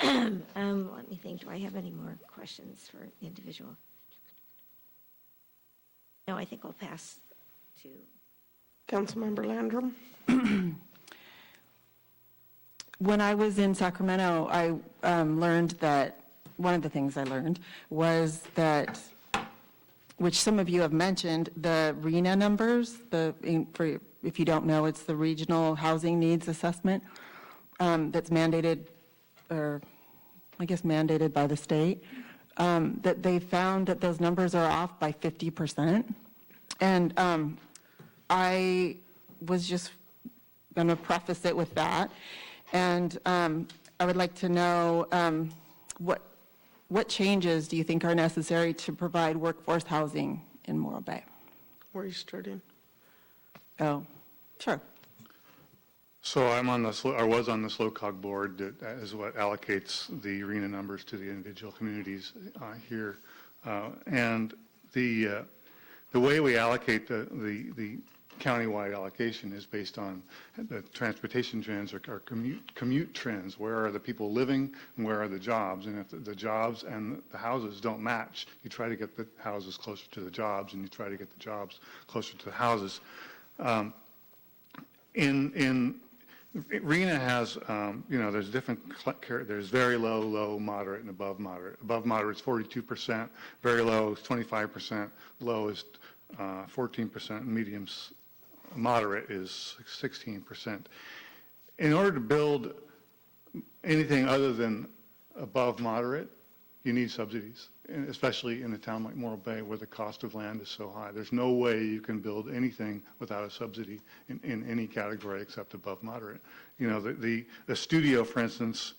Let me think, do I have any more questions for individual? No, I think I'll pass to. Councilmember Landrum? When I was in Sacramento, I learned that, one of the things I learned was that, which some of you have mentioned, the RENA numbers, if you don't know, it's the Regional Housing Needs Assessment that's mandated, or I guess mandated by the state, that they found that those numbers are off by 50%. And I was just going to preface it with that. And I would like to know what changes do you think are necessary to provide workforce housing in Morro Bay? Where are you starting? Oh, sure. So I was on the SLOCOG board that is what allocates the RENA numbers to the individual communities here. And the way we allocate the countywide allocation is based on the transportation trends or commute trends. Where are the people living and where are the jobs? And if the jobs and the houses don't match, you try to get the houses closer to the jobs and you try to get the jobs closer to the houses. RENA has, there's different, there's very low, low, moderate, and above moderate. Above moderate is 42%, very low is 25%, low is 14%, and medium's moderate is 16%. In order to build anything other than above moderate, you need subsidies, and especially in a town like Morro Bay where the cost of land is so high. There's no way you can build anything without a subsidy in any category except above moderate. The studio, for instance,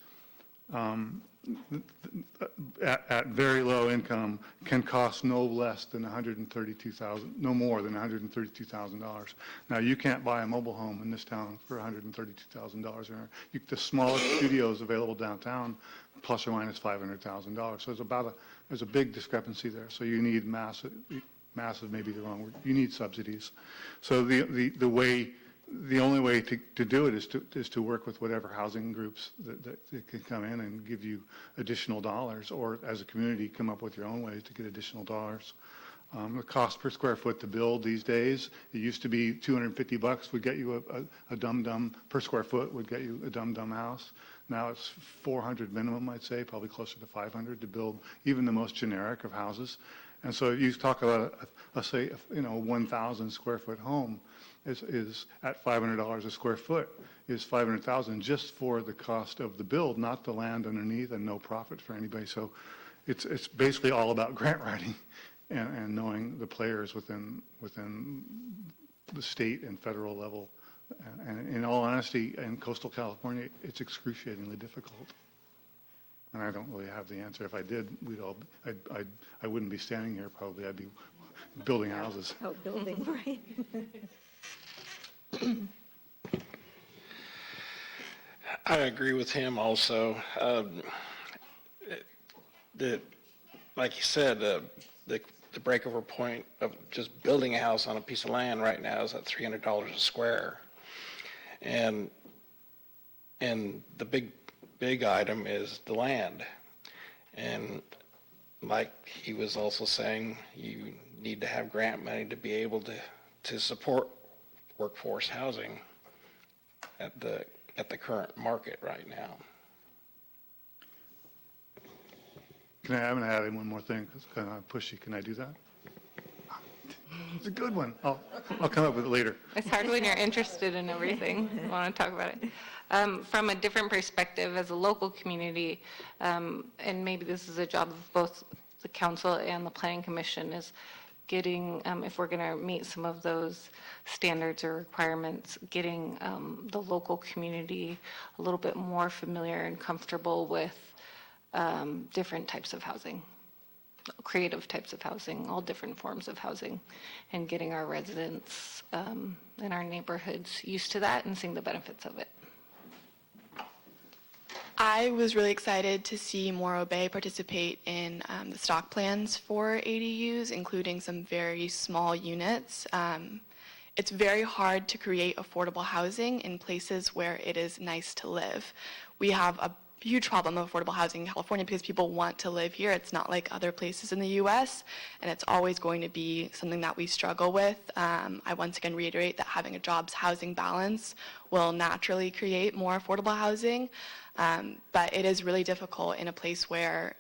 at very low income can cost no less than $132,000, no more than $132,000. Now, you can't buy a mobile home in this town for $132,000. The smallest studios available downtown, plus or minus $500,000. So there's a big discrepancy there. So you need massive, maybe the wrong word. You need subsidies. So the only way to do it is to work with whatever housing groups that can come in and give you additional dollars, or as a community come up with your own ways to get additional dollars. The cost per square foot to build these days, it used to be $250 would get you a dum-dum per square foot, would get you a dum-dum house. Now it's $400 minimum, I'd say, probably closer to $500 to build even the most generic of houses. And so you talk about, let's say, 1,000 square foot home is at $500 a square foot, is $500,000 just for the cost of the build, not the land underneath, and no profit for anybody. So it's basically all about grant writing and knowing the players within the state and federal level. And in all honesty, in coastal California, it's excruciatingly difficult. And I don't really have the answer. If I did, I wouldn't be standing here probably. I'd be building houses. Oh, building, right. I agree with him also. Like you said, the breakover point of just building a house on a piece of land right now is at $300 a square. And the big item is the land. And like he was also saying, you need to have grant money to be able to support workforce housing at the current market right now. I'm going to add in one more thing, because it's kind of pushy. Can I do that? It's a good one. I'll come up with it later. It's hard when you're interested in everything. I want to talk about it. From a different perspective, as a local community, and maybe this is a job of both the council and the planning commission, is getting, if we're going to meet some of those standards or requirements, getting the local community a little bit more familiar and comfortable with different types of housing. creative types of housing, all different forms of housing, and getting our residents in our neighborhoods used to that and seeing the benefits of it. I was really excited to see Morro Bay participate in the stock plans for ADUs, including some very small units. It's very hard to create affordable housing in places where it is nice to live. We have a huge problem of affordable housing in California because people want to live here. It's not like other places in the US, and it's always going to be something that we struggle with. I once again reiterate that having a jobs housing balance will naturally create more affordable housing, but it is really difficult in a place where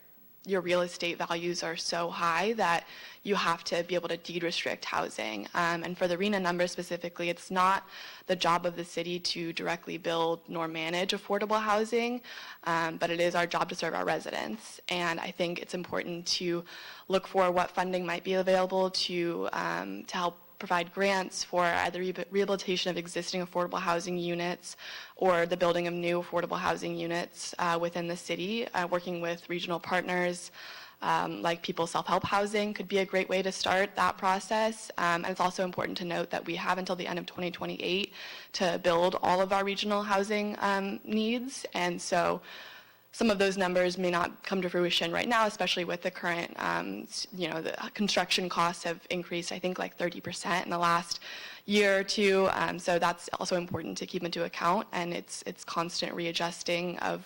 your real estate values are so high that you have to be able to deed restrict housing. And for the RENA numbers specifically, it's not the job of the city to directly build nor manage affordable housing, but it is our job to serve our residents. And I think it's important to look for what funding might be available to help provide grants for either rehabilitation of existing affordable housing units or the building of new affordable housing units within the city. Working with regional partners like People's Self-Help Housing could be a great way to start that process. And it's also important to note that we have until the end of 2028 to build all of our regional housing needs. And so some of those numbers may not come to fruition right now, especially with the current, the construction costs have increased, I think, like 30% in the last year or two. So that's also important to keep into account, and it's constant readjusting of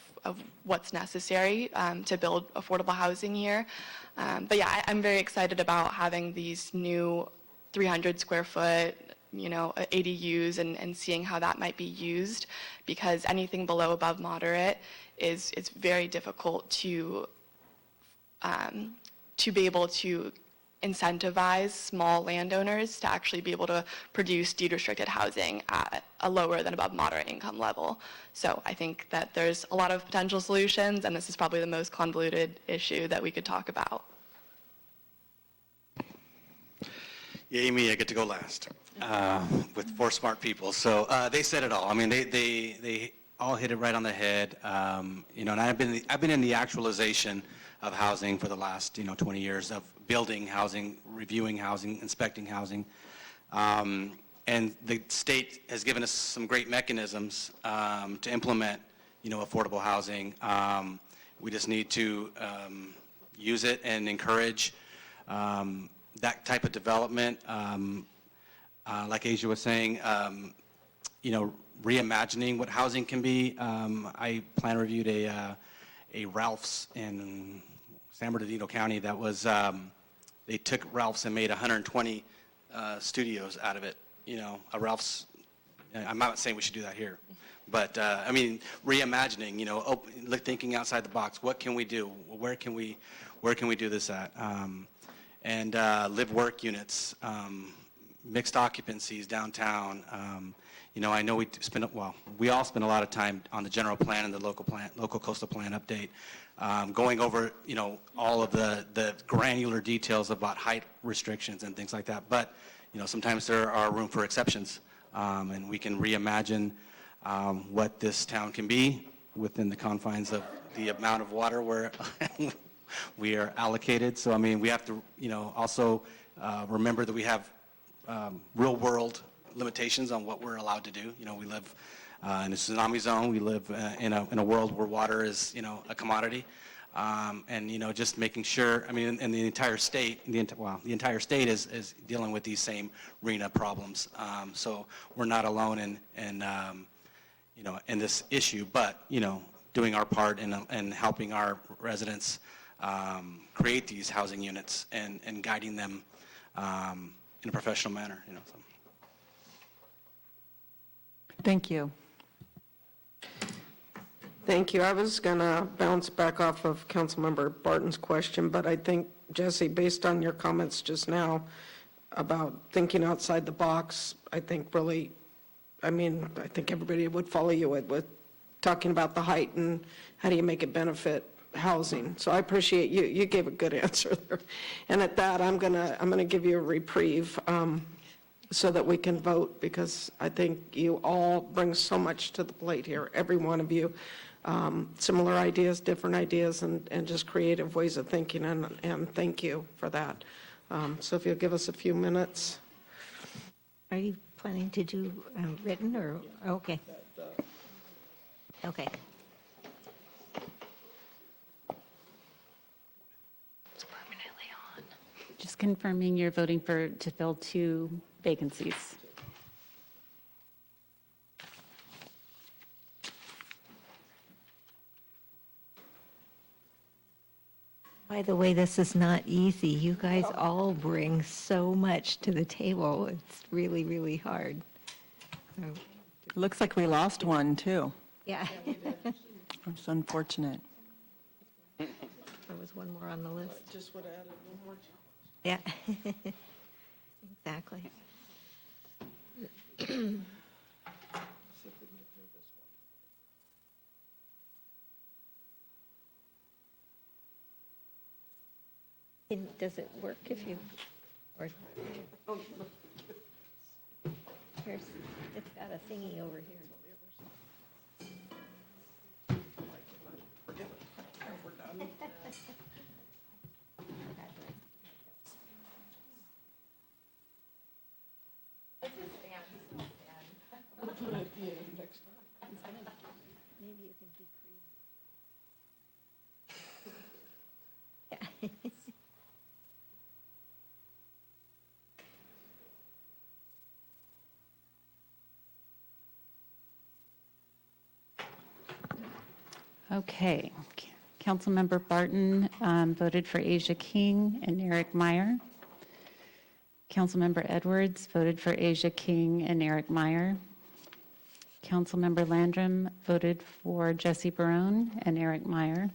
what's necessary to build affordable housing here. But yeah, I'm very excited about having these new 300 square foot ADUs and seeing how that might be used, because anything below above moderate is very difficult to be able to incentivize small landowners to actually be able to produce deed restricted housing at a lower than above moderate income level. So I think that there's a lot of potential solutions, and this is probably the most convoluted issue that we could talk about. Yay me, I get to go last with four smart people. So they said it all. I mean, they all hit it right on the head. And I've been in the actualization of housing for the last 20 years, of building housing, reviewing housing, inspecting housing. And the state has given us some great mechanisms to implement affordable housing. We just need to use it and encourage that type of development. Like Asia was saying, reimagining what housing can be. I plan reviewed a Ralph's in San Bernardino County that was, they took Ralph's and made 120 studios out of it. A Ralph's, I'm not saying we should do that here, but I mean, reimagining, thinking outside the box. What can we do? Where can we do this at? And live-work units, mixed occupancies downtown. I know we all spend a lot of time on the general plan and the local coastal plan update, going over, all of the granular details about height restrictions and things like that. But, sometimes there are room for exceptions, and we can reimagine what this town can be within the confines of the amount of water where we are allocated. So, I mean, we have to, also remember that we have real world limitations on what we're allowed to do. We live in a tsunami zone. We live in a world where water is, a commodity. And, just making sure, I mean, and the entire state, the entire state is dealing with these same RENA problems. So we're not alone in this issue, but, doing our part in helping our residents create these housing units and guiding them in a professional manner, So. Thank you. Thank you. I was going to bounce back off of Councilmember Barton's question, but I think, Jesse, based on your comments just now about thinking outside the box, I think everybody would follow you with talking about the height and how do you make it benefit housing. So I appreciate you. You gave a good answer there. And at that, I'm gonna give you a reprieve so that we can vote, because I think you all bring so much to the plate here, every one of you. similar ideas, different ideas, and just creative ways of thinking, and thank you for that. So if you'll give us a few minutes. Are you planning to do written or, okay. Okay. Just confirming you're voting to fill 2 vacancies. By the way, this is not easy. You guys all bring so much to the table. It's really, really hard. So, It looks like we lost one, too. yeah. It's unfortunate. There was one more on the list. Just would have added one more. Yeah. Exactly. Does it work if you, or, here's, it's got a thingy over here. Maybe you can be creative. Yeah. Okay. Councilmember Barton voted for Asia King and Eric Meyer. Councilmember Edwards voted for Asia King and Eric Meyer. Councilmember Landrum voted for Jesse Barone and Eric Meyer.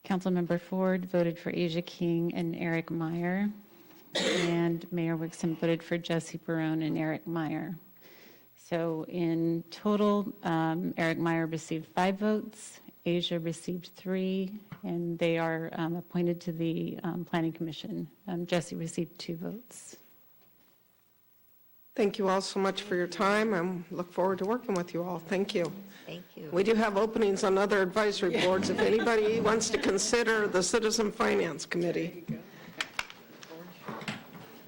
Councilmember Ford voted for Asia King and Eric Meyer. And Mayor Wixom voted for Jesse Barone and Eric Meyer. So in total, Eric Meyer received 5 votes, Asia received 3, and they are appointed to the Planning Commission. Jesse received 2 votes. Thank you all so much for your time. I look forward to working with you all. Thank you. Thank you. We do have openings on other advisory boards if anybody wants to consider the Citizen Finance Committee.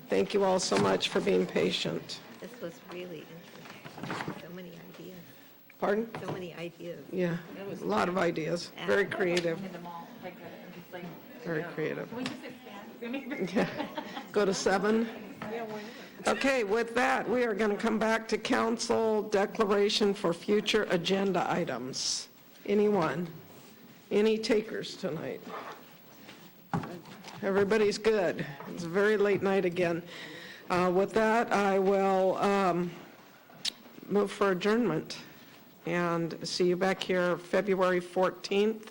Thank you all so much for being patient. This was really interesting. So many ideas. Pardon? So many ideas. Yeah, a lot of ideas. Very creative. Very creative. Yeah. Go to 7. Okay, with that, we are going to come back to council declaration for future agenda items. Anyone? Any takers tonight? Everybody's good. It's a very late night again. With that, I will move for adjournment and see you back here February 14th,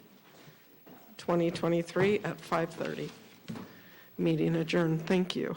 2023 at 5:30. Meeting adjourned. Thank you.